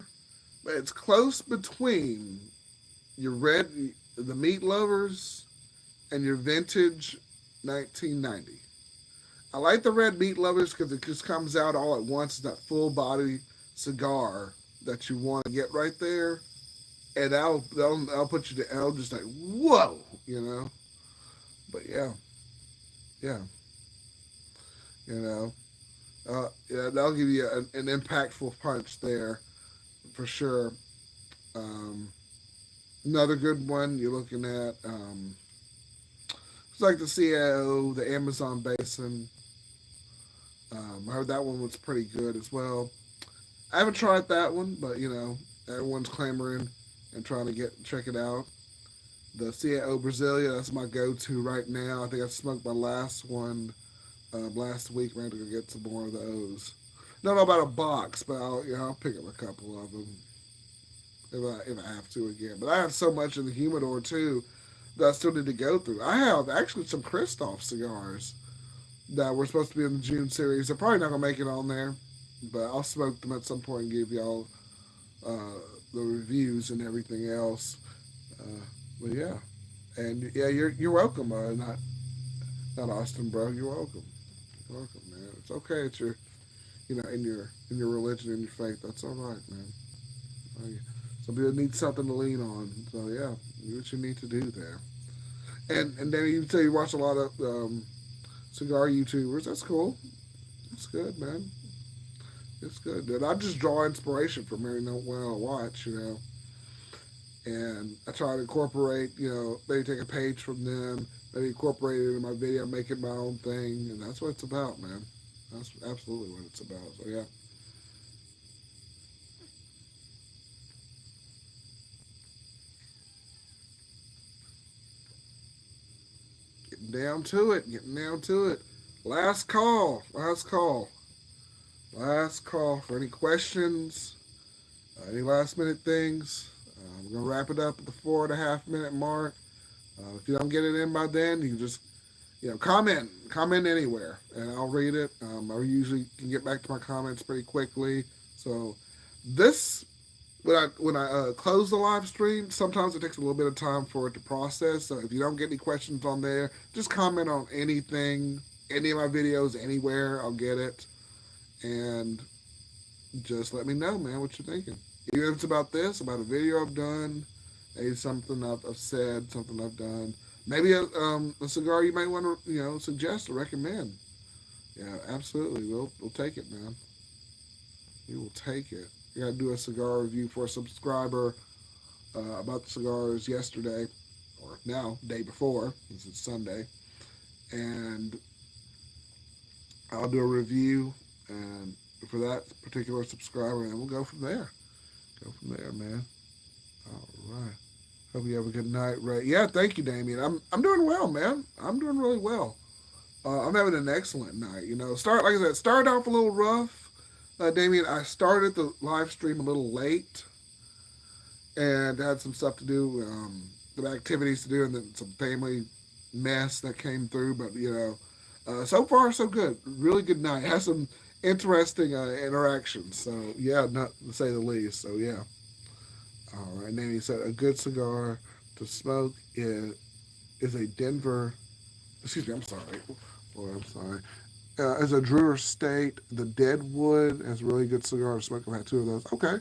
but it's close between your the meat lovers, and your vintage 1990. I like the red meat lovers because it just comes out all at once. It's that full body cigar that you want to get right there, and I'll put you to L just like whoa, you know. But yeah, yeah, you know, yeah, that'll give you an impactful punch there for sure. Um, Another good one you're looking at, it's like the CAO, the Amazon Basin. I heard that one was pretty good as well. I haven't tried that one, but everyone's clamoring and trying to check it out. The CAO Brasilia, that's my go-to right now. I think I smoked my last one last week. I'm going to go get some more of those. Don't know about a box, but I'll pick up a couple of them if I have to again. But I have so much in the humidor too that I still need to go through. I have actually some Christoph cigars that were supposed to be in the June series. They're probably not gonna make it on there, but I'll smoke them at some point and give y'all uh, the reviews and everything else. Uh, but yeah, and yeah, you're welcome. Not Austin, bro. You're welcome. You're welcome, man. It's okay. It's your in your religion and your faith. That's all right, man. Some people need something to lean on. So yeah, do what you need to do there. And then you say you watch a lot of cigar YouTubers. That's cool. That's good, man. It's good. And I just draw inspiration from everything when I watch, and I try to incorporate, maybe take a page from them, maybe incorporate it in my video, make it my own thing, and that's what it's about, man. That's absolutely what it's about. So yeah. Getting down to it. Getting down to it. Last call. Last call. Last call for any questions, any last minute things. We're gonna wrap it up at the 4.5 minute mark. If you don't get it in by then, you can just comment anywhere, and I'll read it. I usually can get back to my comments pretty quickly. So this when I close the live stream, sometimes it takes a little bit of time for it to process. So if you don't get any questions on there, just comment on anything, any of my videos, anywhere. I'll get it, and just let me know, man, what you're thinking. Even if it's about this, about a video I've done, maybe something I've said, something I've done, maybe a cigar you might want to suggest or recommend. Yeah, absolutely. We'll take it, man. We will take it. We got to do a cigar review for a subscriber about the cigars yesterday, or now, day before, since it's Sunday, and I'll do a review and for that particular subscriber, and we'll go from there. Go from there, man. All right. Hope you have a good night, Ray. Yeah, thank you, Damien. I'm doing well, man. I'm doing really well. I'm having an excellent night. Like I said, started off a little rough. Damien, I started the live stream a little late and had some stuff to do, some activities to do, and then some family mess that came through. But So far, so good. Really good night. Has some interesting interactions. So yeah, not to say the least. So yeah. All right. And then he said a good cigar to smoke is a Denver. Excuse me. I'm sorry. Boy, I'm sorry. As a Drewer State, the Deadwood has really good cigar to smoke. I've had two of those. Okay.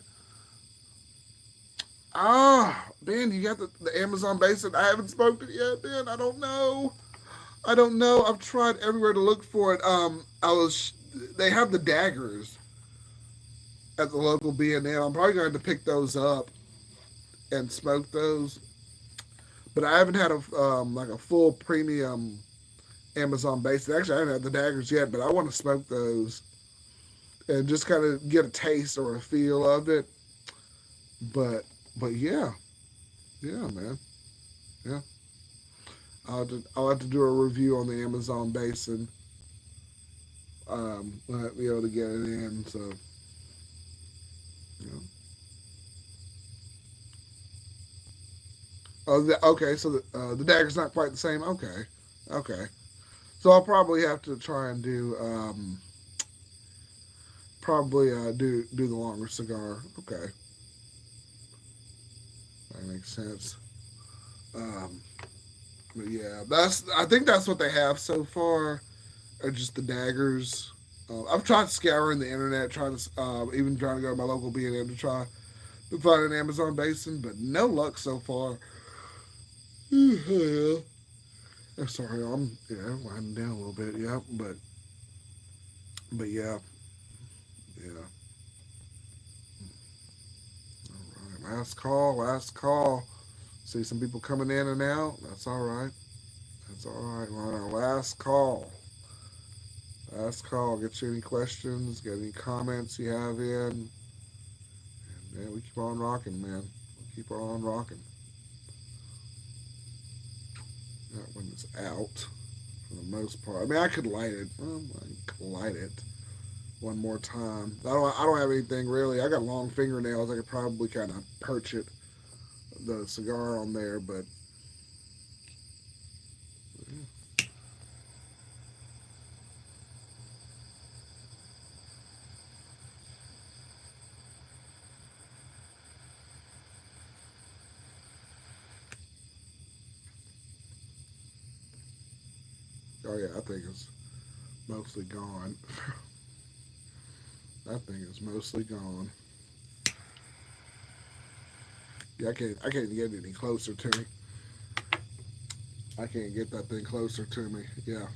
Ah, Ben, you got the Amazon Basin. I haven't smoked it yet, Ben. I don't know. I don't know. I've tried everywhere to look for it. They have the daggers at the local B&M. I'm probably going to pick those up and smoke those. But I haven't had a like a full premium Amazon Basin. Actually, I haven't had the daggers yet, but I want to smoke those and just kind of get a taste or a feel of it. But but yeah, yeah, man, yeah. I'll have to do a review on the Amazon Basin when I be able to get it in. So you know. Oh, okay. So the dagger's not quite the same. Okay, okay. So I'll probably have to try and do probably do the longer cigar. Okay, that makes sense. Um, but yeah, that's I think that's what they have so far. Are just the daggers. I've tried scouring the internet, trying to even trying to go to my local B&M to try to find an Amazon Basin, but no luck so far. Yeah. I'm sorry, I'm winding down a little bit. Yeah, but yeah, yeah. All right, last call, last call. See some people coming in and out. That's all right. That's all right. We're on our last call. Last call. Get you any questions? Get any comments you have in? And man, we keep on rocking, man. We keep on rocking. That one is out for the most part. I mean, I could light it. Well, I could light it one more time. I don't have anything really. I got long fingernails. I could probably kind of perch it the cigar on there, but oh yeah, I think it's mostly gone. That thing is mostly gone. Yeah, I can't get any closer to me. I can't get that thing closer to me. Yeah.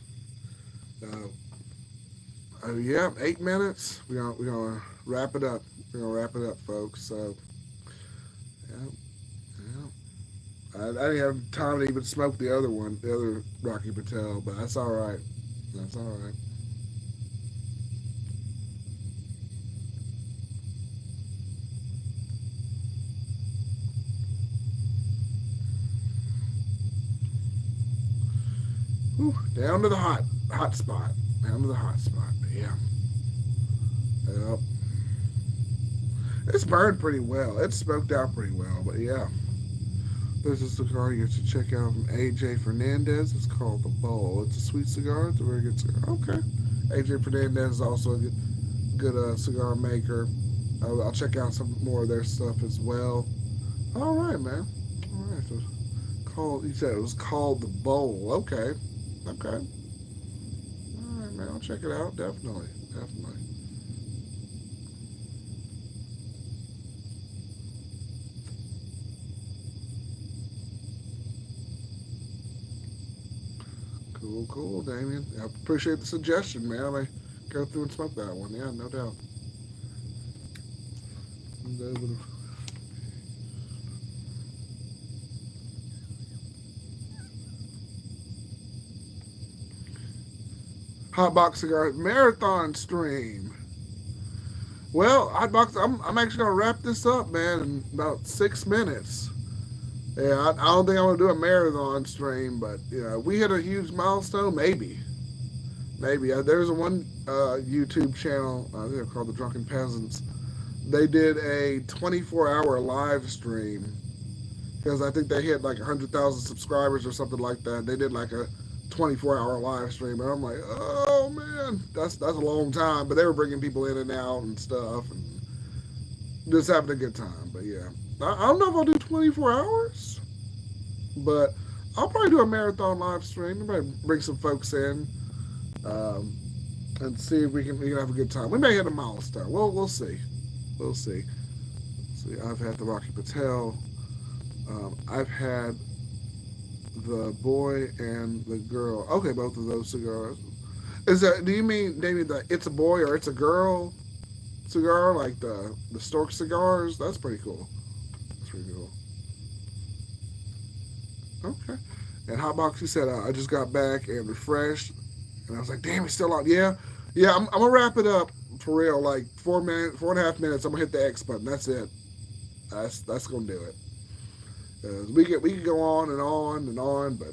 Uh, yeah, 8 minutes. We're gonna wrap it up. We're gonna wrap it up, folks. So yeah, yeah. I didn't have time to even smoke the other one, the other Rocky Patel, but that's all right. That's all right. Whew, down to the hot spot. Down to the hot spot. Yeah. Yep. It's burned pretty well. It's smoked out pretty well, but yeah. There's a cigar you get to check out from AJ Fernandez. It's called The Bowl. It's a sweet cigar. It's a very good cigar. Okay. AJ Fernandez is also a good cigar maker. I'll check out some more of their stuff as well. All right, man. All right. So called. You said it was called The Bowl. Okay. Okay. All right, man. I'll check it out. Definitely. Definitely. Cool, cool, Damien. I appreciate the suggestion, man. I may go through and smoke that one. Yeah, no doubt. Hotbox Cigar Marathon stream. Well, Hotbox, I'm actually going to wrap this up, man, in about 6 minutes. Yeah, I don't think I'm going to do a marathon stream, but yeah, we hit a huge milestone. Maybe. Maybe. There's a one YouTube channel, I think they're called The Drunken Peasants. They did a 24-hour live stream because I think they hit like 100,000 subscribers or something like that. They did like a 24-hour live stream, and I'm like, oh man, that's a long time. But they were bringing people in and out and stuff, and just having a good time. But yeah, I don't know if I'll do 24 hours, but I'll probably do a marathon live stream. Maybe bring some folks in, um, and see if we can have a good time. We may hit a milestone. We'll see. We'll see. See, I've had the Rocky Patel. I've had the boy and the girl. Okay, both of those cigars. Is that? Do you mean maybe the it's a boy or it's a girl cigar, like the Stork cigars? That's pretty cool. That's pretty cool. Okay. And Hotbox, he said, I just got back and refreshed, and I was like, damn, he's still on. Yeah, yeah. I'm gonna wrap it up for real. Like 4 minutes, 4.5 minutes. I'm gonna hit the X button. That's it. That's gonna do it. We could go on and on and on, but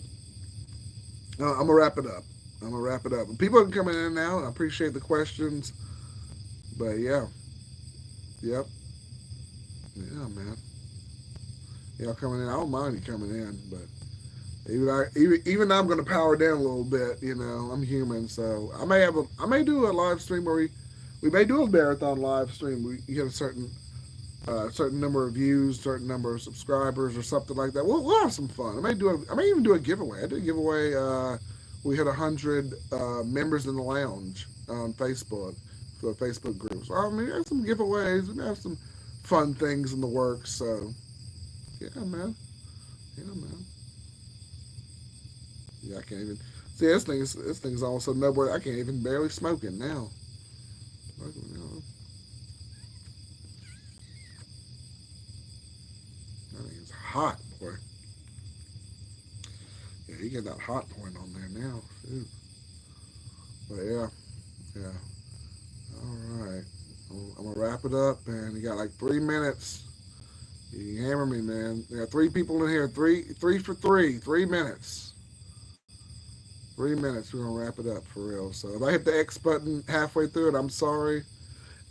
I'm gonna wrap it up. I'm gonna wrap it up. People are coming in now, and I appreciate the questions. But yeah, yep, yeah, man. Y'all coming in. I don't mind you coming in, but even I'm gonna power down a little bit. You know, I'm human, so I may do a live stream where we may do a marathon live stream. We get a certain number of views, certain number of subscribers, or something like that. We'll have some fun. I may even do a giveaway. I did a giveaway. We had 100 members in the lounge on Facebook for the Facebook group. So I mean, we have some giveaways. We have some fun things in the works. So yeah, man. Yeah, man. Yeah, I can't even see this thing's all of a sudden nowhere. I can't even barely smoke it now. You know, I think it's hot, boy. Yeah, you get that hot point on there now. Shoot. But yeah, yeah. All right. I'm gonna wrap it up, and you got like 3 minutes. You can hammer me, man. There got three people in here. Three for three. 3 minutes. 3 minutes. We're gonna wrap it up for real. So if I hit the X button halfway through it, I'm sorry.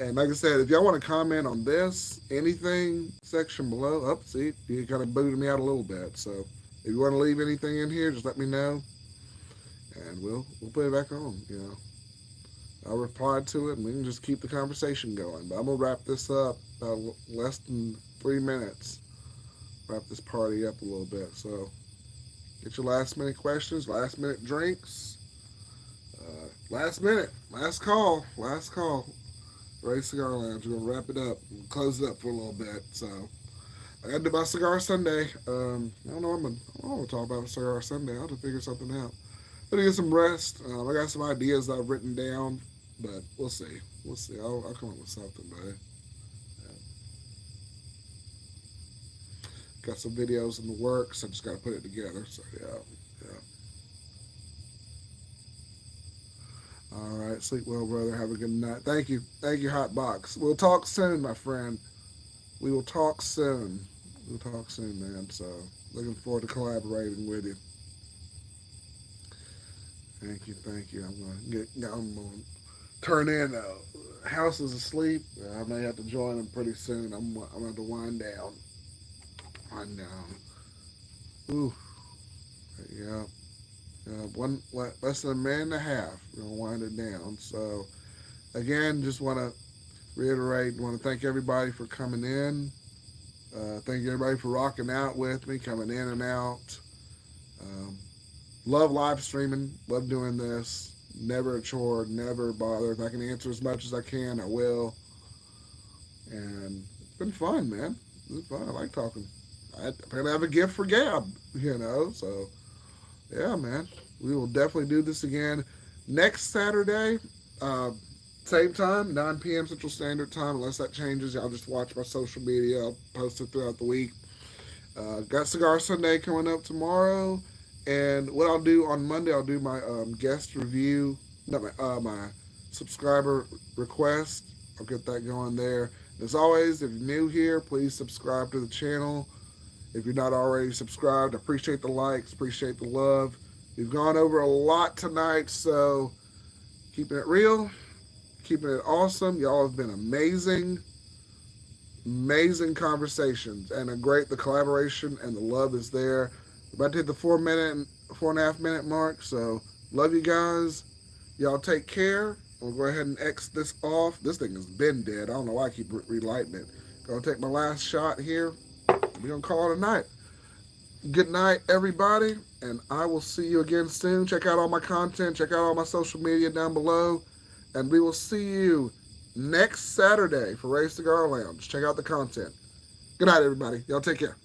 And like I said, if y'all want to comment on this, anything, section below. Up, see, you kind of booted me out a little bit. So if you want to leave anything in here, just let me know, and we'll put it back on. You know, I'll reply to it, and we can just keep the conversation going. But I'm gonna wrap this up less than 3 minutes. Wrap this party up a little bit. So get your last minute questions, last minute drinks, last minute, last call. Ray Cigar Lounge. We're gonna wrap it up. We'll close it up for a little bit. So I gotta do my Cigar Sunday. I don't know. I don't want to talk about Cigar Sunday. I'll have to figure something out. Gonna get some rest. I got some ideas that I've written down, but we'll see. We'll see. I'll come up with something, buddy. Yeah. Got some videos in the works. I just gotta put it together. So yeah, yeah. All right. Sleep well, brother. Have a good night. Thank you, Hot Box. We'll talk soon, my friend. We will talk soon. We'll talk soon, man. So looking forward to collaborating with you. Thank you, thank you. I'm gonna turn in. House is asleep. I may have to join them pretty soon. I'm gonna have to wind down. Wind down. Ooh, yeah. One less than a minute and a half. We're gonna wind it down. So again, just want to reiterate. Want to thank everybody for coming in. Thank everybody for rocking out with me, coming in and out. Um, Love live streaming. Love doing this. Never a chore. Never a bother. If I can answer as much as I can, I will. And it's been fun, man. It's been fun. I like talking. I apparently have a gift for gab, you know. So, yeah, man. We will definitely do this again next Saturday. Same time, 9 p.m. Central Standard Time. Unless that changes, y'all just watch my social media. I'll post it throughout the week. Got Cigar Sunday coming up tomorrow. And what I'll do on Monday, I'll do my guest review, not my subscriber request. I'll get that going there. As always, if you're new here, please subscribe to the channel. If you're not already subscribed, I appreciate the likes, appreciate the love. We've gone over a lot tonight, so keeping it real, keeping it awesome. Y'all have been amazing, amazing conversations, and the collaboration and the love is there. We're about to hit the 4.5 minute mark. So love you guys. Y'all take care. We'll go ahead and X this off. This thing has been dead. I don't know why I keep relighting it. Gonna take my last shot here. We're gonna call it a night. Good night, everybody, and I will see you again soon. Check out all my content. Check out all my social media down below, and we will see you next Saturday for Ray Cigar Lounge. Check out the content. Good night, everybody. Y'all take care.